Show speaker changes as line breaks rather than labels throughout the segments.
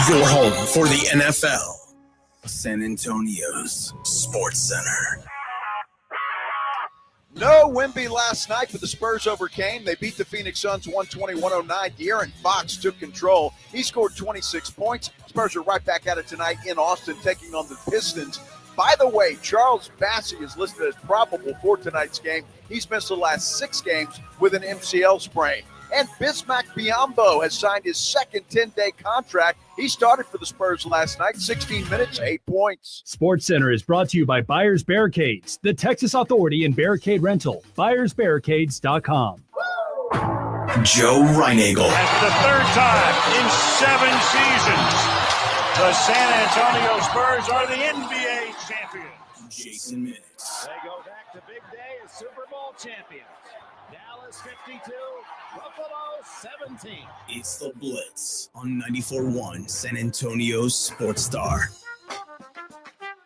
Your home for the NFL. San Antonio's Sports Center.
No Wemby last night, but the Spurs overcame. They beat the Phoenix Suns 120-109. De'Aaron Fox took control. He scored 26 points. Spurs are right back at it tonight in Austin, taking on the Pistons. By the way, Charles Bassey is listed as probable for tonight's game. He's missed the last 6 games with an MCL sprain. And Bismack Biyombo has signed his second 10-day contract. He started for the Spurs last night, 16 minutes, 8 points.
Sports Center is brought to you by Buyers Barricades, the Texas Authority in Barricade Rental. BuyersBarricades.com.
Joe Reinagel.
That's the third time in 7 seasons, the San Antonio Spurs are the NBA champions.
Jason Minix.
They go back to big day as Super Bowl champions. Dallas 52, Buffalo 17.
It's the Blitz on 94.1 San Antonio's Sports Star.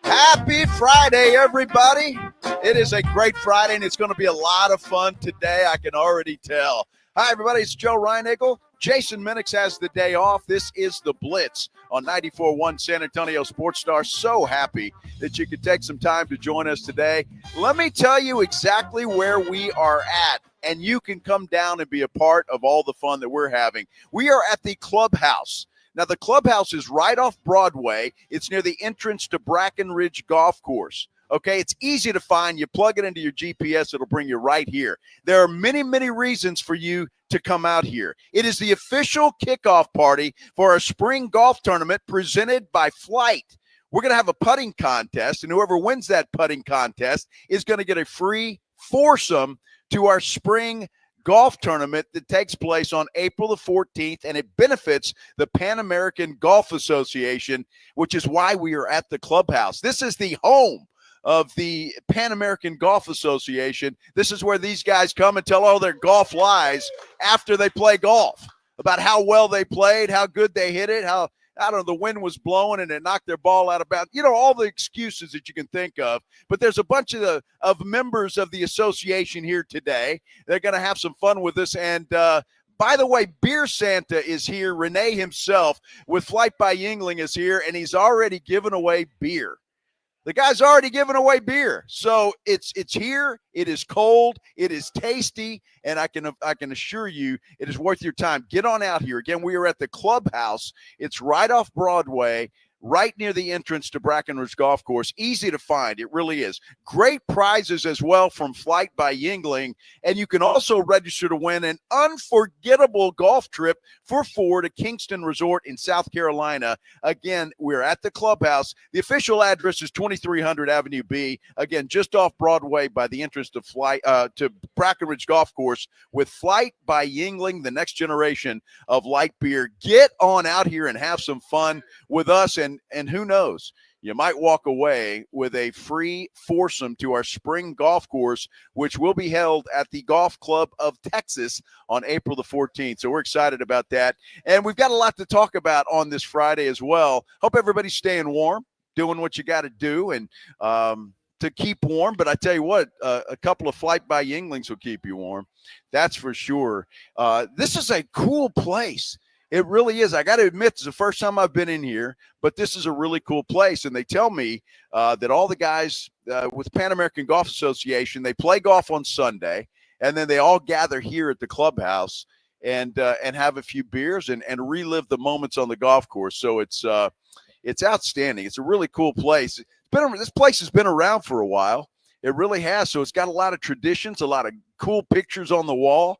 Happy Friday, everybody. It is a great Friday, and it's going to be a lot of fun today, I can already tell. Hi, everybody. It's Joe Reinagel. Jason Minix has the day off. This is the Blitz on 94.1 San Antonio Sports Star. So happy that you could take some time to join us today. Let me tell you exactly where we are at, and you can come down and be a part of all the fun that we're having. We are at the Clubhouse. Now, the Clubhouse is right off Broadway. It's near the entrance to Brackenridge Golf Course. Okay, it's easy to find. You plug it into your GPS, it'll bring you right here. There are many, many reasons for you to come out here. It is the official kickoff party for our spring golf tournament presented by Flight. We're going to have a putting contest, and whoever wins that putting contest is going to get a free foursome to our spring golf tournament that takes place on April the 14th, and it benefits the Pan American Golf Association, which is why we are at the Clubhouse. This is the home of the Pan American Golf Association. This is where these guys come and tell all their golf lies after they play golf about how well they played, how good they hit it, how, I don't know, the wind was blowing and it knocked their ball out of bounds. You know, all the excuses that you can think of. But there's a bunch of members of the association here today. They're going to have some fun with us. And by the way, Beer Santa is here. Renee himself with Flight by Yingling is here, and he's already given away beer. The guy's already given away beer. So it's here. It is cold. It is tasty. And I can assure you it is worth your time. Get on out here. Again, we are at the Clubhouse. It's right off Broadway, right near the entrance to Brackenridge Golf Course. Easy to find. It really is. Great prizes as well from Flight by Yingling. And you can also register to win an unforgettable golf trip for 4 to Kingston Resort in South Carolina. Again, we're at the Clubhouse. The official address is 2300 Avenue B. Again, just off Broadway by the entrance to to Brackenridge Golf Course with Flight by Yingling, the next generation of light beer. Get on out here and have some fun with us. And who knows, you might walk away with a free foursome to our spring golf course, which will be held at the Golf Club of Texas on April the 14th. So we're excited about that. And we've got a lot to talk about on this Friday as well. Hope everybody's staying warm, doing what you got to do and to keep warm. But I tell you what, a couple of Flight by Yinglings will keep you warm. That's for sure. This is a cool place. It really is. I got to admit, it's the first time I've been in here, but this is a really cool place. And they tell me that all the guys with Pan American Golf Association, they play golf on Sunday, and then they all gather here at the Clubhouse and have a few beers and relive the moments on the golf course. So it's outstanding. It's a really cool place. This place has been around for a while. It really has. So it's got a lot of traditions, a lot of cool pictures on the wall.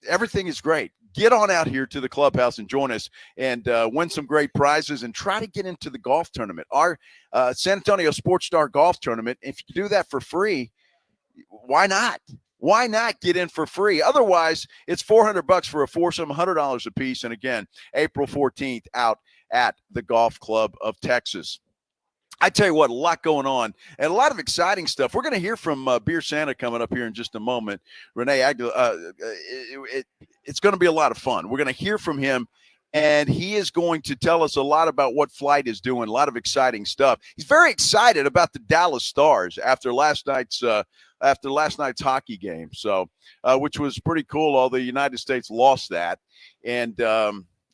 Everything is great. Get on out here to the Clubhouse and join us and win some great prizes and try to get into the golf tournament. Our San Antonio Sports Star Golf Tournament, if you do that for free, why not? Why not get in for free? Otherwise, it's $400 for a foursome, $100 a piece. And again, April 14th out at the Golf Club of Texas. I tell you what, a lot going on and a lot of exciting stuff. We're going to hear from Beer Santa coming up here in just a moment. Renee Aguilar, it's going to be a lot of fun. We're going to hear from him, and he is going to tell us a lot about what Flight is doing, a lot of exciting stuff. He's very excited about the Dallas Stars after last night's hockey game, so which was pretty cool. All the United States lost that, and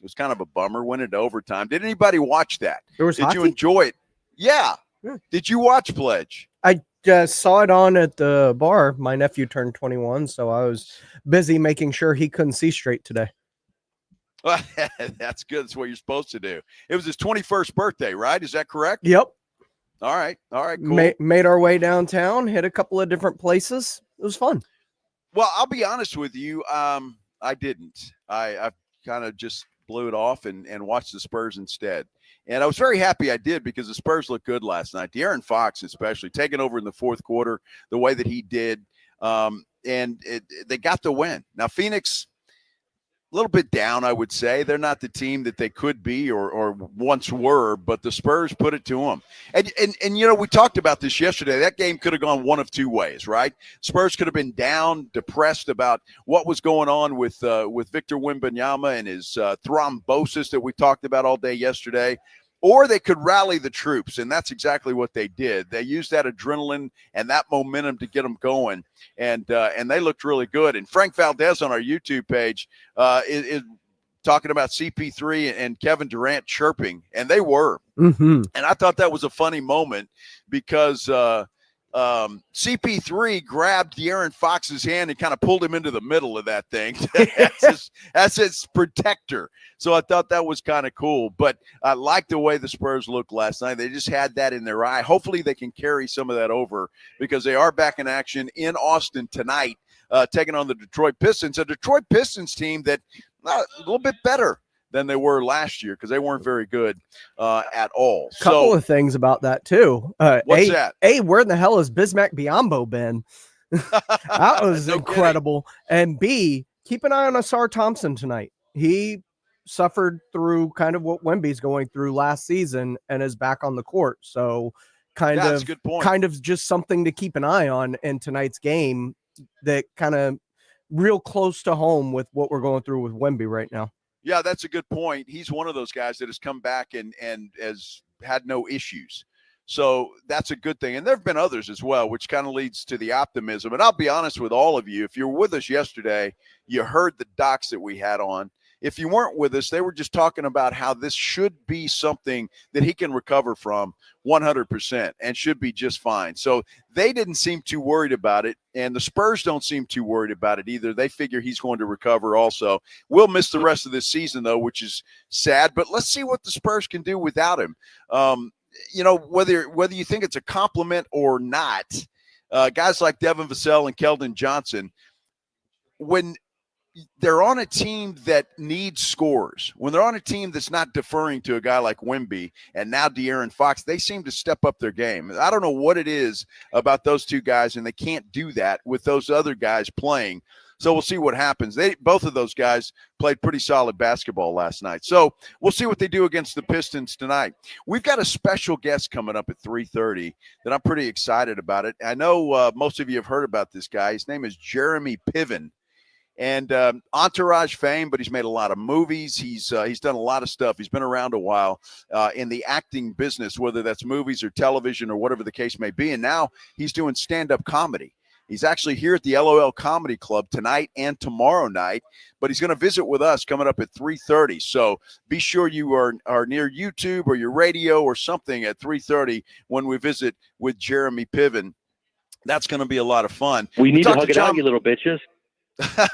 It was kind of a bummer. Went into overtime. Did anybody watch that?
Did
hockey? You enjoy it? Yeah. Did you watch Pledge?
I saw it on at the bar. My nephew turned 21, so I was busy making sure he couldn't see straight today.
Well, that's good. That's what you're supposed to do. It was his 21st birthday, right? Is that correct?
Yep.
All right. Cool.
Made our way downtown, hit a couple of different places. It was fun.
Well, I'll be honest with you. I didn't. I kind of just blew it off and watched the Spurs instead. And I was very happy I did because the Spurs looked good last night. De'Aaron Fox especially, taking over in the fourth quarter the way that he did. And they got the win. Now, Phoenix, a little bit down, I would say. They're not the team that they could be or once were, but the Spurs put it to them. And you know, we talked about this yesterday. That game could have gone one of two ways, right? Spurs could have been down, depressed about what was going on with Victor Wembanyama and his thrombosis that we talked about all day yesterday. Or they could rally the troops, and that's exactly what they did. They used that adrenaline and that momentum to get them going, and they looked really good. And Frank Valdez on our YouTube page is talking about CP3 and Kevin Durant chirping, and they were.
Mm-hmm.
And I thought that was a funny moment because CP3 grabbed De'Aaron Fox's hand and kind of pulled him into the middle of that thing. That's his protector. So I thought that was kind of cool. But I liked the way the Spurs looked last night. They just had that in their eye. Hopefully they can carry some of that over because they are back in action in Austin tonight, taking on the Detroit Pistons. A Detroit Pistons team that a little bit better than they were last year because they weren't very good at all.
Couple of things about that too.
What's that?
Where in the hell has Bismack Biyombo been? That was
No
incredible.
kidding.
And B, keep an eye on Asar Thompson tonight. He suffered through kind of what Wemby's going through last season and is back on the court. So
that's a good point.
Kind of just something to keep an eye on in tonight's game that kind of real close to home with what we're going through with Wemby right now.
Yeah, that's a good point. He's one of those guys that has come back and has had no issues. So that's a good thing. And there have been others as well, which kind of leads to the optimism. And I'll be honest with all of you. If you were with us yesterday, you heard the docs that we had on. If you weren't with us, they were just talking about how this should be something that he can recover from 100% and should be just fine. So they didn't seem too worried about it, and the Spurs don't seem too worried about it either. They figure he's going to recover also. We'll miss the rest of this season, though, which is sad, but let's see what the Spurs can do without him. You know, whether you think it's a compliment or not, guys like Devin Vassell and Keldon Johnson, when they're on a team that needs scores, when they're on a team that's not deferring to a guy like Wemby and now De'Aaron Fox, they seem to step up their game. I don't know what it is about those two guys, and they can't do that with those other guys playing. So we'll see what happens. Both of those guys played pretty solid basketball last night. So we'll see what they do against the Pistons tonight. We've got a special guest coming up at 3:30 that I'm pretty excited about it. I know most of you have heard about this guy. His name is Jeremy Piven. And Entourage fame, but he's made a lot of movies. He's done a lot of stuff. He's been around a while in the acting business, whether that's movies or television or whatever the case may be. And now he's doing stand-up comedy. He's actually here at the LOL Comedy Club tonight and tomorrow night, but he's going to visit with us coming up at 3:30. So be sure you are near YouTube or your radio or something at 3:30 when we visit with Jeremy Piven. That's going to be a lot of fun.
We need to hug it out, you little bitches.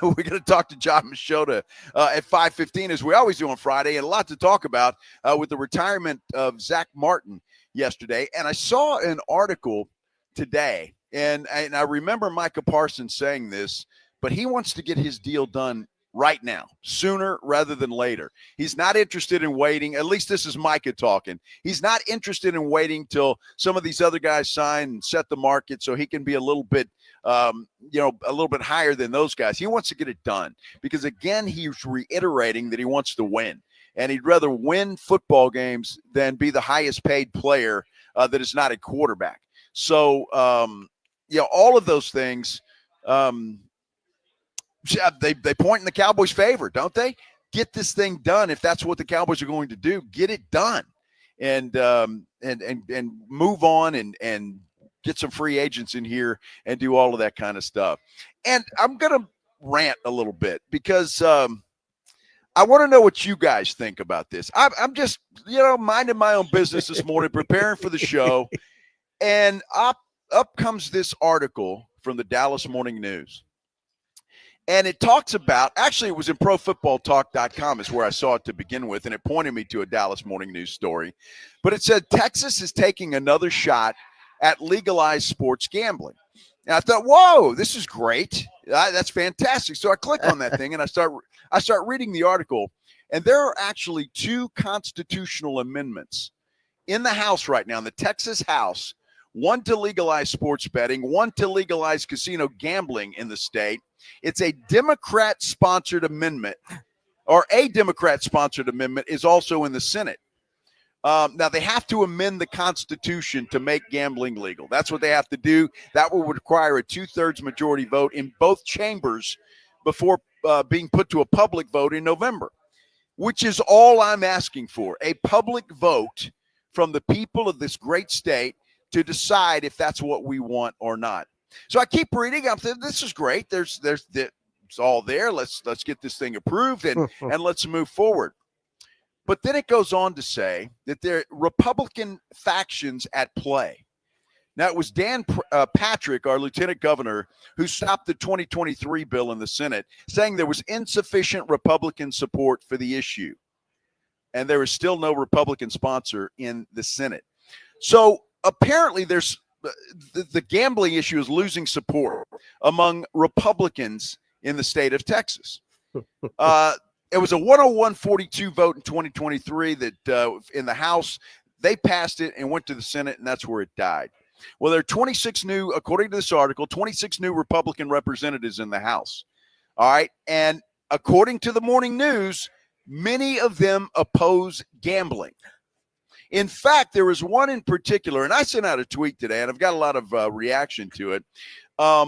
We're going to talk to John Machota at 5:15, as we always do on Friday, and a lot to talk about with the retirement of Zach Martin yesterday. And I saw an article today, and I remember Micah Parsons saying this, but he wants to get his deal done right now, sooner rather than later. He's not interested in waiting. At least this is Micah talking. He's not interested in waiting till some of these other guys sign and set the market so he can be a little bit a little bit higher than those guys. He wants to get it done because, again, he's reiterating that he wants to win, and he'd rather win football games than be the highest paid player that is not a quarterback. So, all of those things, they point in the Cowboys' favor, don't they? Get this thing done. If that's what the Cowboys are going to do, get it done and move on and get some free agents in here and do all of that kind of stuff. And I'm going to rant a little bit because I want to know what you guys think about this. I'm just, minding my own business this morning, preparing for the show. And up comes this article from the Dallas Morning News. And it talks about, actually, it was in profootballtalk.com is where I saw it to begin with, and it pointed me to a Dallas Morning News story. But it said Texas is taking another shot at legalized sports gambling. And I thought, whoa, this is great. That's fantastic. So I click on that thing, and I start reading the article. And there are actually 2 constitutional amendments in the House right now, in the Texas House, one to legalize sports betting, one to legalize casino gambling in the state. It's a Democrat-sponsored amendment, or a Democrat-sponsored amendment is also in the Senate. Now, they have to amend the Constitution to make gambling legal. That's what they have to do. That will require a 2/3 majority vote in both chambers before being put to a public vote in November, which is all I'm asking for, a public vote from the people of this great state to decide if that's what we want or not. So I keep reading. I'm thinking, this is great. It's all there. Let's get this thing approved and let's move forward. But then it goes on to say that there are Republican factions at play. Now, it was Dan Patrick, our lieutenant governor, who stopped the 2023 bill in the Senate, saying there was insufficient Republican support for the issue. And there is still no Republican sponsor in the Senate. So apparently there's the gambling issue is losing support among Republicans in the state of Texas. It was a 101-42 vote in 2023 that in the House, they passed it and went to the Senate, and that's where it died. Well, there are 26 new, according to this article, 26 new Republican representatives in the House. All right. And according to the Morning News, many of them oppose gambling. In fact, there was one in particular, and I sent out a tweet today, and I've got a lot of reaction to it. A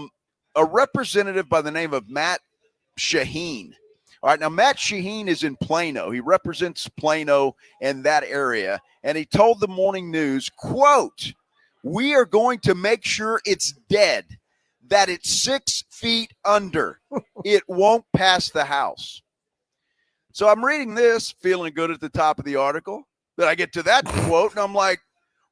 representative by the name of Matt Shaheen. All right, now Matt Shaheen is in Plano. He represents Plano and that area, and he told the Morning News, quote, "We are going to make sure it's dead, that it's 6 feet under. It won't pass the House." So I'm reading this, feeling good at the top of the article. Then I get to that quote, and I'm like,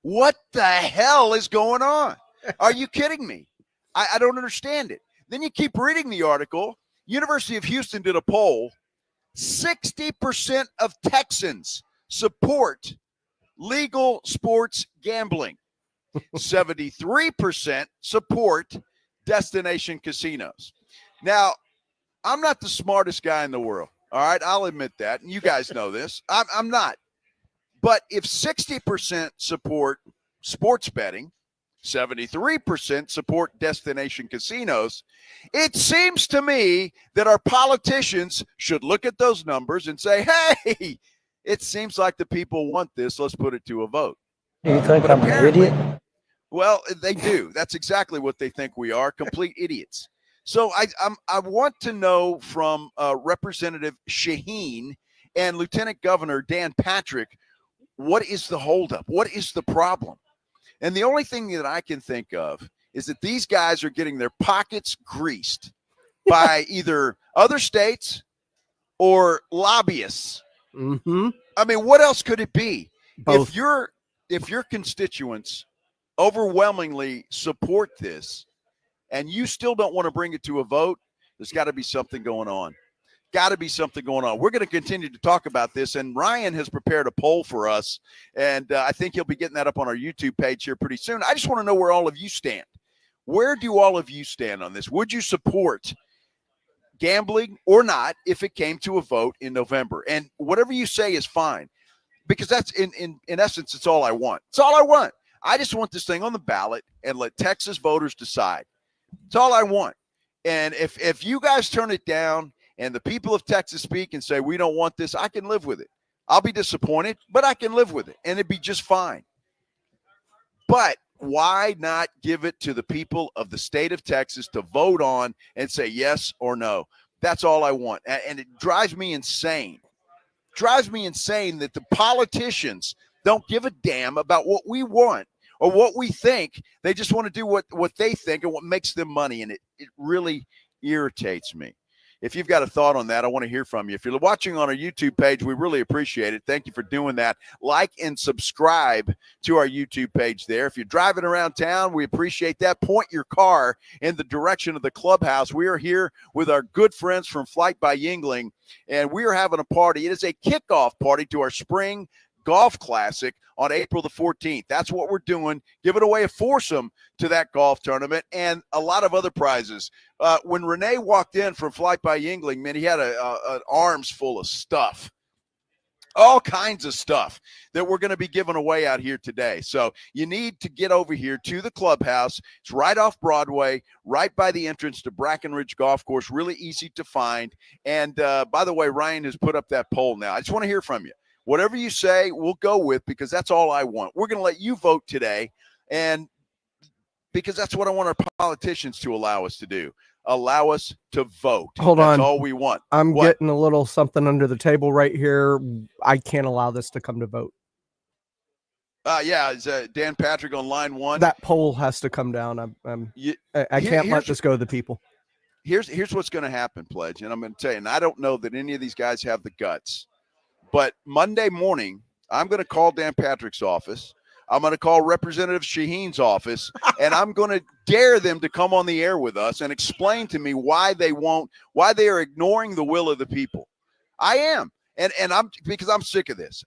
what the hell is going on? Are you kidding me? I don't understand it. Then you keep reading the article. University of Houston did a poll. 60% of Texans support legal sports gambling. 73% support destination casinos. Now, I'm not the smartest guy in the world. All right, I'll admit that. And you guys know this. I'm not. But if 60% support sports betting, 73% support destination casinos, it seems to me that our politicians should look at those numbers and say, hey, it seems like the people want this. Let's put it to a vote.
Do you think I'm an idiot?
Well, they do. That's exactly what they think we are, complete idiots. So I want to know from Representative Shaheen and Lieutenant Governor Dan Patrick, what is the holdup? What is the problem? And the only thing that I can think of is that these guys are getting their pockets greased by either other states or lobbyists.
Mm-hmm.
I mean, what else could it be?
Both.
If your constituents overwhelmingly support this and you still don't want to bring it to a vote, there's got to be something going on. Got to be something going on. We're going to continue to talk about this, and Ryan has prepared a poll for us, and I think he'll be getting that up on our YouTube page here pretty soon. I just want to know where all of you stand. Where do all of you stand on this? Would you support gambling or not if it came to a vote in November? And whatever you say is fine, because that's, in essence, it's all I want. It's all I want. I just want this thing on the ballot and let Texas voters decide. It's all I want. And if you guys turn it down, and the people of Texas speak and say, we don't want this, I can live with it. I'll be disappointed, but I can live with it, and it'd be just fine. But why not give it to the people of the state of Texas to vote on and say yes or no? That's all I want. And it drives me insane. Drives me insane that the politicians don't give a damn about what we want or what we think. They just want to do what they think and what makes them money, and it really irritates me. if you've got a thought on that, I want to hear from you. If you're watching on our YouTube page, we really appreciate it. Thank you for doing that. Like and subscribe to our YouTube page there. If you're driving around town, we appreciate that. Point your car in the direction of the Clubhouse. We are here with our good friends from Flight by Yingling, and we are having a party. It is a kickoff party to our spring golf classic on April the 14th. That's what we're doing. Giving away a foursome to that golf tournament and a lot of other prizes. When Renee walked in from Flight by Yingling, man, he had an arms full of stuff. All kinds of stuff that we're going to be giving away out here today. So you need to get over here to the Clubhouse. It's right off Broadway, right by the entrance to Brackenridge Golf Course. Really easy to find. And by the way, Ryan has put up that poll now. I just want to hear from you. Whatever you say, we'll go with, because that's all I want. We're going to let you vote today, and because that's what I want our politicians to allow us to do. Allow us to vote.
Hold on.
That's all we want.
I'm getting a little something under the table right here. I can't allow this to come to vote.
Yeah, is Dan Patrick on line one?
That poll has to come down. I can't let this go to the people.
Here's what's going to happen, Pledge, and I'm going to tell you, and I don't know that any of these guys have the guts, but Monday morning, I'm going to call Dan Patrick's office. I'm going to call Representative Shaheen's office, and I'm going to dare them to come on the air with us and explain to me why they are ignoring the will of the people. I am. And I'm, because I'm sick of this.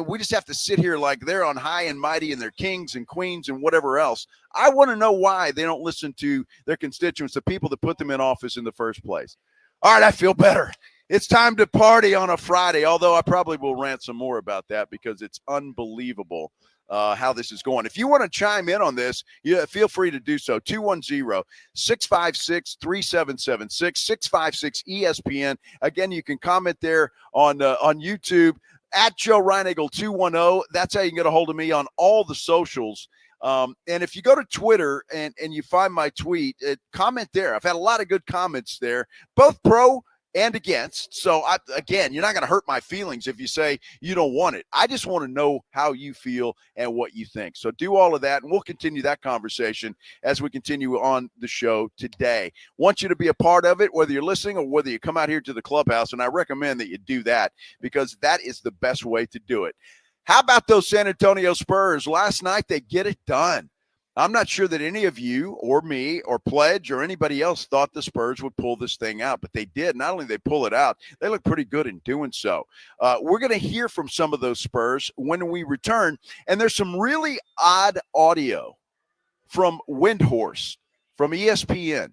We just have to sit here like they're on high and mighty and they're kings and queens and whatever else. I want to know why they don't listen to their constituents, the people that put them in office in the first place. All right, I feel better. It's time to party on a Friday, although I probably will rant some more about that because it's unbelievable how this is going. If you want to chime in on this, feel free to do so. 210-656-3776, 656-ESPN. Again, you can comment there on YouTube at Joe Reinagel 210. That's how you can get a hold of me on all the socials. And if you go to Twitter and you find my tweet, comment there. I've had a lot of good comments there, both pro and against. So, again, you're not going to hurt my feelings if you say you don't want it. I just want to know how you feel and what you think. So do all of that, and we'll continue that conversation as we continue on the show today. Want you to be a part of it, whether you're listening or whether you come out here to the Clubhouse, and I recommend that you do that because that is the best way to do it. How about those San Antonio Spurs? Last night, they get it done. I'm not sure that any of you or me or Pledge or anybody else thought the Spurs would pull this thing out, but they did. Not only did they pull it out, they look pretty good in doing so. We're going to hear from some of those Spurs when we return, and there's some really odd audio from Windhorst, from ESPN,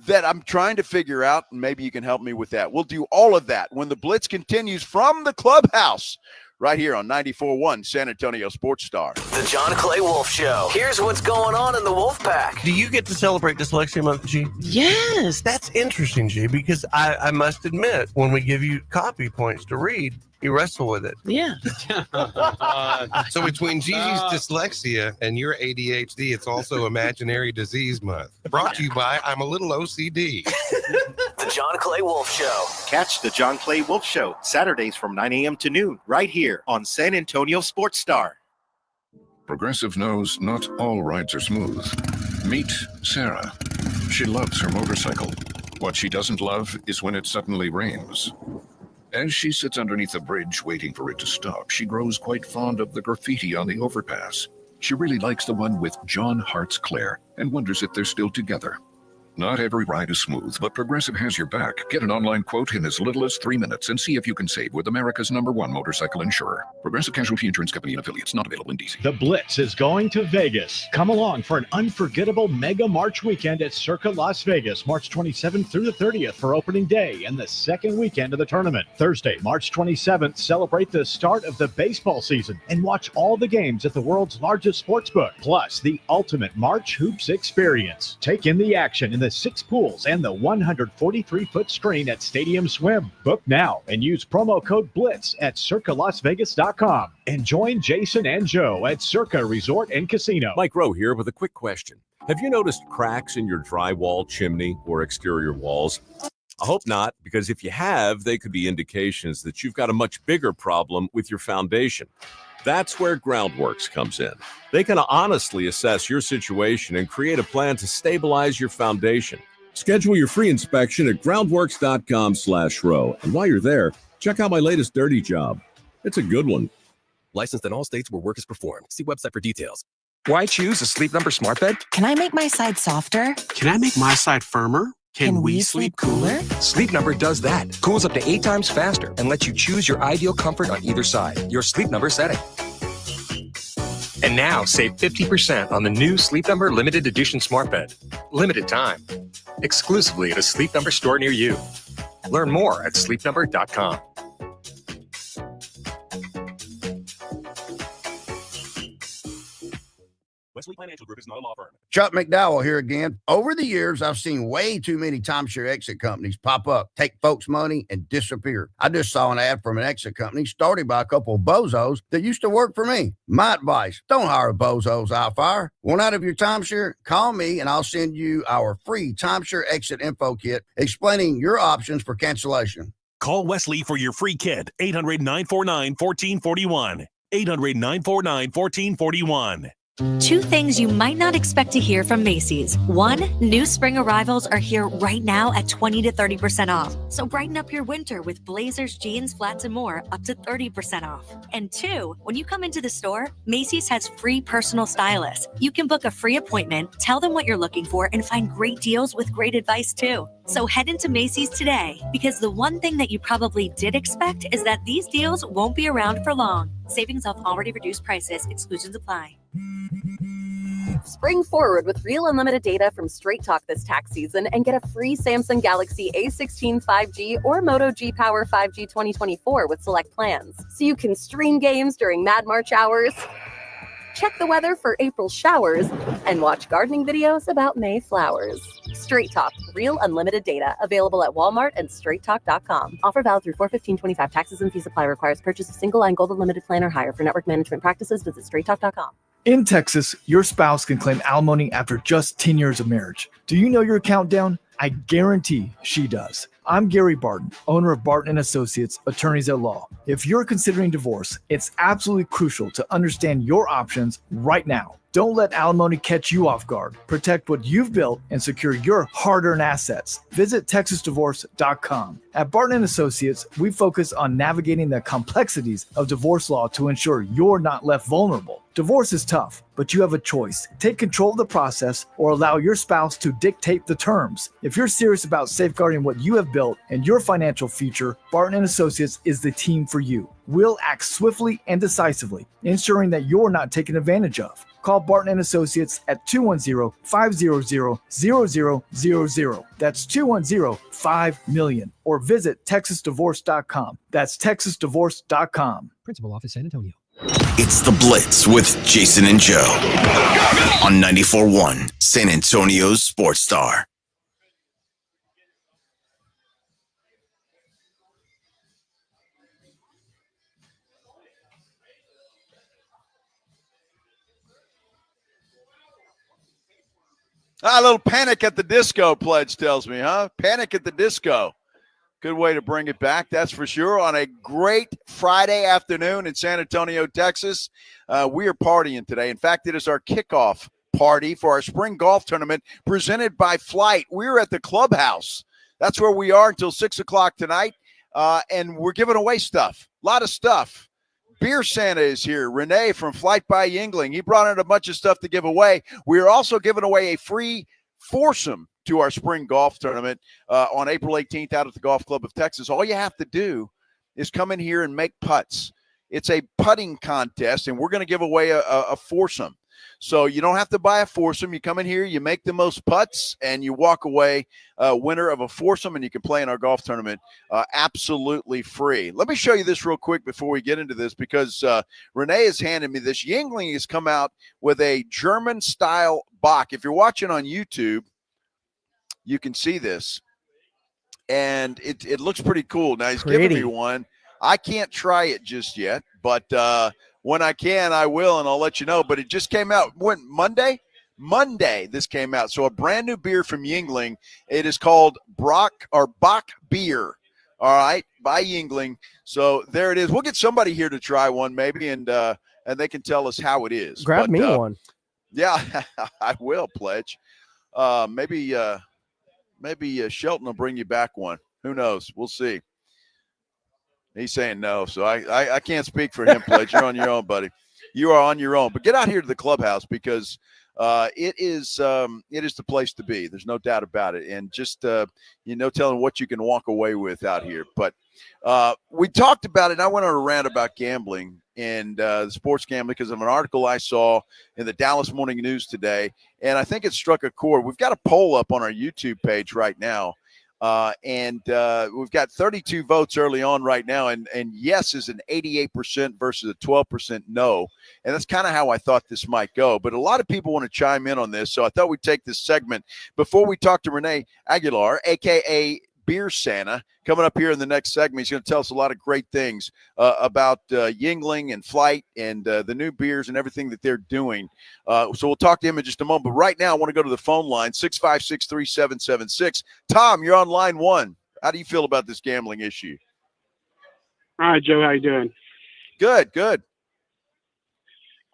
that I'm trying to figure out, and maybe you can help me with that. We'll do all of that when the Blitz continues from the Clubhouse right here on 94.1 San Antonio Sports Star.
The John Clay Wolf Show. Here's what's going on in the Wolf Pack.
Do you get to celebrate Dyslexia Month, G? Yes, that's interesting, G, because I must admit, when we give you copy points to read, you wrestle with it. Yeah.
So between Gigi's dyslexia and your ADHD, it's also Imaginary Disease Month. Brought to you by I'm a Little OCD.
The John Clay Wolf Show.
Catch the John Clay Wolf Show Saturdays from 9 a.m. to noon right here on San Antonio Sports Star.
Progressive knows not all rides are smooth. Meet Sarah. She loves her motorcycle. What she doesn't love is when it suddenly rains. As she sits underneath a bridge waiting for it to stop, she grows quite fond of the graffiti on the overpass. She really likes the one with John Hart's Claire and wonders if they're still together. Not every ride is smooth, but Progressive has your back. Get an online quote in as little as 3 minutes and see if you can save with America's #1 motorcycle insurer. Progressive Casualty Insurance Company and affiliates, not available in D.C.
The Blitz is going to Vegas. Come along for an unforgettable Mega March weekend at Circa Las Vegas, March 27th through the 30th for opening day and the second weekend of the tournament. Thursday, March 27th, celebrate the start of the baseball season and watch all the games at the world's largest sportsbook, plus the ultimate March Hoops experience. Take in the action in the 6 pools and the 143-foot screen at Stadium Swim. Book now and use promo code BLITZ at circalasvegas.com. And join Jason and Joe at Circa Resort and Casino.
Mike Rowe here with a quick question. Have you noticed cracks in your drywall, chimney, or exterior walls? I hope not, because if you have, they could be indications that you've got a much bigger problem with your foundation. That's where Groundworks comes in. They can honestly assess your situation and create a plan to stabilize your foundation. Schedule your free inspection at groundworks.com/row. And while you're there, check out my latest dirty job. It's a good one.
Licensed in all states where work is performed. See website for details.
Why choose a Sleep Number smart bed?
Can I make my side softer?
Can I make my side firmer?
Can we sleep cooler?
Sleep Number does that. Cools up to 8 times faster and lets you choose your ideal comfort on either side. Your Sleep Number setting. And now save 50% on the new Sleep Number limited edition smart bed. Limited time. Exclusively at a Sleep Number store near you. Learn more at sleepnumber.com.
Wesley Financial Group is not a law firm.
Chuck McDowell here again. Over the years, I've seen way too many timeshare exit companies pop up, take folks' money, and disappear. I just saw an ad from an exit company started by a couple of bozos that used to work for me. My advice, don't hire bozos out fire. Want out of your timeshare? Call me and I'll send you our free timeshare exit info kit explaining your options for cancellation.
Call Wesley for your free kit. 800-949-1441. 800-949-1441.
2 things you might not expect to hear from Macy's. 1, new spring arrivals are here right now at 20 to 30% off. So brighten up your winter with blazers, jeans, flats, and more up to 30% off. And 2, when you come into the store, Macy's has free personal stylists. You can book a free appointment, tell them what you're looking for, and find great deals with great advice too. So head into Macy's today, because the one thing that you probably did expect is that these deals won't be around for long. Savings off already reduced prices. Exclusions apply.
Spring forward with real unlimited data from Straight Talk this tax season and get a free Samsung Galaxy A16 5G or Moto G Power 5G 2024 with select plans. So you can stream games during Mad March hours, check the weather for April showers, and watch gardening videos about May flowers. Straight Talk, real unlimited data. Available at Walmart and straighttalk.com. Offer valid through 4/15/25. Taxes and fees apply. Requires purchase of single line gold unlimited plan or higher. For network management practices, visit straighttalk.com.
In Texas, your spouse can claim alimony after just 10 years of marriage. Do you know your countdown? I guarantee she does. I'm Gary Barton, owner of Barton & Associates, attorneys at law. If you're considering divorce, it's absolutely crucial to understand your options right now. Don't let alimony catch you off guard. Protect what you've built and secure your hard-earned assets. Visit TexasDivorce.com. At Barton & Associates, we focus on navigating the complexities of divorce law to ensure you're not left vulnerable. Divorce is tough, but you have a choice. Take control of the process or allow your spouse to dictate the terms. If you're serious about safeguarding what you have built and your financial future, Barton & Associates is the team for you. We'll act swiftly and decisively, ensuring that you're not taken advantage of. Call Barton & Associates at 210-500-0000. That's 210-5-MILLION. Or visit TexasDivorce.com. That's TexasDivorce.com.
Principal Office, San Antonio.
It's The Blitz with Jason and Joe on 94.1 San Antonio's Sports Star.
A little Panic at the Disco pledge tells me, huh? Panic at the Disco. Good way to bring it back, that's for sure. On a great Friday afternoon in San Antonio, Texas, we are partying today. In fact, it is our kickoff party for our spring golf tournament presented by Flight. We're at the Clubhouse. That's where we are until 6 o'clock tonight, and we're giving away stuff, a lot of stuff. Beer Santa is here. Renee from Flight by Yingling. He brought in a bunch of stuff to give away. We are also giving away a free foursome to our spring golf tournament on April 18th out at the Golf Club of Texas. All you have to do is come in here and make putts. It's a putting contest, and we're going to give away a foursome. So you don't have to buy a foursome. You come in here, you make the most putts, and you walk away winner of a foursome, and you can play in our golf tournament absolutely free. Let me show you this real quick before we get into this, because Renee has handed me this. Yingling has come out with a German-style Bach. If you're watching on YouTube, you can see this, and it looks pretty cool. Now, he's giving me one. I can't try it just yet, but when I can, I will, and I'll let you know. But it just came out. When? Monday? Monday this came out. So a brand new beer from Yingling. It is called Bach Beer, all right, by Yingling. So there it is. We'll get somebody here to try one maybe, and they can tell us how it is.
Grab me one.
Yeah, I will, Pledge. Maybe Maybe Shelton will bring you back one. Who knows? We'll see. He's saying no, so I can't speak for him, Pledge. You're on your own, buddy. You are on your own. But get out here to the clubhouse because it is the place to be. There's no doubt about it. And just telling what you can walk away with out here. But we talked about it, and I went on a rant about gambling and sports gambling because of an article I saw in the Dallas Morning News today, and I think it struck a chord. We've got a poll up on our YouTube page right now. And we've got 32 votes early on right now, and yes is an 88% versus a 12% no. And that's kind of how I thought this might go. But a lot of people want to chime in on this, so I thought we'd take this segment before we talk to Renee Aguilar, a.k.a. Beer Santa, coming up here in the next segment. He's going to tell us a lot of great things about Yuengling and Flight and the new beers and everything that they're doing. So we'll talk to him in just a moment. But right now, I want to go to the phone line, 656-3776. Tom, you're on line one. How do you feel about this gambling issue?
All right, Joe. How you doing?
Good, good.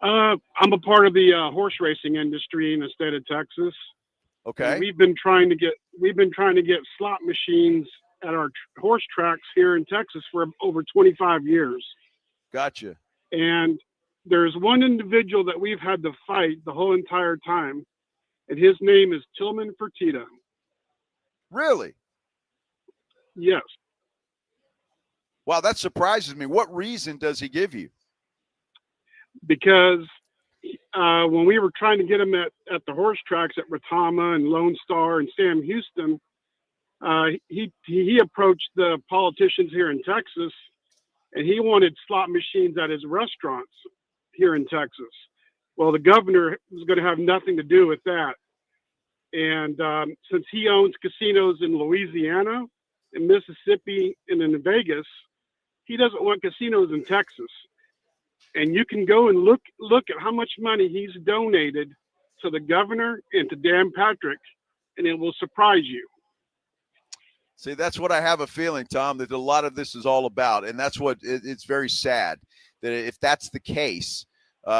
I'm a part of the horse racing industry in the state of Texas.
Okay.
And we've been trying to get slot machines at our horse tracks here in Texas for over 25 years.
Gotcha.
And there's one individual that we've had to fight the whole entire time, and his name is Tillman Fertitta.
Really?
Yes.
Wow, that surprises me. What reason does he give you?
Because when we were trying to get him at the horse tracks at Retama and Lone Star and Sam Houston, he approached the politicians here in Texas, and he wanted slot machines at his restaurants here in Texas. Well, the governor was going to have nothing to do with that. And since he owns casinos in Louisiana, in Mississippi, and in Vegas, he doesn't want casinos in Texas. And you can go and look at how much money he's donated to the governor and to Dan Patrick, and it will surprise you.
See, that's what I have a feeling, Tom, that a lot of this is all about. And that's what it's very sad that if that's the case,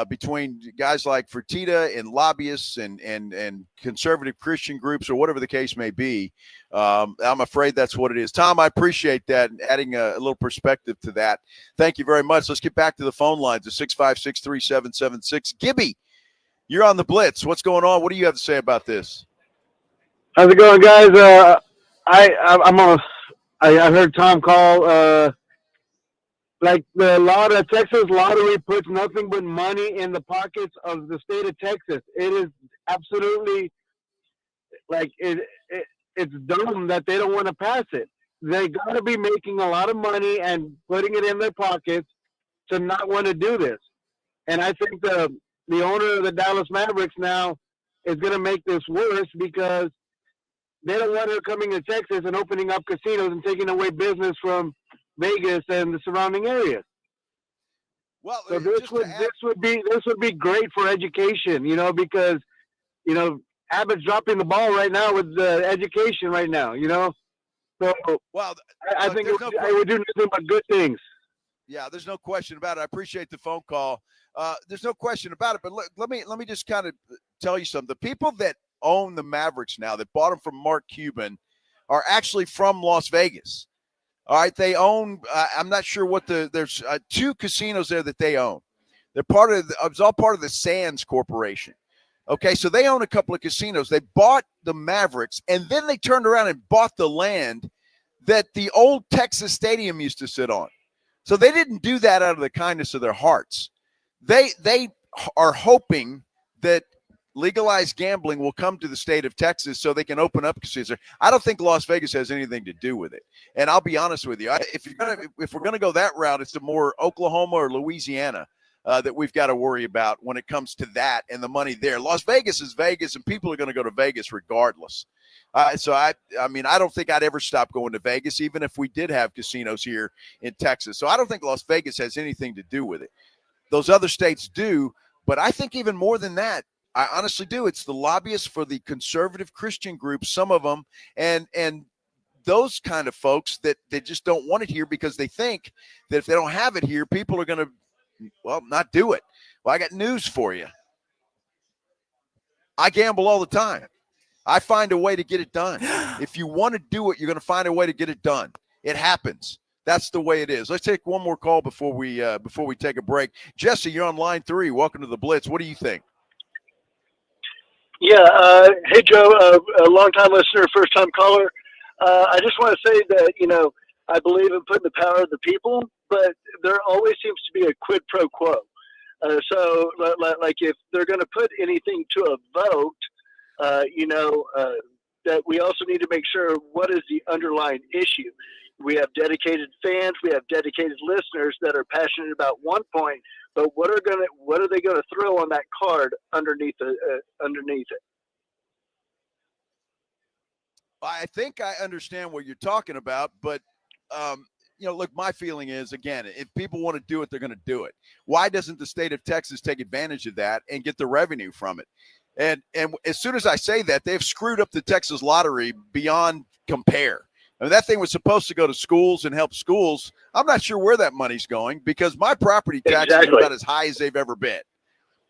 between guys like Fertitta and lobbyists and conservative Christian groups or whatever the case may be, I'm afraid that's what it is. Tom, I appreciate that and adding a little perspective to that. Thank you very much. Let's get back to the phone lines at 656-3776. Gibby, you're on the Blitz. What's going on? What do you have to say about this?
How's it going, guys? I heard Tom call, like the Texas lottery puts nothing but money in the pockets of the state of Texas. It is absolutely like it's dumb that they don't want to pass it. They got to be making a lot of money and putting it in their pockets to not want to do this. And I think the owner of the Dallas Mavericks now is going to make this worse because they don't want her coming to Texas and opening up casinos and taking away business from Vegas and the surrounding areas.
Well,
so this would be great for education, because Abbott's dropping the ball right now with the education right now, So I think it would do nothing but good things.
Yeah, there's no question about it. I appreciate the phone call. There's no question about it. But let me just kind of tell you something. The people that own the Mavericks now, that bought them from Mark Cuban, are actually from Las Vegas. All right, they own. I'm not sure what there's two casinos there that they own. They're it's all part of the Sands Corporation. Okay, so they own a couple of casinos. They bought the Mavericks, and then they turned around and bought the land that the old Texas Stadium used to sit on. So they didn't do that out of the kindness of their hearts. They are hoping that legalized gambling will come to the state of Texas so they can open up casinos. I don't think Las Vegas has anything to do with it. And I'll be honest with you, if we're gonna go that route, it's the more Oklahoma or Louisiana that we've got to worry about when it comes to that and the money there. Las Vegas is Vegas, and people are going to go to Vegas regardless. So I mean, I don't think I'd ever stop going to Vegas, even if we did have casinos here in Texas. So I don't think Las Vegas has anything to do with it. Those other states do, but I think even more than that, I honestly do. It's the lobbyists for the conservative Christian groups, some of them, and those kind of folks that they just don't want it here because they think that if they don't have it here, people are going to, not do it. Well, I got news for you. I gamble all the time. I find a way to get it done. If you want to do it, you're going to find a way to get it done. It happens. That's the way it is. Let's take one more call before we take a break. Jesse, you're on line 3. Welcome to the Blitz. What do you think?
Yeah. Hey, Joe, a long-time listener, first-time caller. I just want to say that, I believe in putting the power of the people, but there always seems to be a quid pro quo. So, like if they're going to put anything to a vote, that we also need to make sure what is the underlying issue. We have dedicated fans, we have dedicated listeners that are passionate about one point, but what are they going to throw on that card underneath it?
I think I understand what you're talking about, but look, my feeling is, again, if people want to do it, they're going to do it. Why doesn't the state of Texas take advantage of that and get the revenue from it? And as soon as I say that, they've screwed up the Texas lottery beyond compare. I mean, that thing was supposed to go to schools and help schools. I'm not sure where that money's going because my property taxes are about as high as they've ever been.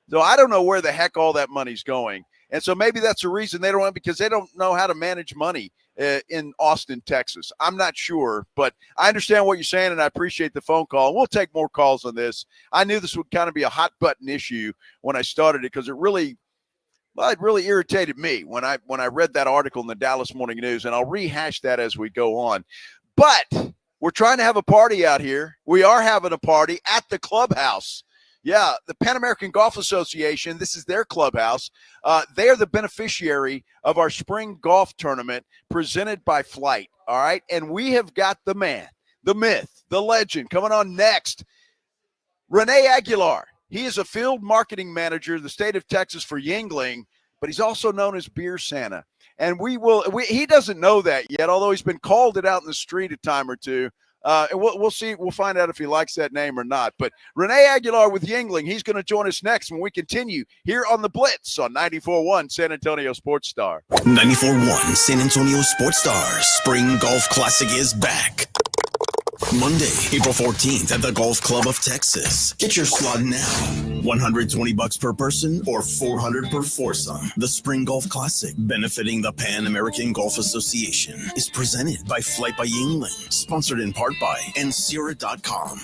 So I don't know where the heck all that money's going. And so maybe that's the reason they don't want, because they don't know how to manage money in Austin, Texas. I'm not sure, but I understand what you're saying, and I appreciate the phone call. We'll take more calls on this. I knew this would kind of be a hot button issue when I started it because it really irritated me when I read that article in the Dallas Morning News, and I'll rehash that as we go on. But we're trying to have a party out here. We are having a party at the Clubhouse. Yeah, the Pan American Golf Association, this is their clubhouse. They are the beneficiary of our spring golf tournament presented by Flight, all right? And we have got the man, the myth, the legend coming on next, Renee Aguilar. He is a field marketing manager in the state of Texas for Yuengling, but he's also known as Beer Santa. And he doesn't know that yet, although he's been called it out in the street a time or two. And we'll see. We'll find out if he likes that name or not. But Renee Aguilar with Yuengling, he's going to join us next when we continue here on the Blitz on 94.1 San Antonio Sports Star.
94.1 San Antonio Sports Star Spring Golf Classic is back. Monday, April 14th at the Golf Club of Texas. Get your slot now. $120 per person or $400 per foursome. The Spring Golf Classic, benefiting the Pan American Golf Association, is presented by Flight by Yuengling, sponsored in part by Ensira.com.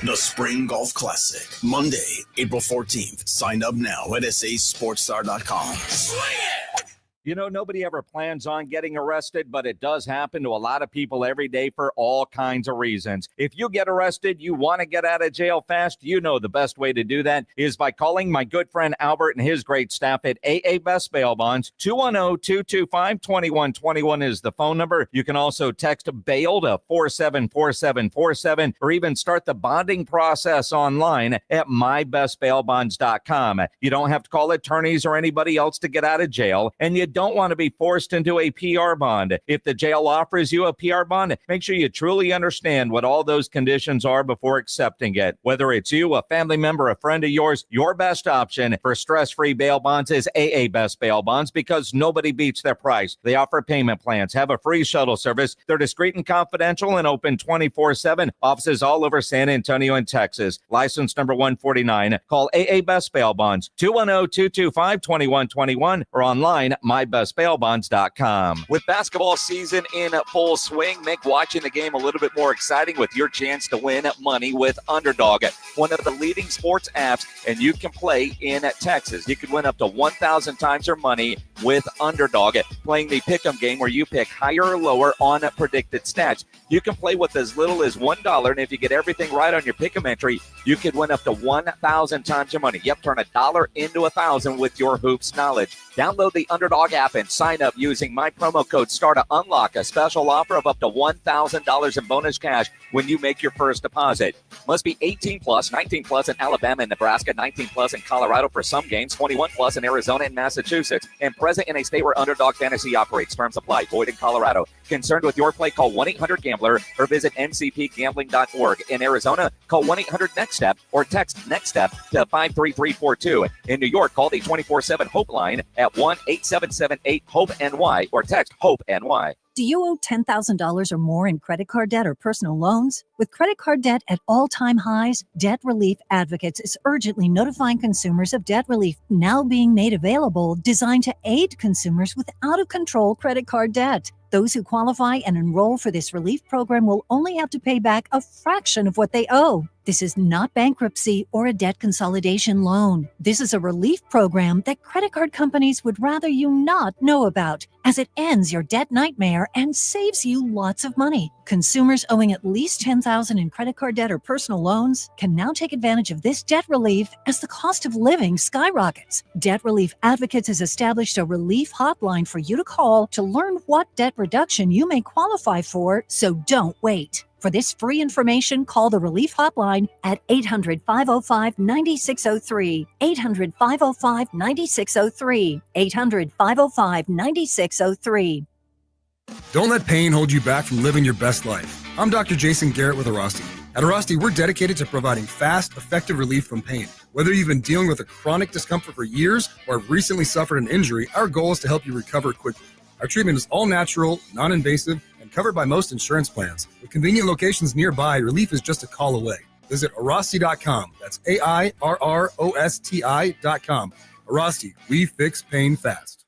The Spring Golf Classic, Monday, April 14th. Sign up now at sasportstar.com. Swing it!
You know, nobody ever plans on getting arrested, but it does happen to a lot of people every day for all kinds of reasons. If you get arrested, you want to get out of jail fast, you know the best way to do that is by calling my good friend Albert and his great staff at AA Best Bail Bonds. 210-225-2121 is the phone number. You can also text bail to 474747 or even start the bonding process online at mybestbailbonds.com. You don't have to call attorneys or anybody else to get out of jail, and you don't want to be forced into a PR bond. If the jail offers you a PR bond, make sure you truly understand what all those conditions are before accepting it. Whether it's you, a family member, a friend of yours, your best option for stress-free bail bonds is AA Best Bail Bonds because nobody beats their price. They offer payment plans, have a free shuttle service. They're discreet and confidential and open 24/7. Offices all over San Antonio and Texas. License number 149. Call AA Best Bail Bonds, 210-225-2121 or online mybestbailbonds.com. With basketball season in full swing, make watching the game a little bit more exciting with your chance to win money with Underdog, one of the leading sports apps, and you can play in Texas. You could win up to 1,000 times your money with Underdog, playing the pick'em game where you pick higher or lower on predicted stats. You can play with as little as $1, and if you get everything right on your pick'em entry, you could win up to 1,000 times your money. Yep, turn $1 into 1,000 with your hoops knowledge. Download the Underdog app and sign up using my promo code STAR to unlock a special offer of up to $1,000 in bonus cash when you make your first deposit. Must be 18 plus, 19 plus in Alabama and Nebraska, 19 plus in Colorado for some games, 21 plus in Arizona and Massachusetts, and present in a state where Underdog Fantasy operates. Terms apply. Void in Colorado. Concerned with your play? Call 1-800-GAMBLER or visit ncpgambling.org. In Arizona, call 1-800-NEXT-STEP or text NEXT-STEP to 53342. In New York, call the 24/7 HOPE line at 1-877-8-HOPE-NY or text HOPE-NY.
Do you owe $10,000 or more in credit card debt or personal loans? With credit card debt at all-time highs, Debt Relief Advocates is urgently notifying consumers of debt relief now being made available, designed to aid consumers with out-of-control credit card debt. Those who qualify and enroll for this relief program will only have to pay back a fraction of what they owe. This is not bankruptcy or a debt consolidation loan. This is a relief program that credit card companies would rather you not know about, as it ends your debt nightmare and saves you lots of money. Consumers owing at least $10,000 in credit card debt or personal loans can now take advantage of this debt relief as the cost of living skyrockets. Debt Relief Advocates has established a relief hotline for you to call to learn what debt reduction you may qualify for, so don't wait. For this free information, call the Relief Hotline at 800-505-9603, 800-505-9603, 800-505-9603.
Don't let pain hold you back from living your best life. I'm Dr. Jason Garrett with Arasti. At Arasti, we're dedicated to providing fast, effective relief from pain. Whether you've been dealing with a chronic discomfort for years or have recently suffered an injury, our goal is to help you recover quickly. Our treatment is all natural, non-invasive, and covered by most insurance plans. With convenient locations nearby, relief is just a call away. Visit Arasti.com. That's AIRROSTI.com. Arasti, we fix pain fast.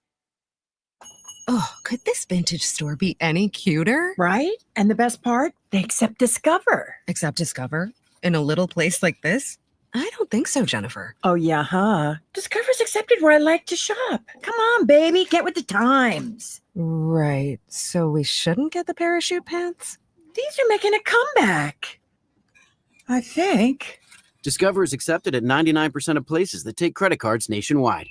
Oh, could this vintage store be any cuter?
Right? And the best part, they accept Discover.
Accept Discover? In a little place like this? I don't think so, Jennifer.
Oh, yeah, huh? Discover's accepted where I like to shop. Come on, baby, get with the times.
Right. So we shouldn't get the parachute pants?
These are making a comeback. I think.
Discover is accepted at 99% of places that take credit cards nationwide.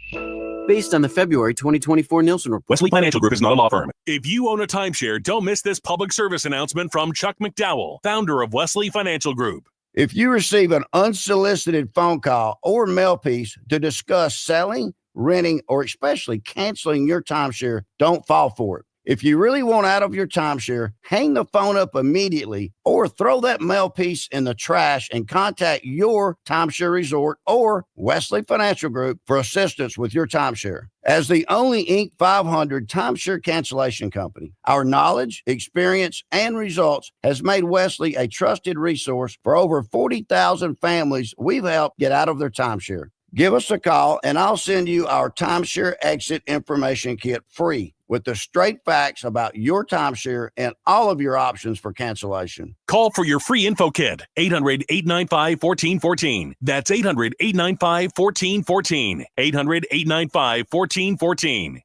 Based on the February 2024 Nielsen report.
Wesley Financial Group is not a law firm. If you own a timeshare, don't miss this public service announcement from Chuck McDowell, founder of Wesley Financial Group.
If you receive an unsolicited phone call or mail piece to discuss selling, renting, or especially canceling your timeshare, don't fall for it. If you really want out of your timeshare, hang the phone up immediately or throw that mail piece in the trash and contact your timeshare resort or Wesley Financial Group for assistance with your timeshare. As the only Inc. 500 timeshare cancellation company, our knowledge, experience, and results has made Wesley a trusted resource for over 40,000 families we've helped get out of their timeshare. Give us a call and I'll send you our timeshare exit information kit free with the straight facts about your timeshare and all of your options for cancellation.
Call for your free info kit, 800-895-1414. That's 800-895-1414. 800-895-1414.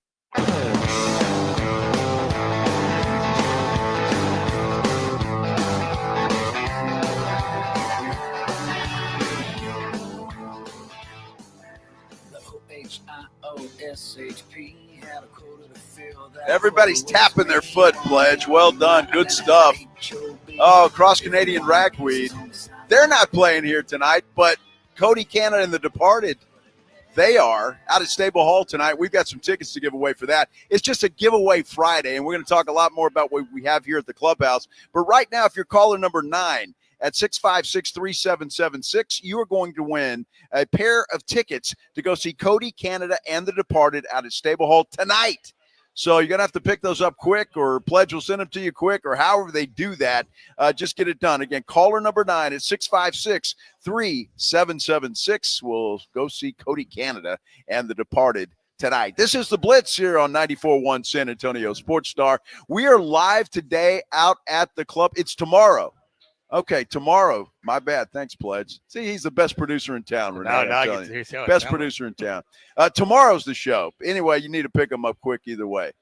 Everybody's tapping their foot, Pledge. Well done. Good stuff. Oh, Cross Canadian Ragweed. They're not playing here tonight, but Cody Canada and the Departed, they are out at Stable Hall tonight. We've got some tickets to give away for that. It's just a giveaway Friday, and we're going to talk a lot more about what we have here at the Clubhouse. But right now, if you're caller number 9 at 656-3776, you are going to win a pair of tickets to go see Cody Canada and the Departed out at Stable Hall tonight. So you're going to have to pick those up quick, or Pledge will send them to you quick, or however they do that. Just get it done. Again, caller number 9 at 656-3776. We'll go see Cody Canada and the Departed tonight. This is the Blitz here on 94.1 San Antonio Sports Star. We are live today out at the club. It's tomorrow. Okay, tomorrow. My bad. Thanks, Pledge. See, he's the best producer in town, Renee. Best producer in town. Tomorrow's the show. Anyway, you need to pick them up quick either way.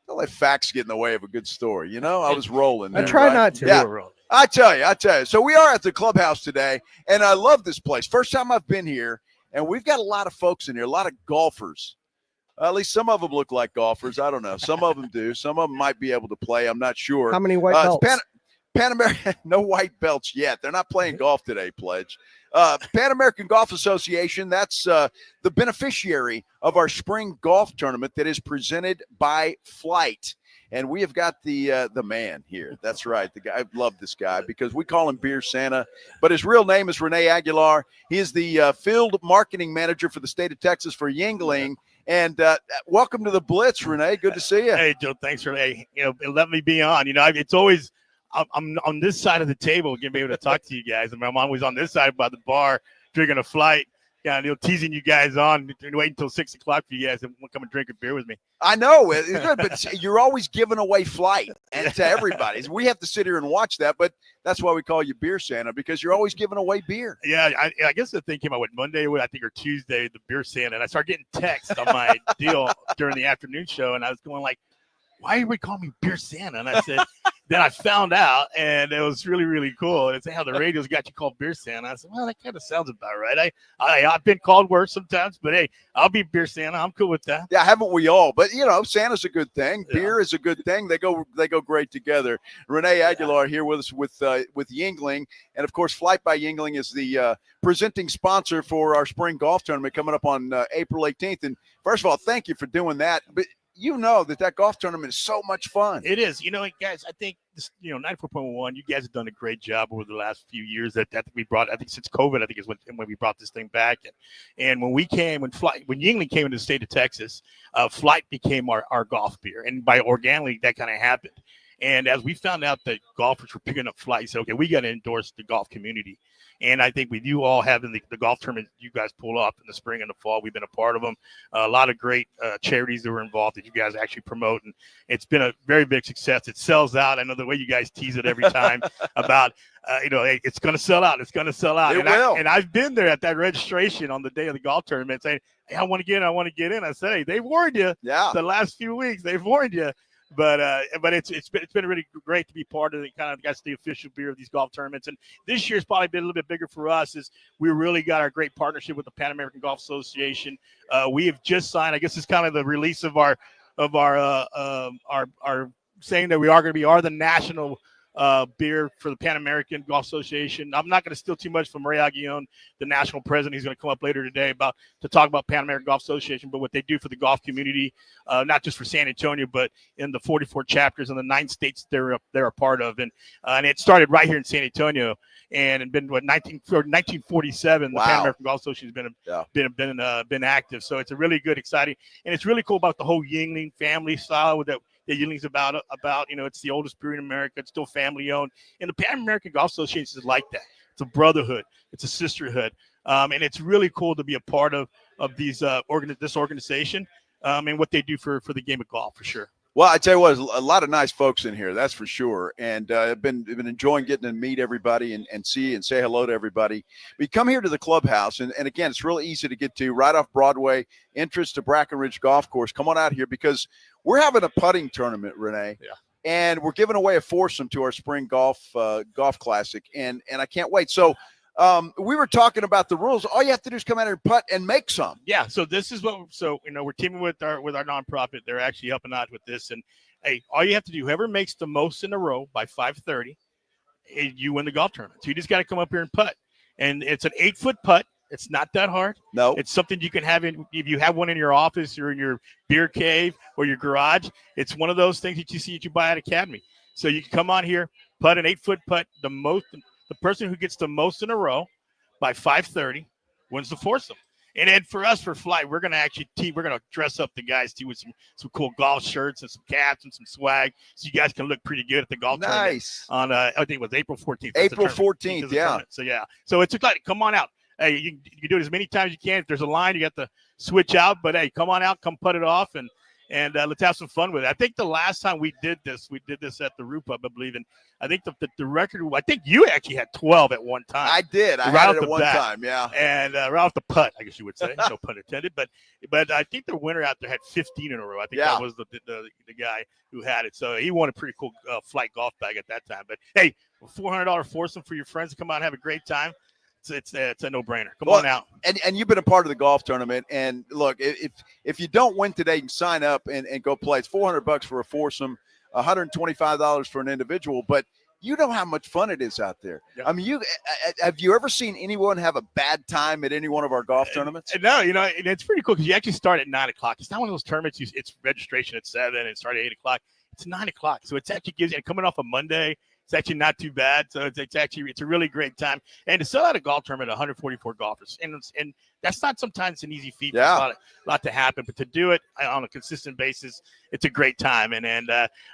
Don't let facts get in the way of a good story. You know, I was rolling there.
I try not to.
Yeah. I tell you. So we are at the Clubhouse today, and I love this place. First time I've been here, and we've got a lot of folks in here, a lot of golfers. At least some of them look like golfers. I don't know. Some of them do. Some of them might be able to play. I'm not sure.
How many white belts?
Pan American, no white belts yet. They're not playing golf today, Pledge. Pan American Golf Association, that's the beneficiary of our spring golf tournament that is presented by Flight. And we have got the man here. That's right. The guy, I love this guy because we call him Beer Santa, but his real name is Renee Aguilar. He is the field marketing manager for the state of Texas for Yingling. And welcome to the Blitz, Renee. Good to see you.
Hey, Joe. Thanks for let me be on. It's always I'm on this side of the table, getting able to talk to you guys. I'm always on this side by the bar, drinking a flight. Yeah, teasing you guys on, waiting until 6 o'clock for you guys to come and drink a beer with me.
I know it's good, but you're always giving away flight and to everybody. We have to sit here and watch that, but that's why we call you Beer Santa, because you're always giving away beer.
Yeah, I guess the thing came out with Monday, I think, or Tuesday, the Beer Santa, and I started getting texts on my deal during the afternoon show, and I was going like, why are we calling me Beer Santa? And I said, then I found out, and it was really, really cool. And it's how the radio's got you called Beer Santa. I said, well, that kind of sounds about right. I've been called worse sometimes, but hey, I'll be Beer Santa. I'm cool with that.
Yeah, haven't we all? But Santa's a good thing. Yeah. Beer is a good thing. They go great together. Renee Aguilar here with us with Yuengling, and of course, Flight by Yuengling is the presenting sponsor for our spring golf tournament coming up on April 18th. And first of all, thank you for doing that. But that golf tournament is so much fun.
It is. Guys, I think this, 94.1, you guys have done a great job over the last few years that we brought. I think since COVID, I think is when we brought this thing back. And when Yuengling came into the state of Texas, Flight became our golf beer. And by organically, that kind of happened. And as we found out that golfers were picking up Flight, so okay, we got to endorse the golf community. And I think with you all having the golf tournament you guys pull up in the spring and the fall, we've been a part of them. A lot of great charities that were involved that you guys actually promote. And it's been a very big success. It sells out. I know the way you guys tease it every time about, hey, it's going to sell out. It's going to sell out.
It will.
And I've been there at that registration on the day of the golf tournament saying, hey, I want to get in. I said, hey, they've warned you.
Yeah.
The last few weeks, they've warned you. But it's been really great to be part of the official beer of these golf tournaments. And this year's probably been a little bit bigger for us as we really got our great partnership with the Pan American Golf Association. We have just signed, I guess it's kind of the release of our saying that we are going to be the national beer for the Pan American Golf Association. I'm not going to steal too much from Renee Aguilar, the national president. He's going to come up later today to talk about Pan American Golf Association, but what they do for the golf community, not just for San Antonio, but in the 44 chapters in the 9 states they're a part of. And it started right here in San Antonio and been 1947.
Wow.
The Pan American Golf Association has been active. So it's a really good, exciting, and it's really cool about the whole Yuengling family style with that. The Yuengling's about it's the oldest brewery in America. It's still family owned, and the Pan American Golf Association is like that. It's a brotherhood. It's a sisterhood, and it's really cool to be a part of these this organization and what they do for the game of golf for sure.
Well, I tell you what, a lot of nice folks in here, that's for sure. And I've been enjoying getting to meet everybody and see and say hello to everybody. We come here to the clubhouse, and again, it's really easy to get to right off Broadway, entrance to Brackenridge Golf Course. Come on out here because we're having a putting tournament, Renee.
Yeah.
And we're giving away a foursome to our spring golf classic, and I can't wait. So we were talking about the rules. All you have to do is come out here and putt and make some.
Yeah. So this is we're teaming with our nonprofit. They're actually helping out with this. And hey, all you have to do, whoever makes the most in a row by 5:30, you win the golf tournament. So you just got to come up here and putt. And it's an 8-foot putt. It's not that hard.
No.
It's something you can have if you have one in your office or in your beer cave or your garage. It's one of those things that you buy at Academy. So you can come on here, putt an 8-foot putt. The person who gets the most in a row by 5:30 wins the foursome. And then for us, for Flight, we're going to dress up the guys too with some cool golf shirts and some caps and some swag, so you guys can look pretty good at the golf tournament.
Nice.
On I think it was April 14th.
April 14th, yeah.
So yeah, so it's exciting. Come on out. Hey, you can do it as many times as you can. If there's a line, you got to switch out. But hey, come on out, come putt it off, and let's have some fun with it. I think the last time we did this at the Roof Up, I believe, and I think the record. I think you actually had 12 at one time.
I did. I had it at one time. Yeah.
And right off the putt, I guess you would say, no pun intended. But I think the winner out there had 15 in a row. I think that was the guy who had it. So he won a pretty cool Flight golf bag at that time. But hey, a $400 foursome for your friends to come out and have a great time. It's a no-brainer. Come on out.
And you've been a part of the golf tournament. And look, if you don't win today, you can sign up and go play. It's $400 for a foursome, $125 for an individual. But you know how much fun it is out there. Yeah. I mean, have you ever seen anyone have a bad time at any one of our golf tournaments?
No, and it's pretty cool because you actually start at 9 o'clock. It's not one of those tournaments. It's registration at 7 and start at 8 o'clock. It's 9 o'clock. So it actually gives you, coming off a Monday, It's actually not too bad. So it's a really great time. And to sell out a golf tournament, 144 golfers, and that's not sometimes an easy feat.
Yeah.
There's a lot to happen, but to do it on a consistent basis, it's a great time. And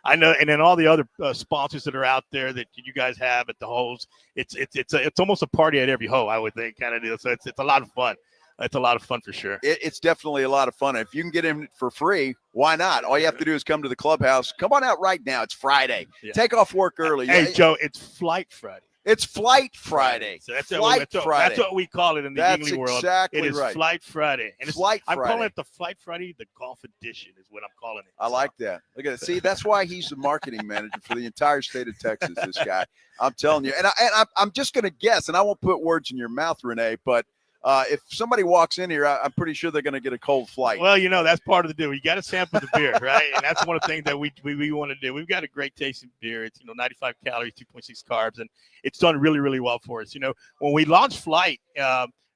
I know, and then all the other sponsors that are out there that you guys have at the holes, it's almost a party at every hole, I would think, kind of deal. So it's a lot of fun. It's a lot of fun for sure.
It's definitely a lot of fun. If you can get in for free, why not? All you have to do is come to the clubhouse. Come on out right now. It's Friday.
Yeah.
Take off work early.
Hey, Joe, it's Flight Friday.
It's Flight Friday.
So that's
Friday.
That's what we call it in the Yingling world.
Exactly
it is
right.
Flight Friday. And
Flight
I'm
Friday.
calling it the Flight Friday, the golf edition is what I'm calling it.
I like that. Look at it. See, that's why he's the marketing manager for the entire state of Texas, this guy. I'm telling you. And I'm just going to guess, and I won't put words in your mouth, Renee, but if somebody walks in here, I'm pretty sure they're going to get a cold flight.
Well, that's part of the deal. You got to sample the beer, right? And that's one of the things that we want to do. We've got a great tasting beer. It's 95 calories, 2.6 carbs, and it's done really, really well for us. When we launched Flight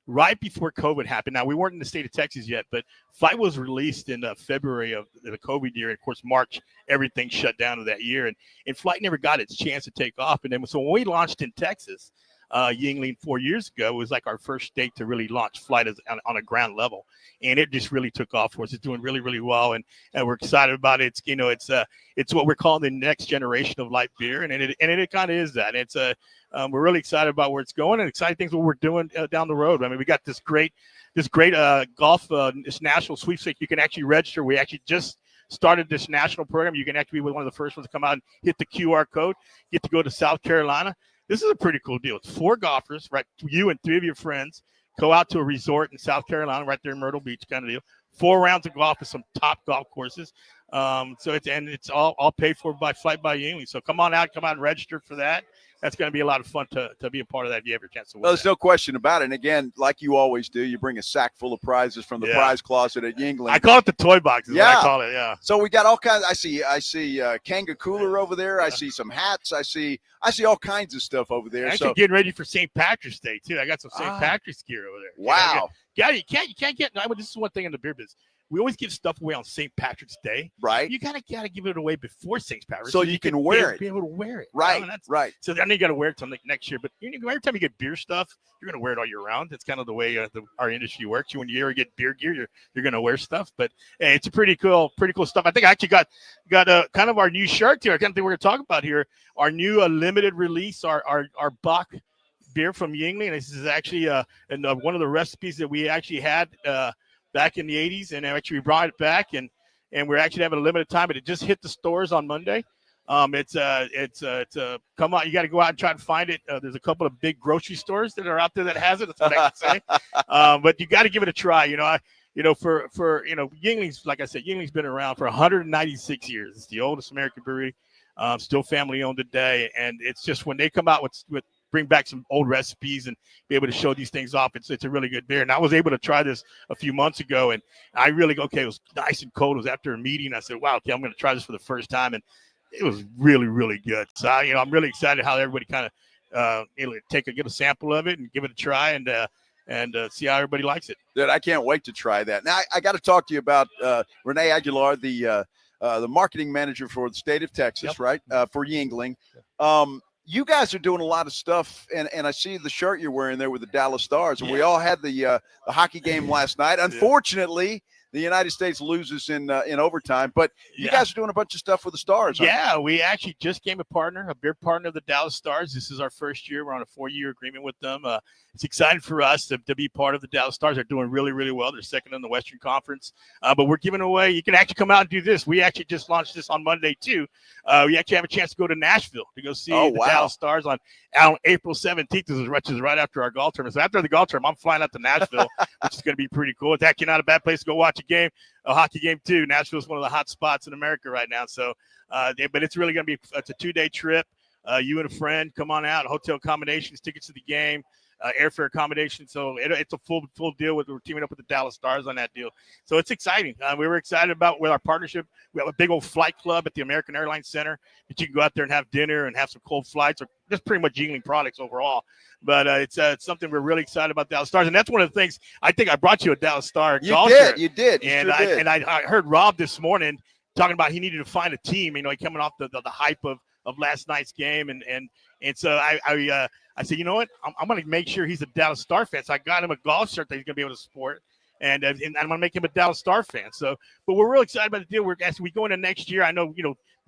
right before COVID happened. Now we weren't in the state of Texas yet, but Flight was released in February of the COVID year, and of course March everything shut down of that year, and Flight never got its chance to take off. And then so when we launched in Texas. Yingling 4 years ago, it was like our first state to really launch Flight on a ground level, and it just really took off for us. It's doing really, really well, and we're excited about it. It's what we're calling the next generation of light beer, and it kind of is that. It's we're really excited about where it's going, and exciting things what we're doing down the road. I mean, we got this great golf this national sweepstakes. You can actually register. We actually just started this national program. You can actually be one of the first ones to come out and hit the QR code. Get to go to South Carolina. This is a pretty cool deal. It's 4 golfers, right? You and 3 of your friends go out to a resort in South Carolina, right there in Myrtle Beach, kind of deal. 4 rounds of golf with some top golf courses. So it's all paid for by Flight by Yingling. So come on out and register for that. That's going to be a lot of fun to be a part of that if you have a chance to win.
Well, there's no question about it. And again, like you always do, you bring a sack full of prizes from the prize closet at Yingling.
I call it the toy box. Is what I call it. Yeah.
So we got all kinds. I see Kanga cooler over there. I see some hats. I see all kinds of stuff over there.
Actually, getting ready for St. Patrick's Day too. I got some St. Patrick's gear over there.
Wow.
You can't get. This is one thing in the beer business. We always give stuff away on St. Patrick's Day.
Right.
You gotta give it away before St. Patrick's,
so you can wear it.
Be able to wear it.
Right. Right.
So then you got to wear it till next year. But every time you get beer stuff, you're gonna wear it all year round. That's kind of the way our industry works. When you ever get beer gear, you're gonna wear stuff. But hey, it's a pretty cool stuff. I think I actually got kind of our new shirt here. I can't think we're gonna talk about here. Our new limited release, our Bach beer from Yingling. This is actually one of the recipes that we actually had back in the 80s, and actually we brought it back, and we're actually having a limited time, but it just hit the stores on Monday. It's come on, you got to go out and try to find it. There's a couple of big grocery stores that are out there that has it. That's what I can say. But you got to give it a try. For Yingling's, like I said, Yingling's been around for 196 years. It's the oldest American brewery, still family owned today, and it's just when they come out with bring back some old recipes and be able to show these things off. It's a really good beer. And I was able to try this a few months ago, and I really, it was nice and cold. It was after a meeting. I said, wow, okay, I'm going to try this for the first time. And it was really, really good. So, I'm really excited how everybody kind of get a sample of it and give it a try and see how everybody likes it.
Dude, I can't wait to try that. Now, I got to talk to you about Renee Aguilar, the marketing manager for the state of Texas, right, for Yingling. You guys are doing a lot of stuff, and I see the shirt you're wearing there with the Dallas Stars. And we all had the hockey game last night. Unfortunately, the United States loses in overtime, but you guys are doing a bunch of stuff with the Stars.
Yeah, we actually just became a beer partner of the Dallas Stars. This is our first year. We're on a 4-year agreement with them. It's exciting for us to be part of the Dallas Stars. They're doing really, really well. They're second in the Western Conference. But we're giving away, you can actually come out and do this. We actually just launched this on Monday, too. We actually have a chance to go to Nashville to go see the Dallas Stars on April 17th. This is right after our golf tournament. So after the golf tournament, I'm flying out to Nashville, which is going to be pretty cool. It's actually not a bad place to go watch a hockey game, too. Nashville is one of the hot spots in America right now. So, but it's really going to be it's a 2-day trip. You and a friend come on out, hotel accommodations, tickets to the game. Airfare accommodation. So it's a full deal. We're teaming up with the Dallas Stars on that deal. So it's exciting. We were excited with our partnership. We have a big old flight club at the American Airlines Center that you can go out there and have dinner and have some cold flights, or just pretty much Yingling products overall. But it's something we're really excited about Dallas Stars. And that's one of the things I think I brought you a Dallas Star.
You did.
And I heard Rob this morning talking about he needed to find a team, coming off the hype of last night's game, and so I said, you know what, I'm going to make sure he's a Dallas Star fan. So I got him a golf shirt that he's going to be able to sport. And I'm going to make him a Dallas Star fan. So, but we're real excited about the deal. As we go into next year, I know,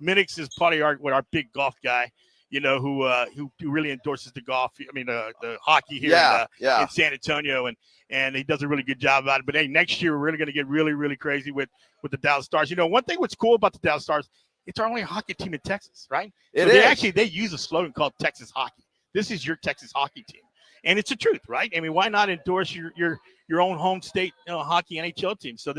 Minix is probably our big golf guy, who really endorses the golf. I mean, the hockey here in San Antonio, and he does a really good job about it. But hey, next year we're really going to get really, really crazy with the Dallas Stars. One thing what's cool about the Dallas Stars, it's our only hockey team in Texas, right? They use a slogan called Texas Hockey. This is your Texas hockey team. And it's the truth, right? I mean, why not endorse your own home state hockey NHL team? So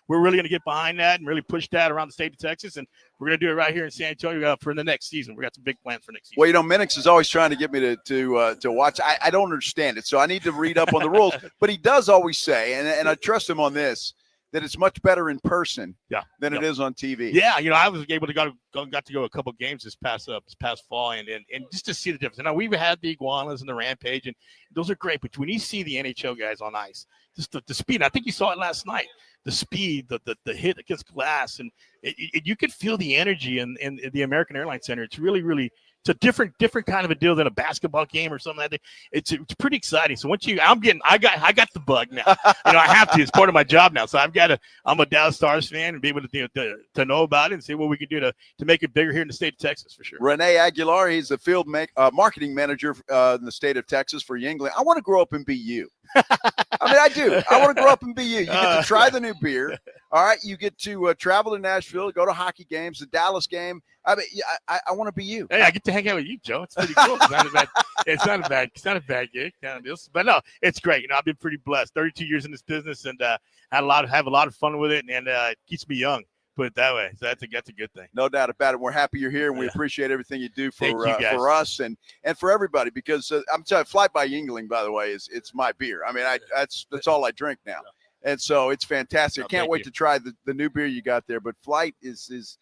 we're really going to get behind that and really push that around the state of Texas, and we're going to do it right here in San Antonio for the next season. We got some big plans for next season.
Well, Minix is always trying to get me to watch. I don't understand it, so I need to read up on the rules. But he does always say, and I trust him on this, that it's much better in person than it is on TV.
Yeah, I was able to got to go a couple games this past fall, and just to see the difference. Now we've had the Iguanas and the Rampage, and those are great. But when you see the NHL guys on ice, just the speed. I think you saw it last night. The speed, the hit against glass, and you could feel the energy in the American Airlines Center. It's really, really. It's a different kind of a deal than a basketball game or something like that. It's pretty exciting. So once I got the bug now. I have to. It's part of my job now. So I'm a Dallas Stars fan and be able to know about it and see what we can do to make it bigger here in the state of Texas for sure.
Renee Aguilar, he's the field marketing manager in the state of Texas for Yuengling. I want to grow up and be you. I mean, I do. I want to grow up and be you. You get to try the new beer. All right. You get to travel to Nashville, go to hockey games, the Dallas game. I mean, I want to be you.
Hey, I get to hang out with you, Joe. It's pretty cool. It's not a bad gig. But no, it's great. I've been pretty blessed. 32 years in this business, and have a lot of fun with it, and it keeps me young. Put it that way. So that's a good thing.
No doubt about it. We're happy you're here, and we appreciate everything you do for us and for everybody. Because I'm telling you, Flight by Yuengling, by the way, it's my beer. I mean, that's all I drink now. And so it's fantastic. I can't wait to try the new beer you got there. But Flight is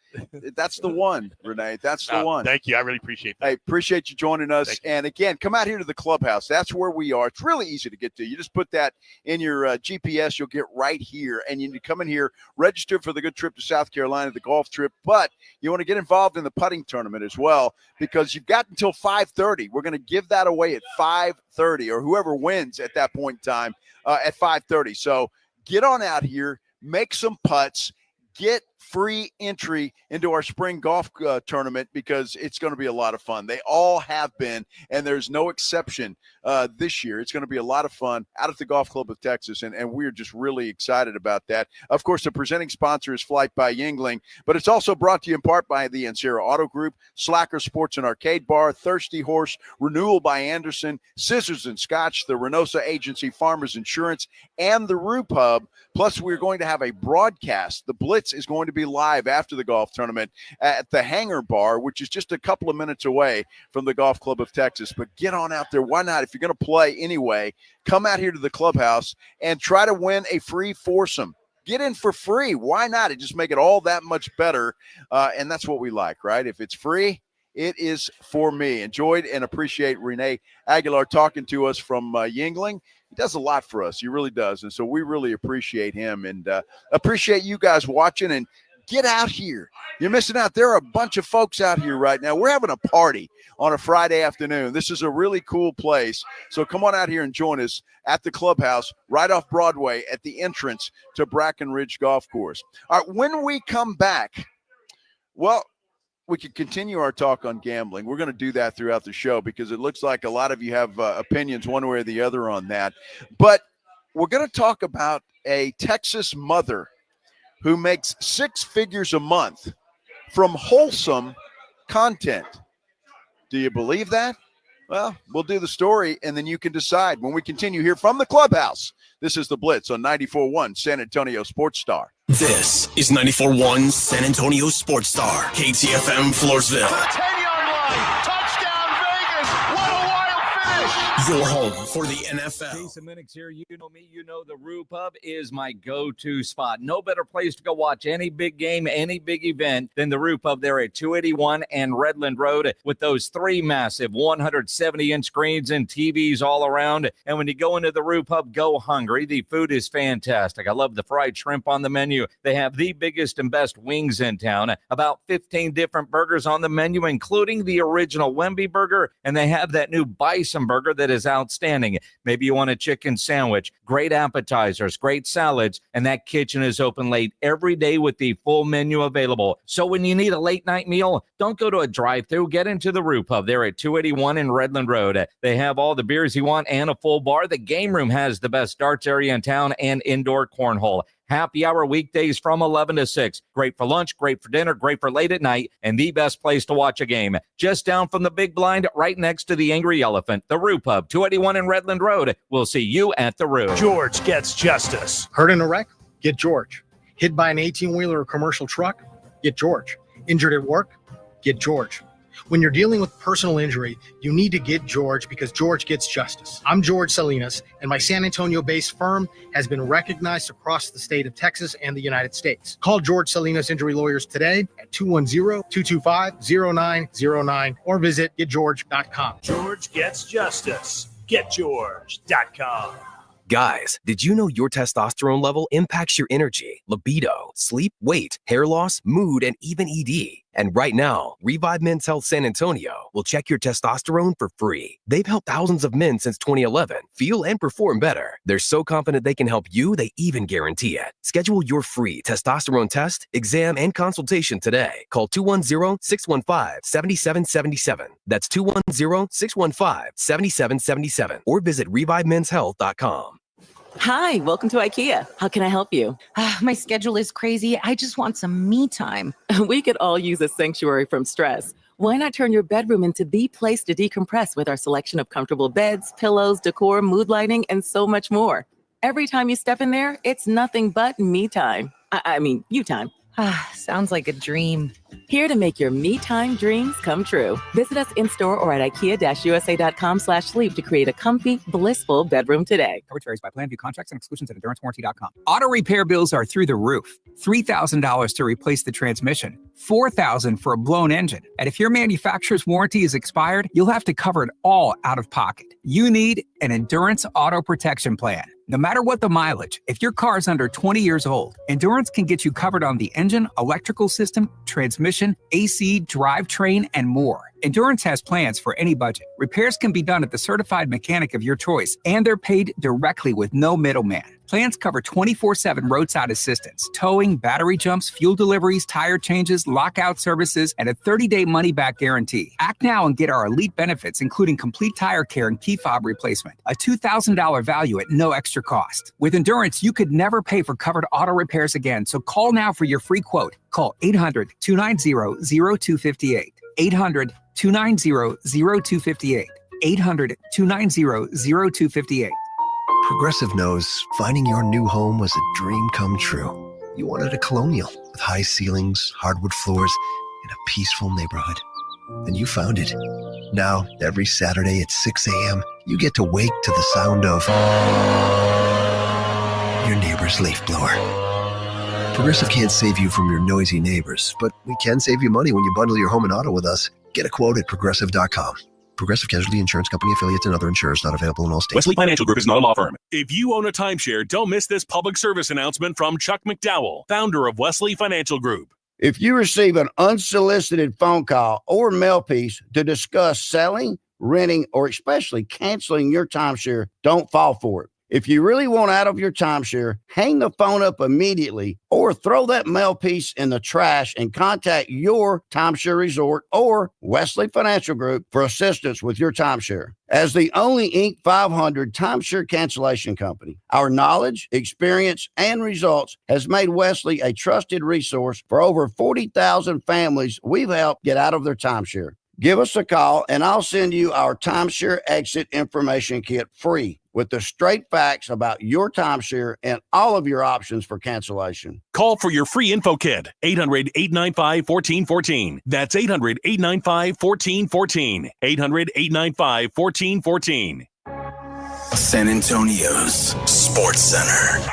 that's the one, Renee. That's the one.
Thank you. I really appreciate that.
I appreciate you joining us. And again, come out here to the Clubhouse. That's where we are. It's really easy to get to. You just put that in your GPS. You'll get right here. And you need to come in here, register for the good trip to South Carolina, the golf trip. But you want to get involved in the putting tournament as well, because you've got until 5:30. We're going to give that away at 5:30, or whoever wins at that point in time at 5:30. So get on out here, make some putts, get free entry into our spring golf tournament, because it's going to be a lot of fun. They all have been, and there's no exception this year. It's going to be a lot of fun out at the Golf Club of Texas, and we're just really excited about that. Of course, the presenting sponsor is Flight by Yuengling, but it's also brought to you in part by the Ancera Auto Group, Slacker Sports and Arcade Bar, Thirsty Horse, Renewal by Anderson, Scissors and Scotch, the Reynosa Agency, Farmers Insurance, and the Rue Pub. Plus, we're going to have a broadcast. The Blitz is going to be live after the golf tournament at the Hangar Bar, which is just a couple of minutes away from the Golf Club of Texas. But get on out there. Why not? If you're going to play anyway, come out here to the Clubhouse and try to win a free foursome. Get in for free. Why not? It just make it all that much better. And that's what we like, right? If it's free, it is for me. Enjoyed and appreciate Renee Aguilar talking to us from Yuengling. He does a lot for us. He really does. And so we really appreciate him, and appreciate you guys watching. And get out here. You're missing out. There are a bunch of folks out here right now. We're having a party on a Friday afternoon. This is a really cool place. So come on out here and join us at the Clubhouse right off Broadway at the entrance to Bracken Ridge Golf Course. All right, when we come back, well, we could continue our talk on gambling. We're going to do that throughout the show, because it looks like a lot of you have opinions one way or the other on that. But we're going to talk about a Texas mother who makes 6 figures a month from wholesome content. Do you believe that? Well, we'll do the story, and then you can decide when we continue here from the Clubhouse. This is The Blitz on 94.1 San Antonio Sports Star.
This is 94.1 San Antonio Sports Star, KTFM Floresville.
10-yard line, touchdown Vegas, what a wild finish.
Your home for the NFL.
Jason Minix here. You know me. You know the Rue Pub is my go-to spot. No better place to go watch any big game, any big event than the Rue Pub there at 281 and Redland Road with those three massive 170-inch screens and TVs all around. And when you go into the Rue Pub, go hungry. The food is fantastic. I love the fried shrimp on the menu. They have the biggest and best wings in town. About 15 different burgers on the menu, including the original Wemby burger. And they have that new bison burger that is outstanding. Maybe you want a chicken sandwich, great appetizers, great salads, and that kitchen is open late every day with the full menu available. So when you need a late night meal, don't go to a drive-thru. Get into the Rue Pub. They're at 281 in Redland Road. They have all the beers you want and a full bar. The game room has the best darts area in town and indoor cornhole. Happy hour weekdays from 11 to 6. Great for lunch, great for dinner, great for late at night, and the best place to watch a game. Just down from the big blind, right next to the Angry Elephant, the Rue Pub, 281 in Redland Road. We'll see you at the Rue.
George gets justice. Hurt in a wreck? Get George. Hit by an 18-wheeler or commercial truck? Get George. Injured at work? Get George. When you're dealing with personal injury, you need to get George because George gets justice. I'm George Salinas, and my San Antonio-based firm has been recognized across the state of Texas and the United States. Call George Salinas Injury Lawyers today at 210-225-0909 or visit getgeorge.com.
George gets justice. GetGeorge.com.
Guys, did you know your testosterone level impacts your energy, libido, sleep, weight, hair loss, mood, and even ED? And right now, Revive Men's Health San Antonio will check your testosterone for free. They've helped thousands of men since 2011 feel and perform better. They're so confident they can help you, they even guarantee it. Schedule your free testosterone test, exam, and consultation today. Call 210-615-7777. That's 210-615-7777. Or visit ReviveMen'sHealth.com.
Hi, welcome to IKEA. How can I help you?
My schedule is crazy. I just want some me time.
We could all use a sanctuary from stress. Why not turn your bedroom into the place to decompress with our selection of comfortable beds, pillows, decor, mood lighting, and so much more? Every time you step in there, it's nothing but me time. I mean, you time.
Sounds like a dream.
Here to make your me time dreams come true. Visit us in-store or at IKEA-USA.com/sleep to create a comfy, blissful bedroom today.
Coverage varies by plan. View contracts and exclusions at EnduranceWarranty.com. Auto repair bills are through the roof. $3,000 to replace the transmission. $4,000 for a blown engine. And if your manufacturer's warranty is expired, you'll have to cover it all out of pocket. You need an Endurance Auto Protection Plan. No matter what the mileage, if your car is under 20 years old, Endurance can get you covered on the engine, electrical system, transmission, AC, drivetrain, and more. Endurance has plans for any budget. Repairs can be done at the certified mechanic of your choice, and they're paid directly with no middleman. Plans cover 24/7 roadside assistance, towing, battery jumps, fuel deliveries, tire changes, lockout services, and a 30-day money-back guarantee. Act now and get our elite benefits, including complete tire care and key fob replacement. A $2,000 value at no extra cost. With Endurance, you could never pay for covered auto repairs again, so call now for your free quote. Call 800-290-0258. 800-290-0258. 800-290-0258.
Progressive knows finding your new home was a dream come true. You wanted a colonial with high ceilings, hardwood floors, and a peaceful neighborhood. And you found it. Now, every Saturday at 6 a.m., you get to wake to the sound of your neighbor's leaf blower. Progressive can't save you from your noisy neighbors, but we can save you money when you bundle your home and auto with us. Get a quote at Progressive.com. Progressive Casualty Insurance Company, affiliates, and other insurers not available in all states.
Wesley Financial Group is not a law firm. If you own a timeshare, don't miss this public service announcement from Chuck McDowell, founder of Wesley Financial Group.
If you receive an unsolicited phone call or mail piece to discuss selling, renting, or especially canceling your timeshare, don't fall for it. If you really want out of your timeshare, hang the phone up immediately or throw that mail piece in the trash and contact your timeshare resort or Wesley Financial Group for assistance with your timeshare. As the only Inc. 500 timeshare cancellation company, our knowledge, experience, and results has made Wesley a trusted resource for over 40,000 families we've helped get out of their timeshare. Give us a call and I'll send you our timeshare exit information kit free with the straight facts about your timeshare and all of your options for cancellation.
Call for your free info kit, 800-895-1414. That's 800-895-1414. 800-895-1414.
San Antonio's Sports Center.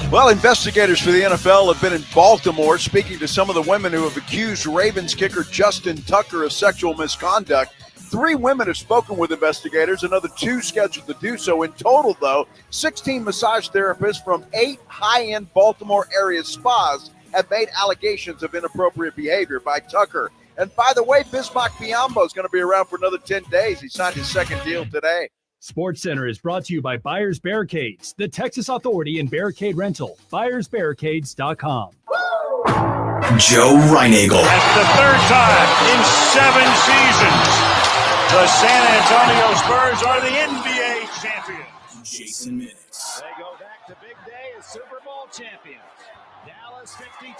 Well, investigators for the NFL have been in Baltimore speaking to some of the women who have accused Ravens kicker Justin Tucker of sexual misconduct. 3 women have spoken with investigators, another 2 scheduled to do so. In total, though, 16 massage therapists from 8 high-end Baltimore area spas have made allegations of inappropriate behavior by Tucker. And by the way, Bismack Biyombo is going to be around for another 10 days. He signed his 2nd deal today.
Sports Center is brought to you by Buyers Barricades, the Texas authority in barricade rental. BuyersBarricades.com.
Joe Reinagel.
That's the 3rd time in 7 seasons. The San Antonio Spurs are the NBA champions.
Jason Minix.
They go back to big day as Super Bowl champions. Dallas 52,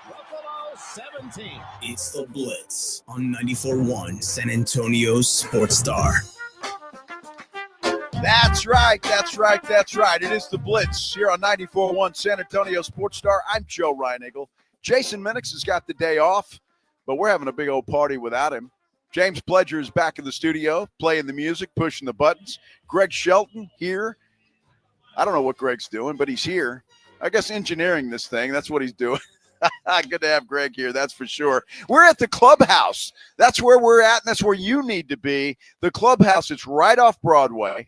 Buffalo 17.
It's the Blitz on 94.1 San Antonio's Sports Star.
That's right. It is the Blitz here on 94.1 San Antonio Sports Star. I'm Joe Reinagel. Jason Minix has got the day off, but we're having a big old party without him. James Pledger is back in the studio, playing the music, pushing the buttons. Greg Shelton here. I don't know what Greg's doing, but he's here. I guess engineering this thing. That's what he's doing. Good to have Greg here, that's for sure. We're at the Clubhouse. That's where we're at, and that's where you need to be. The Clubhouse, it's right off Broadway.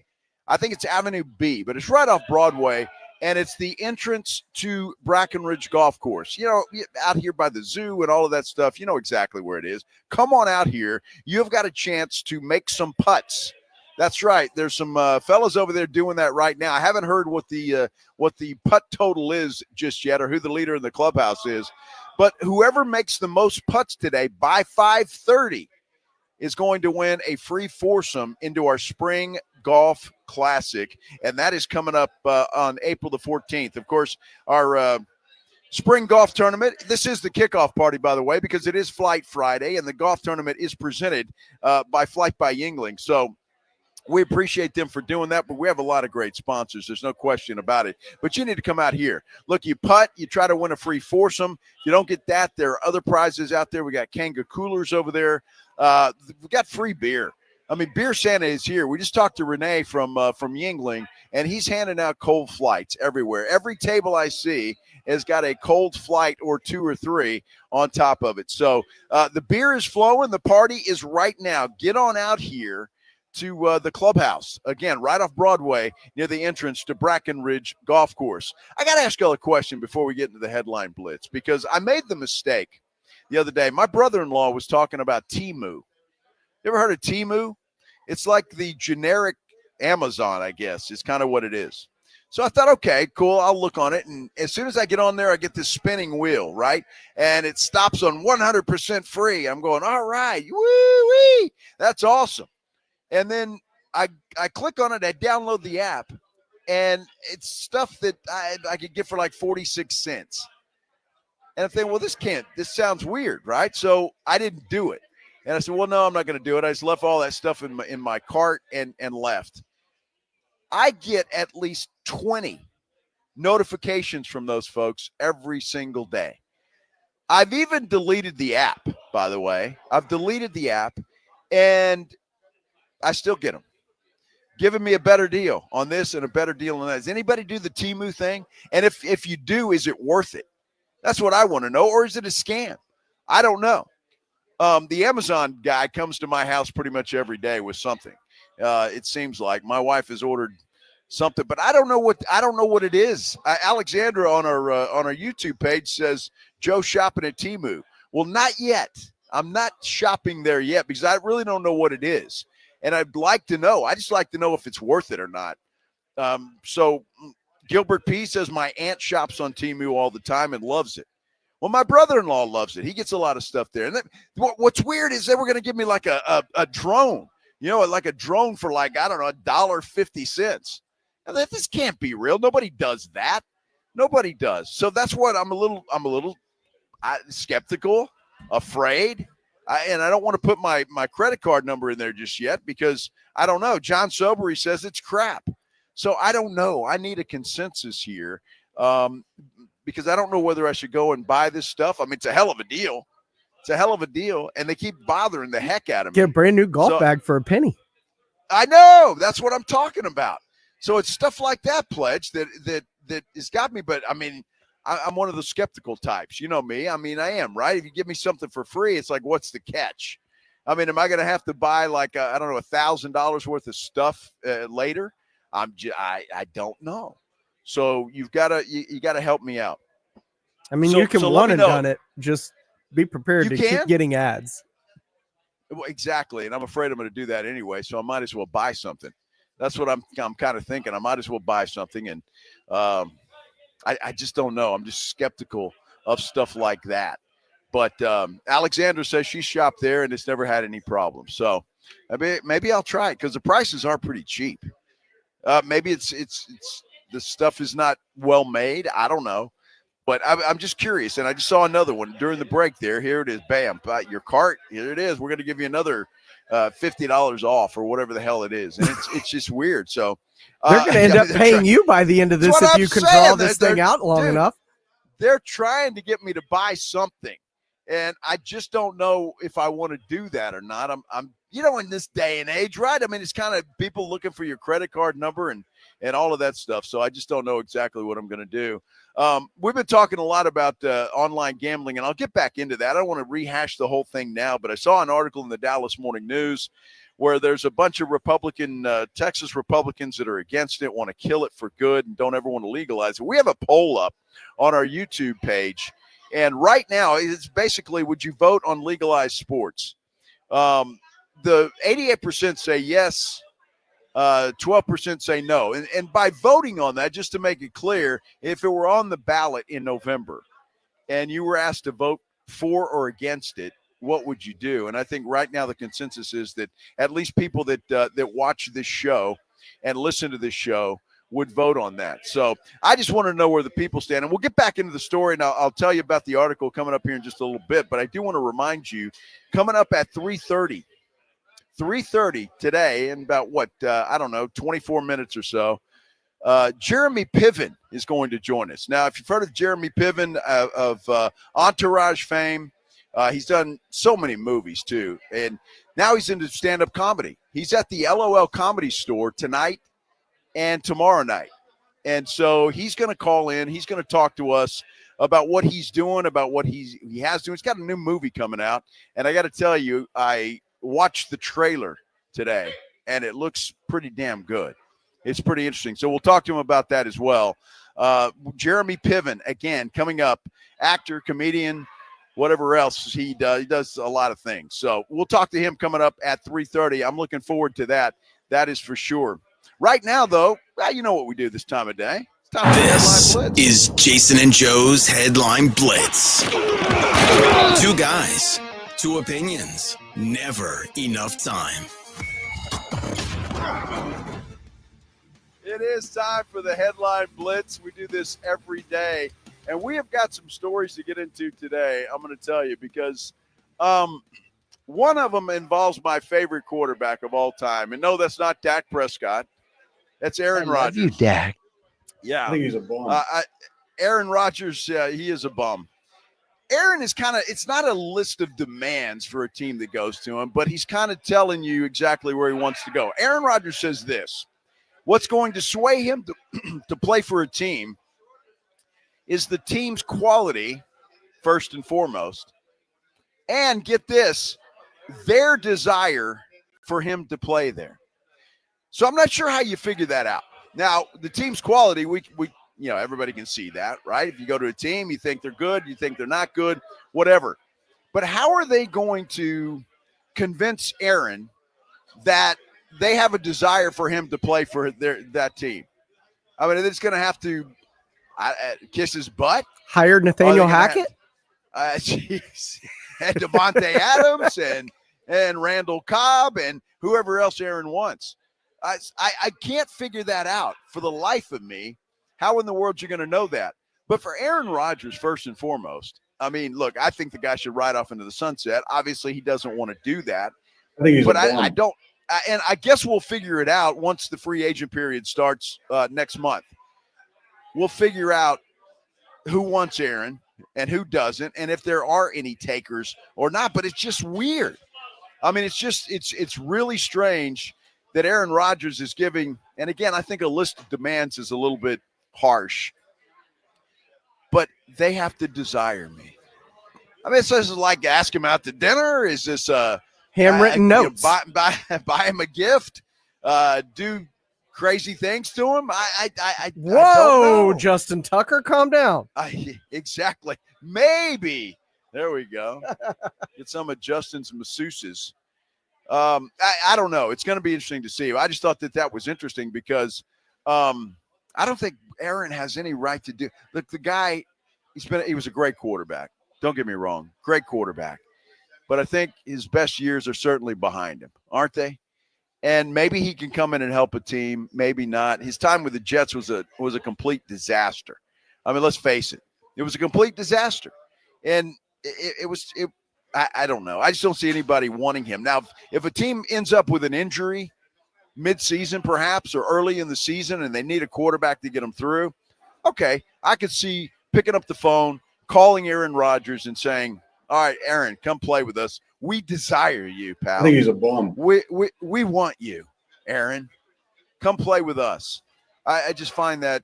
I think it's Avenue B, but it's right off Broadway, and it's the entrance to Brackenridge Golf Course. You know, out here by the zoo and all of that stuff, you know exactly where it is. Come on out here. You've got a chance to make some putts. That's right. There's some fellas over there doing that right now. I haven't heard what the putt total is just yet or who the leader in the Clubhouse is, but whoever makes the most putts today by 5:30 is going to win a free foursome into our Spring Golf Classic, and that is coming up on April the 14th. Of course, our Spring Golf Tournament, this is the kickoff party, by the way, because it is Flight Friday, and the golf tournament is presented by Flight by Yingling. So we appreciate them for doing that, but we have a lot of great sponsors. There's no question about it. But you need to come out here. Look, you putt, you try to win a free foursome. If you don't get that, there are other prizes out there. We got Kanga coolers over there. We got free beer. I mean, Beer Santa is here. We just talked to Renee from Yingling, and he's handing out cold flights everywhere. Every table I see has got a cold flight or 2 or 3 on top of it. So the beer is flowing. The party is right now. Get on out here to the Clubhouse. Again, right off Broadway near the entrance to Brackenridge Golf Course. I got to ask y'all a question before we get into the Headline Blitz, because I made the mistake the other day. My brother-in-law was talking about Temu. You ever heard of Temu? It's like the generic Amazon, I guess. It's kind of what it is. So I thought, okay, cool, I'll look on it. And as soon as I get on there, I get this spinning wheel, right? And it stops on 100% free. I'm going, all right, woo-wee, that's awesome. And then I click on it, I download the app, and it's stuff that I could get for like 46 cents. And I'm thinking, well, this sounds weird, right? So I didn't do it. And I said, well, no, I'm not going to do it. I just left all that stuff in my cart and left. I get at least 20 notifications from those folks every single day. I've even deleted the app, by the way. I've deleted the app, and I still get them. Giving me a better deal on this and a better deal on that. Does anybody do the Temu thing? And if you do, is it worth it? That's what I want to know. Or is it a scam? I don't know. The Amazon guy comes to my house pretty much every day with something. It seems like my wife has ordered something, but I don't know what it is. Alexandra on our YouTube page says Joe shopping at Temu. Well, not yet. I'm not shopping there yet because I really don't know what it is, and I'd like to know. I just like to know if it's worth it or not. So Gilbert P says my aunt shops on Temu all the time and loves it. Well, my brother-in-law loves it. He gets a lot of stuff there. And what's weird is they were going to give me like a drone, like a drone for like, I don't know, $1.50. And this can't be real. Nobody does that. Nobody does. So that's what I'm a little skeptical, afraid. And I don't want to put my credit card number in there just yet because I don't know. John Sobery says it's crap. So I don't know. I need a consensus here. Because I don't know whether I should go and buy this stuff. I mean, it's a hell of a deal. And they keep bothering the heck out of me.
Get a brand new golf bag for a penny.
I know. That's what I'm talking about. So it's stuff like that, Pledge, that has got me. But, I mean, I'm one of the skeptical types. You know me. I mean, I am, right? If you give me something for free, it's like, what's the catch? I mean, am I going to have to buy like, I don't know, $1,000 worth of stuff later? I don't know. So you got to help me out.
I mean, you can one and done it. Just be prepared to keep getting ads.
Well, exactly. And I'm afraid I'm going to do that anyway. So I might as well buy something. That's what I'm kind of thinking. I might as well buy something. And I just don't know. I'm just skeptical of stuff like that. But Alexandra says she shopped there and it's never had any problems. So maybe I'll try it because the prices are pretty cheap. Maybe it's the stuff is not well made. I don't know. But I'm just curious. And I just saw another one during the break there. Here it is. Bam. Your cart. Here it is. We're going to give you another $50 off or whatever the hell it is. And it's just weird. So
they're going to end up paying you by the end of this if you can draw this thing out long enough.
They're trying to get me to buy something. And I just don't know if I want to do that or not. I'm in this day and age, right? I mean, it's kind of people looking for your credit card number and all of that stuff. So I just don't know exactly what I'm going to do. We've been talking a lot about online gambling, and I'll get back into that. I don't want to rehash the whole thing now, but I saw an article in the Dallas Morning News where there's a bunch of Texas Republicans that are against it, want to kill it for good, and don't ever want to legalize it. We have a poll up on our YouTube page. And right now, it's basically, would you vote on legalized sports? The 88% say yes, 12% say no. And by voting on that, just to make it clear, if it were on the ballot in November and you were asked to vote for or against it, what would you do? And I think right now the consensus is that at least people that watch this show and listen to this show would vote on that. So I just want to know where the people stand. And we'll get back into the story, and I'll tell you about the article coming up here in just a little bit. But I do want to remind you, coming up at 3:30 today, in about 24 minutes or so, Jeremy Piven is going to join us. Now, if you've heard of Jeremy Piven of Entourage fame, he's done so many movies too. And now he's into stand-up comedy. He's at the LOL Comedy Store tonight and tomorrow night. And so he's going to call in. He's going to talk to us about what he's doing, about what he has doing. He's got a new movie coming out. And I got to tell you, I watched the trailer today, and it looks pretty damn good. It's pretty interesting. So we'll talk to him about that as well. Jeremy Piven, again, coming up, actor, comedian, whatever else he does. He does a lot of things. So we'll talk to him coming up at 3:30. I'm looking forward to that. That is for sure. Right now, though, you know what we do this time of day. It's time for
This
Headline Blitz.
is Jason and Joe's Headline Blitz. Two guys, two opinions, never enough time.
It is time for the Headline Blitz. We do this every day, and we have got some stories to get into today, I'm going to tell you, because one of them involves my favorite quarterback of all time. And no, that's not Dak Prescott. That's Aaron Rodgers.
You, Dak.
Yeah.
I think he's a bum.
Aaron Rodgers, he is a bum. Aaron is it's not a list of demands for a team that goes to him, but he's kind of telling you exactly where he wants to go. Aaron Rodgers says this: what's going to sway him to play for a team is the team's quality, first and foremost, and get this, their desire for him to play there. So I'm not sure how you figure that out. Now, the team's quality, we everybody can see that, right? If you go to a team, you think they're good, you think they're not good, whatever. But how are they going to convince Aaron that they have a desire for him to play for that team? I mean, it's going to have to kiss his butt.
Hired Nathaniel Hackett?
Jeez. And Devontae Adams and Randall Cobb and whoever else Aaron wants. I can't figure that out for the life of me. How in the world you're going to know that? But for Aaron Rodgers, first and foremost, I mean, look, I think the guy should ride off into the sunset. Obviously, he doesn't want to do that. I don't. And I guess we'll figure it out once the free agent period starts next month. We'll figure out who wants Aaron and who doesn't, and if there are any takers or not. But it's just weird. I mean, it's really strange that Aaron Rodgers is giving, and again, I think a list of demands is a little bit harsh, but they have to desire me. I mean, so this is like ask him out to dinner. Is this
handwritten notes?
Buy him a gift. Do crazy things to him. I
Whoa,
don't know.
Justin Tucker, calm down.
Exactly. Maybe. There we go. Get some of Justin's masseuses. I don't know. It's going to be interesting to see. I just thought that was interesting because I don't think Aaron has any right to do. Look, the guy, he was a great quarterback. Don't get me wrong. Great quarterback. But I think his best years are certainly behind him, aren't they? And maybe he can come in and help a team. Maybe not. His time with the Jets was a complete disaster. I mean, let's face it. It was a complete disaster. And I don't know. I just don't see anybody wanting him. Now, if a team ends up with an injury mid-season perhaps or early in the season and they need a quarterback to get them through, okay, I could see picking up the phone, calling Aaron Rodgers and saying, all right, Aaron, come play with us. We desire you, pal.
I think he's a bum.
We want you, Aaron. Come play with us. I just find that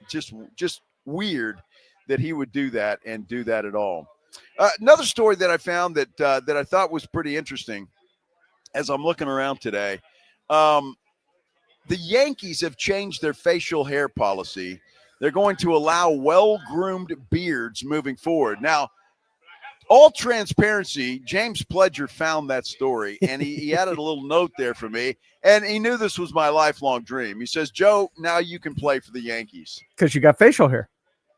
just weird that he would do that and do that at all. Another story that I found that I thought was pretty interesting as I'm looking around today. The Yankees have changed their facial hair policy. They're going to allow well-groomed beards moving forward. Now, all transparency, James Pledger found that story, and he added a little note there for me, and he knew this was my lifelong dream. He says, Joe, now you can play for the Yankees.
Because you got facial hair.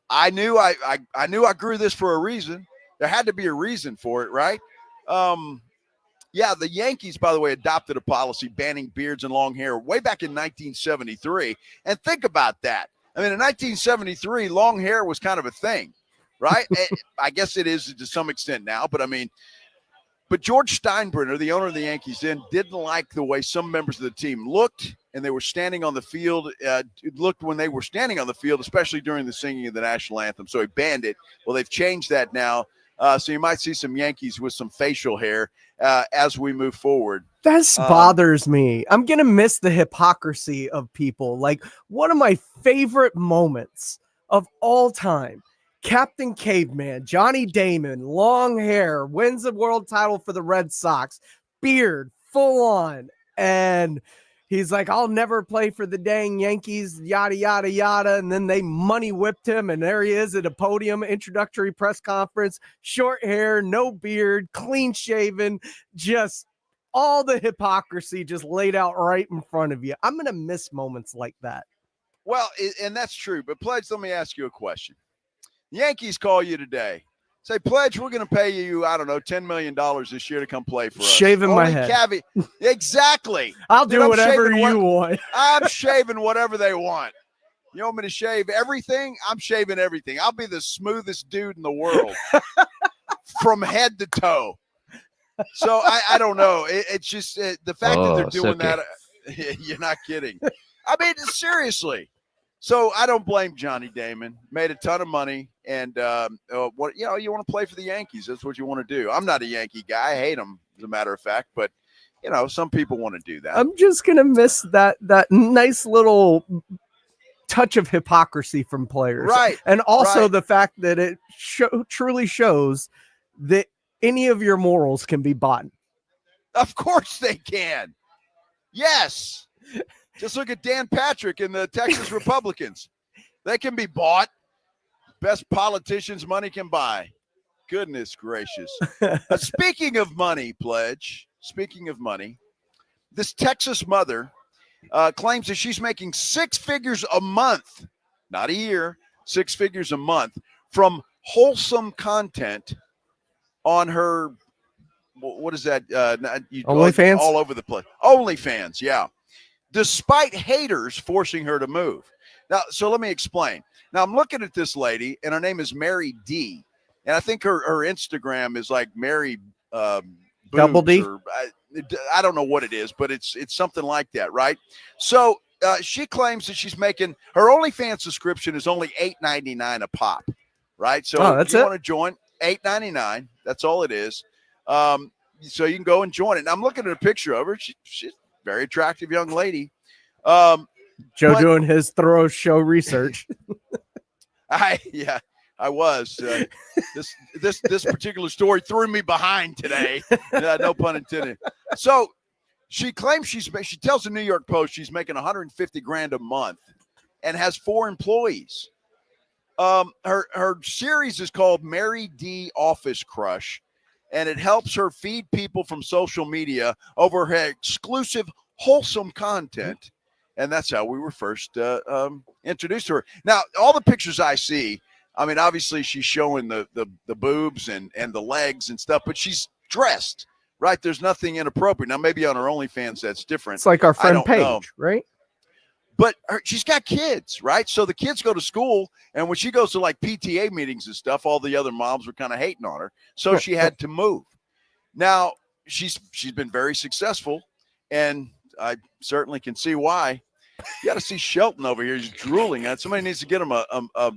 I knew I grew this for a reason. There had to be a reason for it, right? Yeah, the Yankees, by the way, adopted a policy banning beards and long hair way back in 1973. And think about that. I mean, in 1973, long hair was kind of a thing, right? I guess it is to some extent now, but George Steinbrenner, the owner of the Yankees then, didn't like the way some members of the team looked, and they were standing on the field. It looked when they were standing on the field, especially during the singing of the national anthem. So he banned it. Well, they've changed that now. So you might see some Yankees with some facial hair as we move forward.
This bothers me. I'm going to miss the hypocrisy of people. Like, one of my favorite moments of all time, Captain Caveman, Johnny Damon, long hair, wins the world title for the Red Sox, beard, full on. And he's like, I'll never play for the dang Yankees, yada, yada, yada. And then they money whipped him. And there he is at a podium, introductory press conference, short hair, no beard, clean shaven, just all the hypocrisy just laid out right in front of you. I'm going to miss moments like that.
Well, and that's true. But Pledge, let me ask you a question. The Yankees call you today. Say, Pledge, we're going to pay you, I don't know, $10 million this year to come play for us.
Shaving my head.
Exactly.
I'll do whatever you want.
I'm shaving whatever they want. You want me to shave everything? I'm shaving everything. I'll be the smoothest dude in the world from head to toe. So I don't know. It's just the fact that they're doing that. You're not kidding. I mean, seriously. So I don't blame Johnny Damon. Made a ton of money, and you want to play for the Yankees. That's what you want to do. I'm not a Yankee guy. I hate them, as a matter of fact. But some people want to do that.
I'm just gonna miss that nice little touch of hypocrisy from players,
right?
And also the fact that it truly shows that any of your morals can be bought.
Of course they can. Yes. Just look at Dan Patrick and the Texas Republicans. They can be bought. Best politicians money can buy. Goodness gracious. Speaking of money, Pledge, speaking of money, this Texas mother claims that she's making 6 figures a month, not a year, 6 figures a month from wholesome content on her, what is that?
OnlyFans?
All over the place. OnlyFans, yeah. Despite haters forcing her to move. Now, so let me explain. Now, I'm looking at this lady, and her name is Mary D. And I think her Instagram is like Mary
Double D?
Or, I don't know what it is, but it's something like that, right? So she claims that she's making – her OnlyFans subscription is only $8.99 a pop, right? So if you want to join, $8.99, that's all it is. So you can go and join it. And I'm looking at a picture of her. very attractive young lady.
Joe doing his thorough show research.
I was. This particular story threw me behind today. No pun intended. So she claims she tells the New York Post she's making $150,000 a month and has 4 employees. Her series is called Mary D. Office Crush, and it helps her feed people from social media over her exclusive wholesome content. And that's how we were first introduced to her. Now, all the pictures I see, I mean, obviously she's showing the boobs and the legs and stuff, but she's dressed, right? There's nothing inappropriate. Now, maybe on her OnlyFans that's different.
It's like our friend Paige, right?
But she's got kids, right? So the kids go to school, and when she goes to like PTA meetings and stuff, all the other moms were kind of hating on her. So she had to move. Now, she's been very successful, and I certainly can see why. You got to see Shelton over here. He's drooling. Somebody needs to get him a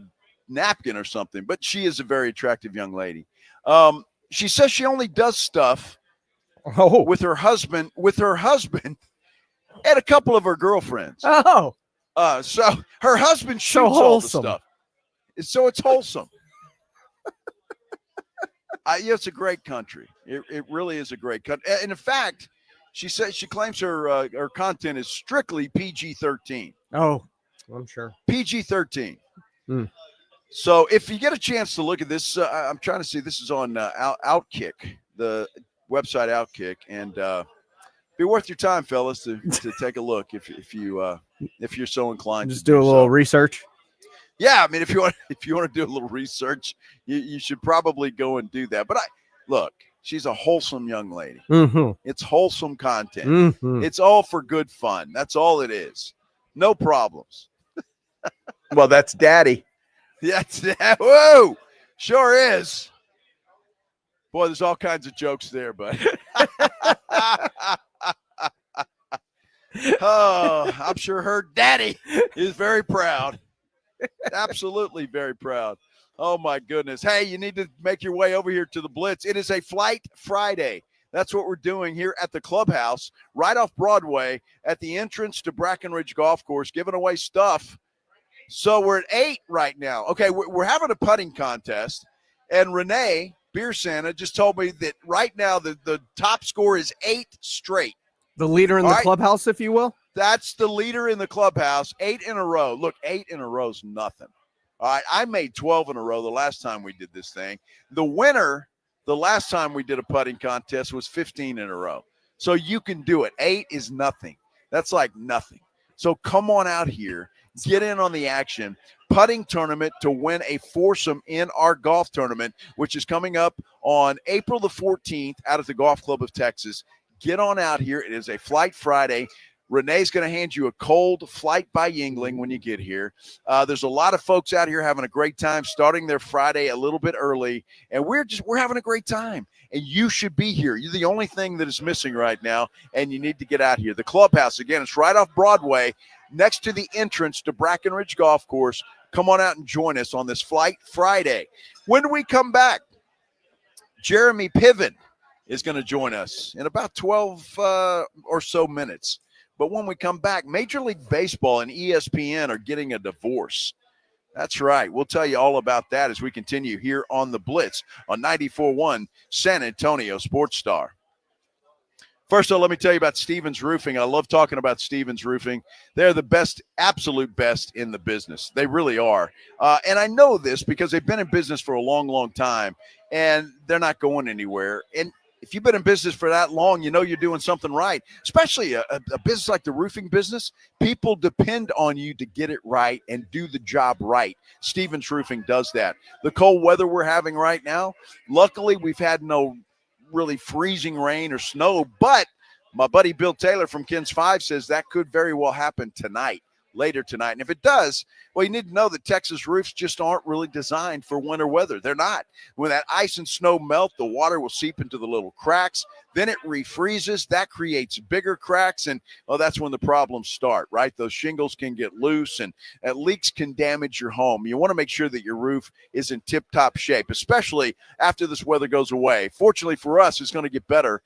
napkin or something. But she is a very attractive young lady. She says she only does stuff with her husband and a couple of her girlfriends.
Oh.
So her husband shoots all the stuff. So it's wholesome. It's a great country. It really is a great country. And in fact, she claims her content is strictly PG-13.
Oh, I'm sure.
PG-13. So if you get a chance to look at this, I'm trying to see. This is on Outkick, the website Outkick, and be worth your time, fellas, to take a look if you're so inclined.
Just do a little research.
Yeah, I mean, if you want to do a little research, you should probably go and do that. But look, she's a wholesome young lady.
Mm-hmm.
It's wholesome content.
Mm-hmm.
It's all for good fun. That's all it is. No problems.
Well, that's Daddy.
Whoa, sure is. Boy, there's all kinds of jokes there, but oh, I'm sure her daddy is very proud. Absolutely very proud. Oh, my goodness. Hey, you need to make your way over here to the Blitz. It is a Flight Friday. That's what we're doing here at the Clubhouse, right off Broadway at the entrance to Brackenridge Golf Course, giving away stuff. So we're at 8 right now. Okay, we're having a putting contest, and Renee, Beer Santa, just told me that right now the top score is 8 straight.
The leader in the clubhouse, if you will?
That's the leader in the clubhouse, 8 in a row. Look, 8 in a row is nothing. All right, I made 12 in a row the last time we did this thing. The winner the last time we did a putting contest was 15 in a row. So you can do it. 8 is nothing. That's like nothing. So come on out here. Get in on the action. Putting tournament to win a foursome in our golf tournament, which is coming up on April the 14th out at the Golf Club of Texas. Get on out here. It is a Flight Friday. Renee's going to hand you a cold Flight by Yingling when you get here. There's a lot of folks out here having a great time, starting their Friday a little bit early, and we're having a great time. And you should be here. You're the only thing that is missing right now, and you need to get out here. The clubhouse, again, it's right off Broadway, next to the entrance to Brackenridge Golf Course. Come on out and join us on this Flight Friday. When do we come back? Jeremy Piven is going to join us in about 12 or so minutes. But when we come back, Major League Baseball and ESPN are getting a divorce. That's right. We'll tell you all about that as we continue here on The Blitz on 94.1 San Antonio Sports Star. First of all, let me tell you about Stevens Roofing. I love talking about Stevens Roofing. They're the best, absolute best in the business. They really are. And I know this because they've been in business for a long, long time, and they're not going anywhere. And if you've been in business for that long, you know you're doing something right, especially a business like the roofing business. People depend on you to get it right and do the job right. Stevens Roofing does that. The cold weather we're having right now, luckily we've had no really freezing rain or snow, but my buddy Bill Taylor from Kins 5 says that could very well happen tonight. Later tonight. And if it does, well, you need to know that Texas roofs just aren't really designed for winter weather. They're not. When that ice and snow melt, the water will seep into the little cracks. then it refreezes. That creates bigger cracks, and that's when the problems start, right? Those shingles can get loose, and leaks can damage your home. You want to make sure that your roof is in tip-top shape, especially after this weather goes away. Fortunately for us, it's going to get better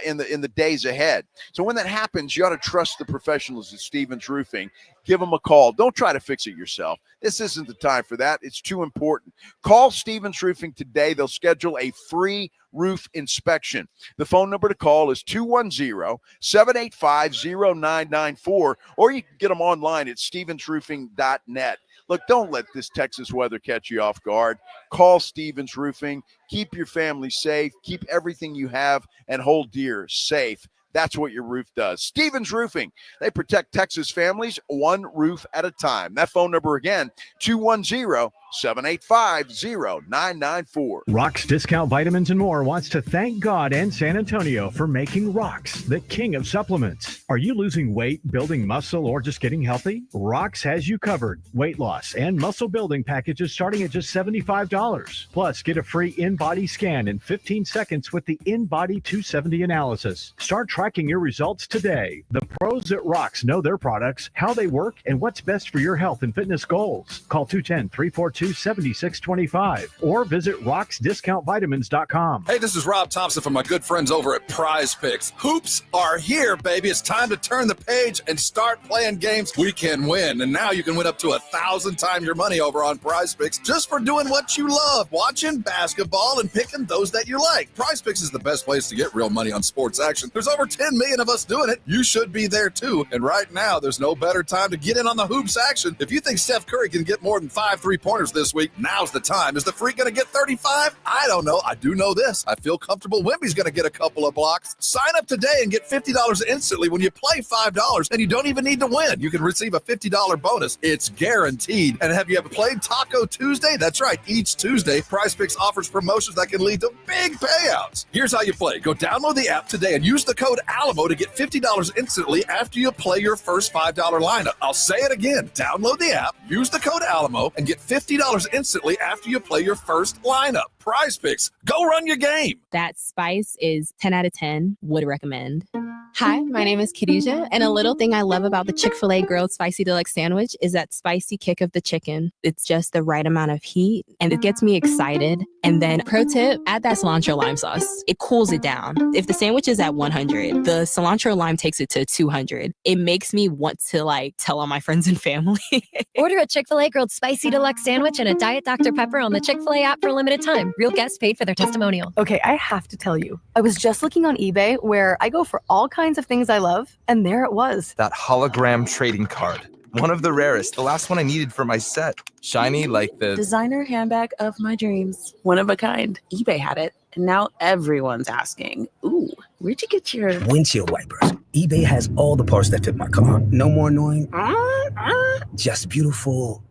in the days ahead. So when that happens, you ought to trust the professionals at Stevens Roofing. Give them a call. Don't try to fix it yourself. This isn't the time for that. It's too important. Call Stevens Roofing today. They'll schedule a free roof inspection. The phone number to call is 210-785-0994, or you can get them online at stevensroofing.net. Look, don't let this Texas weather catch you off guard. Call Stevens Roofing. Keep your family safe. Keep everything you have and hold dear safe. That's what your roof does. Stevens Roofing, they protect Texas families one roof at a time. That phone number again, 210-785-0994.
Rox Discount Vitamins and More wants to thank God and San Antonio for making Rox the king of supplements. Are you losing weight, building muscle, or just getting healthy? Rox has you covered. Weight loss and muscle building packages starting at just $75. Plus, get a free in-body scan in 15 seconds with the In-Body 270 analysis. Start tracking your results today. The pros at Rox know their products, how they work, and what's best for your health and fitness goals. Call 210-342-7625 or visit roxdiscountvitamins.com.
Hey, this is Rob Thompson from my good friends over at Prize Picks. Hoops are here, baby. It's time to turn the page and start playing games we can win. And now you can win up to 1,000 times your money over on Prize Picks just for doing what you love, watching basketball and picking those that you like. Prize Picks is the best place to get real money on sports action. There's over 10 million of us doing it. You should be there too. And right now, there's no better time to get in on the hoops action. If you think Steph Curry can get more than 5 3-pointers this week, now's the time. Is the freak going to get 35? I don't know. I do know this. I feel comfortable Wemby's going to get a couple of blocks. Sign up today and get $50 instantly when you play $5, and you don't even need to win. You can receive a $50 bonus. It's guaranteed. And have you ever played Taco Tuesday? That's right. Each Tuesday, Prize Picks offers promotions that can lead to big payouts. Here's how you play. Go download the app today and use the code Alamo to get $50 instantly after you play your first $5 lineup. I'll say it again. Download the app, use the code Alamo, and get $50 instantly after you play your first lineup. Prize Picks. Go run your game.
That spice is 10 out of 10. Would recommend. Hi, my name is Khadijah, and a little thing I love about the Chick-fil-A Grilled Spicy Deluxe Sandwich is that spicy kick of the chicken. It's just the right amount of heat, and it gets me excited. And then, pro tip, add that cilantro lime sauce. It cools it down. If the sandwich is at 100, the cilantro lime takes it to 200. It makes me want to, tell all my friends and family.
Order a Chick-fil-A Grilled Spicy Deluxe Sandwich and a Diet Dr. Pepper on the Chick-fil-A app for a limited time. Real guests paid for their testimonial.
Okay, I have to tell you, I was just looking on eBay where I go for all kinds of things I love, and there it was.
That hologram trading card. One of the rarest. The last one I needed for my set. Shiny like the
designer handbag of my dreams. One of a kind. eBay had it, and now everyone's asking, ooh, where'd you get your
windshield wipers? eBay has all the parts that fit my car. No more annoying, just beautiful.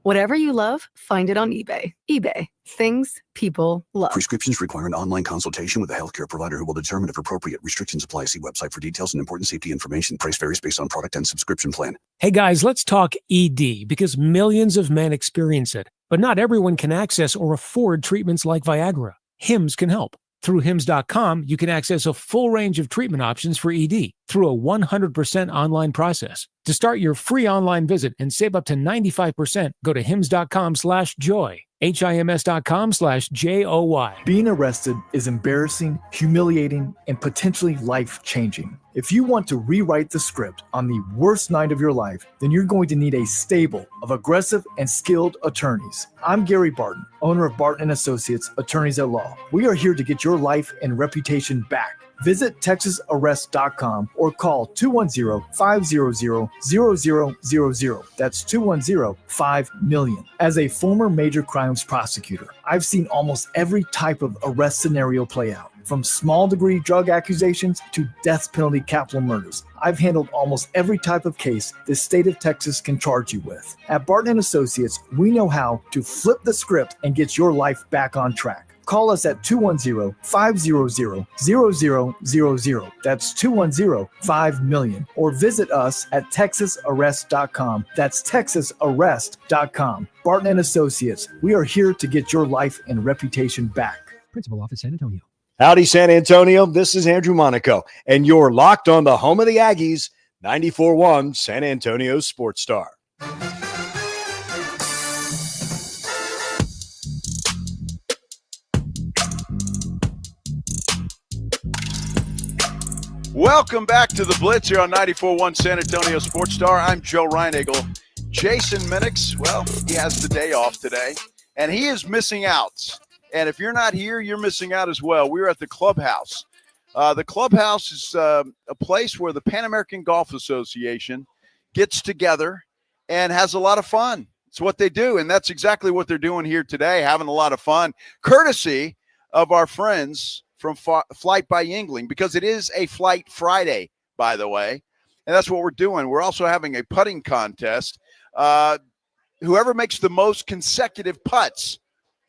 Whatever you love, find it on eBay. eBay. Things people love.
Prescriptions require an online consultation with a healthcare provider who will determine if appropriate. Restrictions apply. See website for details and important safety information. Price varies based on product and subscription plan.
Hey guys, let's talk ED because millions of men experience it, but not everyone can access or afford treatments like Viagra. Hims can help. Through Hims.com, you can access a full range of treatment options for ED through a 100% online process. To start your free online visit and save up to 95%, go to Hims.com/joy. HIMS.com/JOY.
Being arrested is embarrassing, humiliating, and potentially life-changing. If you want to rewrite the script on the worst night of your life, then you're going to need a stable of aggressive and skilled attorneys. I'm Gary Barton, owner of Barton & Associates, Attorneys at Law. We are here to get your life and reputation back. Visit TexasArrest.com or call 210-500-0000. That's 210-5-million. As a former major crimes prosecutor, I've seen almost every type of arrest scenario play out, from small degree drug accusations to death penalty capital murders. I've handled almost every type of case the state of Texas can charge you with. At Barton & Associates, we know how to flip the script and get your life back on track. Call us at 210-500-0000. That's 210-5-million. Or visit us at TexasArrest.com. That's TexasArrest.com. Barton & Associates, we are here to get your life and reputation back.
Principal Office, San Antonio.
Howdy, San Antonio. This is Andrew Monaco, and you're locked on the home of the Aggies, 94.1 San Antonio Sports Star.
Welcome back to the Blitz here on 94.1 San Antonio Sports Star. I'm Joe Reinagel. Jason Minix, well, he has the day off today, and he is missing out. And if you're not here, you're missing out as well. We're at the Clubhouse. The Clubhouse is a place where the Pan American Golf Association gets together and has a lot of fun. It's what they do, and that's exactly what they're doing here today, having a lot of fun, courtesy of our friends from Flight by Yingling, because it is a Flight Friday, by the way, and that's what we're doing. We're also having a putting contest. Whoever makes the most consecutive putts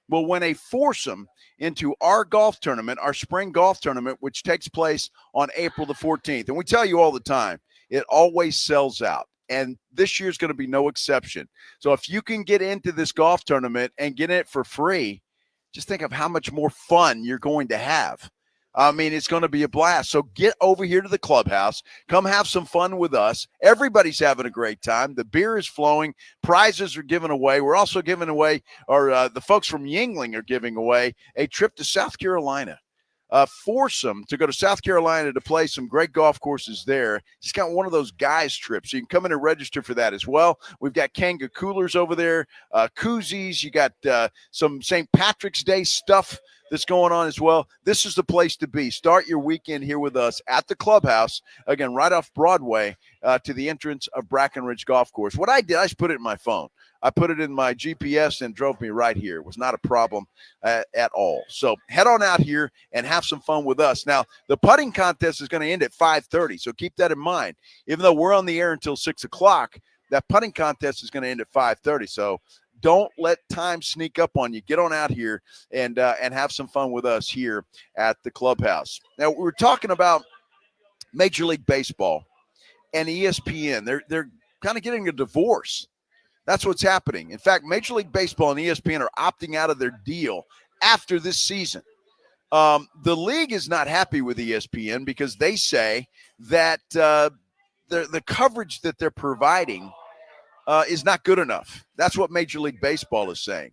will win a foursome into our golf tournament, our spring golf tournament, which takes place on April the 14th. And we tell you all the time, it always sells out. And this year's going to be no exception. So if you can get into this golf tournament and get it for free, just think of how much more fun you're going to have. I mean, it's going to be a blast. So get over here to the Clubhouse. Come have some fun with us. Everybody's having a great time. The beer is flowing. Prizes are given away. We're also giving away, or the folks from Yingling are giving away, a trip to South Carolina. Foursome to go to South Carolina to play some great golf courses there. Just got one of those guys trips. You can come in and register for that as well. We've got Kanga coolers over there, koozies. You got some St. Patrick's Day stuff that's going on as well. This is the place to be. Start your weekend here with us at the Clubhouse, again, right off Broadway to the entrance of Brackenridge Golf Course. What I did, I just put it in my phone. I put it in my GPS and drove me right here. It was not a problem at all. So head on out here and have some fun with us. Now, the putting contest is going to end at 5:30, so keep that in mind. Even though we're on the air until 6 o'clock, that putting contest is going to end at 5:30. So don't let time sneak up on you. Get on out here and have some fun with us here at the Clubhouse. Now, we're talking about Major League Baseball and ESPN. They're kind of getting a divorce. That's what's happening. In fact, Major League Baseball and ESPN are opting out of their deal after this season. The league is not happy with ESPN because they say that the coverage that they're providing is not good enough. That's what Major League Baseball is saying.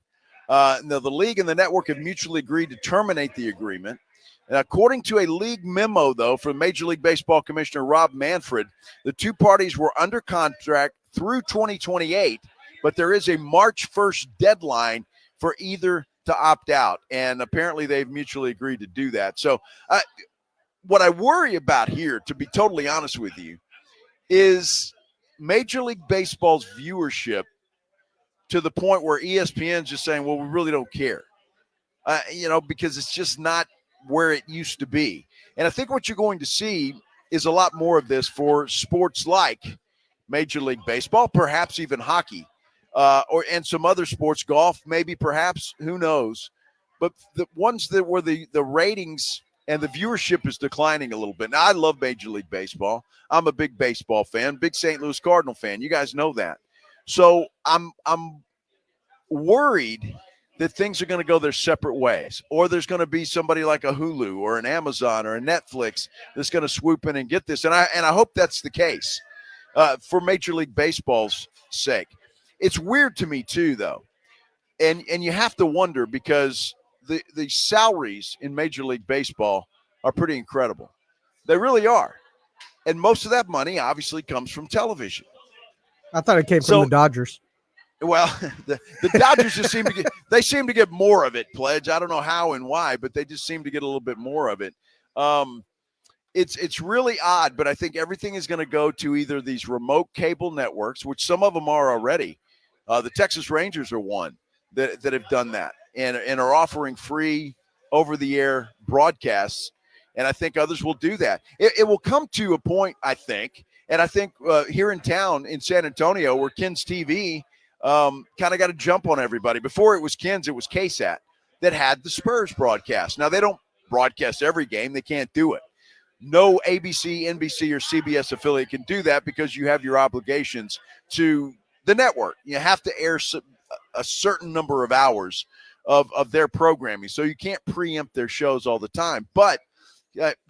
The league and the network have mutually agreed to terminate the agreement. And according to a league memo, though, from Major League Baseball Commissioner Rob Manfred, the two parties were under contract through 2028, but there is a March 1st deadline for either to opt out. And apparently they've mutually agreed to do that. So what I worry about here, to be totally honest with you, is Major League Baseball's viewership to the point where ESPN's just saying, well, we really don't care, because it's just not where it used to be. And I think what you're going to see is a lot more of this for sports like Major League Baseball, perhaps even hockey, and some other sports, golf, maybe, perhaps, who knows. But the ones that were the ratings and the viewership is declining a little bit. Now, I love Major League Baseball. I'm a big baseball fan, big St. Louis Cardinal fan. You guys know that. So I'm worried that things are going to go their separate ways, or there's going to be somebody like a Hulu or an Amazon or a Netflix that's going to swoop in and get this. And I hope that's the case for Major League Baseball's sake. It's weird to me too, though. And you have to wonder, because the salaries in Major League Baseball are pretty incredible. They really are. And most of that money obviously comes from television.
I thought it came from the Dodgers.
Well, the Dodgers just seem to get more of it, Pledge. I don't know how and why, but they just seem to get a little bit more of it. It's really odd, but I think everything is going to go to either these remote cable networks, which some of them are already. The Texas Rangers are one that have done that and are offering free over-the-air broadcasts, and I think others will do that. It will come to a point, I think, and I think here in town in San Antonio, where Ken's TV kind of got a jump on everybody. Before it was Ken's, it was KSAT that had the Spurs broadcast. Now, they don't broadcast every game. They can't do it. No ABC, NBC, or CBS affiliate can do that because you have your obligations to the network. You have to air a certain number of hours of their programming. So you can't preempt their shows all the time. But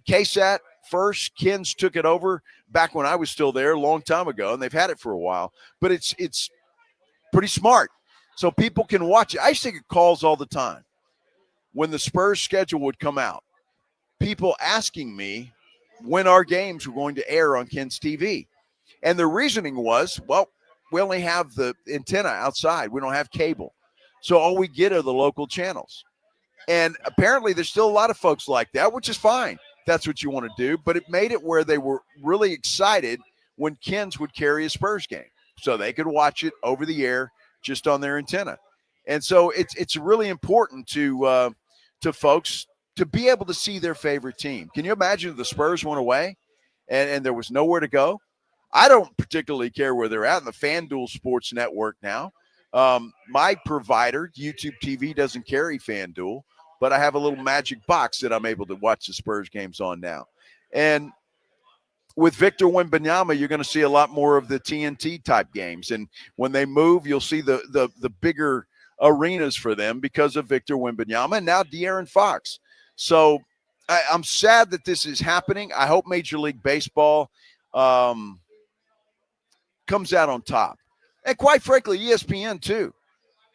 KSAT first, Ken's took it over back when I was still there a long time ago, and they've had it for a while. But it's pretty smart. So people can watch it. I used to get calls all the time when the Spurs schedule would come out. People asking me when our games were going to air on Ken's TV. And the reasoning was, well, we only have the antenna outside. We don't have cable. So all we get are the local channels. And apparently there's still a lot of folks like that, which is fine. That's what you want to do. But it made it where they were really excited when Ken's would carry a Spurs game. So they could watch it over the air just on their antenna. And so it's really important to folks to be able to see their favorite team. Can you imagine if the Spurs went away and there was nowhere to go? I don't particularly care where they're at in the FanDuel Sports Network now. My provider, YouTube TV, doesn't carry FanDuel, but I have a little magic box that I'm able to watch the Spurs games on now. And with Victor Wembanyama, you're going to see a lot more of the TNT type games. And when they move, you'll see the bigger arenas for them because of Victor Wembanyama and now De'Aaron Fox. So I'm sad that this is happening. I hope Major League Baseball comes out on top. And quite frankly, ESPN too.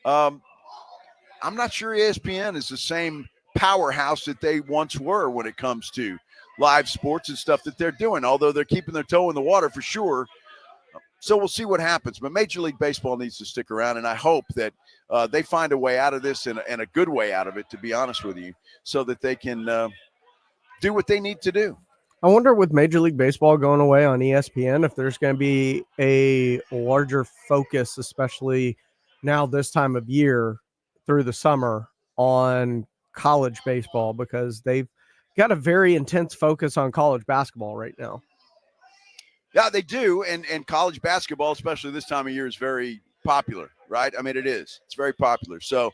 I'm not sure ESPN is the same powerhouse that they once were when it comes to live sports and stuff that they're doing, although they're keeping their toe in the water for sure. So we'll see what happens. But Major League Baseball needs to stick around, and I hope that they find a way out of this and a good way out of it, to be honest with you, so that they can do what they need to do.
I wonder with Major League Baseball going away on ESPN, if there's going to be a larger focus, especially now this time of year through the summer, on college baseball, because they've got a very intense focus on college basketball right now.
Yeah, they do. And college basketball, especially this time of year, is very popular, right? I mean, it is. It's very popular. So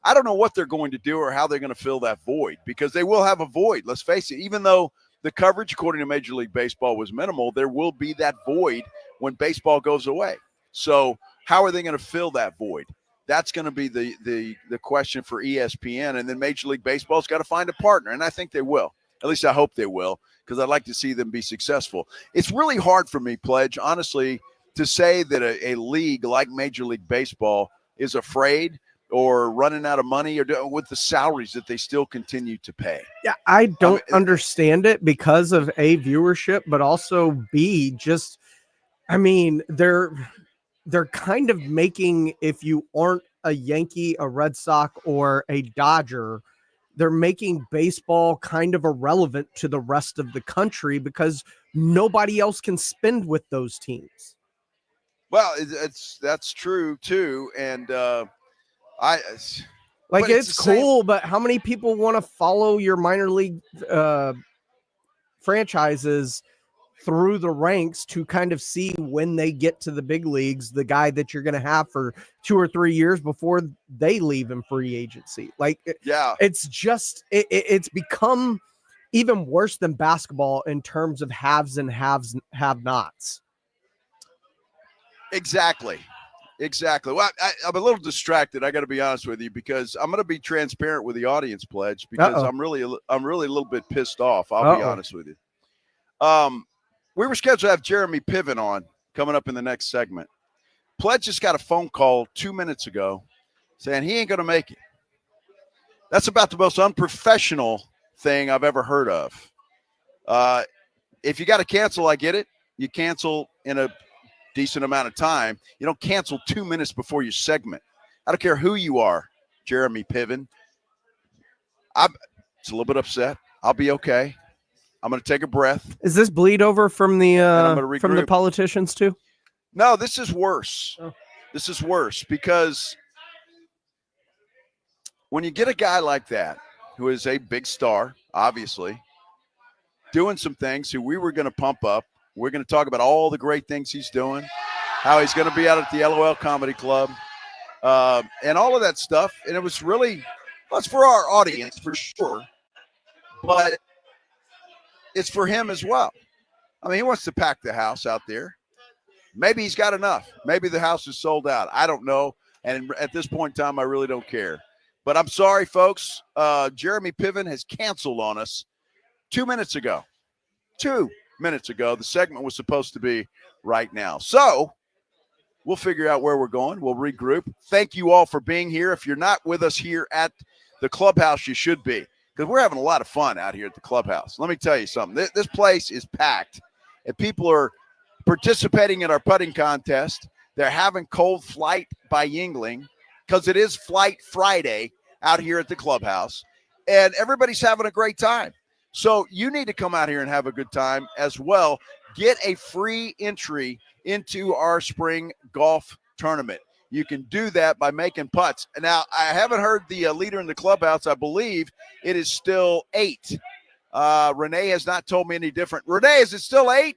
I don't know what they're going to do or how they're going to fill that void, because they will have a void. Let's face it. Even though the coverage, according to Major League Baseball, was minimal, there will be that void when baseball goes away. So how are they going to fill that void? That's going to be the question for ESPN. And then Major League Baseball's got to find a partner, and I think they will. At least I hope they will, because I'd like to see them be successful. It's really hard for me, Pledge, honestly, to say that a league like Major League Baseball is afraid or running out of money or with the salaries that they still continue to pay.
Yeah, I don't understand it because of A, viewership, but also B, just, I mean, they're kind of making, if you aren't a Yankee, a Red Sox, or a Dodger, they're making baseball kind of irrelevant to the rest of the country because nobody else can spend with those teams.
Well, that's true too. And
it's cool, but how many people want to follow your minor league franchises through the ranks to kind of see when they get to the big leagues, the guy that you're going to have for 2 or 3 years before they leave in free agency? It's just, it's become even worse than basketball in terms of haves and have-nots.
Exactly. Well, I'm a little distracted. I got to be honest with you, because I'm going to be transparent with the audience, Pledge, because I'm really a little bit pissed off. I'll be honest with you. We were scheduled to have Jeremy Piven on coming up in the next segment. Pledge just got a phone call 2 minutes ago saying he ain't going to make it. That's about the most unprofessional thing I've ever heard of. If you got to cancel, I get it. You cancel in a decent amount of time. You don't cancel 2 minutes before your segment. I don't care who you are, Jeremy Piven. I'm just a little bit upset. I'll be okay. I'm going to take a breath.
Is this bleed over from the politicians too?
No, this is worse. This is worse because when you get a guy like that, who is a big star, obviously, doing some things who we were going to pump up, we're going to talk about all the great things he's doing, how he's going to be out at the LOL Comedy Club, and all of that stuff. And it was really, it's for our audience for sure, but it's for him as well. I mean, he wants to pack the house out there. Maybe he's got enough. Maybe the house is sold out. I don't know. And at this point in time, I really don't care. But I'm sorry, folks. Jeremy Piven has canceled on us 2 minutes ago. 2 minutes ago. The segment was supposed to be right now. So we'll figure out where we're going. We'll regroup. Thank you all for being here. If you're not with us here at the Clubhouse, you should be, because we're having a lot of fun out here at the Clubhouse. Let me tell you something. This place is packed, and people are participating in our putting contest. They're having Cold Flight by Yingling, because it is Flight Friday out here at the Clubhouse, and everybody's having a great time. So you need to come out here and have a good time as well. Get a free entry into our spring golf tournament. You can do that by making putts. Now, I haven't heard the leader in the Clubhouse. I believe it is still 8. Renee has not told me any different. Renee, is it still 8?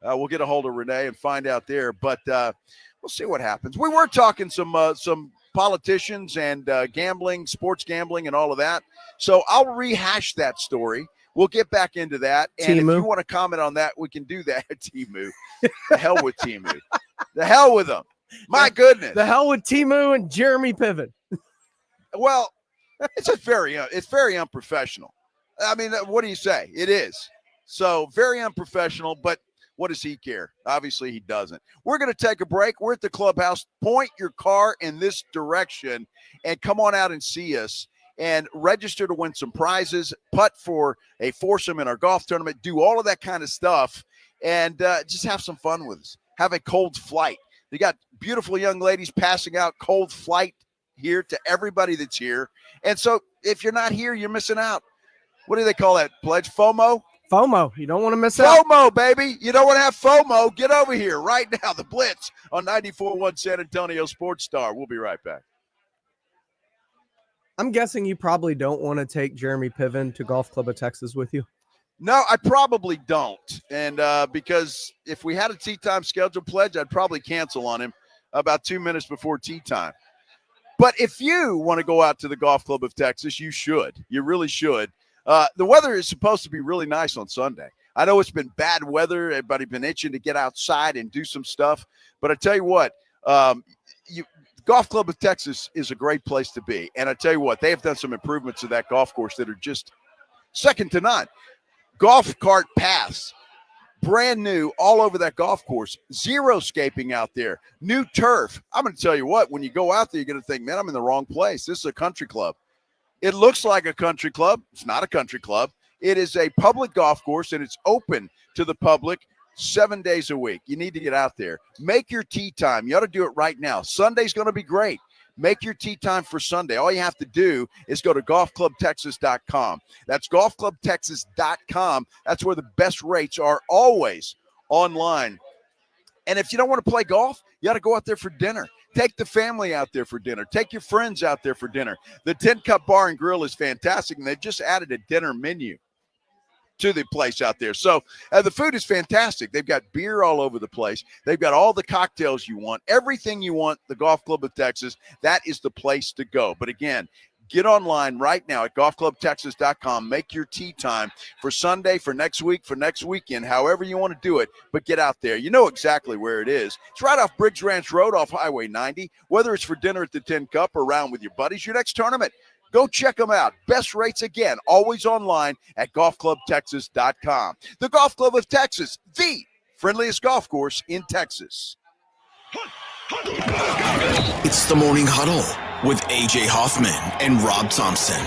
We'll get a hold of Renee and find out there, but we'll see what happens. We were talking some politicians and gambling, sports gambling, and all of that. So I'll rehash that story. We'll get back into that. And
Timu.
If you want to comment on that, we can do that. Timu. The hell with Timu. The hell with them. My goodness.
The hell with Timu and Jeremy Piven.
Well, it's very unprofessional. I mean, what do you say? It is. So very unprofessional, but what does he care? Obviously, he doesn't. We're going to take a break. We're at the Clubhouse. Point your car in this direction and come on out and see us and register to win some prizes, putt for a foursome in our golf tournament, do all of that kind of stuff, and just have some fun with us. Have a cold flight. They got beautiful young ladies passing out cold flight here to everybody that's here. And so if you're not here, you're missing out. What do they call that pledge? FOMO?
FOMO. You don't want to miss out.
FOMO, baby. You don't want to have FOMO. Get over here right now. The Blitz on 94.1 San Antonio Sports Star. We'll be right back.
I'm guessing you probably don't want to take Jeremy Piven to Golf Club of Texas with you.
No, I probably don't. And because if we had a tee time scheduled pledge, I'd probably cancel on him about 2 minutes before tee time. But if you want to go out to the Golf Club of Texas, you should. You really should. The weather is supposed to be really nice on Sunday. I know it's been bad weather. Everybody's been itching to get outside and do some stuff. But I tell you what, Golf Club of Texas is a great place to be. And I tell you what, they have done some improvements to that golf course that are just second to none. Golf cart paths, brand new all over that golf course. Zero scaping out there. New turf. I'm going to tell you what, when you go out there, you're going to think, man, I'm in the wrong place. This is a country club. It looks like a country club. It's not a country club. It is a public golf course, and it's open to the public 7 days a week. You need to get out there. Make your tee time. You ought to do it right now. Sunday's going to be great. Make your tee time for Sunday. All you have to do is go to golfclubtexas.com. That's golfclubtexas.com. That's where the best rates are always online. And if you don't want to play golf, you got to go out there for dinner. Take the family out there for dinner. Take your friends out there for dinner. The 10 Cup Bar and Grill is fantastic, and they've just added a dinner menu to the place out there. So the food is fantastic. They've got beer all over the place. They've got all the cocktails you want, everything you want. The Golf Club of Texas, that is the place to go. But again, get online right now at golfclubtexas.com. Make your tee time for Sunday, for next week, for next weekend, however you want to do it. But get out there. You know exactly where it is. It's right off Briggs Ranch Road off Highway 90. Whether it's for dinner at the 10 Cup or around with your buddies, your next tournament, go check them out. Best rates, again, always online at golfclubtexas.com. The Golf Club of Texas, the friendliest golf course in Texas.
It's the Morning Huddle with A.J. Hoffman and Rob Thompson.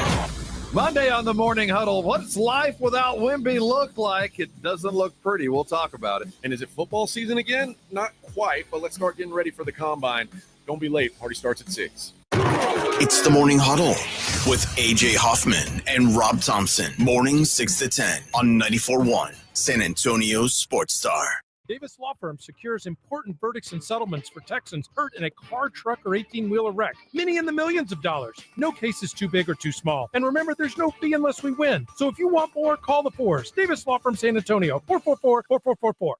Monday on the Morning Huddle. What's life without Wemby look like? It doesn't look pretty. We'll talk about it.
And is it football season again? Not quite, but let's start getting ready for the combine. Don't be late. Party starts at 6.
It's the Morning Huddle with A.J. Hoffman and Rob Thompson. Mornings 6 to 10 on 94.1 San Antonio Sports Star.
Davis Law Firm secures important verdicts and settlements for Texans hurt in a car, truck, or 18-wheeler wreck. Many in the millions of dollars. No case is too big or too small. And remember, there's no fee unless we win. So if you want more, call the Force. Davis Law Firm San Antonio, 444-4444.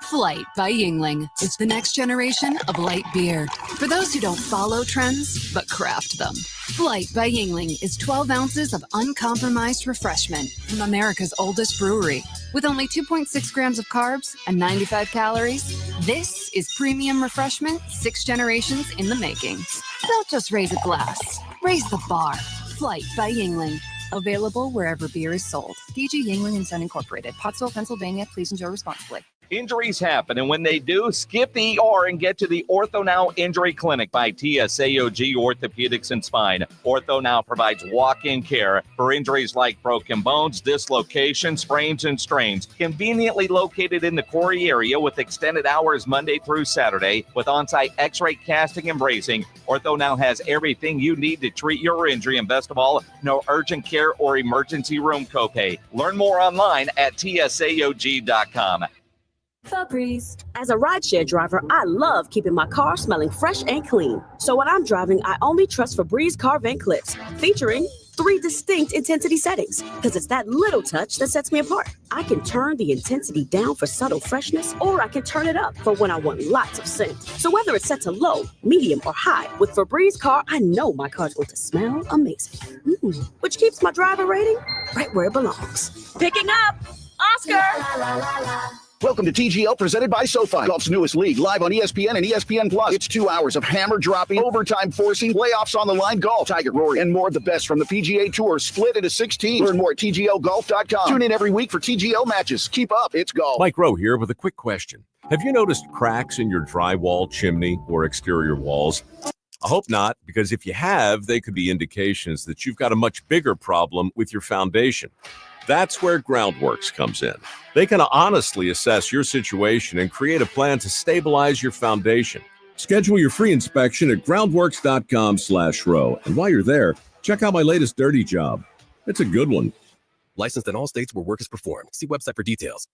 Flight by Yingling is the next generation of light beer. For those who don't follow trends, but craft them. Flight by Yingling is 12 ounces of uncompromised refreshment from America's oldest brewery. With only 2.6 grams of carbs and 95 calories, this is premium refreshment 6 generations in the making. Don't just raise a glass, raise the bar. Flight by Yingling. Available wherever beer is sold. DG Yingling and Son Incorporated. Pottsville, Pennsylvania. Please enjoy responsibly.
Injuries happen, and when they do, skip the ER and get to the Ortho Now Injury Clinic by TSAOG Orthopedics and Spine. Ortho Now provides walk-in care for injuries like broken bones, dislocations, sprains, and strains. Conveniently located in the Quarry area with extended hours Monday through Saturday with on-site x-ray casting and bracing, Ortho Now has everything you need to treat your injury, and best of all, no urgent care or emergency room copay. Learn more online at tsaog.com.
Febreze. As a rideshare driver, I love keeping my car smelling fresh and clean. So when I'm driving, I only trust Febreze car vent clips, featuring 3 distinct intensity settings, because it's that little touch that sets me apart. I can turn the intensity down for subtle freshness, or I can turn it up for when I want lots of scent. So whether it's set to low, medium, or high, with Febreze car, I know my car's going to smell amazing. Which keeps my driver rating right where it belongs. Picking up Oscar!
Welcome to TGL, presented by SoFi, golf's newest league, live on ESPN and ESPN Plus. It's 2 hours of hammer-dropping, overtime forcing, playoffs on the line golf, Tiger, Rory, and more of the best from the PGA Tour, split into 6 teams. Learn more at TGLGolf.com. Tune in every week for TGL matches. Keep up, it's golf.
Mike Rowe here with a quick question. Have you noticed cracks in your drywall, chimney, or exterior walls? I hope not, because if you have, they could be indications that you've got a much bigger problem with your foundation. That's where Groundworks comes in. They can honestly assess your situation and create a plan to stabilize your foundation. Schedule your free inspection at groundworks.com/row. And while you're there, check out my latest dirty job. It's a good one.
Licensed in all states where work is performed. See website for details.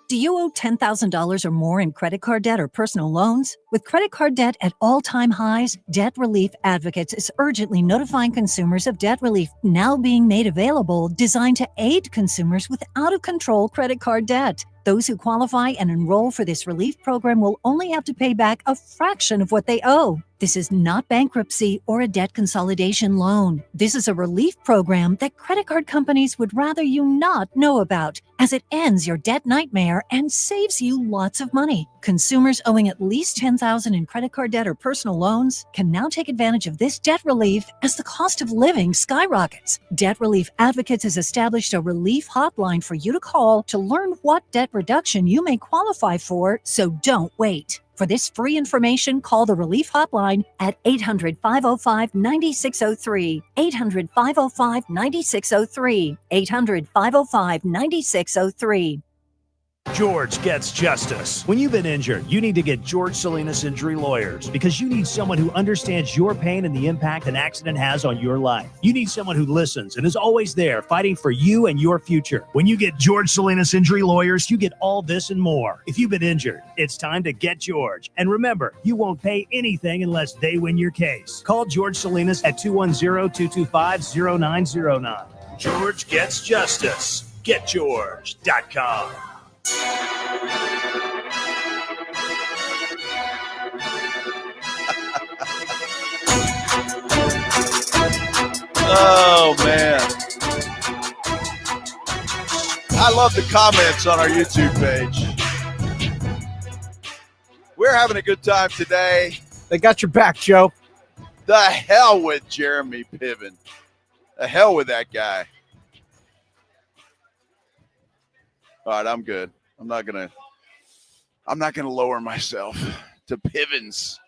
Do you owe $10,000 or more in credit card debt or personal loans? With credit card debt at all-time highs, Debt Relief Advocates is urgently notifying consumers of debt relief now being made available, designed to aid consumers with out-of-control credit card debt. Those who qualify and enroll for this relief program will only have to pay back a fraction of what they owe. This is not bankruptcy or a debt consolidation loan. This is a relief program that credit card companies would rather you not know about, as it ends your debt nightmare and saves you lots of money. Consumers owing at least $10,000 in credit card debt or personal loans can now take advantage of this debt relief as the cost of living skyrockets. Debt Relief Advocates has established a relief hotline for you to call to learn what debt reduction you may qualify for, so don't wait. For this free information, call the Relief Hotline at 800-505-9603, 800-505-9603, 800-505-9603.
George Gets Justice. When you've been injured, you need to get George Salinas Injury Lawyers, because you need someone who understands your pain and the impact an accident has on your life. You need someone who listens and is always there fighting for you and your future. When you get George Salinas Injury Lawyers, you get all this and more. If you've been injured, it's time to get George. And remember, you won't pay anything unless they win your case. Call George Salinas at 210-225-0909. George Gets Justice. GetGeorge.com.
Oh, man. I love the comments on our YouTube page. We're having a good time today.
They got your back, Joe.
The hell with Jeremy Piven. The hell with that guy. All right, I'm good. I'm not gonna lower myself to Piven's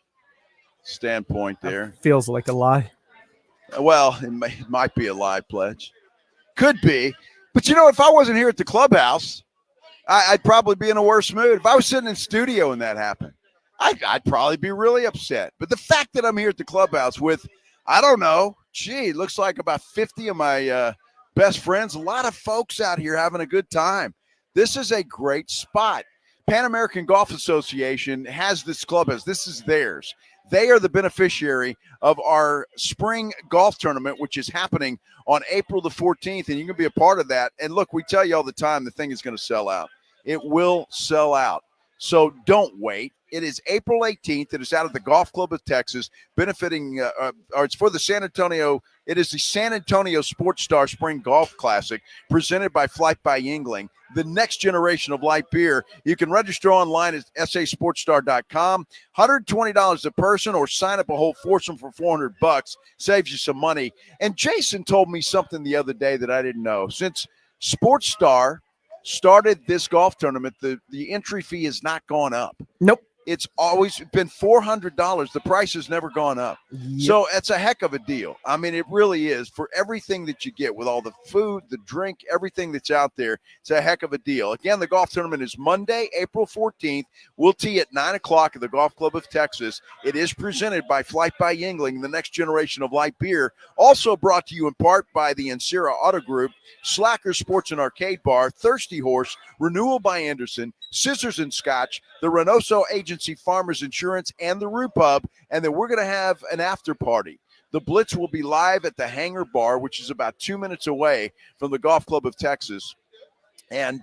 standpoint there.
That feels like a lie.
Well, it might be a lie, Pledge. Could be. But, you know, if I wasn't here at the clubhouse, I'd probably be in a worse mood. If I was sitting in studio and that happened, I'd probably be really upset. But the fact that I'm here at the clubhouse with, I don't know, it looks like about 50 of my best friends, a lot of folks out here having a good time. This is a great spot. Pan American Golf Association has this clubhouse. This is theirs. They are the beneficiary of our spring golf tournament, which is happening on April the 14th, and you can be a part of that. And look, we tell you all the time the thing is going to sell out. It will sell out. So don't wait. It is April 18th. It is out at the Golf Club of Texas, benefiting, or it's for the San Antonio. It is the San Antonio Sports Star Spring Golf Classic, presented by Flight by Yingling, the next generation of light beer. You can register online at sasportstar.com. $120 a person, or sign up a whole foursome for $400. Saves you some money. And Jason told me something the other day that I didn't know. Since Sports Star started this golf tournament, the entry fee has not gone up.
Nope.
It's always been $400. The price has never gone up.
Yep.
So it's a heck of a deal. I mean, it really is. For everything that you get with all the food, the drink, everything that's out there, it's a heck of a deal. Again, the golf tournament is Monday, April 14th. We'll tee at 9 o'clock at the Golf Club of Texas. It is presented by Flight by Yingling, the next generation of light beer. Also brought to you in part by the Encira Auto Group, Slacker Sports and Arcade Bar, Thirsty Horse, Renewal by Anderson, Scissors and Scotch, the Reynoso Agency Farmers Insurance, and the Rue Pub. And then we're going to have an after party. The Blitz will be live at the Hangar Bar, which is about 2 minutes away from the Golf Club of Texas. And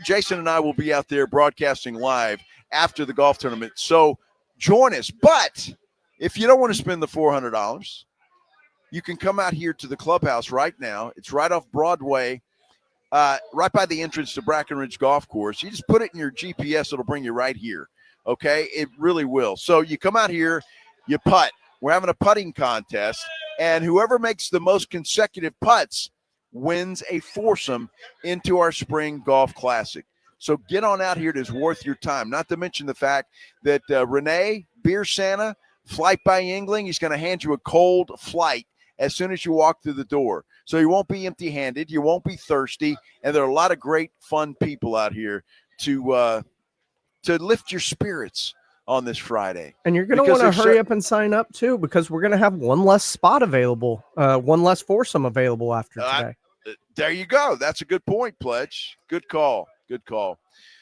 Jason and I will be out there broadcasting live after the golf tournament. So join us. But if you don't want to spend the $400, you can come out here to the Clubhouse right now. It's right off Broadway, right by the entrance to Brackenridge Golf Course. You just put it in your GPS. It'll bring you right here. Okay? It really will. So you come out here, you putt. We're having a putting contest, and whoever makes the most consecutive putts wins a foursome into our Spring Golf Classic. So get on out here. It is worth your time. Not to mention the fact that Renee, Beer Santa, Flight by Yingling, he's going to hand you a cold flight as soon as you walk through the door. So you won't be empty-handed. You won't be thirsty. And there are a lot of great, fun people out here to lift your spirits on this Friday.
And you're going to want to hurry up and sign up, too, because we're going to have one less spot available, one less foursome available after today.
There you go. That's a good point, Pledge. Good call. Good call.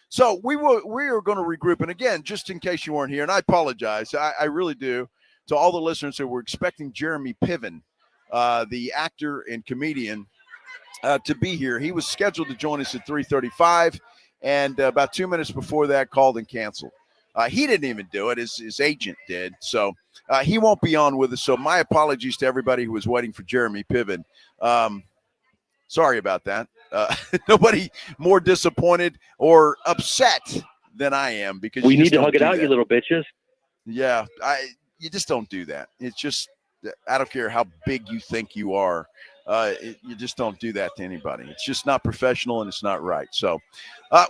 So we are going to regroup. And again, just in case you weren't here, and I apologize, I really do, to all the listeners that were expecting Jeremy Piven, the actor and comedian, to be here. He was scheduled to join us at 3:35, and about 2 minutes before that, called and canceled. He didn't even do it. His agent did. So he won't be on with us. So my apologies to everybody who was waiting for Jeremy Piven. Sorry about that. Nobody more disappointed or upset than I am, because
we need to hug it out, you little bitches.
Yeah, you just don't do that. It's just, I don't care how big you think you are. You just don't do that to anybody. It's just not professional, and it's not right. So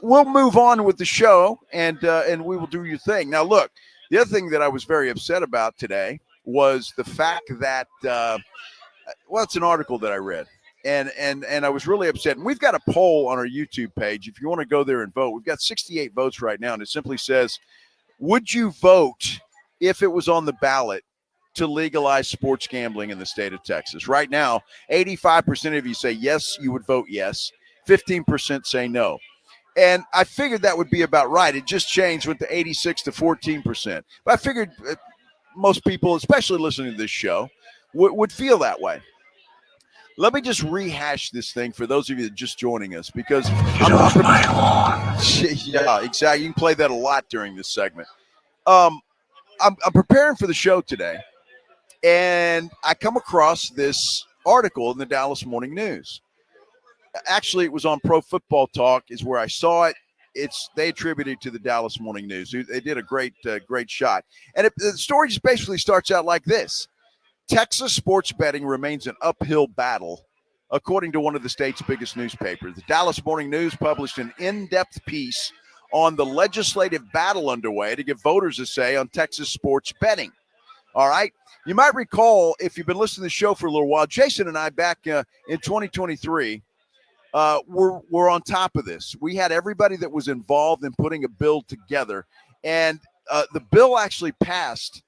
we'll move on with the show, and we will do your thing. Now, look, the other thing that I was very upset about today was the fact that, it's an article that I read. And I was really upset. And we've got a poll on our YouTube page. If you want to go there and vote, we've got 68 votes right now. And it simply says, would you vote if it was on the ballot to legalize sports gambling in the state of Texas? Right now, 85% of you say yes, you would vote yes. 15% say no. And I figured that would be about right. It just changed, went to 86 to 14%. But I figured most people, especially listening to this show, would feel that way. Let me just rehash this thing for those of you that are just joining us, because yeah, exactly. You can play that a lot during this segment. I'm preparing for the show today, and I come across this article in the Dallas Morning News. Actually, it was on Pro Football Talk is where I saw it. They attributed it to the Dallas Morning News. They did a great shot. And the story just basically starts out like this. Texas sports betting remains an uphill battle, according to one of the state's biggest newspapers. The Dallas Morning News published an in-depth piece on the legislative battle underway to give voters a say on Texas sports betting. All right? You might recall, if you've been listening to the show for a little while, Jason and I back in 2023 were on top of this. We had everybody that was involved in putting a bill together, and the bill actually passed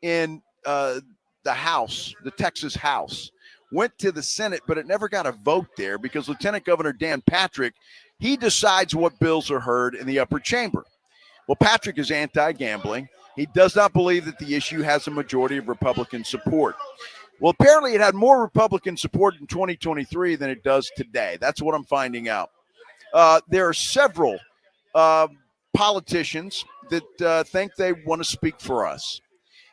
in the House, the Texas House, went to the Senate, but it never got a vote there because Lieutenant Governor Dan Patrick, he decides what bills are heard in the upper chamber. Well, Patrick is anti-gambling. He does not believe that the issue has a majority of Republican support. Well, apparently it had more Republican support in 2023 than it does today. That's what I'm finding out. There are several politicians that think they want to speak for us.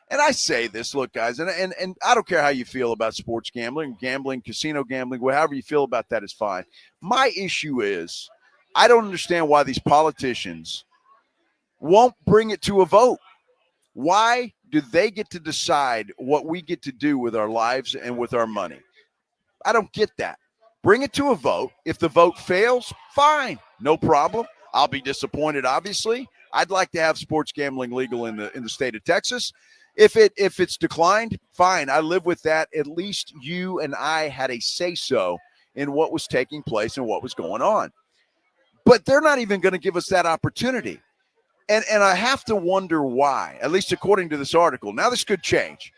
And I say this, look, guys, and I don't care how you feel about sports gambling, casino gambling, however you feel about that is fine. My issue is I don't understand why these politicians won't bring it to a vote. Why do they get to decide what we get to do with our lives and with our money? I don't get that. Bring it to a vote. If the vote fails, fine, no problem. I'll be disappointed, obviously. I'd like to have sports gambling legal in the state of Texas. If it's declined, fine. I live with that. At least you and I had a say-so in what was taking place and what was going on. But they're not even going to give us that opportunity. And I have to wonder why, at least according to this article. Now, this could change.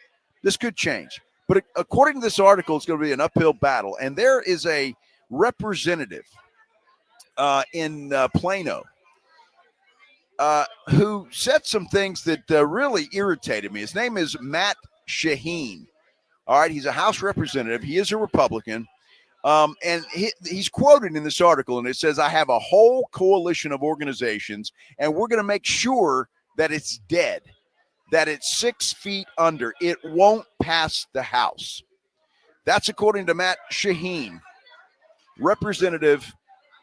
But according to this article, it's going to be an uphill battle. And there is a representative in Plano who said some things that really irritated me. His name is Matt Shaheen. All right, he's a House representative. He is a Republican. And he's quoted in this article, and it says, I have a whole coalition of organizations, and we're going to make sure that it's dead, that it's 6 feet under. It won't pass the House. That's according to Matt Shaheen, representative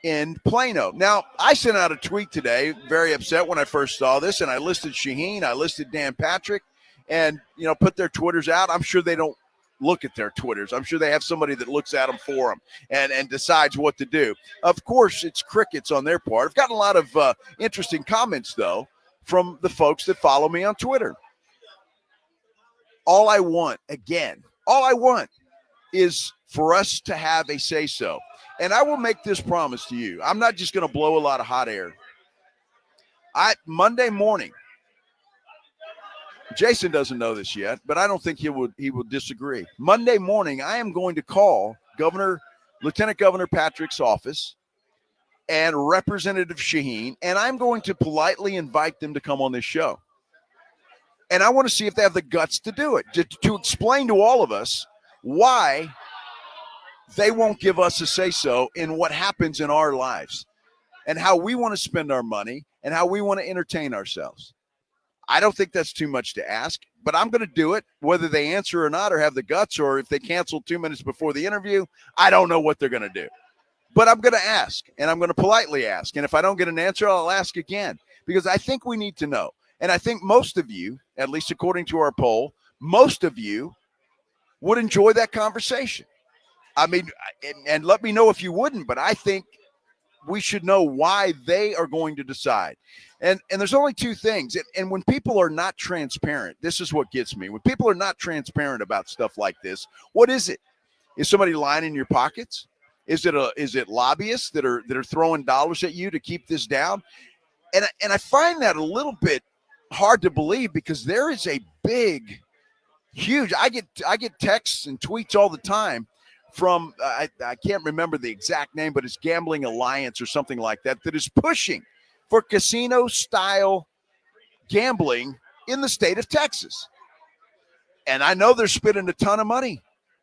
in Plano. Now, I sent out a tweet today, very upset when I first saw this, and I listed Shaheen, I listed Dan Patrick, and, put their Twitters out. I'm sure they don't look at their Twitters. I'm sure they have somebody that looks at them for them and decides what to do. Of course, it's crickets on their part. I've gotten a lot of interesting comments, though, from the folks that follow me on Twitter. All I want is for us to have a say-so. And I will make this promise to you. I'm not just going to blow a lot of hot air. Monday morning, Jason doesn't know this yet, but I don't think he would disagree. Monday morning, I am going to call Lieutenant Governor Patrick's office and Representative Shaheen, and I'm going to politely invite them to come on this show. And I want to see if they have the guts to do it, to explain to all of us why they won't give us a say-so in what happens in our lives and how we want to spend our money and how we want to entertain ourselves. I don't think that's too much to ask, but I'm going to do it, whether they answer or not, or have the guts, or if they cancel 2 minutes before the interview. I don't know what they're going to do, but I'm going to ask, and I'm going to politely ask. And if I don't get an answer, I'll ask again, because I think we need to know. And I think most of you, at least according to our poll, most of you would enjoy that conversation. I mean, and let me know if you wouldn't, but I think we should know why they are going to decide. And there's only two things. And when people are not transparent, this is what gets me. When people are not transparent about stuff like this, what is it? Is somebody lying in your pockets? Is it lobbyists that are throwing dollars at you to keep this down? And I find that a little bit hard to believe, because there is a huge. I get texts and tweets all the time from I can't remember the exact name, but it's Gambling Alliance or something like that is pushing for casino-style gambling in the state of Texas. And I know they're spending a ton of money.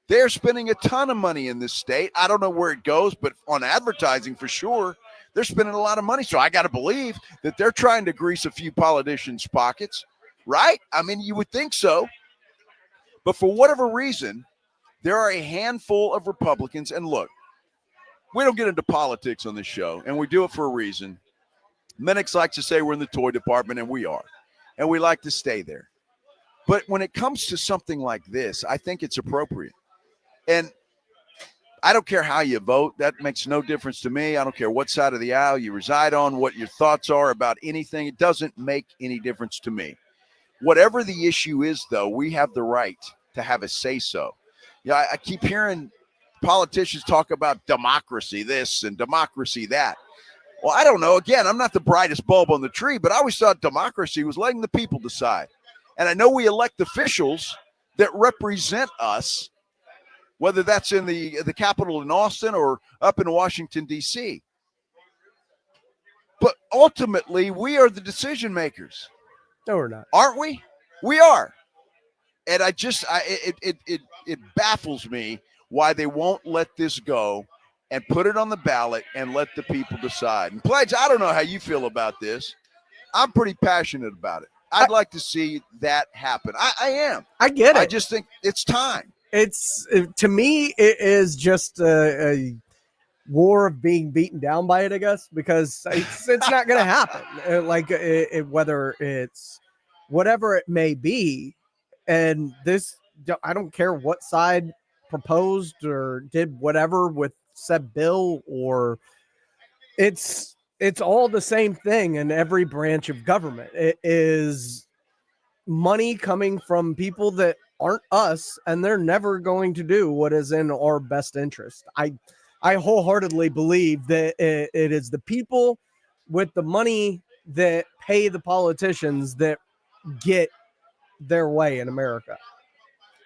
They're spending a ton of money in this state. I don't know where it goes, but on advertising for sure, they're spending a lot of money. So I got to believe that they're trying to grease a few politicians' pockets, right? I mean, you would think so. But for whatever reason, there are a handful of Republicans. And look, we don't get into politics on this show, and we do it for a reason. Minix likes to say we're in the toy department, and we are. And we like to stay there. But when it comes to something like this, I think it's appropriate. And I don't care how you vote. That makes no difference to me. I don't care what side of the aisle you reside on, what your thoughts are about anything. It doesn't make any difference to me. Whatever the issue is, though, we have the right to have a say-so. Yeah, I keep hearing politicians talk about democracy this and democracy that. Well, I don't know. Again, I'm not the brightest bulb on the tree, but I always thought democracy was letting the people decide. And I know we elect officials that represent us, whether that's in the Capitol in Austin or up in Washington, D.C. But ultimately, we are the decision makers.
No, we're not.
Aren't we? We are. And it baffles me why they won't let this go and put it on the ballot and let the people decide. And Pledge, I don't know how you feel about this, I'm pretty passionate about it. I'd like to see that happen. I am.
I get it.
I just think it's time.
To me, it is just a war of being beaten down by it, I guess, because it's not going to happen. Whether it's whatever it may be. And this, I don't care what side proposed or did whatever with said bill, or it's all the same thing in every branch of government. It is money coming from people that aren't us, and they're never going to do what is in our best interest. I wholeheartedly believe that it is the people with the money that pay the politicians that get their way in America.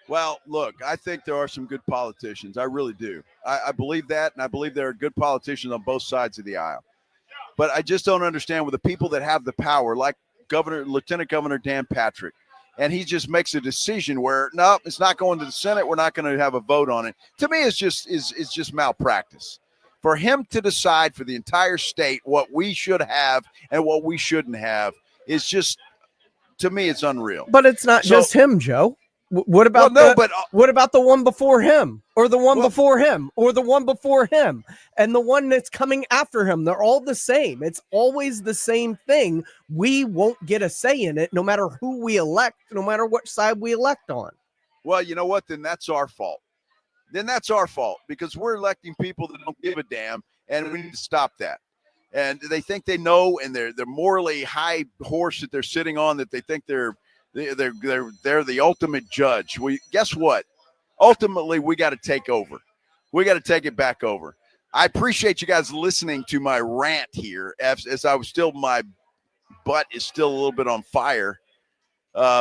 Well, look, I think there are some good politicians. I really do. I believe that, and I believe there are good politicians on both sides of the aisle. But I just don't understand with the people that have the power, like Lieutenant Governor Dan Patrick, and he just makes a decision where, no, it's not going to the Senate. We're not going to have a vote on it. To me, it's just malpractice. For him to decide for the entire state what we should have and what we shouldn't have is just, to me, it's unreal.
But it's not just him, Joe. What about what about the one before him, or the one before him, or the one before him, and the one that's coming after him? They're all the same. It's always the same thing. We won't get a say in it, no matter who we elect, no matter what side we elect on.
Well, you know what? Then that's our fault. Because we're electing people that don't give a damn, and we need to stop that. And they think they know, and they're morally high horse that they're sitting on, that they think they're the ultimate judge. Guess what? Ultimately, we got to take over. We got to take it back over. I appreciate you guys listening to my rant here, as my butt is still a little bit on fire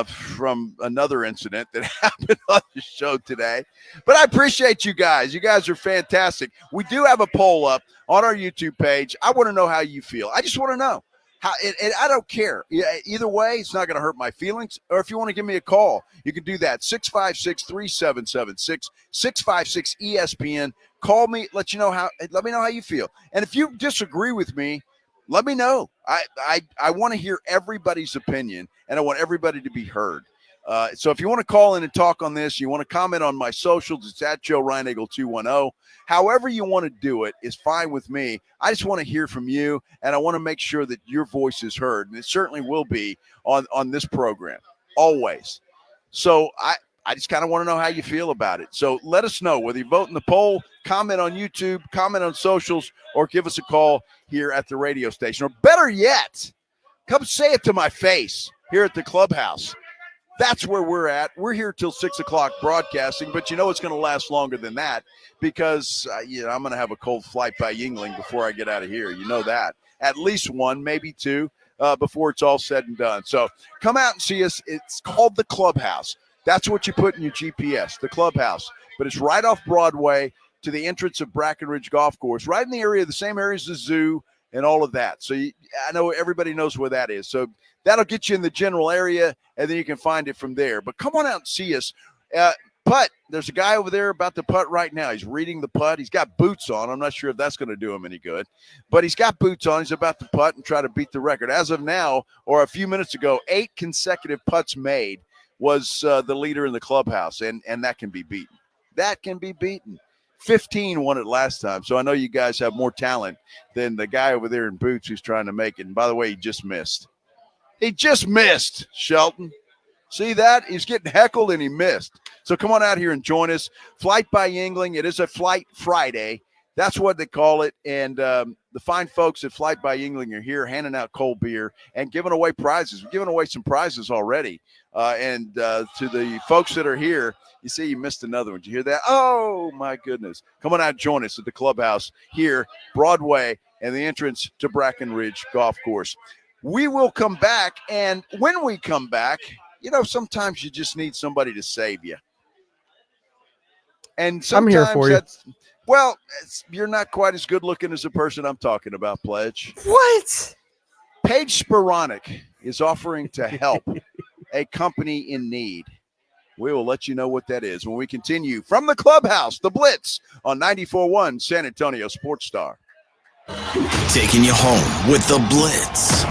from another incident that happened on the show today. But I appreciate you guys. You guys are fantastic. We do have a poll up on our YouTube page. I want to know how you feel. I just want to know. And I don't care. Either way, it's not going to hurt my feelings. Or if you want to give me a call, you can do that. 656-3776, 656-ESPN. Call me. Let me know how you feel. And if you disagree with me, let me know. I want to hear everybody's opinion, and I want everybody to be heard. So if you want to call in and talk on this, you want to comment on my socials, it's at Joe Reinagel 210. However you want to do it is fine with me. I just want to hear from you, and I want to make sure that your voice is heard, and it certainly will be on this program, always. So I just kind of want to know how you feel about it. So let us know whether you vote in the poll, comment on YouTube, comment on socials, or give us a call here at the radio station. Or better yet, come say it to my face here at the Clubhouse. That's where we're at. We're here till 6 o'clock broadcasting, but it's going to last longer than that because I'm going to have a cold flight by Yuengling before I get out of here. You know that. At least one, maybe two, before it's all said and done. So come out and see us. It's called the Clubhouse. That's what you put in your GPS, the Clubhouse. But it's right off Broadway to the entrance of Brackenridge Golf Course, right in the area, the same area as the zoo and all of that. So I know everybody knows where that is. So that'll get you in the general area, and then you can find it from there. But come on out and see us. Putt, there's a guy over there about to putt right now. He's reading the putt. He's got boots on. I'm not sure if that's going to do him any good. But he's got boots on. He's about to putt and try to beat the record. As of now, or a few minutes ago, 8 consecutive putts made was the leader in the Clubhouse, and that can be beaten. That can be beaten. 15 won it last time, so I know you guys have more talent than the guy over there in boots who's trying to make it. And by the way, he just missed. He just missed, Shelton. See that? He's getting heckled, and he missed. So come on out here and join us. Flight by Yuengling. It is a Flight Friday. That's what they call it. And the fine folks at Flight by Yuengling are here handing out cold beer and giving away prizes. We're giving away some prizes already. And to the folks that are here, you see you missed another one. Did you hear that? Oh, my goodness. Come on out and join us at the Clubhouse here, Broadway, and the entrance to Brackenridge Golf Course. We will come back, and when we come back, sometimes you just need somebody to save you. And
I'm here for you.
Well, you're not quite as good looking as the person I'm talking about, Pledge.
What?
Paige Sporonic is offering to help a company in need. We will let you know what that is when we continue from the Clubhouse, the Blitz on 94.1 San Antonio Sports Star.
Taking you home with the Blitz.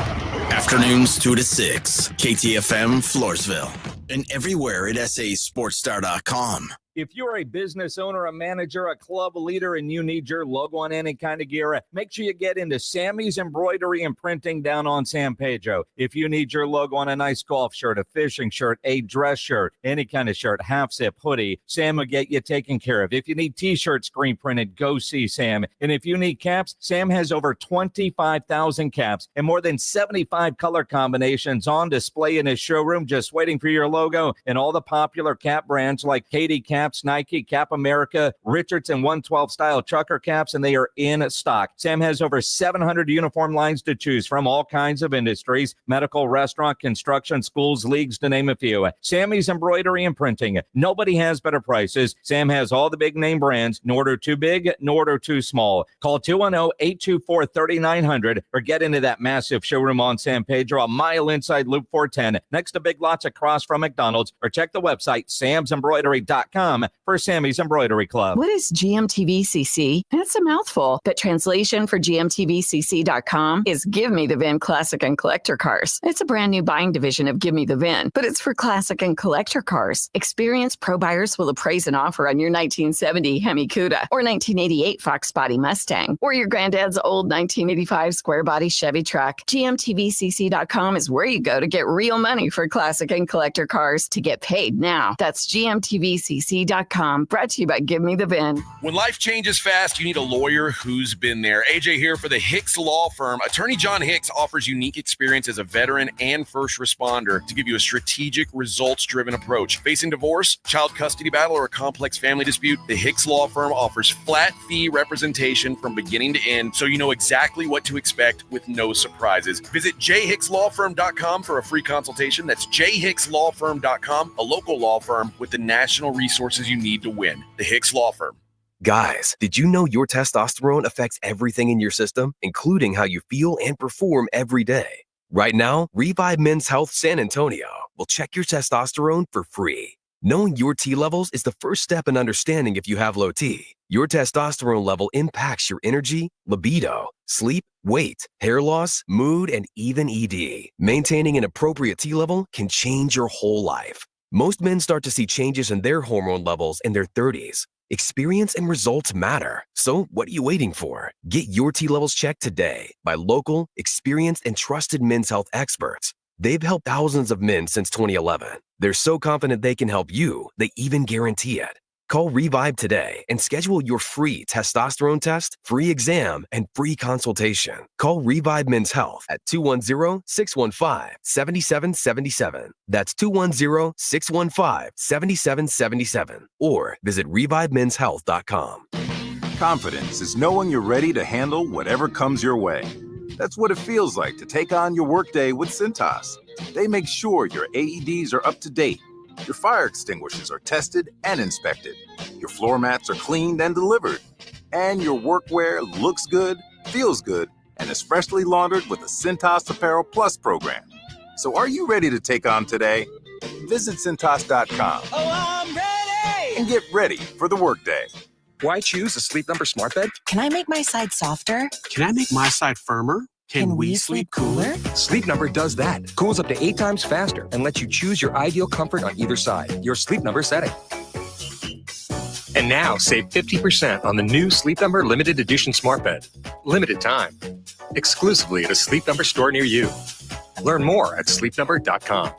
Afternoons 2 to 6, KTFM Floresville, and everywhere at sasportstar.com.
If you're a business owner, a manager, a club leader, and you need your logo on any kind of gear, make sure you get into Sammy's Embroidery and Printing down on San Pedro. If you need your logo on a nice golf shirt, a fishing shirt, a dress shirt, any kind of shirt, half zip, hoodie, Sam will get you taken care of. If you need t-shirts screen printed, go see Sam. And if you need caps, Sam has over 25,000 caps and more than 75 color combinations on display in his showroom, just waiting for your logo. And all the popular cap brands like Katie Caps, Nike, Cap America, Richardson 112 style trucker caps, and they are in stock. Sam has over 700 uniform lines to choose from, all kinds of industries, medical, restaurant, construction, schools, leagues, to name a few. Sammy's Embroidery and Printing. Nobody has better prices. Sam has all the big name brands, nor order too big, nor order too small. Call 210-824-3900 or get into that massive showroom on San Pedro, a mile inside Loop 410, next to Big Lots across from McDonald's, or check the website, samsembroidery.com. for Sammy's Embroidery Club.
What is GMTVCC? That's a mouthful. The translation for GMTVCC.com is Give Me the VIN Classic and Collector Cars. It's a brand new buying division of Give Me the VIN, but it's for classic and collector cars. Experienced pro buyers will appraise an offer on your 1970 Hemi Cuda or 1988 Fox Body Mustang or your granddad's old 1985 square body Chevy truck. GMTVCC.com is where you go to get real money for classic and collector cars to get paid now. That's GMTVCC.com. Brought to you by Give Me the VIN.
When life changes fast, you need a lawyer who's been there. AJ here for the Hicks Law Firm. Attorney John Hicks offers unique experience as a veteran and first responder to give you a strategic, results-driven approach. Facing divorce, child custody battle, or a complex family dispute, the Hicks Law Firm offers flat-fee representation from beginning to end, so you know exactly what to expect with no surprises. Visit jhickslawfirm.com for a free consultation. That's jhickslawfirm.com, a local law firm with the national resources you need to win. The Hicks Law Firm.
Guys, did you know your testosterone affects everything in your system, including how you feel and perform every day? Right now, Revive Men's Health San Antonio will check your testosterone for free. Knowing your T levels is the first step in understanding if you have low T. Your testosterone level impacts your energy, libido, sleep, weight, hair loss, mood, and even ED. Maintaining an appropriate T level can change your whole life. Most men start to see changes in their hormone levels in their 30s. Experience and results matter. So what are you waiting for? Get your T levels checked today by local, experienced, and trusted men's health experts. They've helped thousands of men since 2011. They're so confident they can help you, they even guarantee it. Call Revive today and schedule your free testosterone test, free exam, and free consultation. Call Revive Men's Health at 210-615-7777. That's 210-615-7777. Or visit ReviveMen'sHealth.com.
Confidence is knowing you're ready to handle whatever comes your way. That's what it feels like to take on your workday with Cintas. They make sure your AEDs are up to date, your fire extinguishers are tested and inspected, your floor mats are cleaned and delivered, and your workwear looks good, feels good, and is freshly laundered with the Cintas Apparel Plus program. So are you ready to take on today? Visit Cintas.com.
Oh, I'm ready!
And get ready for the workday.
Why choose a Sleep Number smart bed?
Can I make my side softer?
Can I make my side firmer?
Can we sleep cooler?
Sleep Number does that. Cools up to 8 times faster and lets you choose your ideal comfort on either side. Your Sleep Number setting. And now save 50% on the new Sleep Number limited edition smart bed. Limited time. Exclusively at a Sleep Number store near you. Learn more at sleepnumber.com.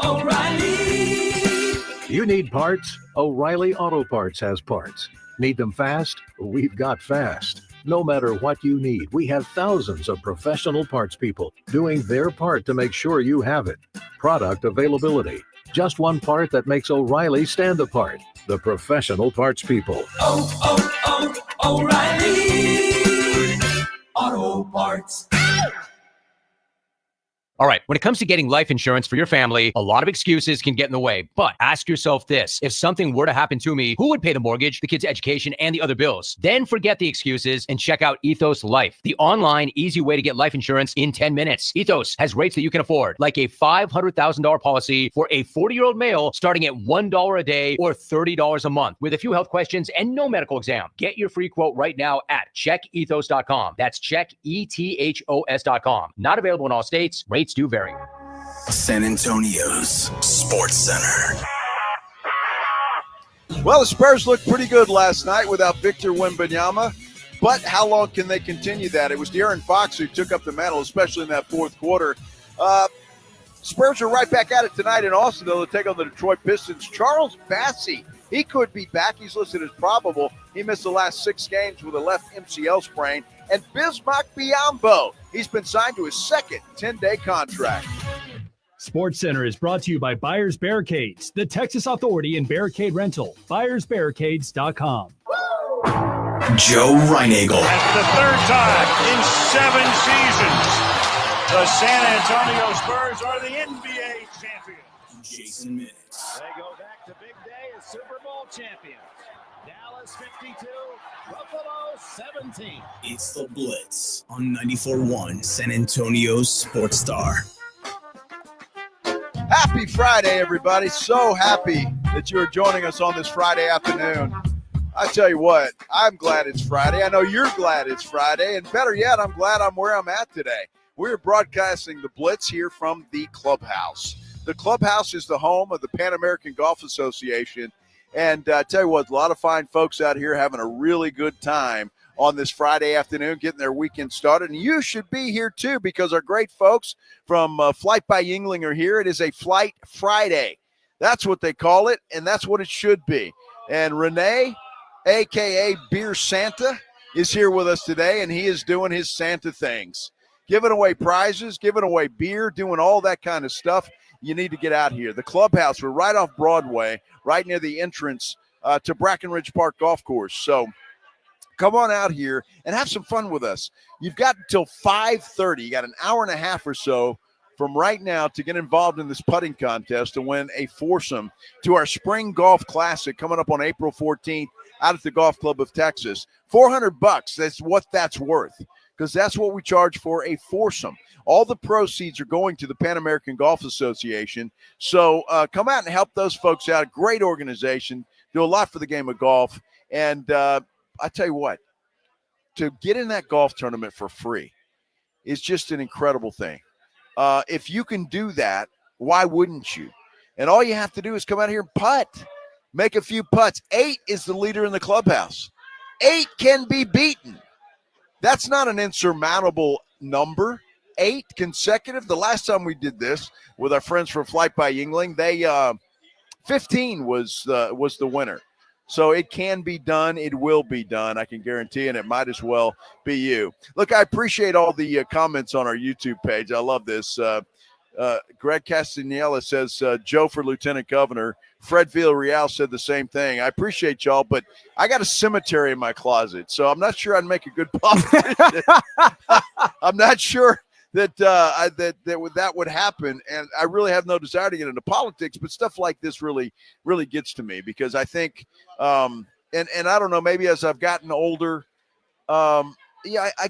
O'Reilly.
You need parts? O'Reilly Auto Parts has parts. Need them fast? We've got fast. No matter what you need, we have thousands of professional parts people doing their part to make sure you have it. Product availability. Just one part that makes O'Reilly stand apart. The professional parts people.
O'Reilly Auto Parts.
All right, when it comes to getting life insurance for your family, a lot of excuses can get in the way. But ask yourself this: if something were to happen to me, who would pay the mortgage, the kids' education, and the other bills? Then forget the excuses and check out Ethos Life, the online, easy way to get life insurance in 10 minutes. Ethos has rates that you can afford, like a $500,000 policy for a 40-year-old male starting at $1 a day or $30 a month, with a few health questions and no medical exam. Get your free quote right now at checkethos.com. That's checkethos.com. Not available in all states. Rates do vary.
San Antonio's Sports Center.
Well, the Spurs looked pretty good last night without Victor Wembanyama, but how long can they continue that? It was De'Aaron Fox who took up the mantle, especially in that fourth quarter. Spurs are right back at it tonight in Austin, though, to take on the Detroit Pistons. Charles Bassey, he could be back. He's listed as probable. He missed the last 6 games with a left MCL sprain. And Bismack Biyombo, he's been signed to his second 10-day contract.
Sports Center is brought to you by Buyers Barricades, the Texas authority in barricade rental. BuyersBarricades.com.
Joe Reinagel.
And for the third time in 7 seasons, the San Antonio Spurs are the NBA champions.
Jason Minutes.
They go back to big day as Super Bowl champions. Dallas 52, Buffalo 17.
It's the Blitz on 94.1 San Antonio's Sports Star.
Happy Friday, everybody. So happy that you are joining us on this Friday afternoon. I tell you what, I'm glad it's Friday. I know you're glad it's Friday. And better yet, I'm glad I'm where I'm at today. We're broadcasting the Blitz here from the Clubhouse. The Clubhouse is the home of the Pan American Golf Association. And I tell you what, a lot of fine folks out here having a really good time on this Friday afternoon, getting their weekend started. And you should be here too, because our great folks from Flight by Yingling are here. It is a Flight Friday. That's what they call it, and that's what it should be. And Renee, a.k.a. Beer Santa, is here with us today, and he is doing his Santa things. Giving away prizes, giving away beer, doing all that kind of stuff. You need to get out here. The Clubhouse, we're right off Broadway, right near the entrance to Brackenridge Park Golf Course. So come on out here and have some fun with us. You've got until 5:30. You got an hour and a half or so from right now to get involved in this putting contest to win a foursome to our Spring Golf Classic coming up on April 14th out at the Golf Club of Texas. $400, that's what that's worth, because that's what we charge for a foursome. All the proceeds are going to the Pan American Golf Association. So come out and help those folks out. Great organization. Do a lot for the game of golf. And I tell you what, to get in that golf tournament for free is just an incredible thing. If you can do that, why wouldn't you? And all you have to do is come out here and putt. Make a few putts. 8 is the leader in the Clubhouse. 8 can be beaten. That's not an insurmountable number. 8 consecutive. The last time we did this with our friends from Flight by Yingling, 15 was the winner. So it can be done. It will be done. I can guarantee, and it might as well be you. Look, I appreciate all the comments on our YouTube page. I love this. Greg Castanella says, Joe for Lieutenant Governor. Fred Villarreal said the same thing. I appreciate y'all, but I got a cemetery in my closet, so I'm not sure I'd make a good politician. I'm not sure that that would happen, and I really have no desire to get into politics, but stuff like this really gets to me, because I think and I don't know, maybe as I've gotten older, I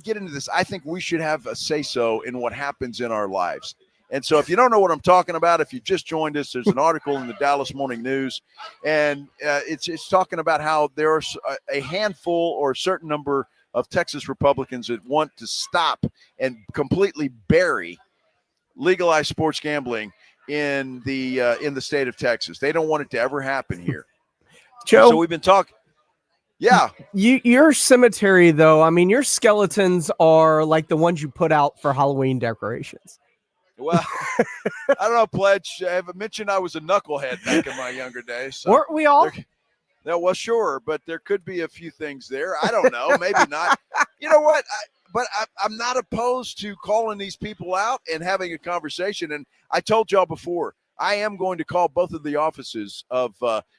get into this. I think we should have a say-so in what happens in our lives. And so if you don't know what I'm talking about, if you just joined us, there's an article in the Dallas Morning News, and it's talking about how there are a handful or a certain number of Texas Republicans that want to stop and completely bury legalized sports gambling in the state of Texas. They don't want it to ever happen here.
Joe,
so we've been talking. Yeah.
Your cemetery, though, I mean, your skeletons are like the ones you put out for Halloween decorations.
Well, I don't know, Pledge. I haven't mentioned I was a knucklehead back in my younger days. So
weren't we all?
Well, sure, but there could be a few things there. I don't know. Maybe not. You know what? I'm not opposed to calling these people out and having a conversation. And I told y'all before, I am going to call both of the offices of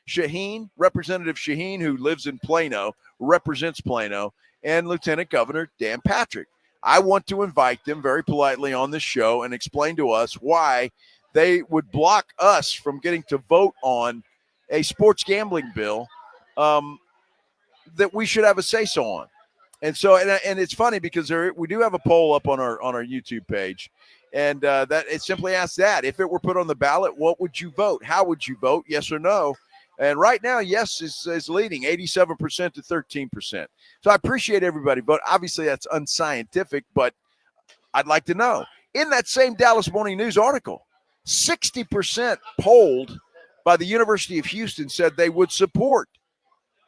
Shaheen, Representative Shaheen, who lives in Plano, represents Plano, and Lieutenant Governor Dan Patrick. I want to invite them very politely on the show and explain to us why they would block us from getting to vote on a sports gambling bill that we should have a say-so on. And so, and it's funny because we do have a poll up on our YouTube page, and that it simply asks that if it were put on the ballot, what would you vote? How would you vote? Yes or no? And right now, yes is leading 87% to 13%. So I appreciate everybody, but obviously that's unscientific. But I'd like to know. In that same Dallas Morning News article, 60% polled by the University of Houston said they would support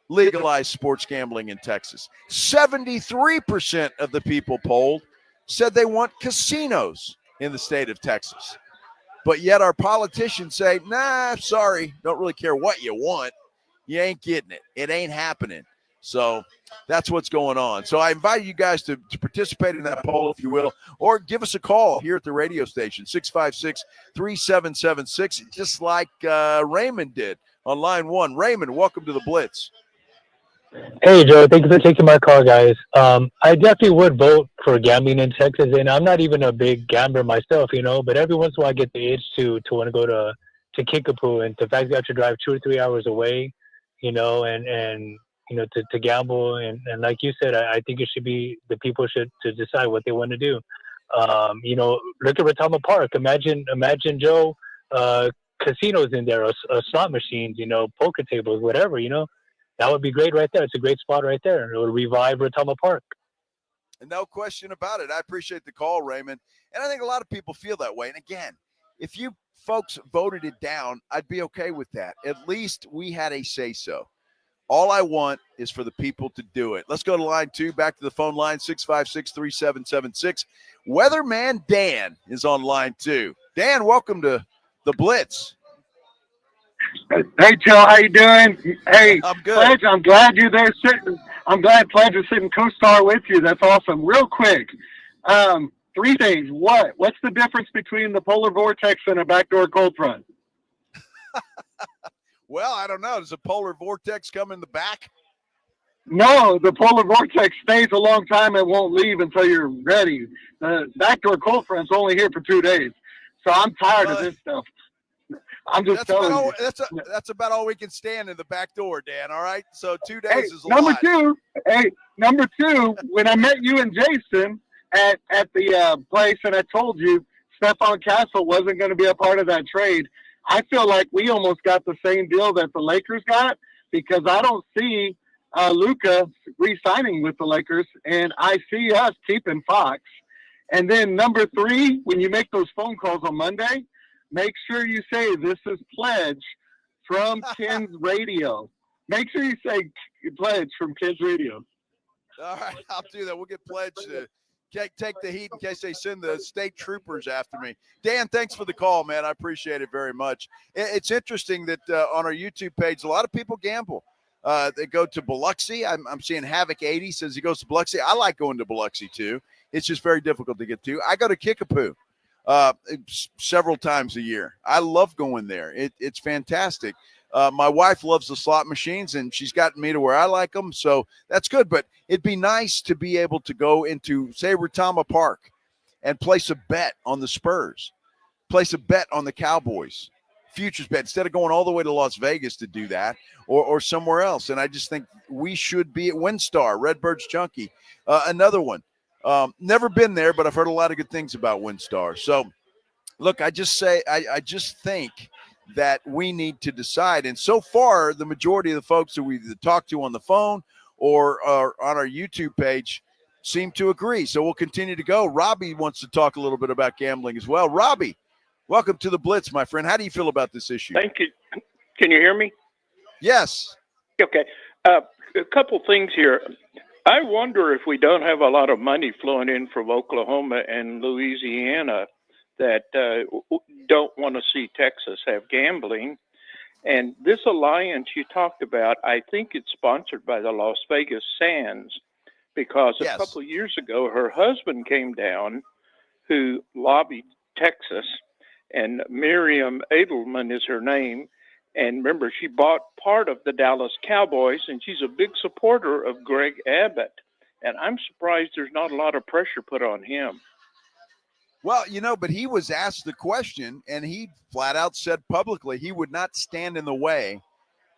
legalized sports gambling in Texas. 73% of the people polled said they want casinos in the state of Texas. But yet our politicians say, nah, sorry, don't really care what you want. You ain't getting it. It ain't happening. So that's what's going on. So I invite you guys to participate in that poll, if you will, or give us a call here at the radio station, 656-3776, just like Raymond did on line 1. Raymond, welcome to the Blitz.
Hey, Joe. Thank you for taking my call, guys. I definitely would vote for gambling in Texas, and I'm not even a big gambler myself, but every once in a while I get the itch to want to go to Kickapoo, and the fact that I have to drive 2 or 3 hours away, and to gamble, and like you said, I think it should be the people should to decide what they want to do. Look at Retama Park. Imagine, Joe, casinos in there, or slot machines, poker tables, whatever, That would be great right there. It's a great spot right there. It would revive Retama Park.
No question about it. I appreciate the call, Raymond. And I think a lot of people feel that way. And again, if you folks voted it down, I'd be okay with that. At least we had a say-so. All I want is for the people to do it. Let's go to line 2, back to the phone line, 656-3776. Weatherman Dan is on line 2. Dan, welcome to the Blitz.
Hey, Joe, how you doing? Hey,
I'm good.
Pledge, I'm glad you're there sitting. I'm glad Pledge is sitting co-star with you. That's awesome. Real quick, 3 things. What's the difference between the polar vortex and a backdoor cold front?
Well, I don't know. Does a polar vortex come in the back?
No, the polar vortex stays a long time and won't leave until you're ready. The backdoor cold front's only here for 2 days. So I'm tired of this stuff. I'm just telling you.
That's about all we can stand in the back door, Dan, all right? So 2 days is a lot.
Number two, when I met you and Jason at the place and I told you Stephon Castle wasn't going to be a part of that trade, I feel like we almost got the same deal that the Lakers got, because I don't see Luka re-signing with the Lakers, and I see us keeping Fox. And then number 3, when you make those phone calls on Monday, make sure you say, "This is Pledge from Ken's Radio." Make sure you say Pledge from Ken's Radio.
All right, I'll do that. We'll get Pledge to take the heat in case they send the state troopers after me. Dan, thanks for the call, man. I appreciate it very much. It's interesting that on our YouTube page, a lot of people gamble. They go to Biloxi. I'm seeing Havoc 80 says he goes to Biloxi. I like going to Biloxi, too. It's just very difficult to get to. I go to Kickapoo several times a year. I love going there. It's fantastic. My wife loves the slot machines, and she's gotten me to where I like them, so that's good. But it'd be nice to be able to go into, say, Retama Park and place a bet on the Spurs, place a bet on the Cowboys, futures bet, instead of going all the way to Las Vegas to do that, or somewhere else. And I just think we should be at WinStar, Redbird's Junkie, another one. Never been there, but I've heard a lot of good things about WinStar. So, look, I just think that we need to decide. And so far, the majority of the folks that we either talk to on the phone or on our YouTube page seem to agree. So we'll continue to go. Robbie wants to talk a little bit about gambling as well. Robbie, welcome to the Blitz, my friend. How do you feel about this issue?
Thank you. Can you hear me?
Yes.
Okay. A couple things here. I wonder if we don't have a lot of money flowing in from Oklahoma and Louisiana that don't want to see Texas have gambling. And this alliance you talked about, I think it's sponsored by the Las Vegas Sands, because a couple of years ago, her husband came down who lobbied Texas, and Miriam Edelman is her name. And remember, she bought part of the Dallas Cowboys, and she's a big supporter of Greg Abbott. And I'm surprised there's not a lot of pressure put on him.
Well, but he was asked the question, and he flat out said publicly he would not stand in the way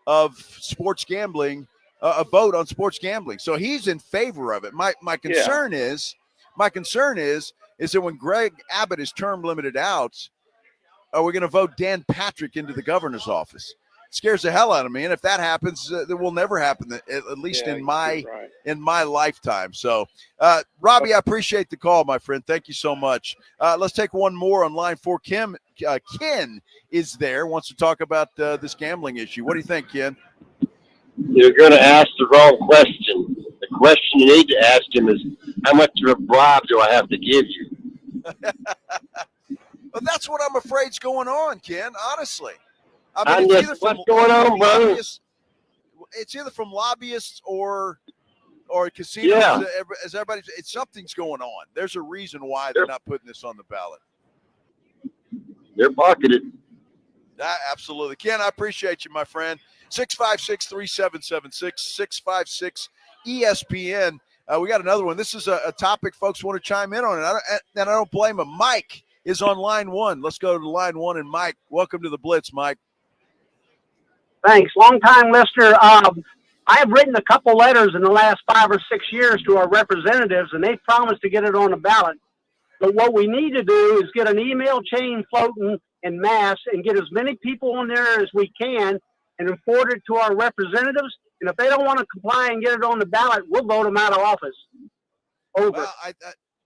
of sports gambling, a vote on sports gambling. So he's in favor of it. My concern is that when Greg Abbott is term limited out, are we going to vote Dan Patrick into the governor's office? It scares the hell out of me. And if that happens, that will never happen, at least in my lifetime. So, Robbie, I appreciate the call, my friend. Thank you so much. Let's take one more on line 4. Ken is there, wants to talk about this gambling issue. What do you think, Ken?
You're going to ask the wrong question. The question you need to ask him is, how much of a bribe do I have to give you?
But that's what I'm afraid is going on, Ken, honestly.
What's going on, brother?
It's either from lobbyists or casinos.
Yeah.
As something's going on. There's a reason why they're not putting this on the ballot.
They're pocketed.
Absolutely. Ken, I appreciate you, my friend. 656-3776, 656-ESPN. We got another one. This is a topic folks want to chime in on, and I don't blame them. Mike is on line 1. Let's go to line 1. And Mike, welcome to the Blitz, Mike.
Thanks. Long-time listener. I have written a couple letters in the last 5 or 6 years to our representatives, and they've promised to get it on the ballot. But what we need to do is get an email chain floating en masse and get as many people on there as we can and forward it to our representatives. And if they don't want to comply and get it on the ballot, we'll vote them out of office. Over.
Well,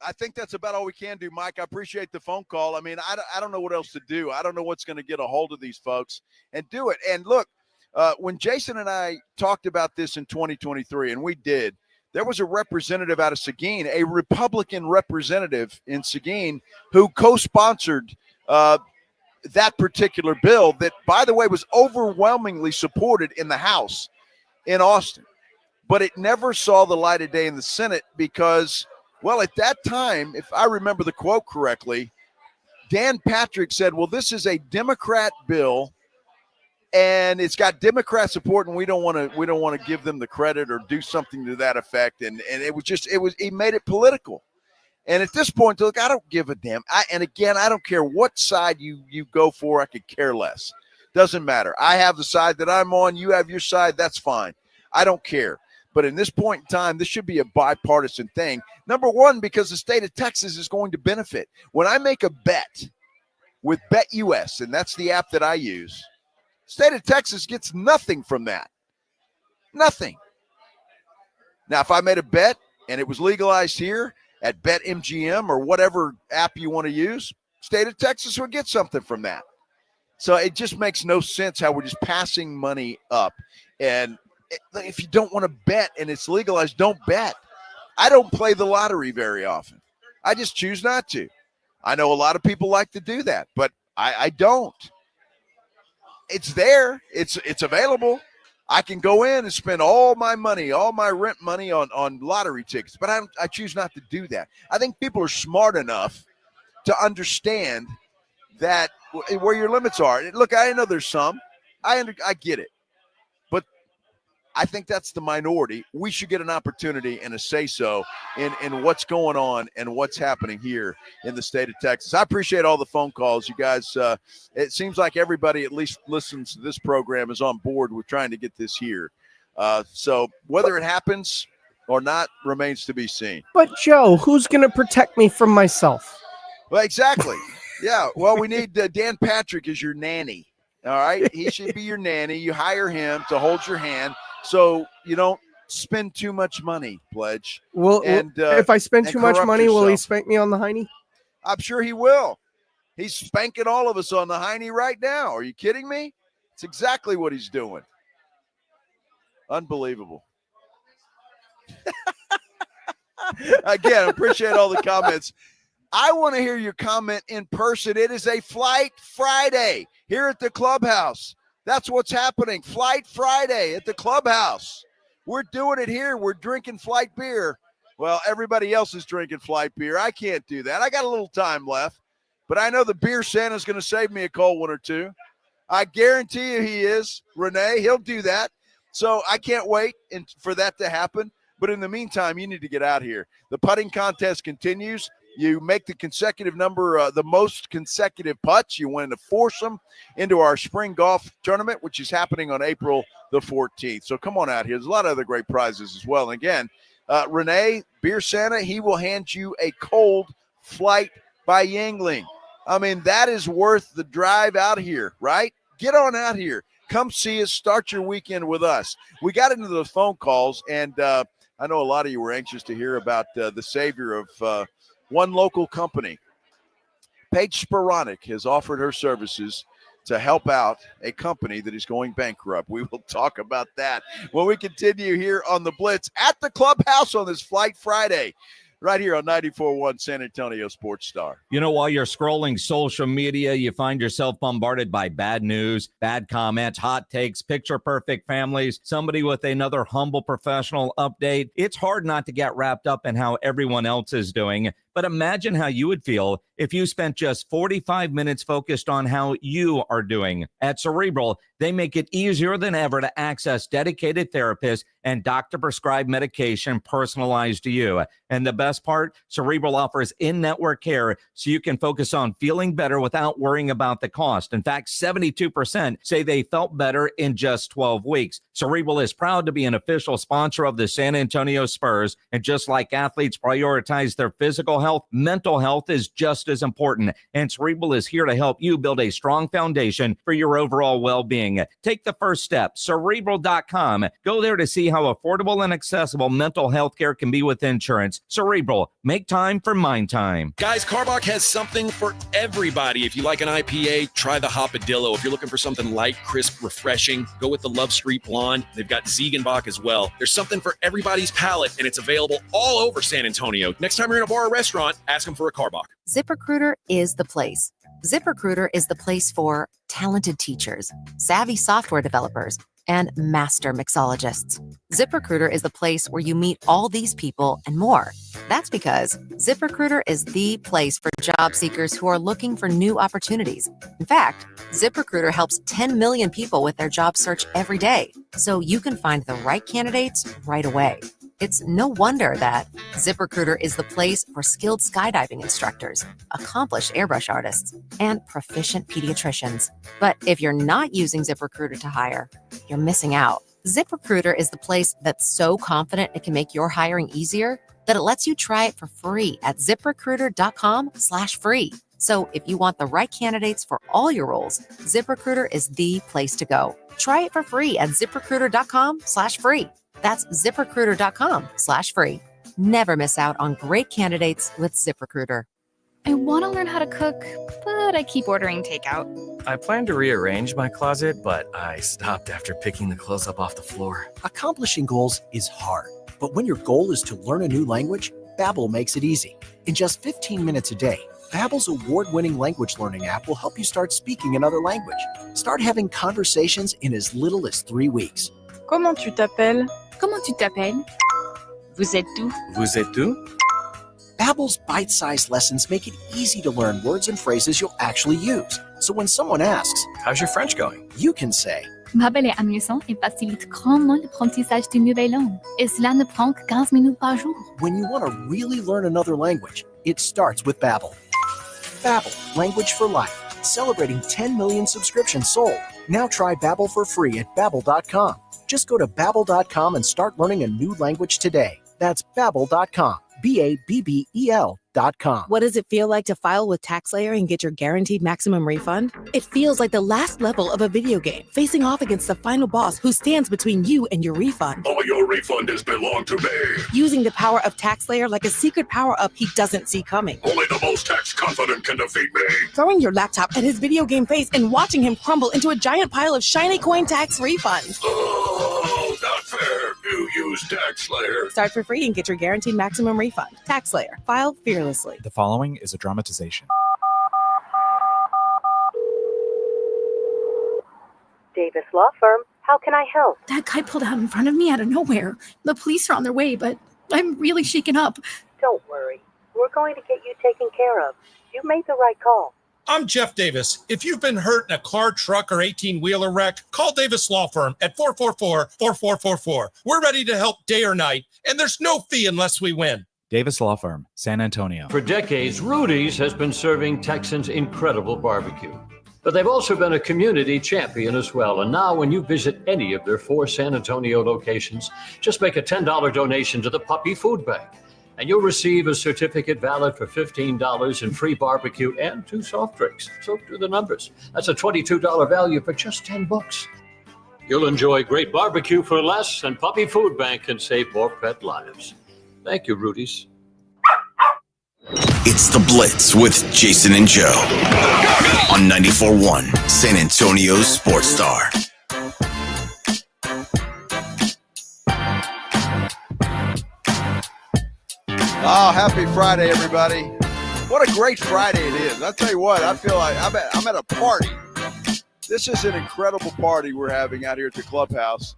I think that's about all we can do, Mike. I appreciate the phone call. I mean, I don't know what else to do. I don't know what's going to get a hold of these folks and do it. And look, when Jason and I talked about this in 2023, and we did, there was a representative out of Seguin, a Republican representative in Seguin, who co-sponsored that particular bill that, by the way, was overwhelmingly supported in the House in Austin. But it never saw the light of day in the Senate because, well, at that time, if I remember the quote correctly, Dan Patrick said, well, this is a Democrat bill and it's got Democrat support, and we don't want to give them the credit or do something to that effect. And he made it political. And at this point, look, I don't give a damn. I don't care what side you go for. I could care less. Doesn't matter. I have the side that I'm on. You have your side. That's fine. I don't care. But in this point in time, this should be a bipartisan thing. Number one, because the state of Texas is going to benefit. When I make a bet with BetUS, and that's the app that I use, state of Texas gets nothing from that. Nothing. Now, if I made a bet and it was legalized here at BetMGM or whatever app you want to use, state of Texas would get something from that. So it just makes no sense how we're just passing money up. And if you don't want to bet and it's legalized, don't bet. I don't play the lottery very often. I just choose not to. I know a lot of people like to do that, but I don't. It's there. It's available. I can go in and spend all my money, all my rent money on lottery tickets, but I choose not to do that. I think people are smart enough to understand that where your limits are. Look, I know there's some. I get it. But I think that's the minority. We should get an opportunity and a say-so in what's going on and what's happening here in the state of Texas. I appreciate all the phone calls. You guys, it seems like everybody at least listens to this program is on board with trying to get this here. So whether it happens or not remains to be seen.
But, Joe, who's going to protect me from myself?
Well, exactly. Yeah, well, we need Dan Patrick as your nanny. All right? He should be your nanny. You hire him to hold your hand so you don't spend too much money, Pledge.
Well, if I spend too much money, will he spank me on the hiney?
I'm sure he will. He's spanking all of us on the hiney right now. Are you kidding me? It's exactly what he's doing. Unbelievable. Again, appreciate all the comments. I want to hear your comment in person. It is a Flight Friday here at the Clubhouse. That's what's happening. Flight Friday at the Clubhouse. We're doing it here. We're drinking flight beer. Well, everybody else is drinking flight beer. I can't do that. I got a little time left, but I know the beer Santa's going to save me a cold one or two. I guarantee you he is. Renee, he'll do that. So I can't wait for that to happen. But in the meantime, you need to get out here. The putting contest continues. You make the consecutive number, the most consecutive putts. You win a foursome into our spring golf tournament, which is happening on April the 14th. So come on out here. There's a lot of other great prizes as well. And again, Renee, Beer Santa, he will hand you a cold flight by Yangling. I mean, that is worth the drive out here, right? Get on out here. Come see us. Start your weekend with us. We got into those phone calls, and I know a lot of you were anxious to hear about the savior of one local company. Paige Sporonic has offered her services to help out a company that is going bankrupt. We will talk about that when we continue here on the Blitz at the Clubhouse on this Flight Friday, right here on 94.1 San Antonio Sports Star.
You know, while you're scrolling social media, you find yourself bombarded by bad news, bad comments, hot takes, picture-perfect families, somebody with another humble professional update. It's hard not to get wrapped up in how everyone else is doing. But imagine how you would feel if you spent just 45 minutes focused on how you are doing. At Cerebral, they make it easier than ever to access dedicated therapists and doctor-prescribed medication personalized to you. And the best part, Cerebral offers in-network care so you can focus on feeling better without worrying about the cost. In fact, 72% say they felt better in just 12 weeks. Cerebral is proud to be an official sponsor of the San Antonio Spurs. And just like athletes prioritize their physical health, mental health is just as important. And Cerebral is here to help you build a strong foundation for your overall well-being. Take the first step, Cerebral.com. Go there to see how affordable and accessible mental health care can be with insurance. Cerebral, make time for mind time.
Guys, Carbach has something for everybody. If you like an IPA, try the Hopadillo. If you're looking for something light, crisp, refreshing, go with the Love Street Blonde. They've got Ziegenbach as well. There's something for everybody's palate, and it's available all over San Antonio. Next time you're in a bar or restaurant, ask them for a Carbach.
ZipRecruiter is the place. ZipRecruiter is the place for talented teachers, savvy software developers, and master mixologists. ZipRecruiter is the place where you meet all these people and more. That's because ZipRecruiter is the place for job seekers who are looking for new opportunities. In fact, ZipRecruiter helps 10 million people with their job search every day, so you can find the right candidates right away. It's no wonder that ZipRecruiter is the place for skilled skydiving instructors, accomplished airbrush artists, and proficient pediatricians. But if you're not using ZipRecruiter to hire, you're missing out. ZipRecruiter is the place that's so confident it can make your hiring easier that it lets you try it for free at ZipRecruiter.com/free. So if you want the right candidates for all your roles, ZipRecruiter is the place to go. Try it for free at ZipRecruiter.com/free. That's ZipRecruiter.com/free. Never miss out on great candidates with ZipRecruiter.
I want to learn how to cook, but I keep ordering takeout.
I plan to rearrange my closet, but I stopped after picking the clothes up off the floor.
Accomplishing goals is hard, but when your goal is to learn a new language, Babbel makes it easy. In just 15 minutes a day, Babbel's award-winning language learning app will help you start speaking another language. Start having conversations in as little as 3 weeks.
Comment tu t'appelles? Comment tu t'appelles? Vous êtes où?
Vous êtes où?
Babbel's bite-sized lessons make it easy to learn words and phrases you'll actually use. So when someone asks,
"How's your French going?"
you can say,
Babbel est amusant et facilite grandement l'apprentissage d'une nouvelle langue. Et cela ne prend que 15 minutes par jour.
when you want to really learn another language, it starts with Babbel. Babbel, language for life. Celebrating 10 million subscriptions sold. Now try Babbel for free at Babbel.com. Just go to Babbel.com and start learning a new language today. That's Babbel.com. Babbel.com.
What does it feel like to file with TaxSlayer and get your guaranteed maximum refund? It feels like the last level of a video game, facing off against the final boss who stands between you and your refund.
All your refund has belonged to me.
Using the power of TaxSlayer like a secret power-up he doesn't see coming.
Only the most tax confident can defeat me.
Throwing your laptop at his video game face and watching him crumble into a giant pile of shiny coin tax refunds.
Oh, not fair. You use TaxSlayer.
Start for free and get your guaranteed maximum refund. TaxSlayer. File fearlessly.
The following is a dramatization.
Davis Law Firm. How can I help?
That guy pulled out in front of me out of nowhere. The police are on their way, but I'm really shaken up.
Don't worry. We're going to get you taken care of. You made the right call.
I'm Jeff Davis. If you've been hurt in a car, truck, or 18-wheeler wreck, call Davis Law Firm at 444-4444. We're ready to help day or night, and there's no fee unless we win.
Davis Law Firm, San Antonio.
For decades, Rudy's has been serving Texans incredible barbecue. But they've also been a community champion as well. And now when you visit any of their 4 San Antonio locations, just make a $10 donation to the Puppy Food Bank. And you'll receive a certificate valid for $15 in free barbecue and 2 soft drinks. So do the numbers. That's a $22 value for just $10. You'll enjoy great barbecue for less, and Puppy Food Bank can save more pet lives. Thank you, Rudy's.
It's The Blitz with Jason and Joe on 94.1 San Antonio's Sports Star.
Oh, happy Friday, everybody. What a great Friday it is. I'll tell you what, I feel like I'm at a party. This is an incredible party we're having out here at the Clubhouse.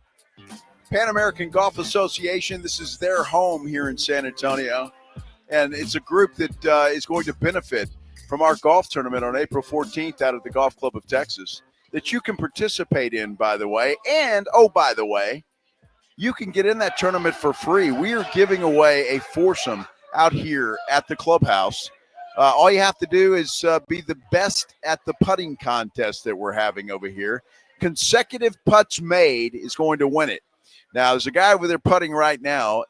Pan American Golf Association, this is their home here in San Antonio. And it's a group that is going to benefit from our golf tournament on April 14th out at the Golf Club of Texas that you can participate in, by the way. And, oh, by the way, you can get in that tournament for free. We are giving away a foursome out here at the Clubhouse. All you have to do is be the best at the putting contest that we're having over here. Consecutive putts made is going to win it. Now, there's a guy over there putting right now.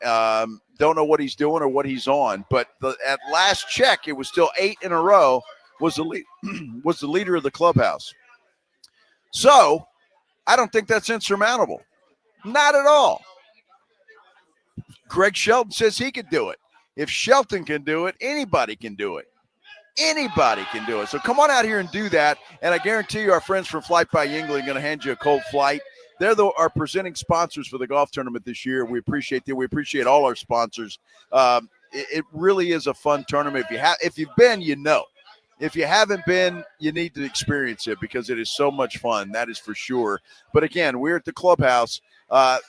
Don't know what he's doing or what he's on, but at last check, it was still 8 in a row, was the leader of the Clubhouse. So I don't think that's insurmountable. Not at all. Greg Shelton says he could do it. If Shelton can do it, anybody can do it. Anybody can do it. So come on out here and do that. And I guarantee you our friends from Flight by Yingling are going to hand you a cold flight. They're our presenting sponsors for the golf tournament this year. We appreciate them. We appreciate all our sponsors. It really is a fun tournament. If you've been, you know. If you haven't been, you need to experience it because it is so much fun. That is for sure. But again, we're at the Clubhouse, right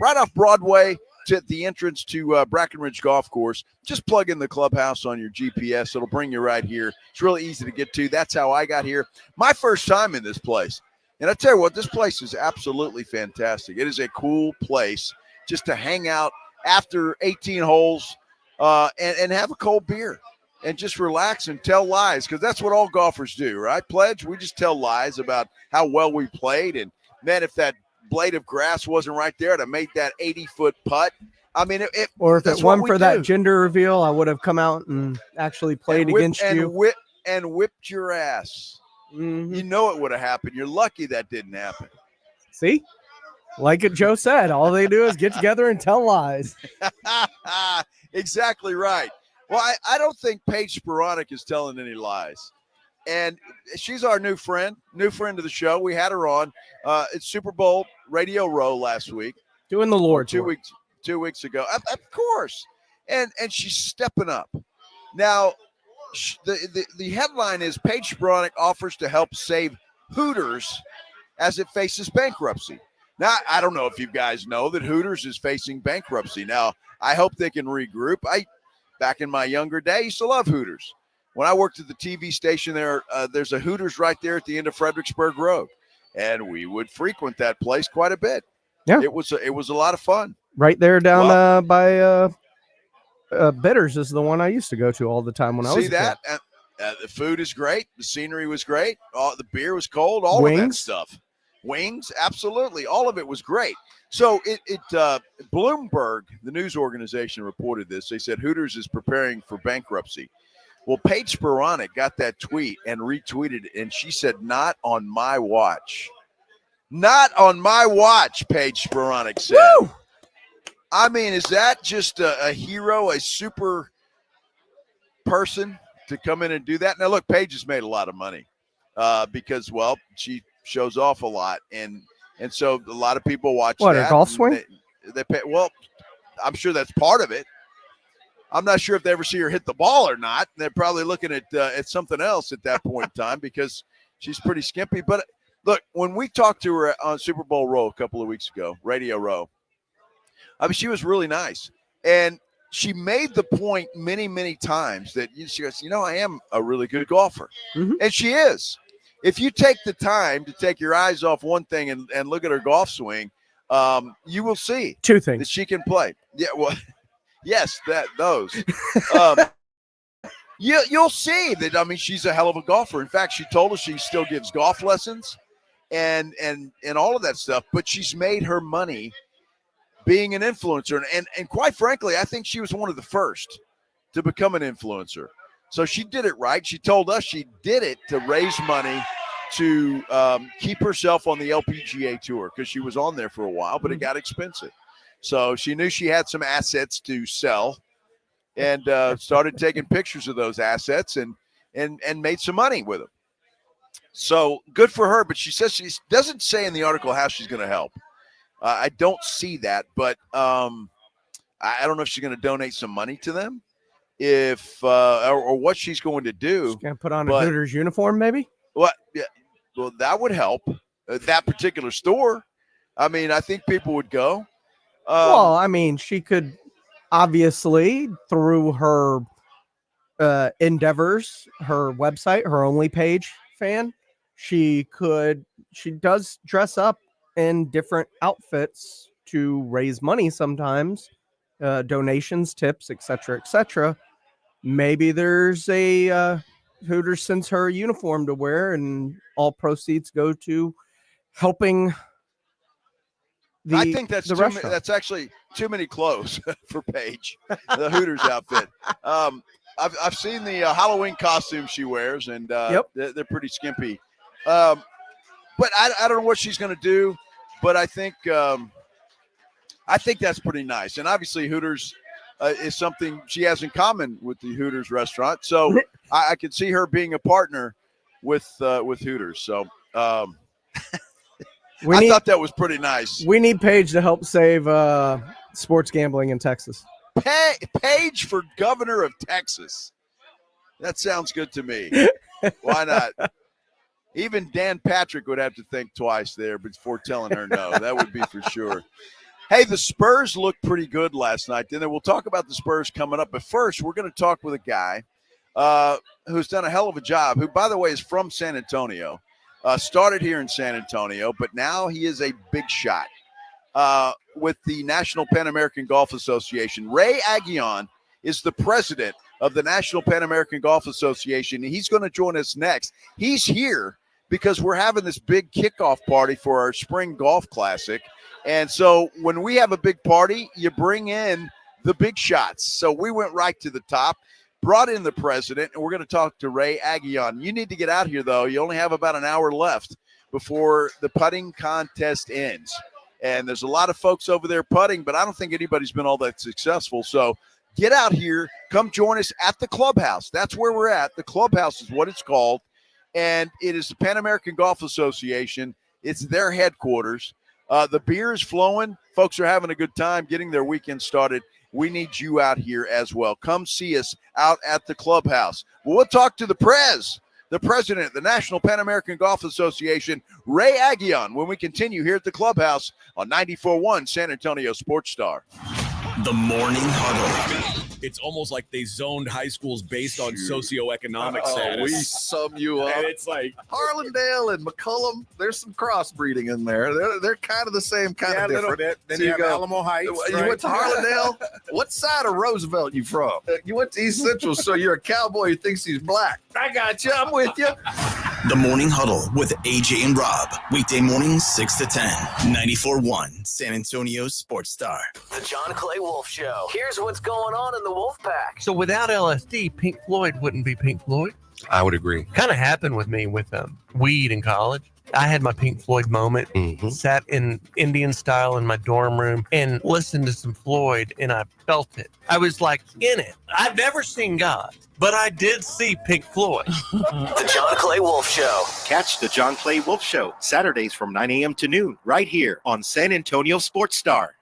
off Broadway to the entrance to Brackenridge Golf Course. Just plug in the Clubhouse on your GPS. It'll bring you right here. It's really easy to get to. That's how I got here. My first time in this place. And I tell you what, this place is absolutely fantastic. It is a cool place just to hang out after 18 holes and have a cold beer and just relax and tell lies because that's what all golfers do, right, Pledge? We just tell lies about how well we played. And, man, if that blade of grass wasn't right there, I'd have made that 80-foot putt. I mean,
or if it won for that gender reveal, I would have come out and actually played against you.
And whipped your ass. Mm-hmm. You know it would have happened. You're lucky that didn't happen.
See? Like Joe said, all they do is get together and tell lies.
Exactly right. Well, I don't think Paige Sporonic is telling any lies. And she's our new friend of the show. We had her on. It's Super Bowl Radio Row last week.
Doing the Lord's work.
2 weeks ago. Of course. And she's stepping up. Now, the headline is Paige Sporonic offers to help save Hooters as it faces bankruptcy. Now, I don't know if you guys know that Hooters is facing bankruptcy. Now, I hope they can regroup. Back in my younger day, I used to love Hooters. When I worked at the TV station there's a Hooters right there at the end of Fredericksburg Road, and we would frequent that place quite a bit.
Yeah,
it was a lot of fun.
Right there down by Bitters is the one I used to go to all the time when I was a kid.
The food is great. The scenery was great. The beer was cold. All of that stuff. Wings, absolutely. All of it was great. So Bloomberg, the news organization, reported this. They said Hooters is preparing for bankruptcy. Well, Paige Sporonic got that tweet and retweeted it, and she said, "Not on my watch." Not on my watch, Paige Sporonic said.
Woo!
I mean, is that just a hero, a super person to come in and do that? Now, look, Paige has made a lot of money because, well, she shows off a lot. And so a lot of people watch that.
What, a golf swing?
They pay, well, I'm sure that's part of it. I'm not sure if they ever see her hit the ball or not. They're probably looking at something else at that point in time because she's pretty skimpy. But, look, when we talked to her on Super Bowl Row a couple of weeks ago, Radio Row, I mean, she was really nice. And she made the point many, many times that she goes, I am a really good golfer.
Mm-hmm.
And she is. If you take the time to take your eyes off one thing and look at her golf swing, you will see
two things
that she can play. Yeah, well, yes, those. You'll see that. She's a hell of a golfer. In fact, she told us she still gives golf lessons and all of that stuff. But she's made her money being an influencer. And quite frankly, I think she was one of the first to become an influencer. So she did it right. She told us she did it to raise money to keep herself on the LPGA tour because she was on there for a while, but it got expensive. So she knew she had some assets to sell and started taking pictures of those assets and made some money with them. So good for her. But she says she doesn't say in the article how she's going to help. I don't see that, but I don't know if she's going to donate some money to them, or what she's going to do.
She's going to put on a Hooters uniform, maybe.
What? Yeah, well, that would help. That particular store. I think people would go.
She could obviously through her endeavors, her website, her only page fan. She does dress up in different outfits to raise money sometimes, donations, tips, etc. Maybe there's a Hooters sends her a uniform to wear and all proceeds go to helping
I think that's actually too many clothes for Paige, the Hooters outfit. I've seen the Halloween costumes she wears, and they're pretty skimpy. But I don't know what she's going to do. But I think that's pretty nice. And obviously Hooters is something she has in common with the Hooters restaurant. So I could see her being a partner with Hooters. So I thought that was pretty nice.
We need Paige to help save sports gambling in Texas.
Paige for governor of Texas. That sounds good to me. Why not? Even Dan Patrick would have to think twice there before telling her no. That would be for sure. Hey, the Spurs looked pretty good last night. Then we'll talk about the Spurs coming up. But first, we're going to talk with a guy who's done a hell of a job, who, by the way, is from San Antonio. Started here in San Antonio, but now he is a big shot with the National Pan American Golf Association. Renee Aguilar is the president of the National Pan American Golf Association. He's going to join us next. He's here because we're having this big kickoff party for our spring golf classic. And so when we have a big party, you bring in the big shots. So we went right to the top, brought in the president, and we're going to talk to Renee Aguilar. You need to get out here, though. You only have about an hour left before the putting contest ends. And there's a lot of folks over there putting, but I don't think anybody's been all that successful. So get out here. Come join us at the Clubhouse. That's where we're at. The Clubhouse is what it's called. And it is the Pan American Golf Association. It's their headquarters. The beer is flowing. Folks are having a good time getting their weekend started. We need you out here as well. Come see us out at the Clubhouse. We'll talk to the president of the National Pan American Golf Association, Renee Aguilar, when we continue here at the Clubhouse on 94.1 San Antonio Sports Star.
The Morning Huddle.
It's almost like they zoned high schools based on socioeconomic status.
We sum you up.
And it's like
Harlandale and McCullum, there's some crossbreeding in there. They're kind of the same kind of different.
A little bit. Then
So
you have
go,
Alamo Heights.
You went to Harlandale? What side of Roosevelt you from? You went to East Central, so you're a cowboy who thinks he's black. I got you. I'm with you.
The Morning Huddle with AJ and Rob. Weekday mornings 6 to 10. 94.1 San Antonio Sports Star.
The John Clay Wolf Show. Here's what's going on in the Wolf Pack.
So without LSD, Pink Floyd wouldn't be Pink Floyd.
I would agree.
Kind of happened with me with weed in college. I had my Pink Floyd moment, sat in Indian style in my dorm room and listened to some Floyd, and I felt it. I was like in it. I've never seen God, but I did see Pink Floyd.
The John Clay Wolf Show.
Catch the John Clay Wolf Show Saturdays from 9 a.m. to noon right here on San Antonio Sports Star.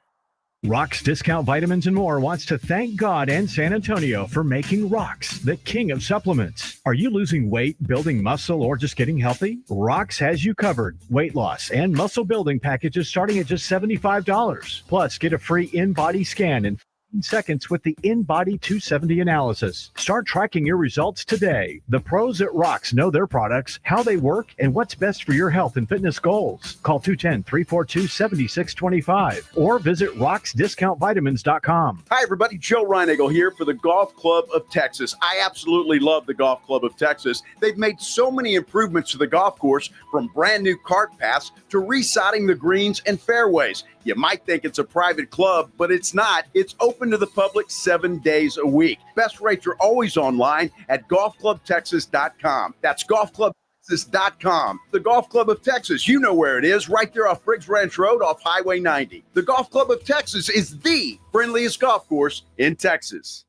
Rock's Discount Vitamins and More wants to thank God and San Antonio for making Rock's the king of supplements. Are you losing weight, building muscle, or just getting healthy? Rock's has you covered. Weight loss and muscle building packages starting at just $75. Plus, get a free in-body scan and in seconds with the InBody 270 analysis. Start tracking your results today. The pros at Rocks know their products, how they work, and what's best for your health and fitness goals. Call 210-342-7625 or visit rocksdiscountvitamins.com.
Hi, everybody. Joe Reinagel here for the Golf Club of Texas. I absolutely love the Golf Club of Texas. They've made so many improvements to the golf course, from brand new cart paths to resodding the greens and fairways. You might think it's a private club, but it's not. It's open to the public 7 days a week. Best rates are always online at golfclubtexas.com. That's golfclubtexas.com. The Golf Club of Texas, you know where it is, right there off Briggs Ranch Road off Highway 90. The Golf Club of Texas is the friendliest golf course in Texas.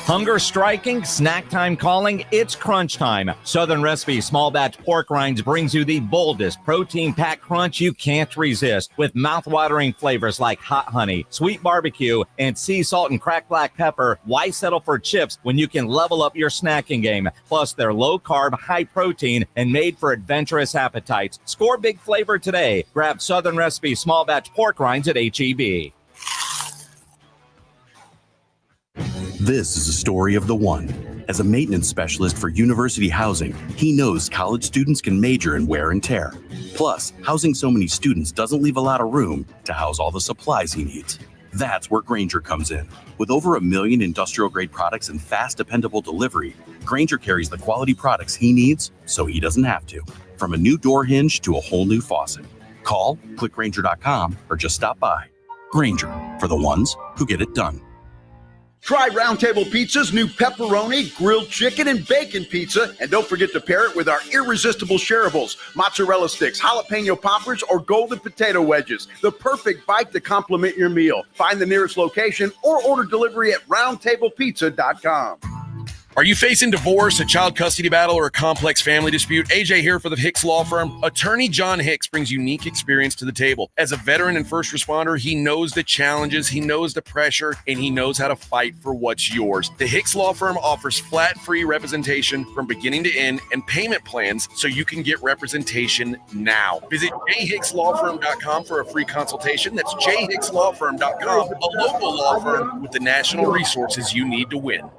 Hunger striking, snack time calling, it's crunch time. Southern Recipe Small Batch Pork Rinds brings you the boldest protein-packed crunch you can't resist, with mouth-watering flavors like hot honey, sweet barbecue, and sea salt and cracked black pepper. Why settle for chips when you can level up your snacking game? Plus, they're low-carb, high-protein, and made for adventurous appetites. Score big flavor today. Grab Southern Recipe Small Batch Pork Rinds at H-E-B.
This is a story of the one. As a maintenance specialist for university housing, he knows college students can major in wear and tear. Plus, housing so many students doesn't leave a lot of room to house all the supplies he needs. That's where Grainger comes in. With over 1 million industrial-grade products and fast, dependable delivery, Grainger carries the quality products he needs so he doesn't have to. From a new door hinge to a whole new faucet. Call, click Grainger.com, or just stop by. Grainger, for the ones who get it done.
Try Round Table Pizza's new pepperoni, grilled chicken, and bacon pizza. And don't forget to pair it with our irresistible shareables, mozzarella sticks, jalapeno poppers, or golden potato wedges. The perfect bite to complement your meal. Find the nearest location or order delivery at roundtablepizza.com.
Are you facing divorce, a child custody battle, or a complex family dispute? AJ here for the Hicks Law Firm. Attorney John Hicks brings unique experience to the table. As a veteran and first responder, he knows the challenges, he knows the pressure, and he knows how to fight for what's yours. The Hicks Law Firm offers flat-free representation from beginning to end and payment plans so you can get representation now. Visit jhickslawfirm.com for a free consultation. That's jhickslawfirm.com, a local law firm with the national resources you need to win.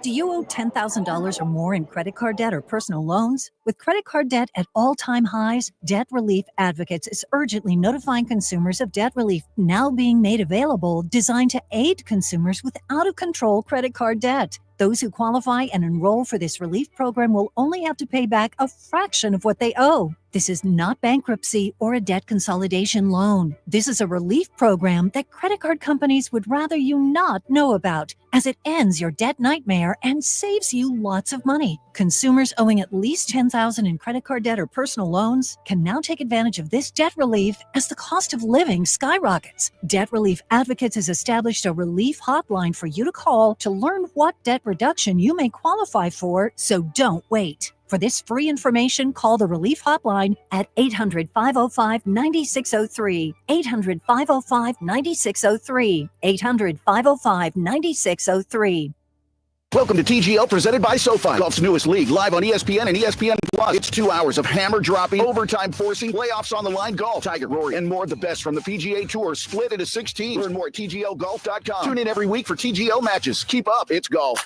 Do you owe $10,000 or more in credit card debt or personal loans? With credit card debt at all-time highs, Debt Relief Advocates is urgently notifying consumers of debt relief now being made available, designed to aid consumers with out-of-control credit card debt. Those who qualify and enroll for this relief program will only have to pay back a fraction of what they owe. This is not bankruptcy or a debt consolidation loan. This is a relief program that credit card companies would rather you not know about, as it ends your debt nightmare and saves you lots of money. Consumers owing at least $10,000 in credit card debt or personal loans can now take advantage of this debt relief as the cost of living skyrockets. Debt Relief Advocates has established a relief hotline for you to call to learn what debt reduction you may qualify for, so don't wait. For this free information, call the Relief Hotline at 800-505-9603, 800-505-9603, 800-505-9603.
Welcome to TGL, presented by SoFi, golf's newest league, live on ESPN and ESPN Plus. It's 2 hours of hammer-dropping, overtime forcing, playoffs on the line golf, Tiger, Rory, and more of the best from the PGA Tour, split into 6 teams. Learn more at TGLGolf.com. Tune in every week for TGL matches. Keep up, it's golf.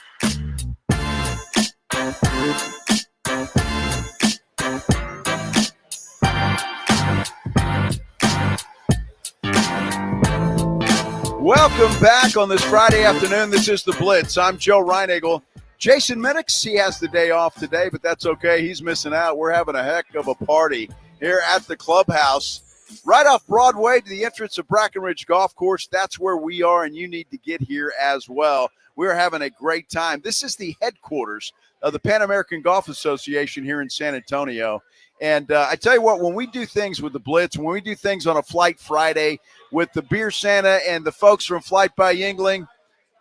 Welcome back on this Friday afternoon. This is The Blitz. I'm Joe Reinagel. Jason Minix, he has the day off today, but that's okay. He's missing out. We're having a heck of a party here at the Clubhouse. Right off Broadway to the entrance of Brackenridge Golf Course. That's where we are, and you need to get here as well. We're having a great time. This is the headquarters of the Pan American Golf Association here in San Antonio. And I tell you what, when we do things with the Blitz, when we do things on a Flight Friday with the Beer Santa and the folks from Flight by Yingling,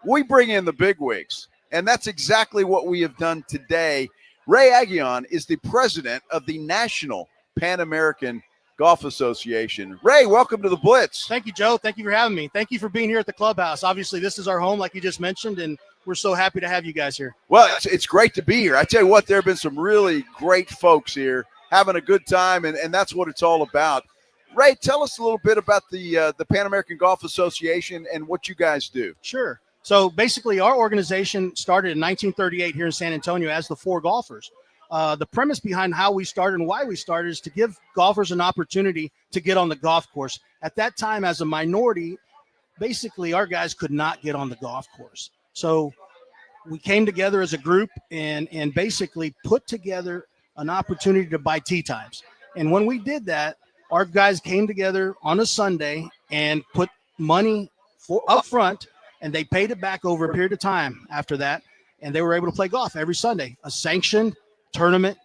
we bring in the bigwigs. And that's exactly what we have done today. Renee Aguilar is the president of the National Pan American Golf Association. Ray, welcome to the Blitz.
Thank you, Joe. Thank you for having me. Thank you for being here at the Clubhouse. Obviously, this is our home, like you just mentioned, and we're so happy to have you guys here.
Well, it's great to be here. I tell you what, there have been some really great folks here having a good time, and that's what it's all about. Ray, tell us a little bit about the Pan American Golf Association and what you guys do.
Sure. So basically, our organization started in 1938 here in San Antonio as the Four Golfers. The premise behind how we started and why we started is to give golfers an opportunity to get on the golf course. At that time, as a minority, basically our guys could not get on the golf course. So we came together as a group and basically put together an opportunity to buy tee times. And when we did that, our guys came together on a Sunday and put money up front, and they paid it back over a period of time after that. And they were able to play golf every Sunday, a sanctioned tournament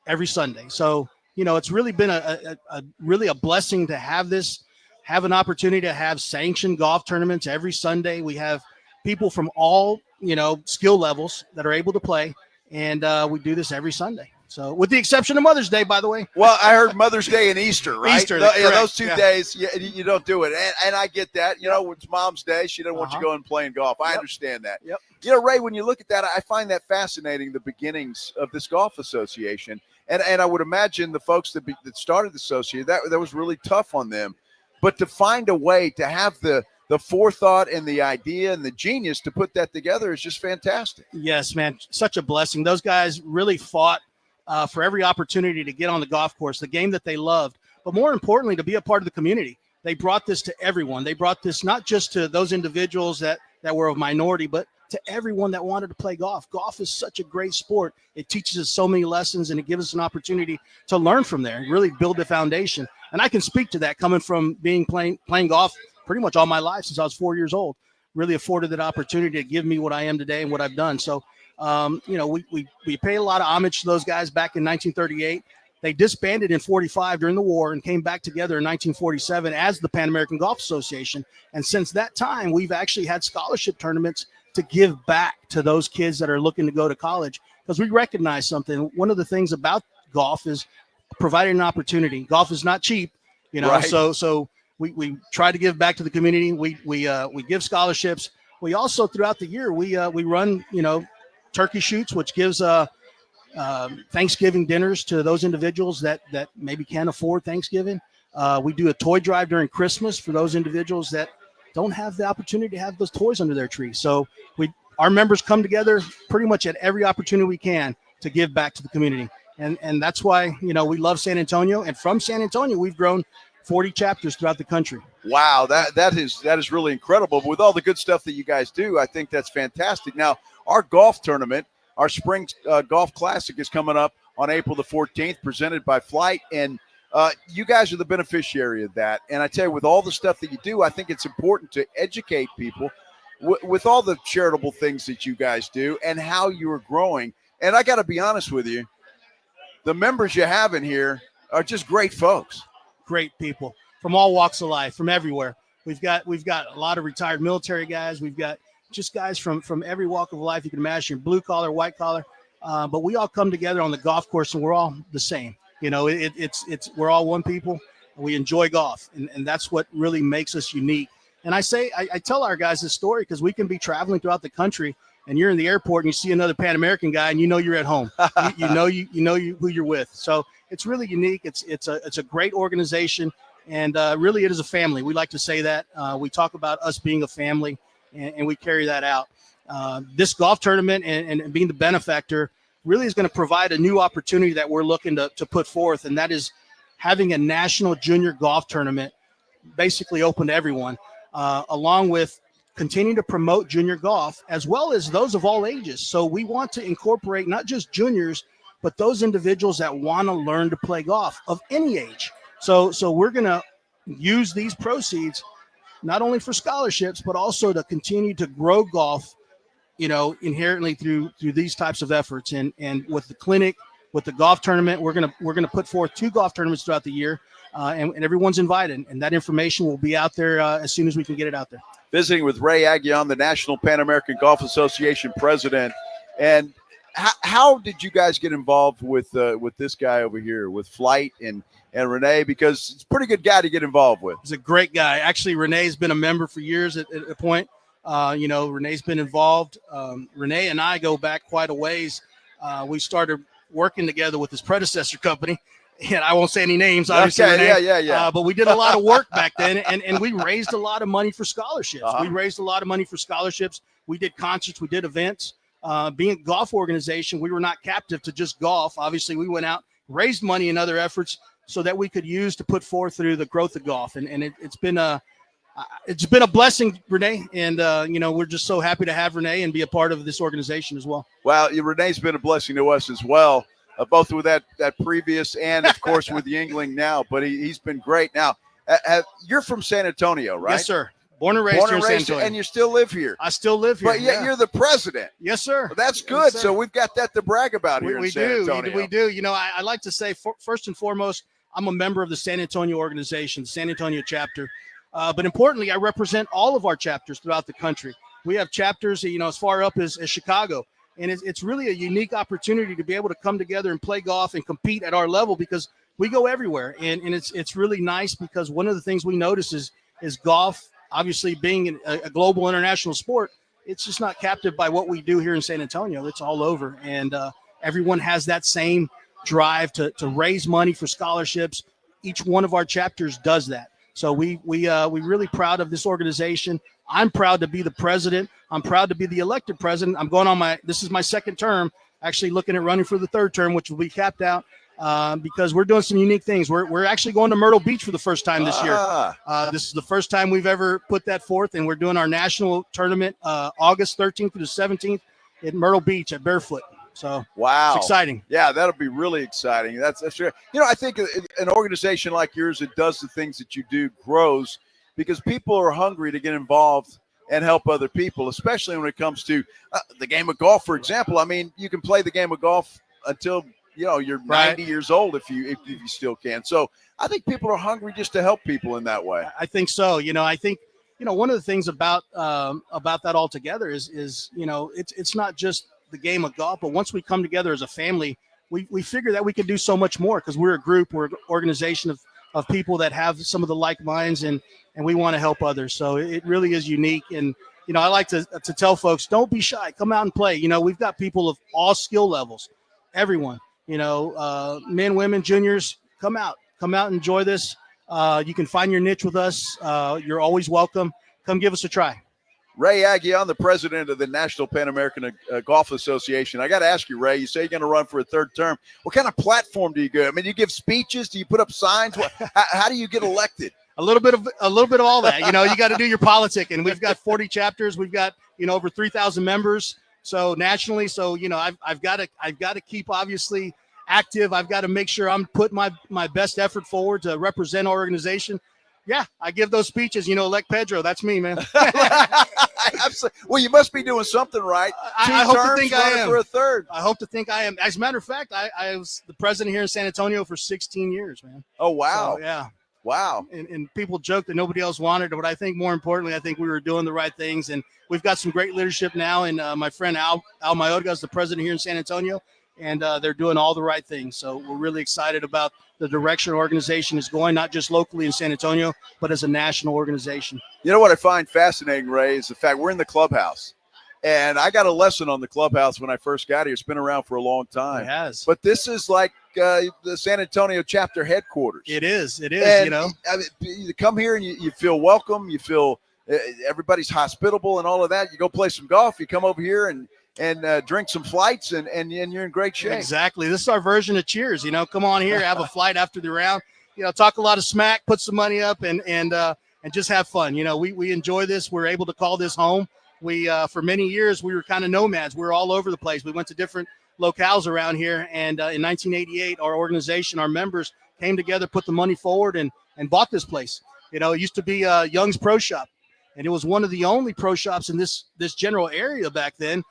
every Sunday. So, it's really been a blessing to have an opportunity to have sanctioned golf tournaments every Sunday. We have people from all, skill levels that are able to play. And we do this every Sunday. So with the exception of Mother's Day, by the way.
Well, I heard Mother's Day and Easter, right?
Easter,
those 2 days, you don't do it. And I get that. It's Mom's Day. She doesn't want you going playing golf. I understand that.
Yep.
Ray, when you look at that, I find that fascinating, the beginnings of this golf association. And I would imagine the folks that started the association, that was really tough on them. But to find a way to have the forethought and the idea and the genius to put that together is just fantastic.
Yes, man. Such a blessing. Those guys really fought for every opportunity to get on the golf course, the game that they loved, but more importantly, to be a part of the community. They brought this to everyone. They brought this not just to those individuals that were of minority, but to everyone that wanted to play golf. Golf is such a great sport. It teaches us so many lessons, and it gives us an opportunity to learn from there and really build the foundation. And I can speak to that coming from playing golf pretty much all my life since I was 4 years old. Really afforded that opportunity to give me what I am today and what I've done. So, we paid a lot of homage to those guys back in 1938. They disbanded in 45 during the war and came back together in 1947 as the Pan American Golf Association. And since that time, we've actually had scholarship tournaments to give back to those kids that are looking to go to college, because we recognize something. One of the things about golf is providing an opportunity. Golf is not cheap,
Right.
So we try to give back to the community. We give scholarships. We also, throughout the year, we run, turkey shoots, which gives Thanksgiving dinners to those individuals that maybe can't afford Thanksgiving. We do a toy drive during Christmas for those individuals that don't have the opportunity to have those toys under their tree. So our members come together pretty much at every opportunity we can to give back to the community. And that's why, we love San Antonio. And from San Antonio, we've grown 40 chapters throughout the country.
Wow, that is really incredible. But with all the good stuff that you guys do, I think that's fantastic. Now, our golf tournament, our Spring Golf Classic, is coming up on April the 14th, presented by Flight. And you guys are the beneficiary of that. And I tell you, with all the stuff that you do, I think it's important to educate people with all the charitable things that you guys do and how you are growing. And I got to be honest with you, the members you have in here are just great folks.
Great people from all walks of life, from everywhere. We've got a lot of retired military guys. We've got just guys from every walk of life you can imagine, blue collar, white collar. But we all come together on the golf course, and we're all the same. We're all one people. We enjoy golf, and that's what really makes us unique. And I tell our guys this story because we can be traveling throughout the country, and you're in the airport and you see another Pan American guy, and you're at home. you know who you're with. So it's really unique. It's a great organization, and really it is a family. We like to say that. We talk about us being a family, and we carry that out. This golf tournament and being the benefactor really is going to provide a new opportunity that we're looking to put forth, and that is having a national junior golf tournament basically open to everyone, along with continuing to promote junior golf as well as those of all ages. So we want to incorporate not just juniors, but those individuals that want to learn to play golf of any age. So we're going to use these proceeds not only for scholarships, but also to continue to grow golf, inherently through these types of efforts. And with the clinic, with the golf tournament, we're gonna put forth 2 golf tournaments throughout the year, and everyone's invited. And that information will be out there as soon as we can get it out there.
Visiting with Renee Aguilar, the National Pan American Golf Association president. And how did you guys get involved with this guy over here, with Flight and Renee? Because it's a pretty good guy to get involved with.
He's a great guy. Actually, Renee's been a member for years at a point. Renee's been involved. Renee and I go back quite a ways. We started working together with his predecessor company, and I won't say any names, obviously.
Okay,
Renee,
yeah.
but we did a lot of work back then, and we raised a lot of money for scholarships. We raised a lot of money for scholarships. We did concerts, we did events. Being a golf organization, we were not captive to just golf. Obviously, we went out, raised money in other efforts so that we could use to put forth through the growth of golf. And it's been a blessing, Renee. And, we're just so happy to have Renee and be a part of this organization as well.
Well, Renee's been a blessing to us as well, both with that previous and, of course, with Yingling now. But he's been great. Now, you're from San Antonio, right?
Yes, sir. Born and raised here in San Antonio.
And you still live here.
I still live here.
But yet you're the president.
Yes, sir.
Well, that's good.
Yes,
so we've got that to brag about here in San Antonio.
We do. I like to say, first and foremost, I'm a member of the San Antonio organization, the San Antonio chapter. But importantly, I represent all of our chapters throughout the country. We have chapters, as far up as Chicago. And it's really a unique opportunity to be able to come together and play golf and compete at our level because we go everywhere. And it's really nice because one of the things we notice is golf, obviously being a global international sport, it's just not captive by what we do here in San Antonio. It's all over. And everyone has that same drive to raise money for scholarships. Each one of our chapters does that. So we really proud of this organization. I'm proud to be the president. I'm proud to be the elected president. I'm going on this is my second term, actually looking at running for the third term, which will be capped out because we're doing some unique things. We're actually going to Myrtle Beach for the first time this year. This is the first time we've ever put that forth, and we're doing our national tournament August 13th through the 17th at Myrtle Beach at Barefoot. So
wow,
it's exciting.
Yeah, that'll be really exciting. That's sure. I think an organization like yours that does the things that you do grows because people are hungry to get involved and help other people, especially when it comes to the game of golf, for example. I mean, you can play the game of golf until you're 90 years old if you still can. So I think people are hungry just to help people in that way.
I think so. I think one of the things about that altogether is it's not just the game of golf, but once we come together as a family, we figure that we can do so much more because we're an organization of people that have some of the like minds and we want to help others. So it really is unique. And, I like to tell folks, don't be shy, come out and play. We've got people of all skill levels, everyone, men, women, juniors, come out, enjoy this. You can find your niche with us. You're always welcome. Come give us a try.
Ray Aguilar, the president of the National Pan American Golf Association. I got to ask you, Ray, you say you're going to run for a third term. What kind of platform do you go? I mean, do you give speeches? Do you put up signs? How do you get elected?
A little bit of all that. You got to do your politic, and we've got 40 chapters. We've got over 3,000 members. So nationally, I've got to keep obviously active. I've got to make sure I'm putting my best effort forward to represent our organization. Yeah, I give those speeches. Elect Pedro. That's me, man.
Well, you must be doing something right.
I hope to think I am.
For a third.
I hope to think I am. As a matter of fact, I was the president here in San Antonio for 16 years, man.
Oh, wow.
So, yeah.
Wow.
And people joke that nobody else wanted it, but I think more importantly, I think we were doing the right things. And we've got some great leadership now. And my friend Al Mayorga is the president here in San Antonio. And they're doing all the right things. So we're really excited about the direction our organization is going, not just locally in San Antonio, but as a national organization.
You know what I find fascinating, Ray, is the fact we're in the clubhouse. And I got a lesson on the clubhouse when I first got here. It's been around for a long time.
It has.
But this is like the San Antonio chapter headquarters.
It is.
And, I mean, you come here and you feel welcome. You feel everybody's hospitable and all of that. You go play some golf. You come over here and drink some flights, and you're in great shape.
Exactly. This is our version of Cheers. Come on here, have a flight after the round. Talk a lot of smack, put some money up, and just have fun. We enjoy this. We're able to call this home. We for many years we were kind of nomads. We were all over the place. We went to different locales around here, and in 1988, our organization, our members came together, put the money forward, and bought this place. It used to be Young's Pro Shop, and it was one of the only pro shops in this general area back then.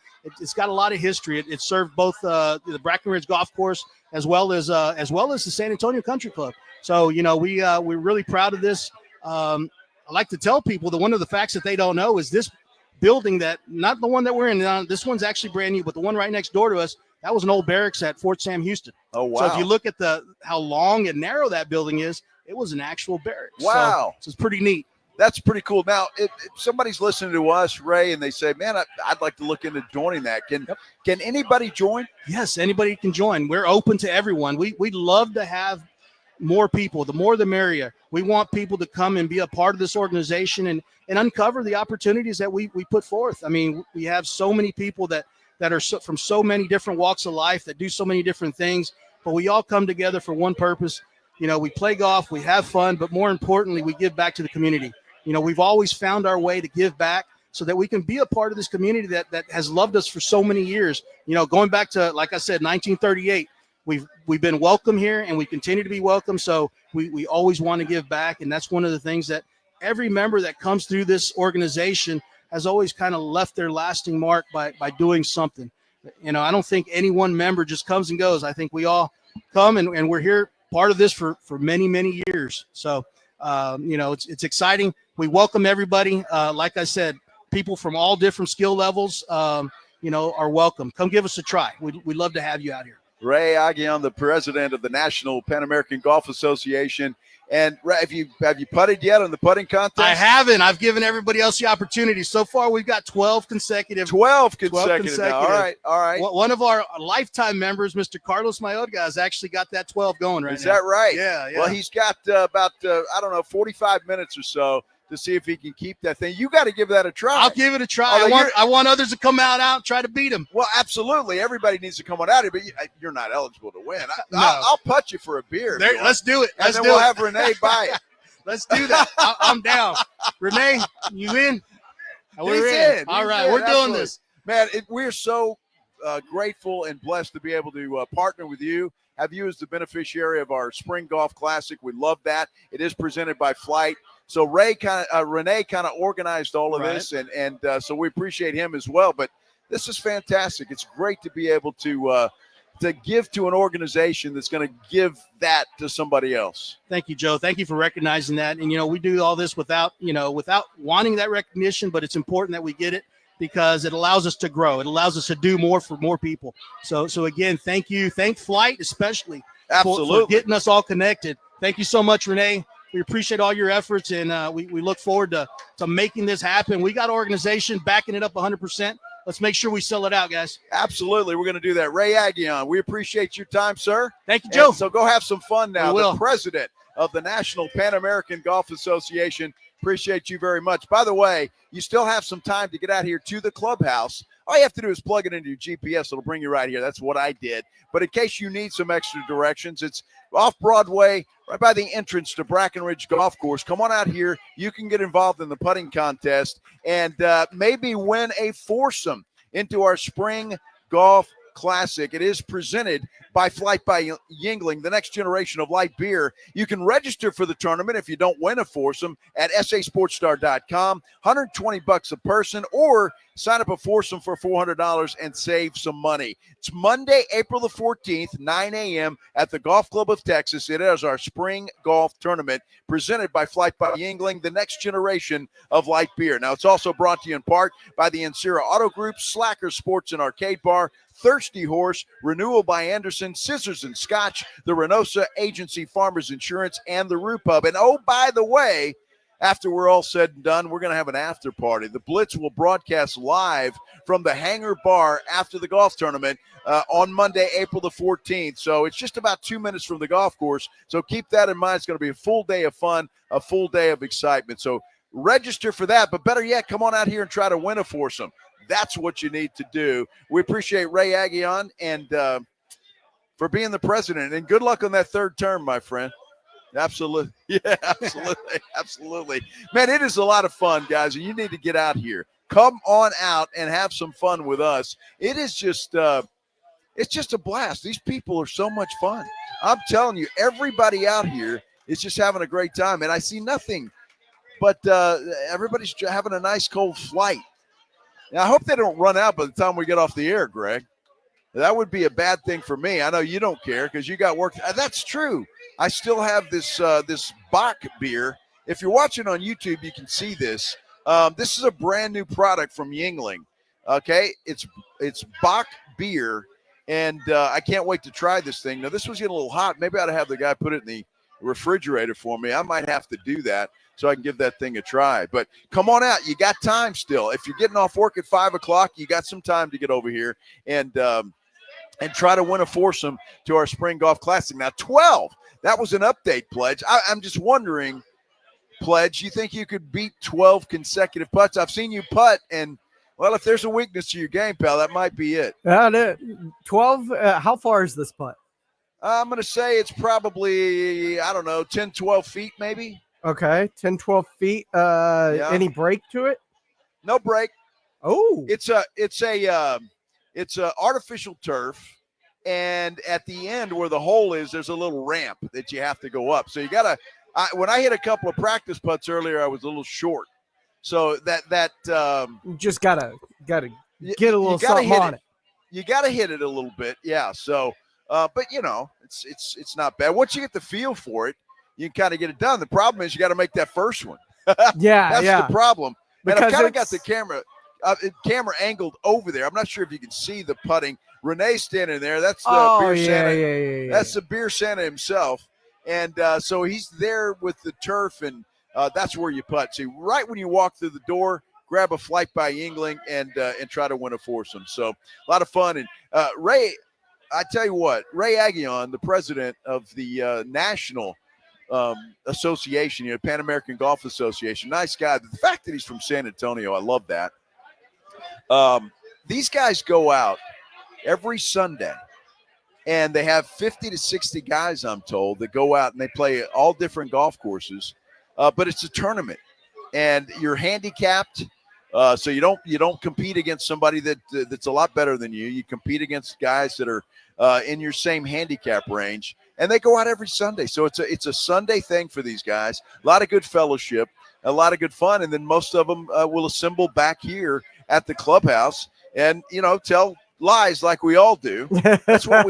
It's got a lot of history. It served both the Brackenridge Golf Course as well as the San Antonio Country Club. So we're really proud of this. I like to tell people that one of the facts that they don't know is this building, that not the one that we're in. This one's actually brand new, but the one right next door to us, that was an old barracks at Fort Sam Houston.
Oh wow!
So if you look at how long and narrow that building is, it was an actual barracks.
Wow!
So it's pretty neat.
That's pretty cool. Now, if somebody's listening to us, Ray, and they say, man, I'd like to look into joining that. Can anybody join?
Yes, anybody can join. We're open to everyone. We'd love to have more people. The more the merrier. We want people to come and be a part of this organization and uncover the opportunities that we put forth. I mean, we have so many people that are from so many different walks of life that do so many different things, but we all come together for one purpose. You know, we play golf, we have fun, but more importantly, we give back to the community. You know, we've always found our way to give back so that we can be a part of this community that has loved us for so many years. You know, going back to, like I said, 1938, we've been welcome here and we continue to be welcome. So we always want to give back. And that's one of the things that every member that comes through this organization has always kind of left their lasting mark by doing something. You know, I don't think any one member just comes and goes. I think we all come and we're here part of this for many, many years. So, you know, it's exciting. We welcome everybody. Like I said, people from all different skill levels, you know, are welcome. Come give us a try. We'd love to have you out here.
Renee Aguilar, the president of the National Pan American Golf Association. And have you putted yet on the putting contest?
I haven't. I've given everybody else the opportunity. So far, we've got 12 consecutive.
12 consecutive. All right.
One of our lifetime members, Mr. Carlos Mayorga, has actually got that 12 going right now.
Is that right?
Yeah.
Well, he's got about, 45 minutes or so to see if he can keep that thing. You got to give that a try.
I'll give it a try. I want others to come out and try to beat him.
Well, absolutely. Everybody needs to come on out here, but you're not eligible to win.
No.
I'll putt you for a beer.
Let's do it.
And then we'll have Renee buy it.
Let's do that. I'm down. Renee, you in?
We're in.
All right, we're doing this.
Man, we're so grateful and blessed to be able to partner with you, have you as the beneficiary of our Spring Golf Classic. We love that. It is presented by Flight. So Renee kind of organized all of this, and so we appreciate him as well. But this is fantastic. It's great to be able to give to an organization that's going to give that to somebody else.
Thank you, Joe. Thank you for recognizing that. And, you know, we do all this without wanting that recognition, but it's important that we get it because it allows us to grow. It allows us to do more for more people. So again, thank you. Thank Flight especially for getting us all connected. Thank you so much, Renee. We appreciate all your efforts, and we look forward to making this happen. We got organization backing it up 100%. Let's make sure we sell it out, guys.
Absolutely. We're going to do that. Renee Aguilar, we appreciate your time, sir.
Thank you, Joe.
And so go have some fun now.
We will.
The president of the National Pan American Golf Association. Appreciate you very much. By the way, you still have some time to get out here to the clubhouse. All you have to do is plug it into your GPS. It'll bring you right here. That's what I did. But in case you need some extra directions, it's off Broadway, right by the entrance to Brackenridge Golf Course. Come on out here. You can get involved in the putting contest and maybe win a foursome into our Spring Golf Classic. It is presented by Flight by Yingling, the next generation of light beer. You can register for the tournament if you don't win a foursome at sasportstar.com. $120 a person, or sign up a foursome for $400 and save some money. It's Monday, April the 14th, 9 a.m. at the Golf Club of Texas. It is our Spring Golf Tournament presented by Flight by Yingling, the next generation of light beer. Now, it's also brought to you in part by the Encira Auto Group, Slacker Sports and Arcade Bar, Thirsty Horse, Renewal by Anderson, Scissors and Scotch, the Renosa Agency Farmers Insurance, and the Roo Pub. And oh, by the way, after we're all said and done, we're going to have an after party. The Blitz will broadcast live from the Hangar Bar after the golf tournament on Monday, April the 14th. So it's just about 2 minutes from the golf course. So keep that in mind. It's going to be a full day of fun, a full day of excitement. So register for that. But better yet, come on out here and try to win a foursome. That's what you need to do. We appreciate Renee Aguilar and for being the president. And good luck on that third term, my friend. Absolutely. Yeah, absolutely. Absolutely. Man, it is a lot of fun, guys, and you need to get out here. Come on out and have some fun with us. It is just it's just a blast. These people are so much fun. I'm telling you, everybody out here is just having a great time, and I see nothing but everybody's having a nice cold flight. Now, I hope they don't run out by the time we get off the air, Greg. That would be a bad thing for me. I know you don't care because you got work. That's true. I still have this this Bach beer. If you're watching on YouTube, you can see this. This is a brand new product from Yingling. Okay, it's Bach beer, and I can't wait to try this thing. Now, this was getting a little hot. Maybe I ought to have the guy put it in the refrigerator for me. I might have to do that so I can give that thing a try. But come on out. You got time still. If you're getting off work at 5 o'clock, you got some time to get over here and and try to win a foursome to our Spring Golf Classic. Now, 12, that was an update, Pledge. I'm just wondering, Pledge, you think you could beat 12 consecutive putts? I've seen you putt, and, well, if there's a weakness to your game, pal, that might be it.
12, how far is this putt?
I'm going to say it's probably, 10, 12 feet maybe.
Okay, 10, 12 feet. Any break to it?
No break.
Oh.
It's a artificial turf, and at the end where the hole is, there's a little ramp that you have to go up. So you got to when I hit a couple of practice putts earlier, I was a little short. So that
you just gotta get a little something on it.
You got to hit it a little bit, yeah. So, but it's not bad. Once you get the feel for it, you can kind of get it done. The problem is you got to make that first one. That's the problem. And I've kind of got the camera angled over there. I'm not sure if you can see the putting. Renee's standing there. That's the beer Santa.
Yeah.
That's the beer Santa himself. And so he's there with the turf, and that's where you putt. See, right when you walk through the door, grab a flight by Yingling and try to win a foursome. So a lot of fun. And Ray, I tell you what, Ray Aguilar, the president of the National Association, Pan American Golf Association, nice guy. The fact that he's from San Antonio, I love that. These guys go out every Sunday, and they have 50 to 60 guys, I'm told, that go out and they play all different golf courses. But it's a tournament, and you're handicapped, so you don't compete against somebody that's a lot better than you. You compete against guys that are in your same handicap range, and they go out every Sunday. So it's a Sunday thing for these guys. A lot of good fellowship, a lot of good fun, and then most of them will assemble back here at the clubhouse and tell lies like we all do. That's what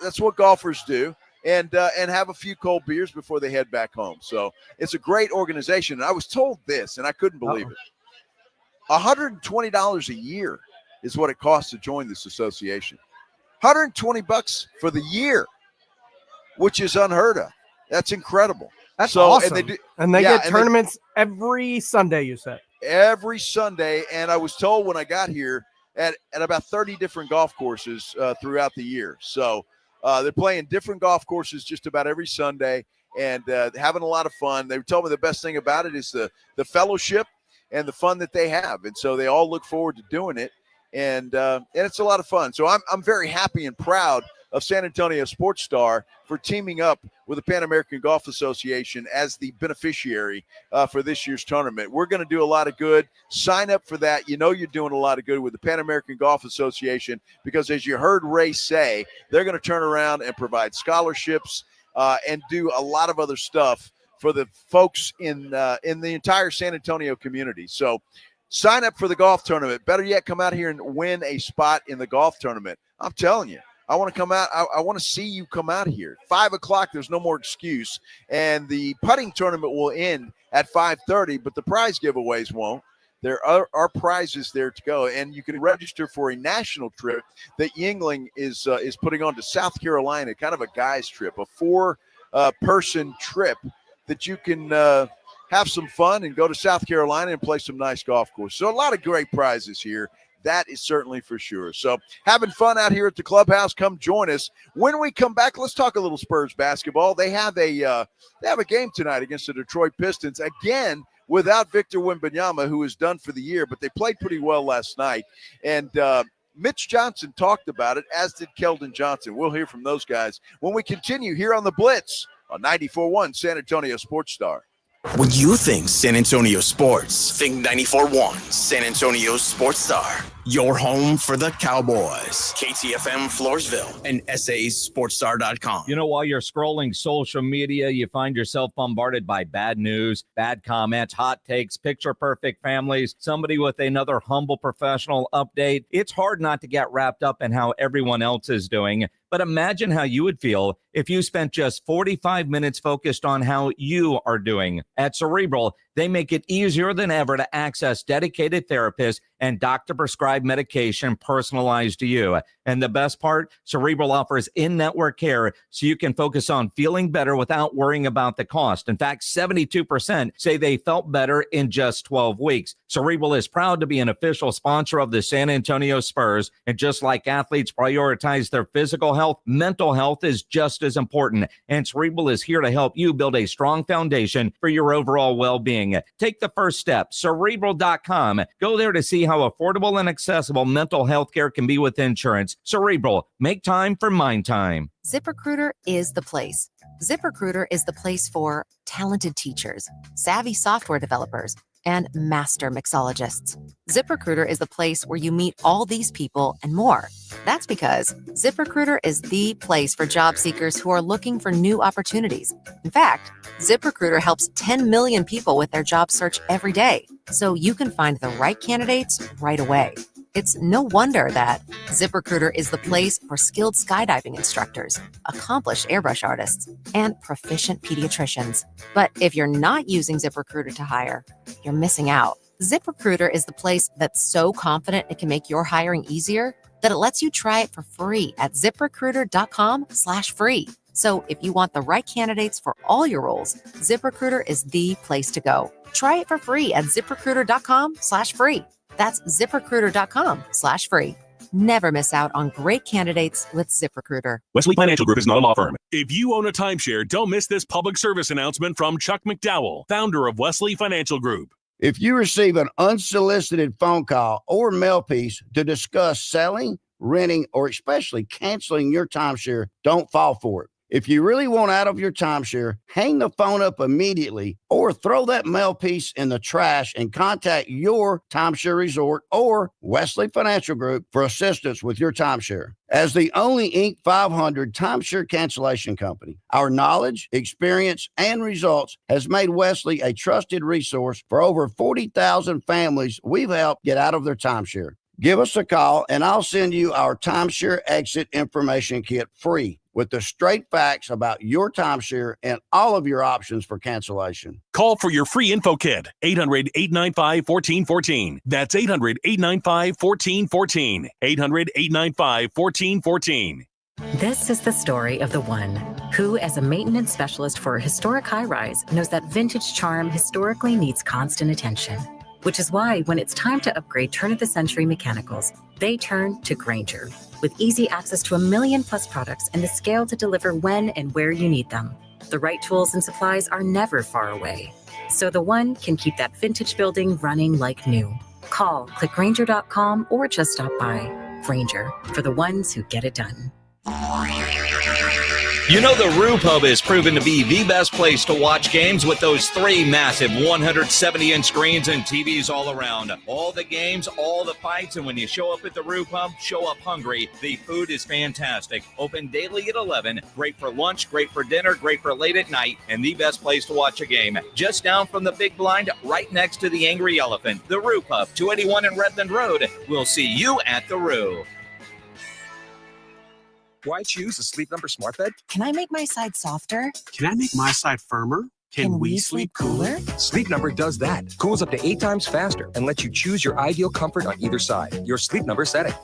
that's what golfers do. And have a few cold beers before they head back home. So it's a great organization. And I was told this, and I couldn't believe it. $120 a year is what it costs to join this association. $120 for the year, which is unheard of. That's incredible.
That's awesome. And they get tournaments every Sunday, you said?
Every Sunday. And I was told when I got here at about 30 different golf courses throughout the year. So they're playing different golf courses just about every Sunday and having a lot of fun. They told me the best thing about it is the fellowship and the fun that they have. And so they all look forward to doing it. And it's a lot of fun. So I'm very happy and proud of San Antonio Sports Star for teaming up with the Pan American Golf Association as the beneficiary for this year's tournament. We're going to do a lot of good. Sign up for that. You're doing a lot of good with the Pan American Golf Association because, as you heard Ray say, they're going to turn around and provide scholarships and do a lot of other stuff for the folks in the entire San Antonio community. So sign up for the golf tournament. Better yet, come out here and win a spot in the golf tournament. I'm telling you. I want to come out. I want to see you come out here. 5 o'clock, there's no more excuse. And the putting tournament will end at 5:30, but the prize giveaways won't. There are prizes there to go. And you can register for a national trip that Yingling is putting on to South Carolina, kind of a guy's trip, a 4-person trip that you can have some fun and go to South Carolina and play some nice golf course. So a lot of great prizes here. That is certainly for sure. So having fun out here at the clubhouse. Come join us. When we come back, let's talk a little Spurs basketball. They have a game tonight against the Detroit Pistons, again without Victor Wembanyama, who is done for the year, but they played pretty well last night. And Mitch Johnson talked about it, as did Keldon Johnson. We'll hear from those guys when we continue here on The Blitz on 94.1 San Antonio Sports Star.
When you think San Antonio sports, think 94.1 San Antonio Sports Star. Your home for the Cowboys. KTFM Floresville and SASportsStar.com.
While you're scrolling social media, you find yourself bombarded by bad news, bad comments, hot takes, picture-perfect families, somebody with another humble professional update. It's hard not to get wrapped up in how everyone else is doing. But imagine how you would feel if you spent just 45 minutes focused on how you are doing. At Cerebral, They make it easier than ever to access dedicated therapists and doctor-prescribed medication personalized to you. And the best part, Cerebral offers in-network care so you can focus on feeling better without worrying about the cost. In fact, 72% say they felt better in just 12 weeks. Cerebral is proud to be an official sponsor of the San Antonio Spurs. And just like athletes prioritize their physical health, mental health is just as important. And Cerebral is here to help you build a strong foundation for your overall well-being. Take the first step, Cerebral.com. Go there to see how affordable and accessible mental health care can be with insurance. Cerebral, make time for mind time.
ZipRecruiter is the place. ZipRecruiter is the place for talented teachers, savvy software developers, and master mixologists. ZipRecruiter is the place where you meet all these people and more. That's because ZipRecruiter is the place for job seekers who are looking for new opportunities. In fact, ZipRecruiter helps 10 million people with their job search every day, so you can find the right candidates right away. It's no wonder that ZipRecruiter is the place for skilled skydiving instructors, accomplished airbrush artists, and proficient pediatricians. But if you're not using ZipRecruiter to hire, you're missing out. ZipRecruiter is the place that's so confident it can make your hiring easier that it lets you try it for free at ZipRecruiter.com/free. So if you want the right candidates for all your roles, ZipRecruiter is the place to go. Try it for free at ZipRecruiter.com/free. That's ZipRecruiter.com/free. Never miss out on great candidates with ZipRecruiter.
Wesley Financial Group is not a law firm. If you own a timeshare, don't miss this public service announcement from Chuck McDowell, founder of Wesley Financial Group.
If you receive an unsolicited phone call or mail piece to discuss selling, renting, or especially canceling your timeshare, don't fall for it. If you really want out of your timeshare, hang the phone up immediately or throw that mail piece in the trash and contact your timeshare resort or Wesley Financial Group for assistance with your timeshare. As the only Inc. 500 timeshare cancellation company, our knowledge, experience, and results has made Wesley a trusted resource for over 40,000 families we've helped get out of their timeshare. Give us a call and I'll send you our timeshare exit information kit free with the straight facts about your timeshare and all of your options for cancellation.
Call for your free info kit, 800-895-1414. That's 800-895-1414. 800-895-1414.
This is the story of the one who, as a maintenance specialist for a historic high-rise, knows that vintage charm historically needs constant attention. Which is why when it's time to upgrade turn-of-the-century mechanicals, they turn to Grainger. With easy access to 1 million+ products and the scale to deliver when and where you need them. The right tools and supplies are never far away. So the one can keep that vintage building running like new. Call, click Grainger.com, or just stop by. Grainger, for the ones who get it done.
You know the Rue Pub is proven to be the best place to watch games with those 3 massive 170-inch screens and TVs all around. All the games, all the fights, and when you show up at the Rue Pub, show up hungry. The food is fantastic. Open daily at 11. Great for lunch, great for dinner, great for late at night, and the best place to watch a game. Just down from the big blind, right next to the Angry Elephant. The Rue Pub, 281 in Redland Road. We'll see you at the Rue.
Why choose a Sleep Number smart bed?
Can I make my side softer?
Can I make my side firmer? Can we sleep cooler?
Sleep Number does that. Cools up to 8 times faster and lets you choose your ideal comfort on either side. Your Sleep Number setting.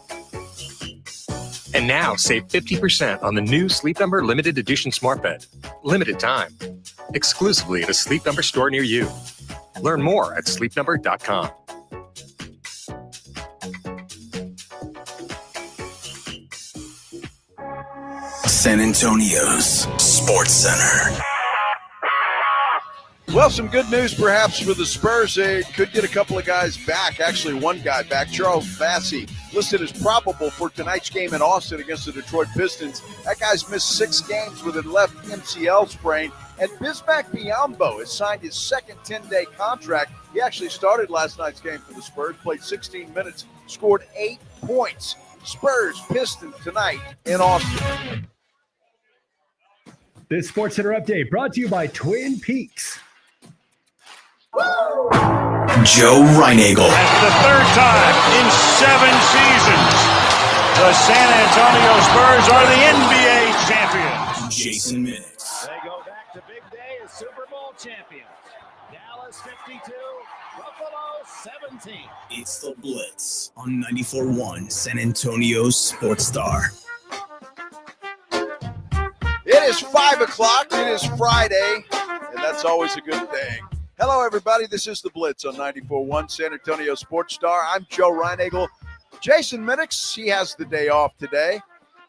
And now save 50% on the new Sleep Number limited edition smart bed. Limited time. Exclusively at a Sleep Number store near you. Learn more at sleepnumber.com.
San Antonio's Sports Center.
Well, some good news perhaps for the Spurs. They could get a couple of guys back, actually one guy back. Charles Bassey listed as probable for tonight's game in Austin against the Detroit Pistons. That guy's missed 6 games with a left MCL sprain. And Bismack Biyombo has signed his second 10-day contract. He actually started last night's game for the Spurs, played 16 minutes, scored 8 points. Spurs, Pistons tonight in Austin.
This Sports Center update brought to you by Twin Peaks.
Joe Reinagel.
That's the 3rd time in 7 seasons, the San Antonio Spurs are the NBA champions.
Jason Minix.
They go back to big day as Super Bowl champions. Dallas 52, Buffalo 17.
It's the Blitz on 94.1 San Antonio Sports Star.
It is 5 o'clock. It is Friday, and that's always a good thing. Hello, everybody. This is the Blitz on 94.1 San Antonio Sports Star. I'm Joe Reinagel. Jason Minix, he has the day off today,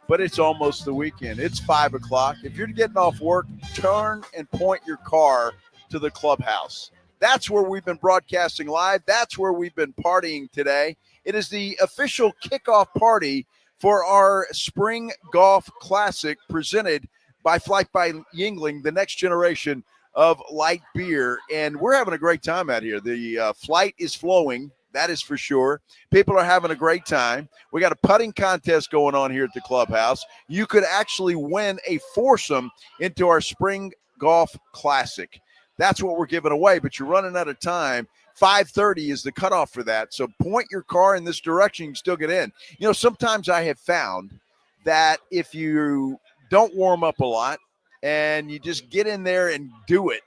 but it's almost the weekend. It's 5 o'clock. If you're getting off work, turn and point your car to the Clubhouse. That's where we've been broadcasting live. That's where we've been partying today. It is the official kickoff party for our Spring Golf Classic presented by Flight by Yingling, the next generation of light beer. And we're having a great time out here. The flight is flowing. That is for sure. People are having a great time. We got a putting contest going on here at the Clubhouse. You could actually win a foursome into our Spring Golf Classic. That's what we're giving away, but you're running out of time. 5:30 is the cutoff for that. So point your car in this direction, you can still get in. You know, sometimes I have found that if you don't warm up a lot and you just get in there and do it,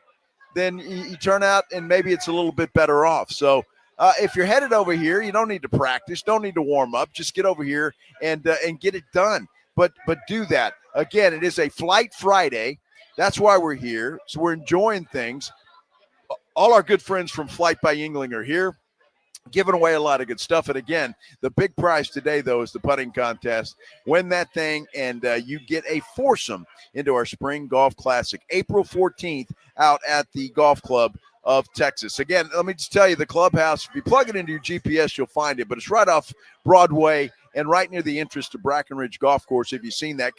then you turn out and maybe it's a little bit better off. So if you're headed over here, you don't need to practice, don't need to warm up. Just get over here and get it done. But do that. Again, it is a Flight Friday. That's why we're here. So we're enjoying things. All our good friends from Flight by Yingling are here, giving away a lot of good stuff. And again, the big prize today, though, is the putting contest. Win that thing, and you get a foursome into our Spring Golf Classic, April 14th, out at the Golf Club of Texas. Again, let me just tell you, the Clubhouse, if you plug it into your GPS, you'll find it. But it's right off Broadway and right near the entrance to Brackenridge Golf Course. If you've seen that,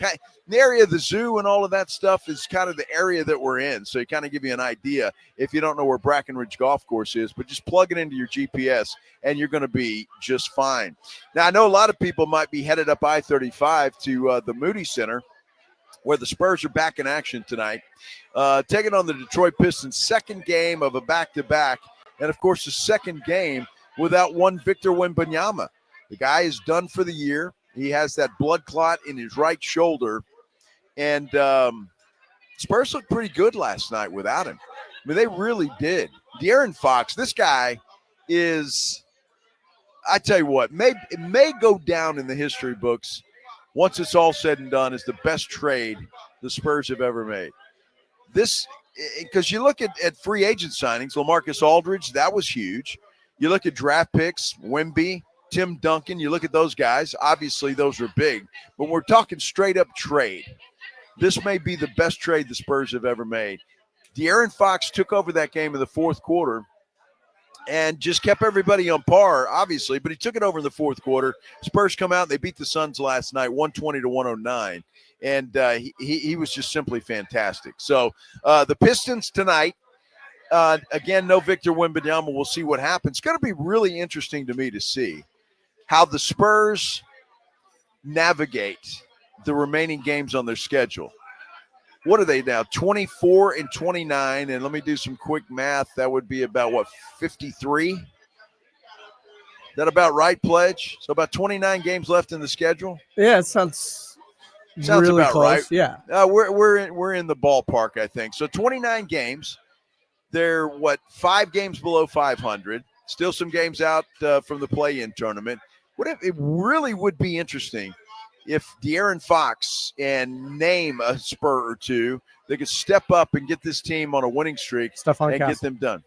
the area of the zoo and all of that stuff is kind of the area that we're in. So you kind of give you an idea if you don't know where Brackenridge Golf Course is, but just plug it into your GPS and you're going to be just fine. Now, I know a lot of people might be headed up I-35 to the Moody Center, where the Spurs are back in action tonight, taking on the Detroit Pistons, second game of a back-to-back, and, of course, the second game without one Victor Wembanyama. The guy is done for the year. He has that blood clot in his right shoulder, and Spurs looked pretty good last night without him. I mean, they really did. De'Aaron Fox, this guy is, I tell you what, it may go down in the history books once it's all said and done, is the best trade the Spurs have ever made. This, because you look at free agent signings, LaMarcus Aldridge, that was huge. You look at draft picks, Wemby, Tim Duncan, you look at those guys, obviously those are big. But we're talking straight up trade. This may be the best trade the Spurs have ever made. De'Aaron Fox took over that game in the fourth quarter and just kept everybody on par, obviously, but he took it over in the fourth quarter. Spurs come out, and they beat the Suns last night, 120-109, and he was just simply fantastic. So the Pistons tonight, again, no Victor Wembanyama. We'll see what happens. It's going to be really interesting to me to see how the Spurs navigate the remaining games on their schedule. What are they now? 24 and 29. And let me do some quick math. That would be about, 53? Is that about right, Pledge? So about 29 games left in the schedule?
Yeah, it sounds really
about
close.
right.
Yeah.
We're in the ballpark, I think. So 29 games. They're, 5 games below 500. Still some games out from the play-in tournament. It really would be interesting if De'Aaron Fox and name a Spur or two, they could step up and get this team on a winning streak and get them done.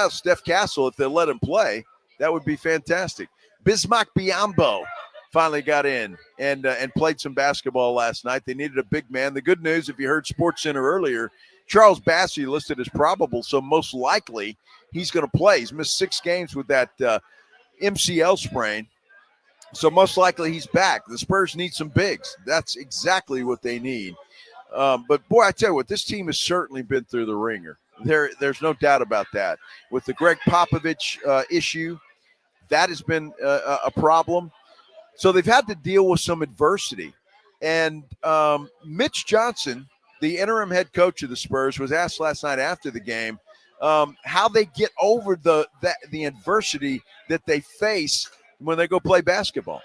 Steph Castle, if they let him play, that would be fantastic. Bismack Biyombo finally got in and played some basketball last night. They needed a big man. The good news, if you heard SportsCenter earlier, Charles Bassey listed as probable, so most likely he's going to play. He's missed 6 games with that MCL sprain. So most likely he's back. The Spurs need some bigs. That's exactly what they need. But, boy, I tell you what, this team has certainly been through the ringer. There's no doubt about that. With the Greg Popovich issue, that has been a problem. So they've had to deal with some adversity. And Mitch Johnson, the interim head coach of the Spurs, was asked last night after the game how they get over the adversity that they face when they go play basketball.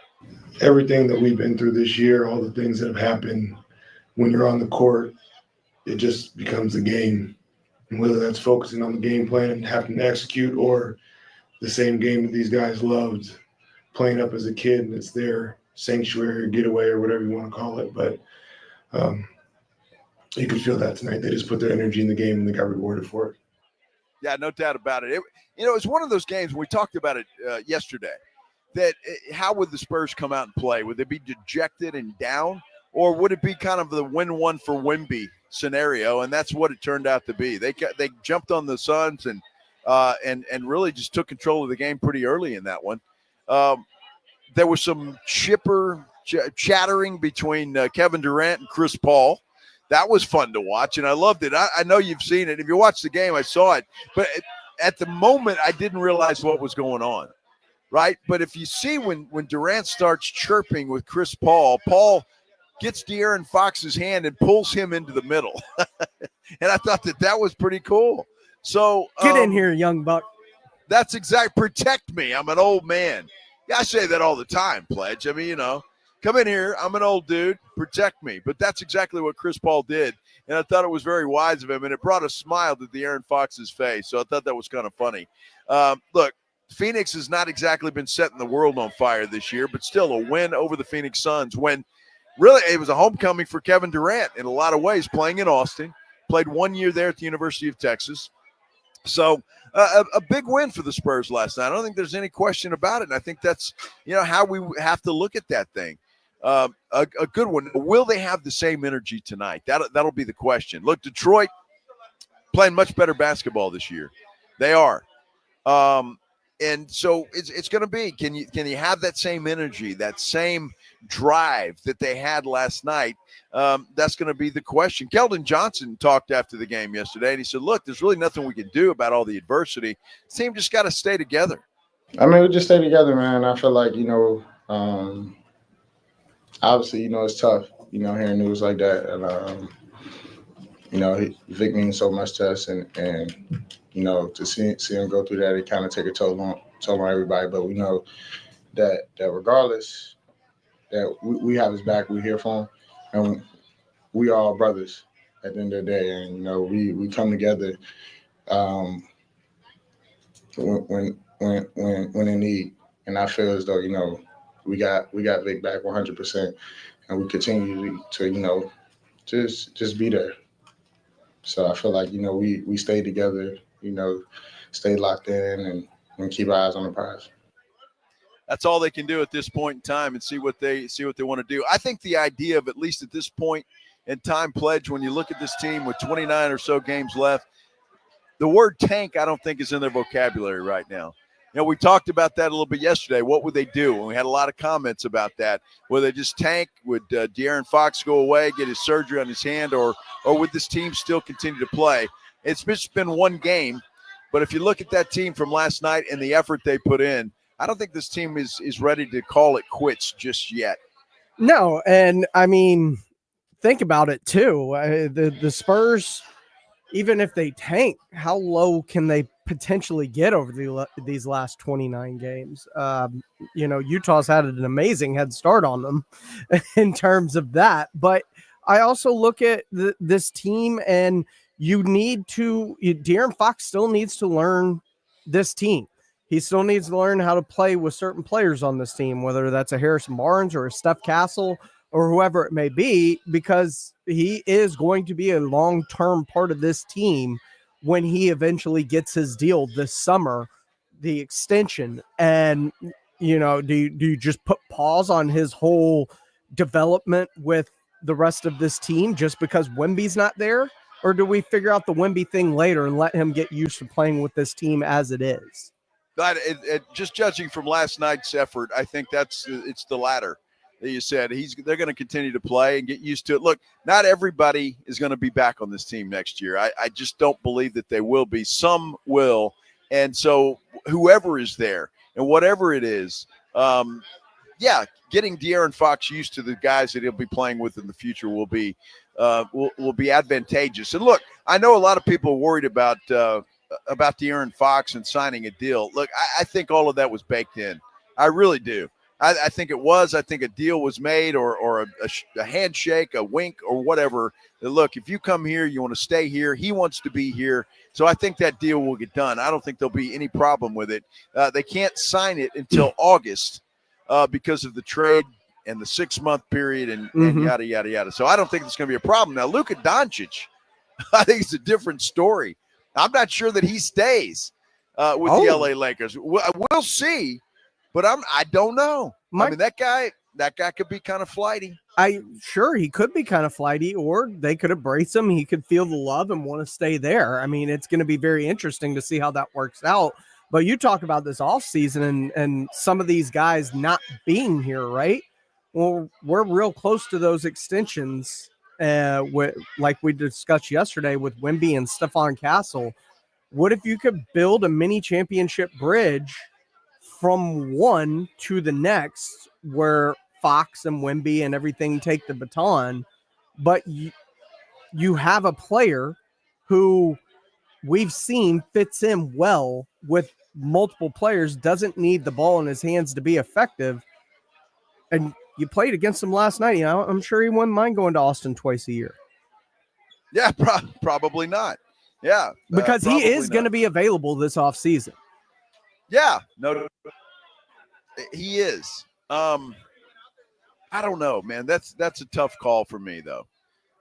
Everything that we've been through this year, all the things that have happened, when you're on the court, it just becomes a game. And whether that's focusing on the game plan and having to execute, or the same game that these guys loved playing up as a kid, and it's their sanctuary or getaway or whatever you want to call it. But you could feel that tonight. They just put their energy in the game and they got rewarded for it.
Yeah, no doubt about it. It's one of those games, we talked about it yesterday, that how would the Spurs come out and play? Would they be dejected and down, or would it be kind of the win one for Wemby scenario? And that's what it turned out to be. They jumped on the Suns and really just took control of the game pretty early in that one. There was some chattering between Kevin Durant and Chris Paul. That was fun to watch, and I loved it. I know you've seen it. If you watched the game, I saw it. But at the moment, I didn't realize what was going on, right? But if you see when Durant starts chirping with Chris Paul, Paul gets De'Aaron Fox's hand and pulls him into the middle. And I thought that was pretty cool. So
get in here, young buck.
That's protect me. I'm an old man. Yeah, I say that all the time, Pledge. I mean, come in here. I'm an old dude. Protect me. But that's exactly what Chris Paul did. And I thought it was very wise of him. And it brought a smile to De'Aaron Fox's face. So I thought that was kind of funny. Look, Phoenix has not exactly been setting the world on fire this year, but still a win over the Phoenix Suns when really it was a homecoming for Kevin Durant in a lot of ways, playing in Austin. Played 1 year there at the University of Texas. So a big win for the Spurs last night. I don't think there's any question about it. And I think that's, how we have to look at that thing. A good one. Will they have the same energy tonight? That'll be the question. Look, Detroit playing much better basketball this year. They are. And so it's going to be, can you have that same energy, that same drive that they had last night? That's going to be the question. Keldon Johnson talked after the game yesterday, and he said, look, there's really nothing we can do about all the adversity. The team just got to stay together.
I mean, we just stay together, man. I feel like, obviously, it's tough, hearing news like that. And, Vic means so much to us, and to see him go through that, it kind of take a toll on everybody. But we know that regardless, that we have his back, we're here for him, and we are all brothers at the end of the day. And we come together when in need. And I feel as though we got Vic back 100%, and we continue to just be there. So I feel like we stay together, stay locked in and keep our eyes on the prize.
That's all they can do at this point in time, and see what they want to do. I think the idea of, at least at this point in time, Pledge, when you look at this team with 29 or so games left, the word tank I don't think is in their vocabulary right now. We talked about that a little bit yesterday. What would they do? And we had a lot of comments about that. Would they just tank? Would De'Aaron Fox go away, get his surgery on his hand, or would this team still continue to play? It's just been one game, but if you look at that team from last night and the effort they put in, I don't think this team is ready to call it quits just yet.
No, and I mean, think about it too. The Spurs, even if they tank, how low can they potentially get over these last 29 games? Utah's had an amazing head start on them in terms of that. But I also look at this team, and De'Aaron Fox still needs to learn this team. He still needs to learn how to play with certain players on this team, whether that's a Harrison Barnes or a Steph Castle or whoever it may be, because he is going to be a long-term part of this team when he eventually gets his deal this summer, the extension. And, do you just put pause on his whole development with the rest of this team just because Wemby's not there? Or do we figure out the Wemby thing later and let him get used to playing with this team as it is?
But just judging from last night's effort, I think it's the latter that you said. They're going to continue to play and get used to it. Look, not everybody is going to be back on this team next year. I just don't believe that they will be. Some will. And so whoever is there and whatever it is, getting De'Aaron Fox used to the guys that he'll be playing with in the future will be advantageous. And look, I know a lot of people are worried about De'Aaron Fox and signing a deal. Look, I think all of that was baked in. I really do. I think it was. I think a deal was made or a handshake, a wink, or whatever. Look, if you come here, you want to stay here. He wants to be here. So I think that deal will get done. I don't think there'll be any problem with it. They can't sign it until August because of the trade and the 6-month period and yada, yada, yada. So I don't think it's going to be a problem. Now, Luka Doncic, I think it's a different story. I'm not sure that he stays with the LA Lakers. We'll see. But I don't know. I mean, that guy could be kind of flighty.
Sure, he could be kind of flighty, or they could embrace him. He could feel the love and want to stay there. I mean, it's going to be very interesting to see how that works out. But you talk about this offseason and some of these guys not being here, right? Well, we're real close to those extensions, like we discussed yesterday with Wemby and Stephon Castle. What if you could build a mini championship bridge from one to the next, where Fox and Wemby and everything take the baton, but you have a player who we've seen fits in well with multiple players, doesn't need the ball in his hands to be effective, and you played against him last night. I'm sure he wouldn't mind going to Austin twice a year.
Yeah, probably not. Yeah,
because he is going to be available this offseason.
Yeah, no, he is. I don't know, man. That's a tough call for me, though.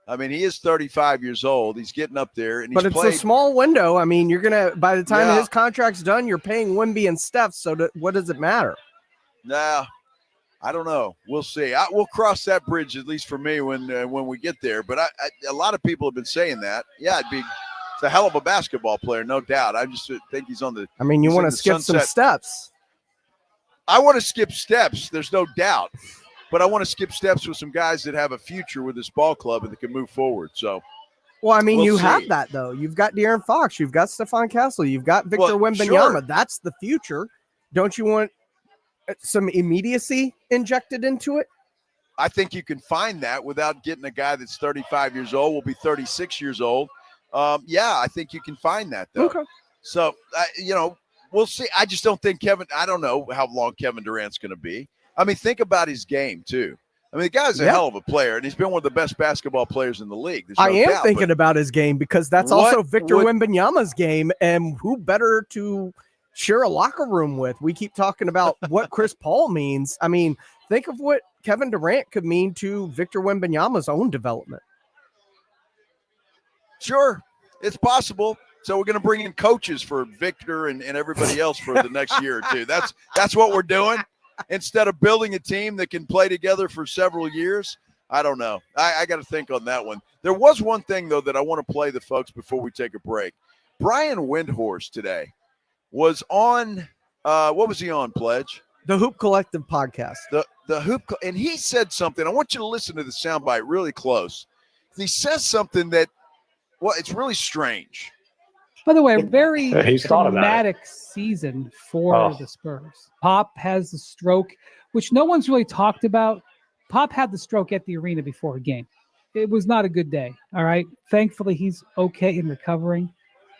I mean, he is 35 years old. He's getting up there, and
it's a small window. I mean, you're gonna by the time his contract's done, you're paying Wemby and Steph. So what does it matter?
Nah, I don't know. We'll see. We'll cross that bridge, at least for me, when we get there. But a lot of people have been saying that. Yeah, it's a hell of a basketball player, no doubt. I just think he's on the.
I mean, you want to skip some steps.
I want to skip steps. There's no doubt. But I want to skip steps with some guys that have a future with this ball club and that can move forward. So,
well, I mean, you have that, though. You've got De'Aaron Fox. You've got Stephon Castle. You've got Victor Wembanyama. Sure. That's the future. Don't you want some immediacy injected into it?
I think you can find that without getting a guy that's 35 years old, will be 36 years old. I think you can find that, though.
Okay.
So, we'll see. I just don't think I don't know how long Kevin Durant's going to be. I mean, think about his game, too. I mean, the guy's a hell of a player, and he's been one of the best basketball players in the league. I
am thinking about his game because that's also Victor Wembanyama's game, and who better to share a locker room with? We keep talking about what Chris Paul means. I mean, think of what Kevin Durant could mean to Victor Wembanyama's own development.
Sure, it's possible. So we're going to bring in coaches for Victor and everybody else for the next year or two. That's what we're doing. Instead of building a team that can play together for several years, I don't know. I got to think on that one. There was one thing, though, that I want to play the folks before we take a break. Brian Windhorst today was on what was he on, Pledge?
The Hoop Collective podcast.
The Hoop, and he said something. I want you to listen to the soundbite really close. He says something that, it's really strange.
By the way, a very traumatic season for the Spurs. Pop has the stroke, which no one's really talked about. Pop had the stroke at the arena before a game. It was not a good day, all right? Thankfully, he's okay and recovering.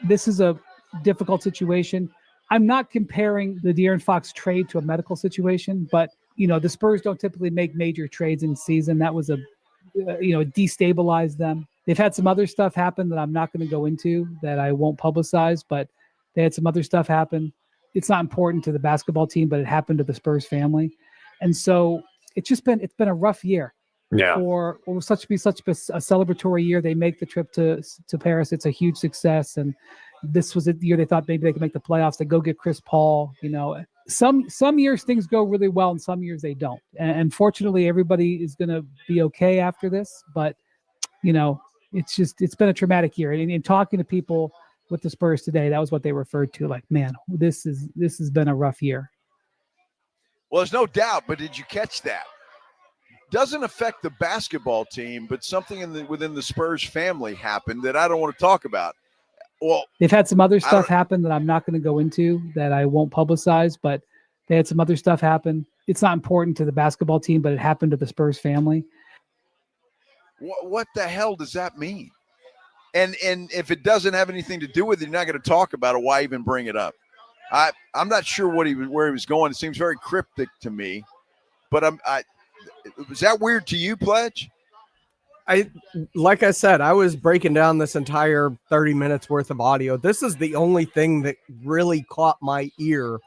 This is a difficult situation. I'm not comparing the De'Aaron Fox trade to a medical situation, but, the Spurs don't typically make major trades in season. That was destabilized them. They've had some other stuff happen that I'm not going to go into, that I won't publicize, but they had some other stuff happen. It's not important to the basketball team, but it happened to the Spurs family. And so it's been a rough year.
Yeah.
For what was such a celebratory year. They make the trip to Paris. It's a huge success. And this was a year they thought maybe they could make the playoffs. They go get Chris Paul. Some years things go really well and some years they don't. And fortunately, everybody is going to be okay after this. But, it's been a traumatic year. And in talking to people with the Spurs today, that was what they referred to. Like, man, this has been a rough year.
Well, there's no doubt. But did you catch that? Doesn't affect the basketball team, but something within the Spurs family happened that I don't want to talk about. Well,
they've had some other stuff happen that I'm not going to go into, that I won't publicize, but they had some other stuff happen. It's not important to the basketball team, but it happened to the Spurs family.
What the hell does that mean? And if it doesn't have anything to do with it, you're not going to talk about it. Why even bring it up? I'm not sure where he was going. It seems very cryptic to me. But was that weird to you, Pledge?
Like I said, I was breaking down this entire 30 minutes worth of audio. This is the only thing that really caught my ear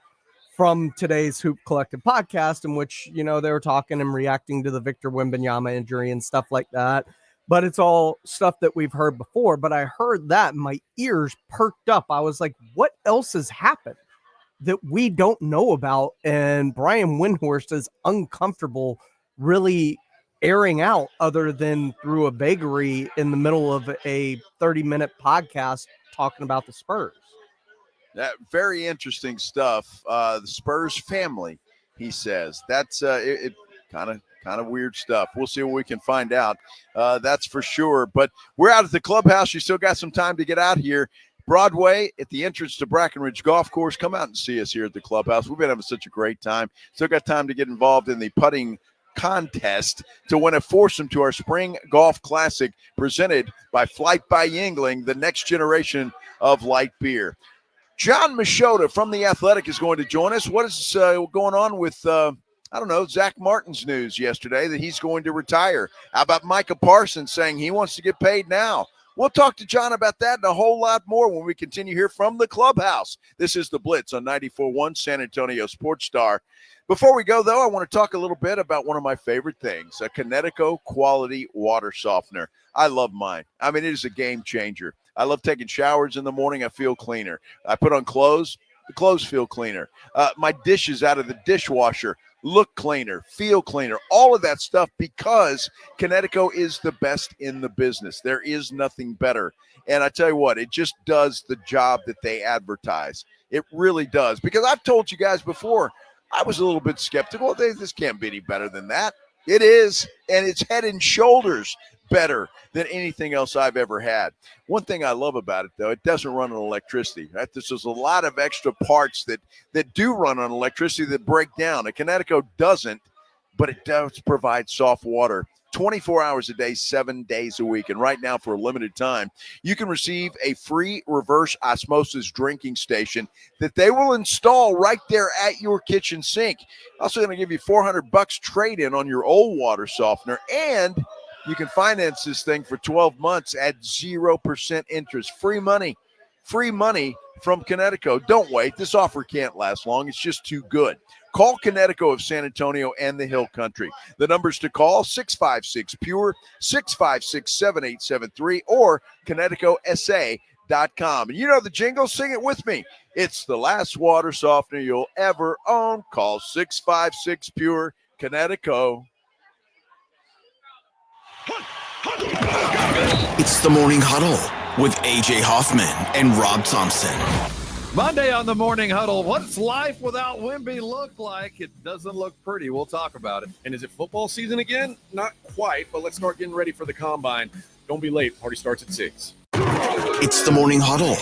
from today's Hoop Collective podcast, in which, they were talking and reacting to the Victor Wembanyama injury and stuff like that. But it's all stuff that we've heard before. But I heard that and my ears perked up. I was like, what else has happened that we don't know about? And Brian Windhorst is uncomfortable really airing out other than through a vagary in the middle of a 30-minute podcast talking about the Spurs.
That very interesting stuff. The Spurs family, he says. That's it kind of weird stuff. We'll see what we can find out. That's for sure. But we're out at the clubhouse. You still got some time to get out here. Broadway at the entrance to Brackenridge Golf Course. Come out and see us here at the clubhouse. We've been having such a great time. Still got time to get involved in the putting contest to win a foursome to our Spring Golf Classic presented by Flight by Yingling, the next generation of light beer. John Machota from The Athletic is going to join us. What is going on with, Zach Martin's news yesterday that he's going to retire? How about Micah Parsons saying he wants to get paid now? We'll talk to John about that and a whole lot more when we continue here from the clubhouse. This is The Blitz on 94.1 San Antonio Sports Star. Before we go, though, I want to talk a little bit about one of my favorite things, a Kinetico quality water softener. I love mine. I mean, it is a game changer. I love taking showers in the morning. I feel cleaner. I put on clothes. The clothes feel cleaner. My dishes out of the dishwasher look cleaner, feel cleaner, all of that stuff because Kinetico is the best in the business. There is nothing better. And I tell you what, it just does the job that they advertise. It really does. Because I've told you guys before, I was a little bit skeptical. This can't be any better than that. It is, and it's head and shoulders better than anything else I've ever had. One thing I love about it, though, it doesn't run on electricity. Right? There's a lot of extra parts that do run on electricity that break down. A Kinetico doesn't, but it does provide soft water 24 hours a day, 7 days a week. And right now, for a limited time, you can receive a free reverse osmosis drinking station that they will install right there at your kitchen sink. Also going to give you $400 trade-in on your old water softener, and you can finance this thing for 12 months at 0% interest. Free money from Kinetico. Don't wait. This offer can't last long. It's just too good. Call Kinetico of San Antonio and the Hill Country. The numbers to call, 656-PURE, 656-7873, or KineticoSA.com. And you know the jingle, sing it with me. It's the last water softener you'll ever own. Call 656-PURE, Kinetico.
It's the Morning Huddle with A.J. Hoffman and Rob Thompson.
Monday on the Morning Huddle. What's life without Wemby look like? It doesn't look pretty. We'll talk about it.
And is it football season again? Not quite, but let's start getting ready for the combine. Don't be late. Party starts at 6.
It's the Morning Huddle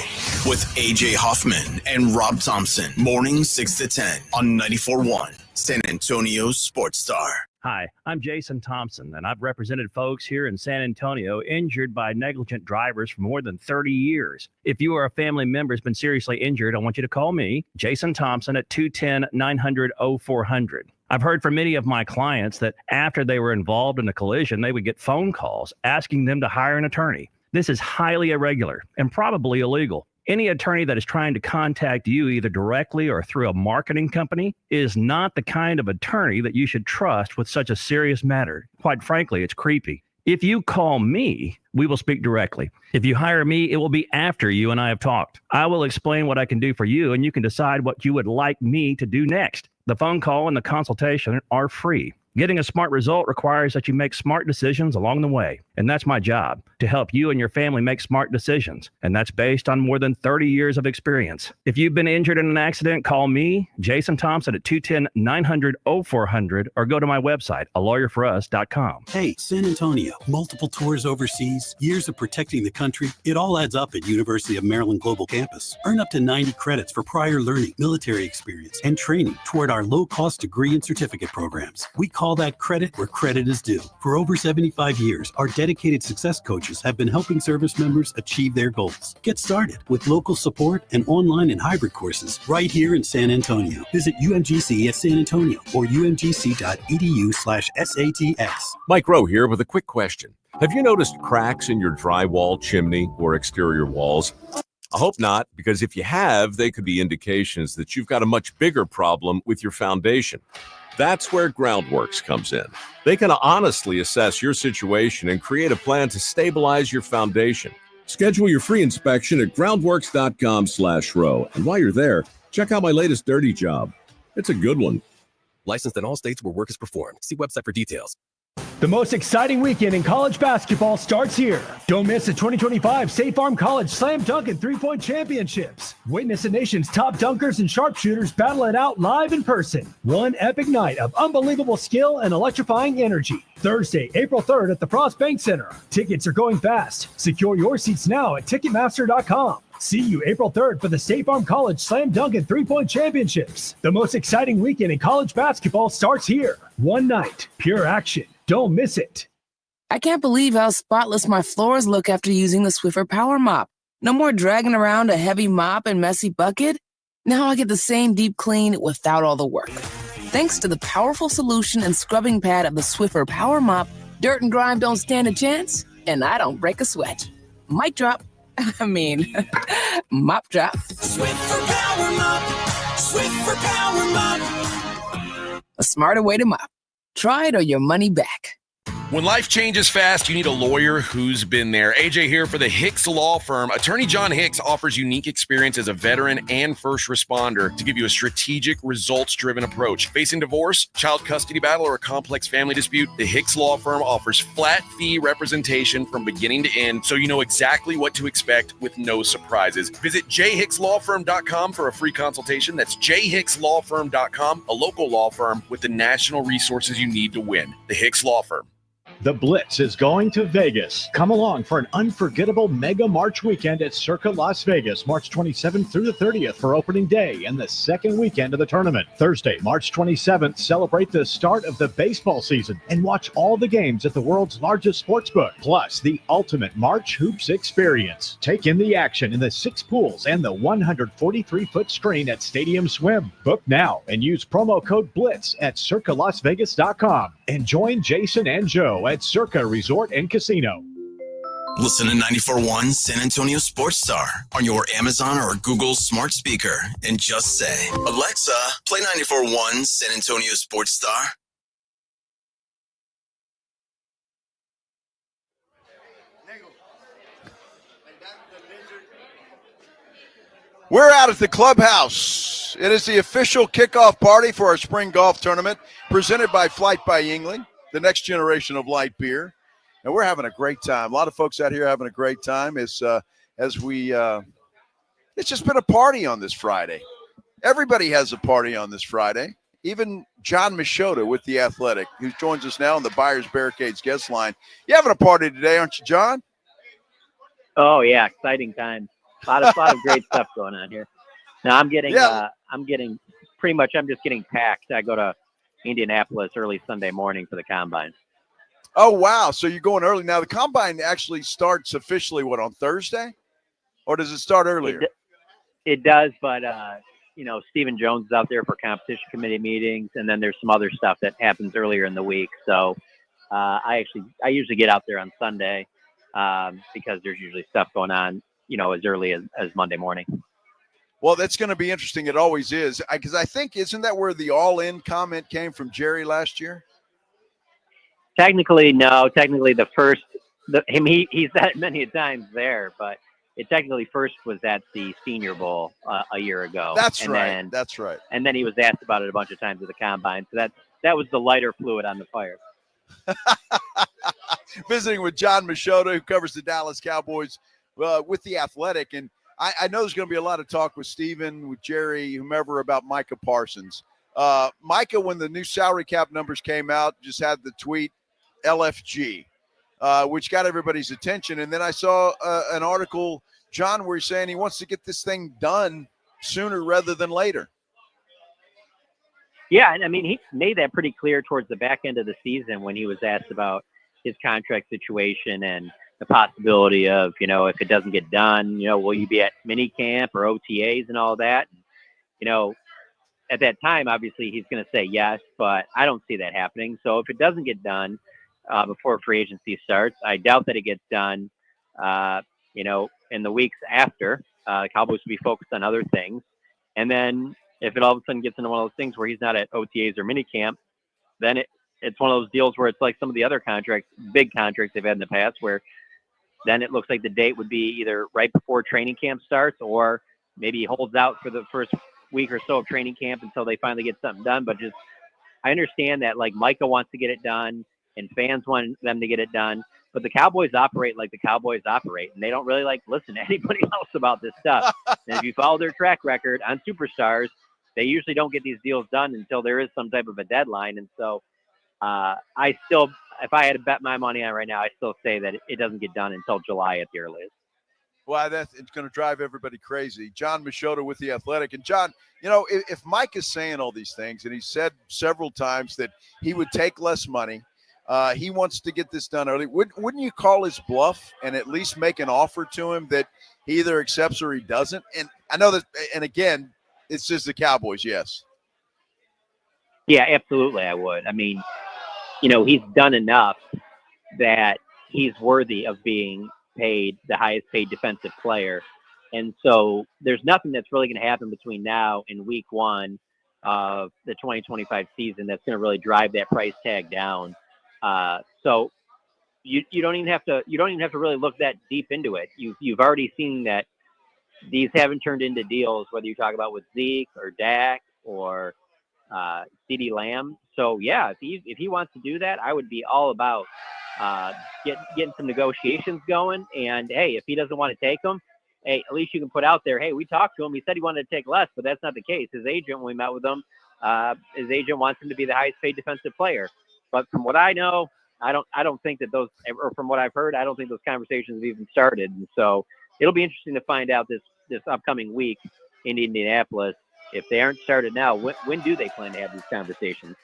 with A.J. Hoffman and Rob Thompson. Morning 6 to 10 on 94.1 San Antonio Sports Star.
Hi, I'm Jason Thompson, and I've represented folks here in San Antonio injured by negligent drivers for more than 30 years. If you or a family member has been seriously injured, I want you to call me, Jason Thompson, at 210-900-0400. I've heard from many of my clients that after they were involved in a collision, they would get phone calls asking them to hire an attorney. This is highly irregular and probably illegal. Any attorney that is trying to contact you either directly or through a marketing company is not the kind of attorney that you should trust with such a serious matter. Quite frankly, it's creepy. If you call me, we will speak directly. If you hire me, it will be after you and I have talked. I will explain what I can do for you, and you can decide what you would like me to do next. The phone call and the consultation are free. Getting a smart result requires that you make smart decisions along the way. And that's my job, to help you and your family make smart decisions. And that's based on more than 30 years of experience. If you've been injured in an accident, call me, Jason Thompson, at 210-900-0400, or go to my website, alawyerforus.com.
Hey, San Antonio, multiple tours overseas, years of protecting the country. It all adds up at University of Maryland Global Campus. Earn up to 90 credits for prior learning, military experience, and training toward our low-cost degree and certificate programs. We call all that credit where credit is due. For over 75 years, our dedicated success coaches have been helping service members achieve their goals. Get started with local support and online and hybrid courses right here in San Antonio. Visit UMGC at San Antonio or umgc.edu/SATX.
Mike Rowe here with a quick question. Have you noticed cracks in your drywall, chimney, or exterior walls? I hope not, because if you have, they could be indications that you've got a much bigger problem with your foundation. That's where Groundworks comes in. They can honestly assess your situation and create a plan to stabilize your foundation. Schedule your free inspection at groundworks.com/row. And while you're there, check out my latest dirty job. It's a good one.
Licensed in all states where work is performed. See website for details.
The most exciting weekend in college basketball starts here. Don't miss the 2025 State Farm College Slam Dunk and Three-Point Championships. Witness the nation's top dunkers and sharpshooters battle it out live in person. One epic night of unbelievable skill and electrifying energy. Thursday, April 3rd at the Frost Bank Center. Tickets are going fast. Secure your seats now at Ticketmaster.com. See you April 3rd for the State Farm College Slam Dunk and Three-Point Championships. The most exciting weekend in college basketball starts here. One night, pure action. Don't miss it.
I can't believe how spotless my floors look after using the Swiffer Power Mop. No more dragging around a heavy mop and messy bucket. Now I get the same deep clean without all the work. Thanks to the powerful solution and scrubbing pad of the Swiffer Power Mop, dirt and grime don't stand a chance, and I don't break a sweat. Mic drop. Mop drop.
Swiffer Power Mop. Swiffer Power Mop.
A smarter way to mop. Try it or your money back.
When life changes fast, you need a lawyer who's been there. AJ here for the Hicks Law Firm. Attorney John Hicks offers unique experience as a veteran and first responder to give you a strategic, results-driven approach. Facing divorce, child custody battle, or a complex family dispute, the Hicks Law Firm offers flat-fee representation from beginning to end, so you know exactly what to expect with no surprises. Visit jhickslawfirm.com for a free consultation. That's jhickslawfirm.com, a local law firm with the national resources you need to win. The Hicks Law Firm.
The Blitz is going to Vegas. Come along for an unforgettable Mega March weekend at Circa Las Vegas, March 27th through the 30th for opening day and the second weekend of the tournament. Thursday, March 27th, celebrate the start of the baseball season and watch all the games at the world's largest sportsbook, plus the ultimate March Hoops experience. Take in the action in the 6 pools and the 143-foot screen at Stadium Swim. Book now and use promo code BLITZ at circalasvegas.com and join Jason and Joe at Circa Resort and Casino.
Listen to 94.1 San Antonio Sports Star on your Amazon or Google smart speaker and just say, Alexa, play 94.1 San Antonio Sports Star.
We're out at the Clubhouse. It is the official kickoff party for our spring golf tournament presented by Flight by Yingling, the next generation of light beer. And we're having a great time. A lot of folks out here having a great time it's just been a party on this Friday. Everybody has a party on this Friday. Even John Machota with The Athletic, who joins us now on the Buyers Barricades guest line. You having a party today, aren't you, John?
Oh yeah, exciting time. A lot of great stuff going on here. Now I'm just getting packed. I go to Indianapolis early Sunday morning for the combine.
Oh, wow. So you're going early. Now, the combine actually starts officially, on Thursday? Or does it start earlier?
It does, but, Stephen Jones is out there for competition committee meetings, and then there's some other stuff that happens earlier in the week. So I usually get out there on Sunday because there's usually stuff going on, as early as Monday morning.
Well, that's going to be interesting. It always is. Because I think, isn't that where the all-in comment came from Jerry last year?
Technically, no. Technically, he's said it many times there, but it technically first was at the Senior Bowl a year ago.
That's right.
And then he was asked about it a bunch of times at the combine. So that was the lighter fluid on the fire.
Visiting with John Machota, who covers the Dallas Cowboys with The Athletic. And I know there's going to be a lot of talk with Steven, with Jerry, whomever, about Micah Parsons. Micah, when the new salary cap numbers came out, just had the tweet LFG, which got everybody's attention. And then I saw an article, John, where he's saying he wants to get this thing done sooner rather than later.
Yeah, and I mean, he made that pretty clear towards the back end of the season when he was asked about his contract situation and the possibility of, if it doesn't get done, will you be at minicamp or OTAs and all that? At that time, obviously, he's going to say yes, but I don't see that happening. So if it doesn't get done before free agency starts, I doubt that it gets done, in the weeks after. The Cowboys will be focused on other things. And then if it all of a sudden gets into one of those things where he's not at OTAs or minicamp, then it's one of those deals where it's like some of the other big contracts they've had in the past, where then it looks like the date would be either right before training camp starts, or maybe he holds out for the first week or so of training camp until they finally get something done. But I understand that, like, Micah wants to get it done and fans want them to get it done, but the Cowboys operate like the Cowboys operate, and they don't really listen to anybody else about this stuff. And if you follow their track record on superstars, they usually don't get these deals done until there is some type of a deadline. And so if I had to bet my money on right now, I still say that it doesn't get done until July at the earliest.
Well, it's going to drive everybody crazy. John Machota with The Athletic. And, John, if Mike is saying all these things, and he said several times that he would take less money, he wants to get this done early, wouldn't you call his bluff and at least make an offer to him that he either accepts or he doesn't? And I know that, and again, it's just the Cowboys, yes.
Yeah, absolutely, I would. I mean, he's done enough that he's worthy of being paid the highest paid defensive player. And so there's nothing that's really going to happen between now and week 1 of the 2025 season that's going to really drive that price tag down. So you don't even have to really look that deep into it. You've already seen that these haven't turned into deals, whether you talk about with Zeke or Dak or CeeDee Lamb. So yeah, if he wants to do that, I would be all about getting some negotiations going. And hey, if he doesn't want to take them, hey, at least you can put out there, hey, we talked to him. He said he wanted to take less, but that's not the case. His agent, when we met with him, his agent wants him to be the highest paid defensive player. But from what I know, I don't think that those, or from what I've heard, I don't think those conversations have even started. And so it'll be interesting to find out this upcoming week in Indianapolis. If they aren't started now, when do they plan to have these conversations?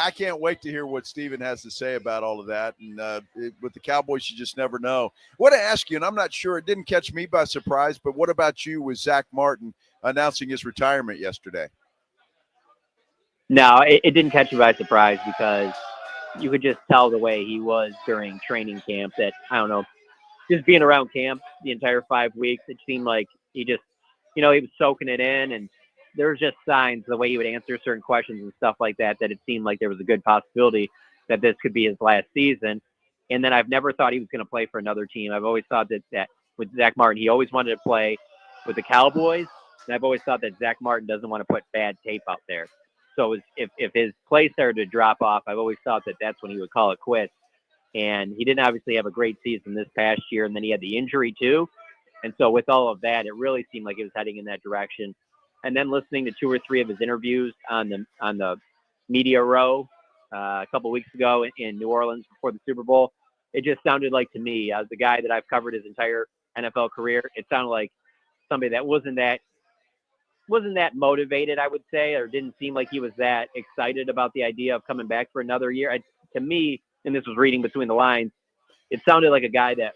I can't wait to hear what Steven has to say about all of that. And with the Cowboys, you just never know. I want to ask you, and I'm not sure, it didn't catch me by surprise, but what about you with Zach Martin announcing his retirement yesterday?
No, it didn't catch me by surprise, because you could just tell the way he was during training camp that, I don't know, just being around camp the entire 5 weeks, it seemed like he just, he was soaking it in, and there was just signs the way he would answer certain questions and stuff like that, that it seemed like there was a good possibility that this could be his last season. And then I've never thought he was going to play for another team. I've always thought that with Zach Martin, he always wanted to play with the Cowboys. And I've always thought that Zach Martin doesn't want to put bad tape out there. So if his play started to drop off, I've always thought that that's when he would call it quits. And he didn't obviously have a great season this past year. And then he had the injury too. And so with all of that, it really seemed like it was heading in that direction. And then listening to 2 or 3 of his interviews on the media row a couple of weeks ago in New Orleans before the Super Bowl, it just sounded like, to me, as the guy that I've covered his entire NFL career, it sounded like somebody that wasn't that motivated, I would say, or didn't seem like he was that excited about the idea of coming back for another year. To me, and this was reading between the lines, it sounded like a guy that,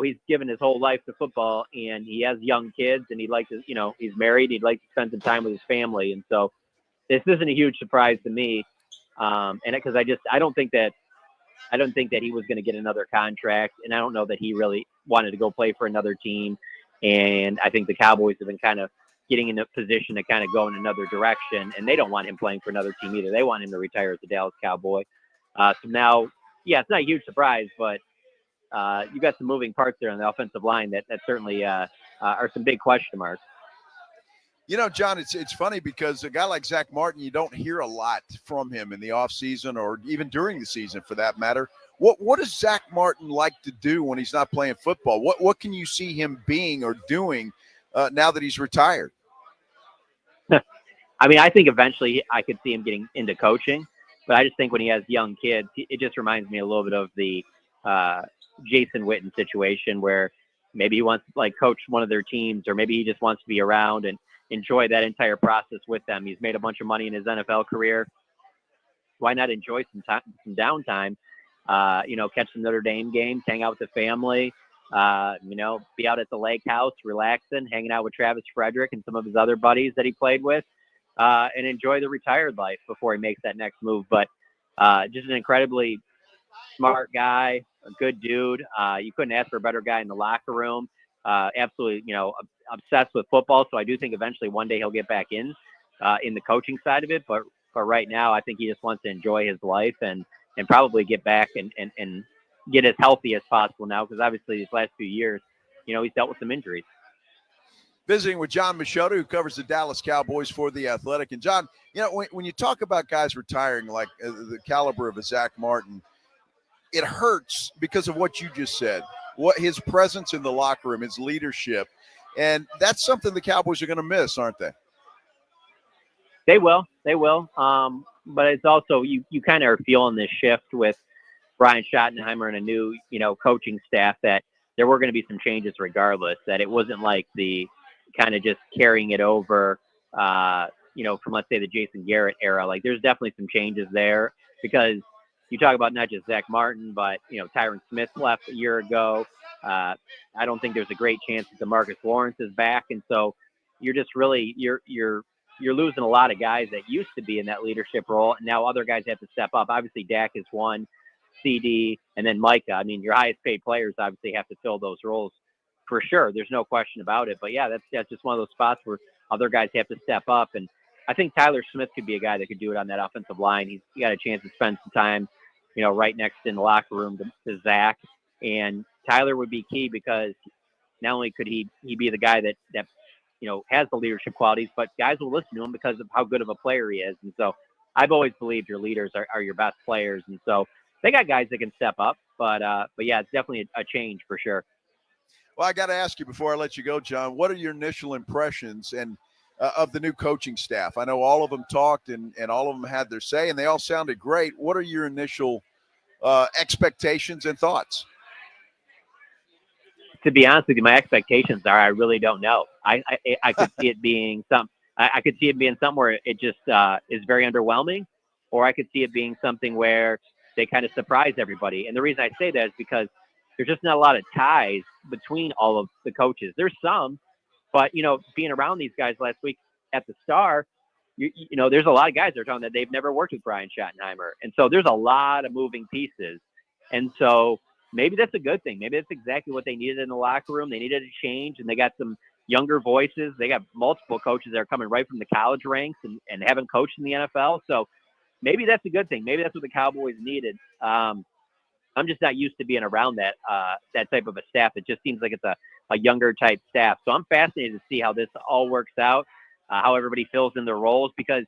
he's given his whole life to football, and he has young kids, and he'd like to, he's married. He'd like to spend some time with his family. And so this isn't a huge surprise to me. And because I don't think that he was going to get another contract, and I don't know that he really wanted to go play for another team. And I think the Cowboys have been kind of getting in a position to kind of go in another direction, and they don't want him playing for another team either. They want him to retire as a Dallas Cowboy. So now, yeah, it's not a huge surprise, but you got some moving parts there on the offensive line that certainly are some big question marks.
John, it's funny because a guy like Zach Martin, you don't hear a lot from him in the offseason or even during the season for that matter. What does Zach Martin like to do when he's not playing football? What can you see him being or doing now that he's retired?
I mean, I think eventually I could see him getting into coaching, but I just think when he has young kids, it just reminds me a little bit of the Jason Witten situation, where maybe he wants to coach one of their teams, or maybe he just wants to be around and enjoy that entire process with them. He's made a bunch of money in his NFL career. Why not enjoy some time, some downtime? Catch some Notre Dame games, hang out with the family, be out at the lake house, relaxing, hanging out with Travis Frederick and some of his other buddies that he played with, and enjoy the retired life before he makes that next move. But just an incredibly smart guy, a good dude. You couldn't ask for a better guy in the locker room. Absolutely, obsessed with football. So I do think eventually one day he'll get back in the coaching side of it. But right now, I think he just wants to enjoy his life and probably get back and get as healthy as possible now, because obviously these last few years, he's dealt with some injuries.
Visiting with John Machota, who covers the Dallas Cowboys for The Athletic. And John, when you talk about guys retiring like the caliber of a Zach Martin, it hurts because of what you just said, what his presence in the locker room, his leadership. And that's something the Cowboys are going to miss, aren't they?
They will. But it's also, you kind of are feeling this shift with Brian Schottenheimer and a new, coaching staff, that there were going to be some changes regardless, that it wasn't like the kind of just carrying it over, from, let's say, the Jason Garrett era. Like, there's definitely some changes there, because you talk about not just Zach Martin, but, Tyron Smith left a year ago. I don't think there's a great chance that DeMarcus Lawrence is back. And so you're just really, you're losing a lot of guys that used to be in that leadership role. And now other guys have to step up. Obviously, Dak is one, CD, and then Micah. I mean, your highest paid players obviously have to fill those roles for sure. There's no question about it. But yeah, that's just one of those spots where other guys have to step up. And I think Tyler Smith could be a guy that could do it on that offensive line. He's got a chance to spend some time, right next in the locker room to Zach. And Tyler would be key, because not only could he be the guy that has the leadership qualities, but guys will listen to him because of how good of a player he is. And so I've always believed your leaders are your best players. And so they got guys that can step up, but yeah, it's definitely a change for sure.
Well, I got to ask you before I let you go, John, what are your initial impressions of the new coaching staff? I know all of them talked and all of them had their say, and they all sounded great. What are your initial expectations and thoughts?
To be honest with you, my expectations are, I really don't know. I could see it being I could see it being somewhere it just is very underwhelming, or I could see it being something where they kind of surprise everybody. And the reason I say that is because there's just not a lot of ties between all of the coaches. There's some, but being around these guys last week at the Star, there's a lot of guys that are talking that they've never worked with Brian Schottenheimer, and so there's a lot of moving pieces. And so maybe that's a good thing. Maybe that's exactly what they needed in the locker room. They needed a change, and they got some younger voices. They got multiple coaches that are coming right from the college ranks and haven't coached in the NFL. So maybe that's a good thing. Maybe that's what the Cowboys needed. I'm just not used to being around that type of a staff. It just seems like it's a younger type staff. So I'm fascinated to see how this all works out, how everybody fills in their roles, because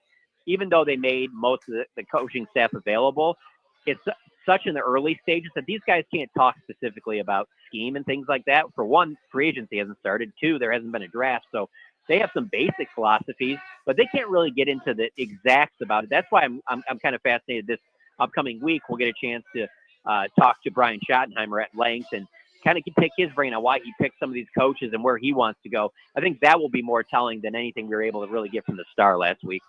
even though they made most of the coaching staff available, it's such in the early stages that these guys can't talk specifically about scheme and things like that. For one, free agency hasn't started. Two, there hasn't been a draft. So they have some basic philosophies, but they can't really get into the exacts about it. That's why I'm kind of fascinated. This upcoming week, we'll get a chance to talk to Brian Schottenheimer at length and kind of pick his brain on why he picked some of these coaches and where he wants to go. I think that will be more telling than anything we were able to really get from the Star last week.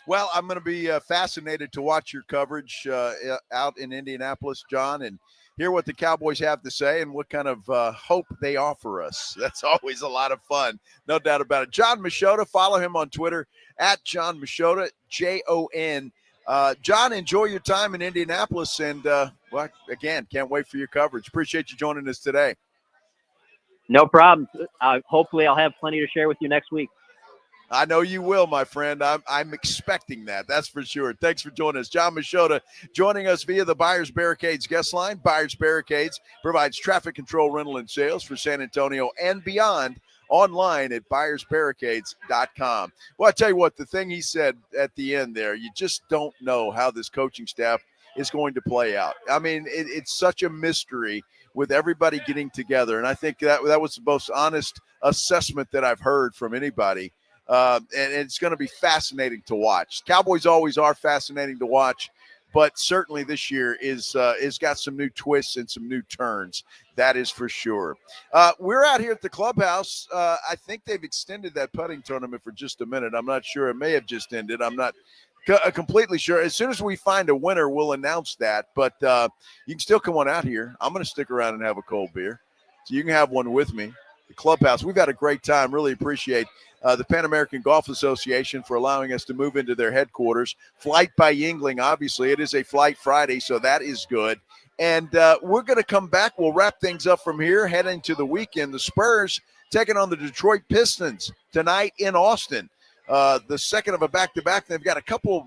Well, I'm going to be fascinated to watch your coverage out in Indianapolis, John, and hear what the Cowboys have to say and what kind of hope they offer us. That's always a lot of fun, no doubt about it. John Machota, follow him on Twitter at John Machota, Jon. John, enjoy your time in Indianapolis, and again, can't wait for your coverage. Appreciate you joining us today.
No problem. Hopefully, I'll have plenty to share with you next week.
I know you will, my friend. I'm expecting that. That's for sure. Thanks for joining us. John Machota joining us via the Buyers Barricades guest line. Buyers Barricades provides traffic control, rental, and sales for San Antonio and beyond. Online at buyersbarricades.com. Well, I tell you what, the thing he said at the end there, you just don't know how this coaching staff is going to play out. I mean, it's such a mystery with everybody getting together. And I think that was the most honest assessment that I've heard from anybody. And it's going to be fascinating to watch. Cowboys always are fascinating to watch. but certainly this year is got some new twists and some new turns. That is for sure. We're out here at the clubhouse. I think they've extended that putting tournament for just a minute. I'm not sure. It may have just ended. I'm not completely sure. As soon as we find a winner, we'll announce that. But you can still come on out here. I'm going to stick around and have a cold beer. So you can have one with me. The clubhouse. We've had a great time. Really appreciate the Pan American Golf Association for allowing us to move into their headquarters. Flight by Yingling, obviously. It is a Flight Friday, so that is good. And we're going to come back. We'll wrap things up from here, head into the weekend. The Spurs taking on the Detroit Pistons tonight in Austin. The second of a back-to-back. They've got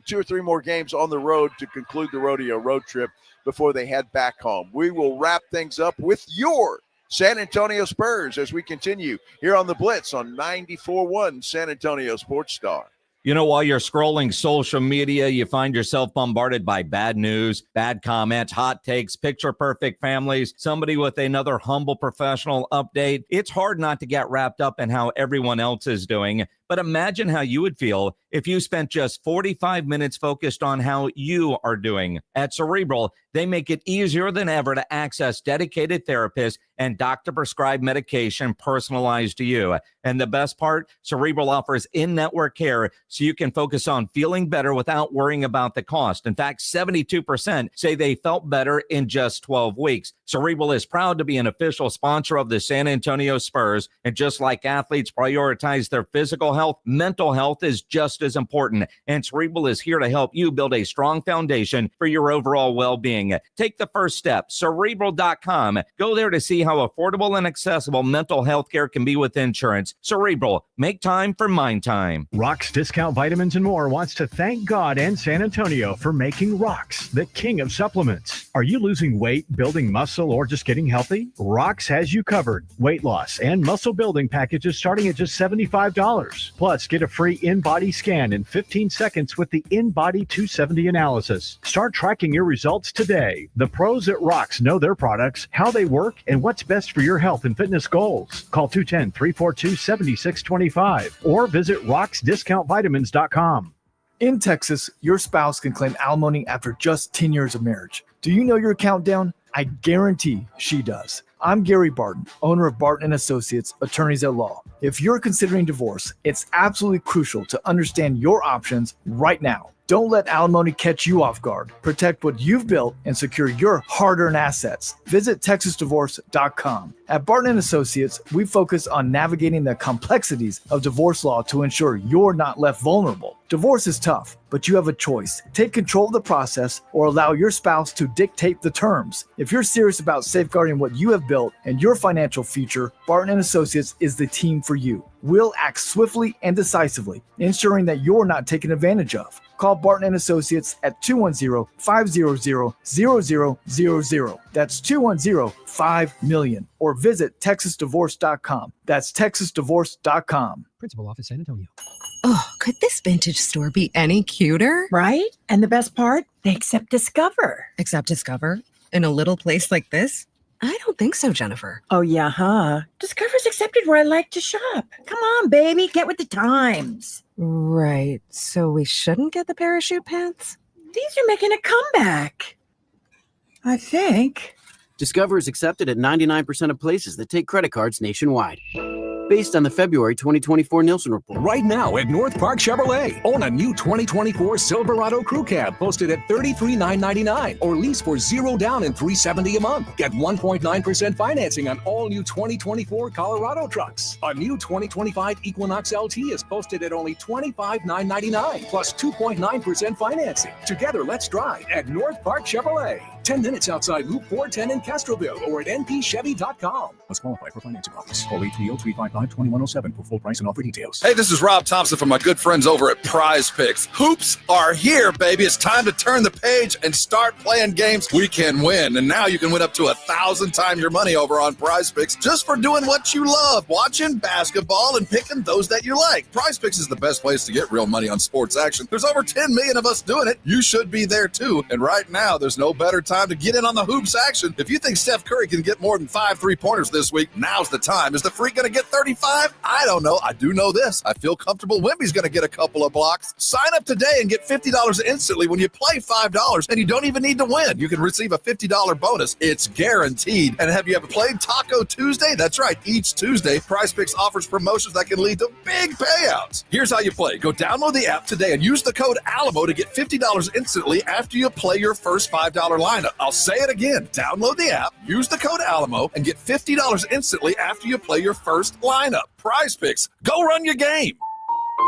two or three more games on the road to conclude the rodeo road trip before they head back home. We will wrap things up with your San Antonio Spurs as we continue here on the Blitz on 94.1 San Antonio Sports Star.
You know, while you're scrolling social media, you find yourself bombarded by bad news, bad comments, hot takes, picture-perfect families, somebody with another humble professional update. It's hard not to get wrapped up in how everyone else is doing. But imagine how you would feel if you spent just 45 minutes focused on how you are doing. At Cerebral, they make it easier than ever to access dedicated therapists and doctor-prescribed medication personalized to you. And the best part, Cerebral offers in-network care so you can focus on feeling better without worrying about the cost. In fact, 72% say they felt better in just 12 weeks. Cerebral is proud to be an official sponsor of the San Antonio Spurs. And just like athletes prioritize their physical health, mental health is just as important. And Cerebral is here to help you build a strong foundation for your overall well-being. Take the first step, Cerebral.com. Go there to see how affordable and accessible mental health care can be with insurance. Cerebral, make time for mind time.
Rox Discount Vitamins and More wants to thank God and San Antonio for making Rox the king of supplements. Are you losing weight, building muscle, or just getting healthy? Rox has you covered. Weight loss and muscle building packages starting at just $75. Plus, get a free in-body scan in 15 seconds with the In-Body 270 analysis. Start tracking your results today. The pros at Rox know their products, how they work, and what's best for your health and fitness goals. Call 210-342-7625 or visit roxdiscountvitamins.com.
In Texas, your spouse can claim alimony after just 10 years of marriage. Do you know your countdown? I guarantee she does. I'm Gary Barton, owner of Barton & Associates, attorneys at law. If you're considering divorce, it's absolutely crucial to understand your options right now. Don't let alimony catch you off guard. Protect what you've built and secure your hard-earned assets. Visit TexasDivorce.com. At Barton & Associates, we focus on navigating the complexities of divorce law to ensure you're not left vulnerable. Divorce is tough, but you have a choice. Take control of the process or allow your spouse to dictate the terms. If you're serious about safeguarding what you have built and your financial future, Barton & Associates is the team for you. We'll act swiftly and decisively, ensuring that you're not taken advantage of. Call Barton & Associates at 210-500-0000. That's 210-5-million. Or visit TexasDivorce.com. That's TexasDivorce.com.
Principal Office, San Antonio.
Oh, could this vintage store be any cuter?
Right? And the best part? They accept Discover.
Accept Discover? In a little place like this? I don't think so, Jennifer.
Oh, yeah, huh? Discover's accepted where I like to shop. Come on, baby, get with the times.
Right. So we shouldn't get the parachute pants?
These are making a comeback. I think.
Discover is accepted at 99% of places that take credit cards nationwide. Based on the February 2024 Nielsen report.
Right now at North Park Chevrolet. Own a new 2024 Silverado Crew Cab posted at $33,999 or lease for $0 down and $370 a month. Get 1.9% financing on all new 2024 Colorado trucks. A new 2025 Equinox LT is posted at only $25,999 plus 2.9% financing. Together, let's drive at North Park Chevrolet. 10 minutes outside Loop 410 in Castroville or at npchevy.com.
Must qualify for financing office. Call 830-355-2107 for full price and offer details.
Hey, this is Rob Thompson from my good friends over at Prize Picks. Hoops are here, baby. It's time to turn the page and start playing games we can win. And now you can win up to 1,000 times your money over on Prize Picks just for doing what you love, watching basketball and picking those that you like. Prize Picks is the best place to get real money on sports action. There's over 10 million of us doing it. You should be there too. And right now, there's no better time to get in on the hoops action. If you think Steph Curry can get more than 5 3-pointers this week, now's the time. Is the freak going to get 35? I don't know. I do know this. I feel comfortable Wemby's going to get a couple of blocks. Sign up today and get $50 instantly when you play $5, and you don't even need to win. You can receive a $50 bonus. It's guaranteed. And have you ever played Taco Tuesday? That's right. Each Tuesday, PrizePicks offers promotions that can lead to big payouts. Here's how you play. Go download the app today and use the code ALAMO to get $50 instantly after you play your first $5 lineup. I'll say it again. Download the app, use the code ALAMO, and get $50 instantly after you play your first lineup. PrizePicks. Go run your game.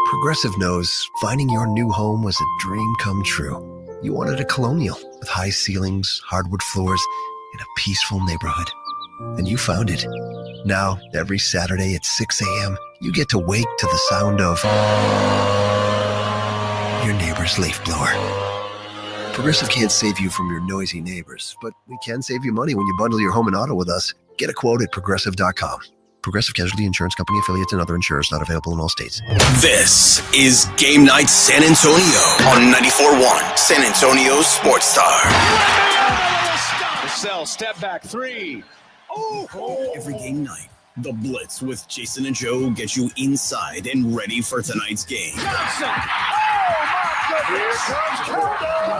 Progressive knows finding your new home was a dream come true. You wanted a colonial with high ceilings, hardwood floors, and a peaceful neighborhood. And you found it. Now, every Saturday at 6 a.m., you get to wake to the sound of your neighbor's leaf blower. Progressive can't save you from your noisy neighbors, but we can save you money when you bundle your home and auto with us. Get a quote at Progressive.com. Progressive Casualty Insurance Company affiliates and other insurers not available in all states.
This is Game Night San Antonio on 94.1 San Antonio Sports Star.
Marcel, step back, 3.
Every game night, The Blitz with Jason and Joe get you inside and ready for tonight's game.
Johnson! Oh, my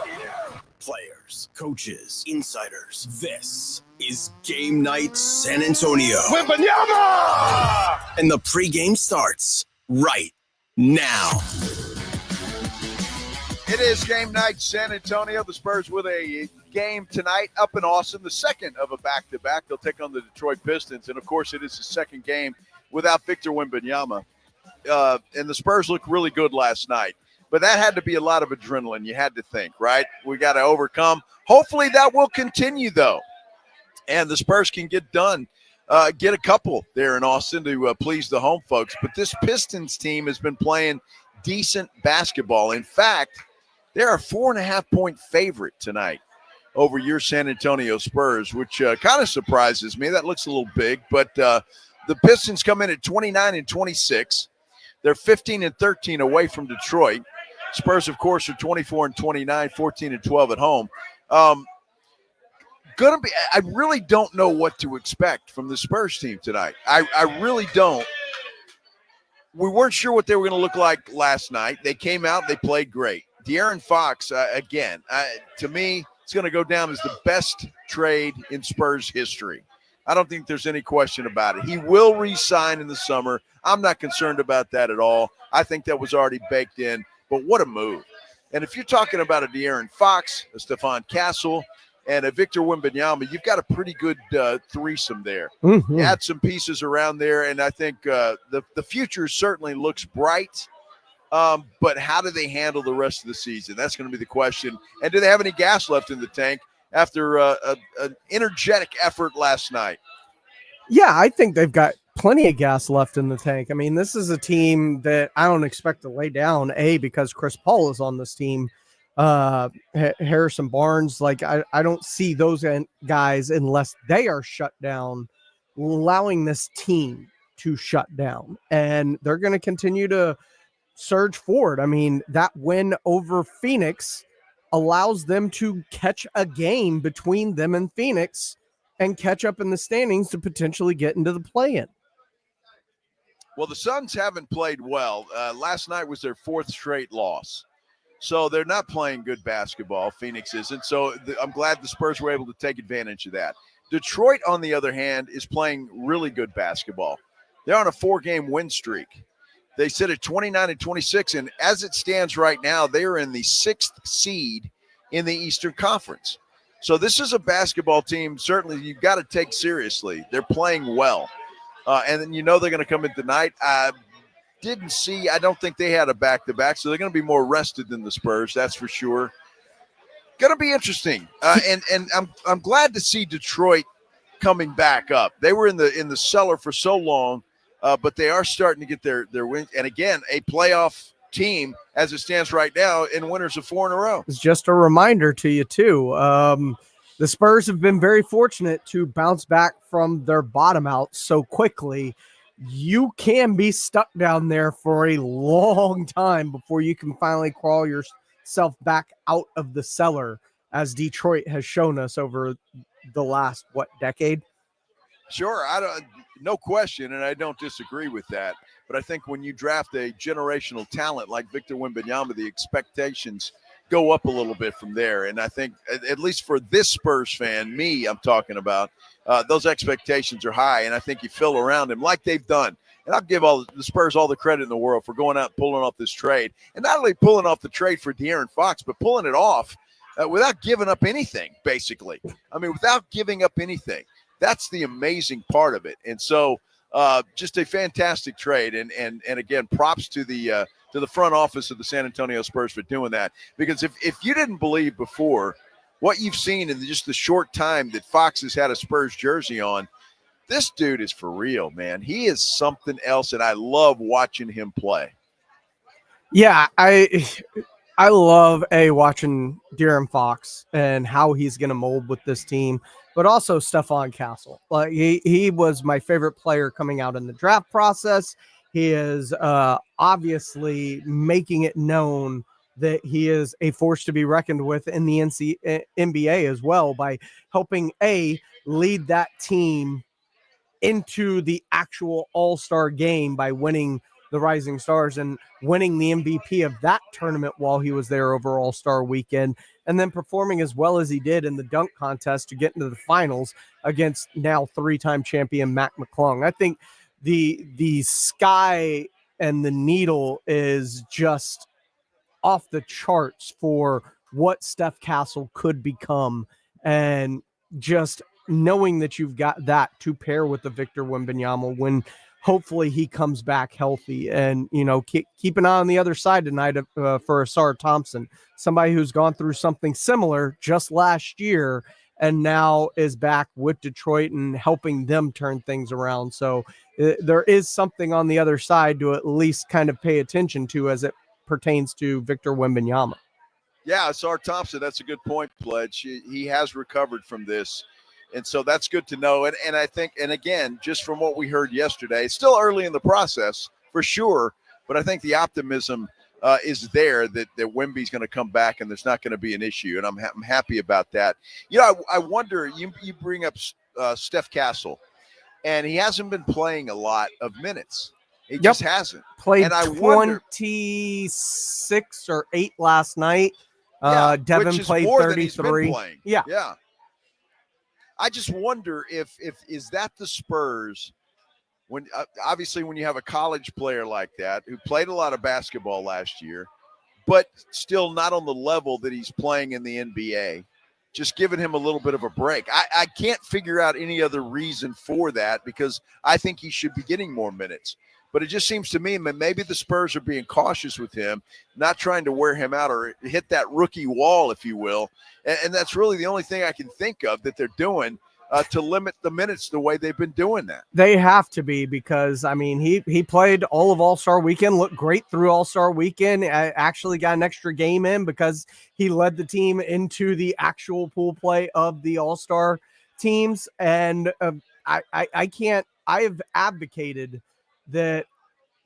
goodness!
Players, coaches, insiders, this is Game Night San Antonio.
Wembanyama!
And the pregame starts right now.
It is Game Night San Antonio. The Spurs with a game tonight up in Austin, the second of a back-to-back. They'll take on the Detroit Pistons, and, of course, it is the second game without Victor Wembanyama. And the Spurs looked really good last night. But that had to be a lot of adrenaline, you had to think, right? We got to overcome. Hopefully that will continue, though. And the Spurs can get done, get a couple there in Austin to please the home folks. But this Pistons team has been playing decent basketball. In fact, they're a 4.5-point favorite tonight over your San Antonio Spurs, which kind of surprises me. That looks a little big. But the Pistons come in at 29-26. They're 15-13 away from Detroit. Spurs, of course, are 24-29, 14-12 at home. I really don't know what to expect from the Spurs team tonight. I really don't. We weren't sure what they were going to look like last night. They came out, they played great. De'Aaron Fox, again, to me, it's going to go down as the best trade in Spurs history. I don't think there's any question about it. He will re-sign in the summer. I'm not concerned about that at all. I think that was already baked in, but what a move. And if you're talking about a De'Aaron Fox, a Stephon Castle, and a Victor Wembanyama, you've got a pretty good threesome there.
Mm-hmm.
You add some pieces around there, and I think the future certainly looks bright. But how do they handle the rest of the season? That's going to be the question. And do they have any gas left in the tank after an energetic effort last night?
Yeah, I think they've got plenty of gas left in the tank. I mean, this is a team that I don't expect to lay down, because Chris Paul is on this team. Harrison Barnes, I don't see those guys unless they are shut down, allowing this team to shut down. And they're going to continue to surge forward. I mean, that win over Phoenix allows them to catch a game between them and Phoenix and catch up in the standings to potentially get into the play-in.
Well, the Suns haven't played well. Last night was their fourth straight loss. So they're not playing good basketball. Phoenix isn't. So I'm glad the Spurs were able to take advantage of that. Detroit, on the other hand, is playing really good basketball. They're on a 4-game win streak. They sit at 29-26, and as it stands right now, they are in the 6th seed in the Eastern Conference. So this is a basketball team certainly you've got to take seriously. They're playing well. And then they're going to come in tonight. I don't think they had a back-to-back, so they're going to be more rested than the Spurs, that's for sure. Going to be interesting. And I'm glad to see Detroit coming back up. They were in the cellar for so long. But they are starting to get their win. And again, a playoff team as it stands right now, and winners of 4 in a row.
It's just a reminder to you, too. The Spurs have been very fortunate to bounce back from their bottom out so quickly. You can be stuck down there for a long time before you can finally crawl itself back out of the cellar, as Detroit has shown us over the last, decade?
Sure, no question, and I don't disagree with that. But I think when you draft a generational talent like Victor Wembanyama, the expectations go up a little bit from there. And I think, at least for this Spurs fan, I'm talking about, those expectations are high, and I think you fill around him like they've done. And I'll give all the Spurs all the credit in the world for going out and pulling off this trade. And not only pulling off the trade for De'Aaron Fox, but pulling it off without giving up anything, basically. I mean, without giving up anything. That's the amazing part of it. And so just a fantastic trade. And again, props to the front office of the San Antonio Spurs for doing that. Because if you didn't believe before what you've seen in just the short time that Fox has had a Spurs jersey on, this dude is for real, man. He is something else, and I love watching him play.
Yeah, I love watching De'Aaron Fox and how he's going to mold with this team, but also Stephon Castle. Like he was my favorite player coming out in the draft process. He is obviously making it known that he is a force to be reckoned with in the NBA as well, by helping lead that team into the actual All-Star game by winning the Rising Stars and winning the MVP of that tournament while he was there over All-Star weekend, and then performing as well as he did in the dunk contest to get into the finals against now three-time champion Mac McClung. I think the sky and the needle is just off the charts for what Steph Castle could become, and just knowing that you've got that to pair with the Victor Wembanyama when hopefully he comes back healthy. And, keep an eye on the other side tonight for Asar Thompson, somebody who's gone through something similar just last year and now is back with Detroit and helping them turn things around. So there is something on the other side to at least kind of pay attention to as it pertains to Victor Wembanyama.
Yeah, Asar Thompson, that's a good point, Pledge. He has recovered from this. And so that's good to know. And I think, and again, just from what we heard yesterday, it's still early in the process for sure, but I think the optimism is there that Wemby's going to come back and there's not going to be an issue. And I'm happy about that. I wonder, you bring up Steph Castle, and he hasn't been playing a lot of minutes. He just hasn't.
Played
and I
26 or 8 last night. Devin played 33.
Yeah. I just wonder if is that the Spurs when obviously when you have a college player like that who played a lot of basketball last year, but still not on the level that he's playing in the NBA, just giving him a little bit of a break. I can't figure out any other reason for that because I think he should be getting more minutes. But it just seems to me maybe the Spurs are being cautious with him, not trying to wear him out or hit that rookie wall, if you will. And that's really the only thing I can think of that they're doing to limit the minutes the way they've been doing that.
They have to be because, I mean, he played all of All-Star Weekend, looked great through All-Star Weekend. I actually got an extra game in because he led the team into the actual pool play of the All-Star teams. And I have advocated that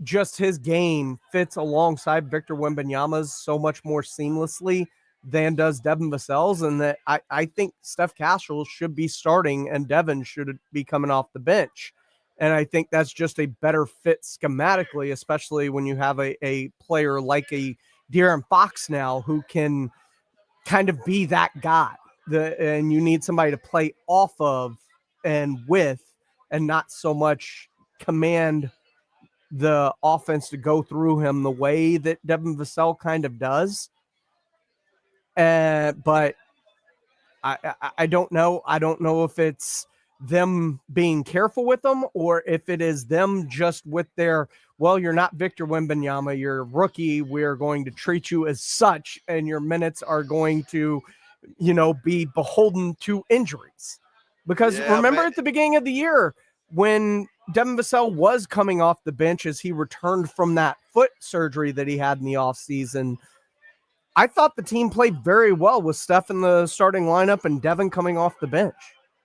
just his game fits alongside Victor Wembanyama's so much more seamlessly than does Devin Vassell's, and that I think Steph Castle should be starting and Devin should be coming off the bench. And I think that's just a better fit schematically, especially when you have a player like a De'Aaron Fox now who can kind of be that guy. And you need somebody to play off of and with, and not so much command the offense to go through him the way that Devin Vassell kind of does. But I don't know. I don't know if it's them being careful with them or if it is them just with their, well, you're not Victor Wembanyama, you're a rookie. We're going to treat you as such, and your minutes are going to, be beholden to injuries. Because remember at the beginning of the year when Devin Vassell was coming off the bench as he returned from that foot surgery that he had in the offseason, I thought the team played very well with Steph in the starting lineup and Devin coming off the bench.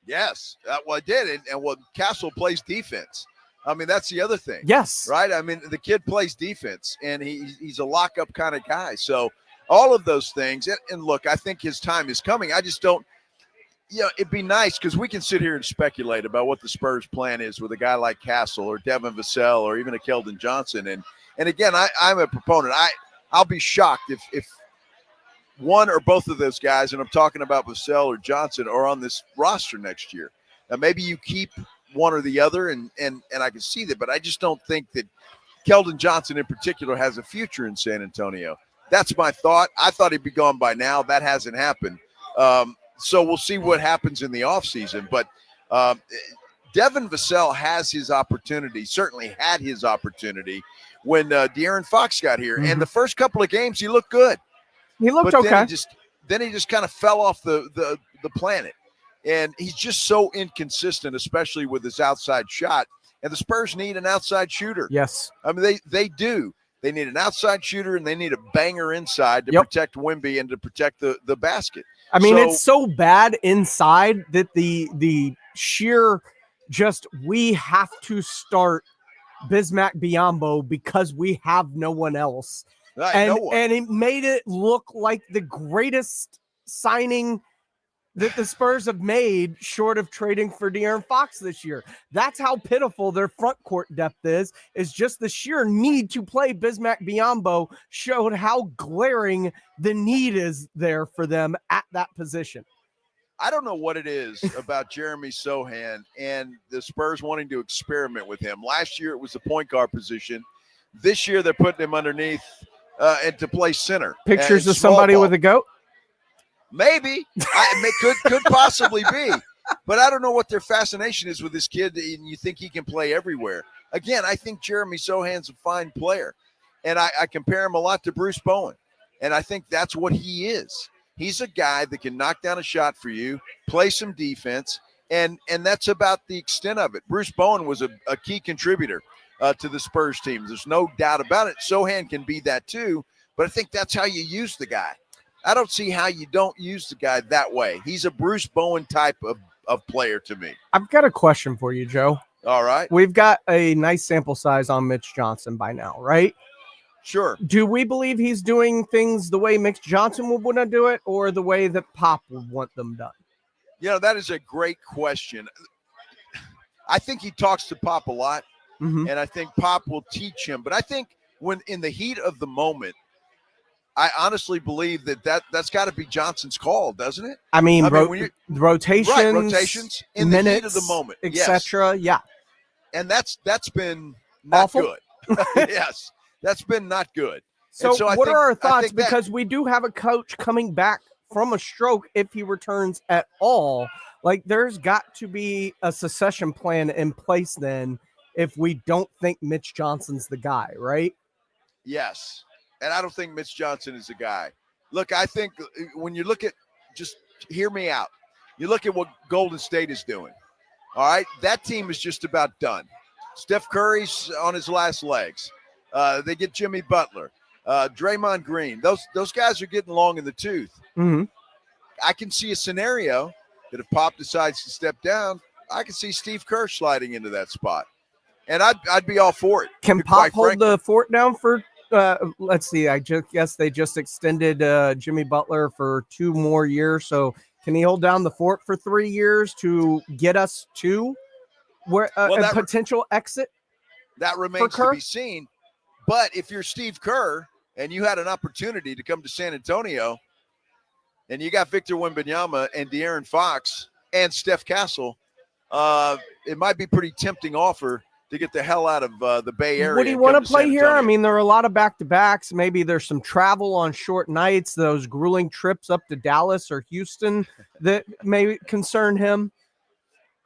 Yes, well, it did. And Castle plays defense. I mean, that's the other thing.
Yes.
Right? I mean, the kid plays defense, and he's a lockup kind of guy. So all of those things. And look, I think his time is coming. I just don't, it'd be nice because we can sit here and speculate about what the Spurs plan is with a guy like Castle or Devin Vassell or even a Keldon Johnson. And again, I'm a proponent. I'll be shocked if one or both of those guys, and I'm talking about Vassell or Johnson, are on this roster next year. Now, maybe you keep one or the other, and I can see that, but I just don't think that Keldon Johnson in particular has a future in San Antonio. That's my thought. I thought he'd be gone by now. That hasn't happened. So we'll see what happens in the offseason. But Devin Vassell has his opportunity, certainly had his opportunity when De'Aaron Fox got here. And the first couple of games, he looked good.
He looked okay.
Then he just kind of fell off the planet. And he's just so inconsistent, especially with his outside shot. And the Spurs need an outside shooter.
Yes.
I mean, they do. They need an outside shooter, and they need a banger inside to protect Wemby and to protect the basket.
I mean, it's so bad inside that the sheer we have to start Bismack Biyombo because we have no one else. And it made it look like the greatest signing that the Spurs have made short of trading for De'Aaron Fox this year. That's how pitiful their front court depth is just the sheer need to play Bismack Biyombo showed how glaring the need is there for them at that position.
I don't know what it is about Jeremy Sohan and the Spurs wanting to experiment with him. Last year it was the point guard position. This year they're putting him underneath and to play center.
Pictures of somebody with a goat?
Maybe. Could possibly be. But I don't know what their fascination is with this kid, and you think he can play everywhere. Again, I think Jeremy Sohan's a fine player, and I compare him a lot to Bruce Bowen, and I think that's what he is. He's a guy that can knock down a shot for you, play some defense, and that's about the extent of it. Bruce Bowen was a key contributor to the Spurs team. There's no doubt about it. Sohan can be that too, but I think that's how you use the guy. I don't see how you don't use the guy that way. He's a Bruce Bowen type of player to me.
I've got a question for you, Joe.
All right.
We've got a nice sample size on Mitch Johnson by now, right?
Sure.
Do we believe he's doing things the way Mitch Johnson would want to do it or the way that Pop would want them done?
That is a great question. I think he talks to Pop a lot, and I think Pop will teach him. But I think when in the heat of the moment, I honestly believe that's got to be Johnson's call, doesn't it?
I mean
when
rotations,
right, rotations in
minutes,
the heat of the moment,
etc. Yeah,
and that's been not
awful.
Good. Yes, that's been not good.
So what are our thoughts? Because we do have a coach coming back from a stroke if he returns at all. Like, there's got to be a succession plan in place then if we don't think Mitch Johnson's the guy, right?
Yes. And I don't think Mitch Johnson is the guy. Look, I think when you look at, just hear me out. You look at what Golden State is doing. All right. That team is just about done. Steph Curry's on his last legs. They get Jimmy Butler, Draymond Green. Those guys are getting long in the tooth. I can see a scenario that if Pop decides to step down, I can see Steve Kerr sliding into that spot. And I'd be all for it.
Can Pop hold the fort down for let's see. I guess they just extended Jimmy Butler for 2 more years. So can he hold down the fort for 3 years to get us to where a potential exit?
That remains to be seen. But if you're Steve Kerr and you had an opportunity to come to San Antonio, and you got Victor Wembanyama and De'Aaron Fox and Steph Castle, it might be a pretty tempting offer to get the hell out of the Bay Area.
Would he want to play here? I mean, there are a lot of back-to-backs. Maybe there's some travel on short nights, those grueling trips up to Dallas or Houston that may concern him.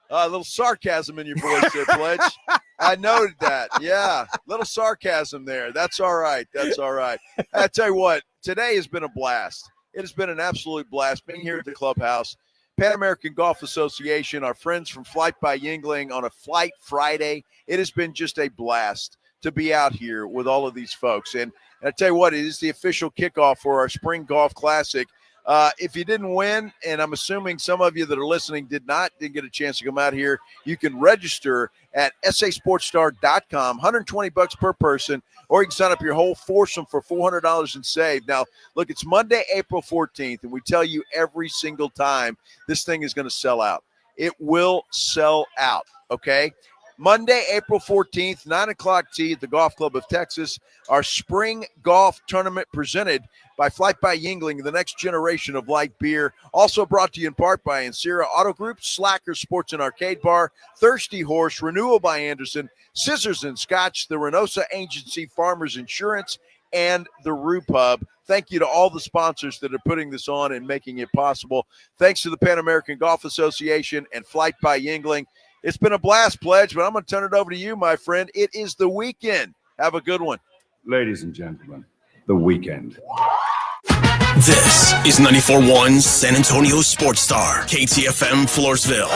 A little sarcasm in your voice there, Pledge. I noted that. Yeah, little sarcasm there. That's all right. That's all right. I tell you what, today has been a blast. It has been an absolute blast being here at the Clubhouse. Pan American Golf Association, our friends from Flight by Yingling on a Flight Friday. It has been just a blast to be out here with all of these folks. And I tell you what, it is the official kickoff for our Spring Golf Classic. If you didn't win, and I'm assuming some of you that are listening didn't get a chance to come out here, you can register at sasportstar.com, $120 per person, or you can sign up your whole foursome for $400 and save. Now, look, it's Monday, April 14th, and we tell you every single time this thing is going to sell out. It will sell out, okay? Monday, April 14th, 9 o'clock tee at the Golf Club of Texas, our spring golf tournament presented by Flight by Yingling, the next generation of light beer. Also brought to you in part by Ancira Auto Group, Slacker Sports and Arcade Bar, Thirsty Horse, Renewal by Anderson, Scissors and Scotch, the Reynosa Agency Farmers Insurance, and the Rue Pub. Thank you to all the sponsors that are putting this on and making it possible. Thanks to the Pan American Golf Association and Flight by Yingling. It's been a blast, Pledge, but I'm going to turn it over to you, my friend. It is the weekend. Have a good one.
Ladies and gentlemen, the weekend.
This is 94.1 San Antonio Sports Star, KTFM Floresville.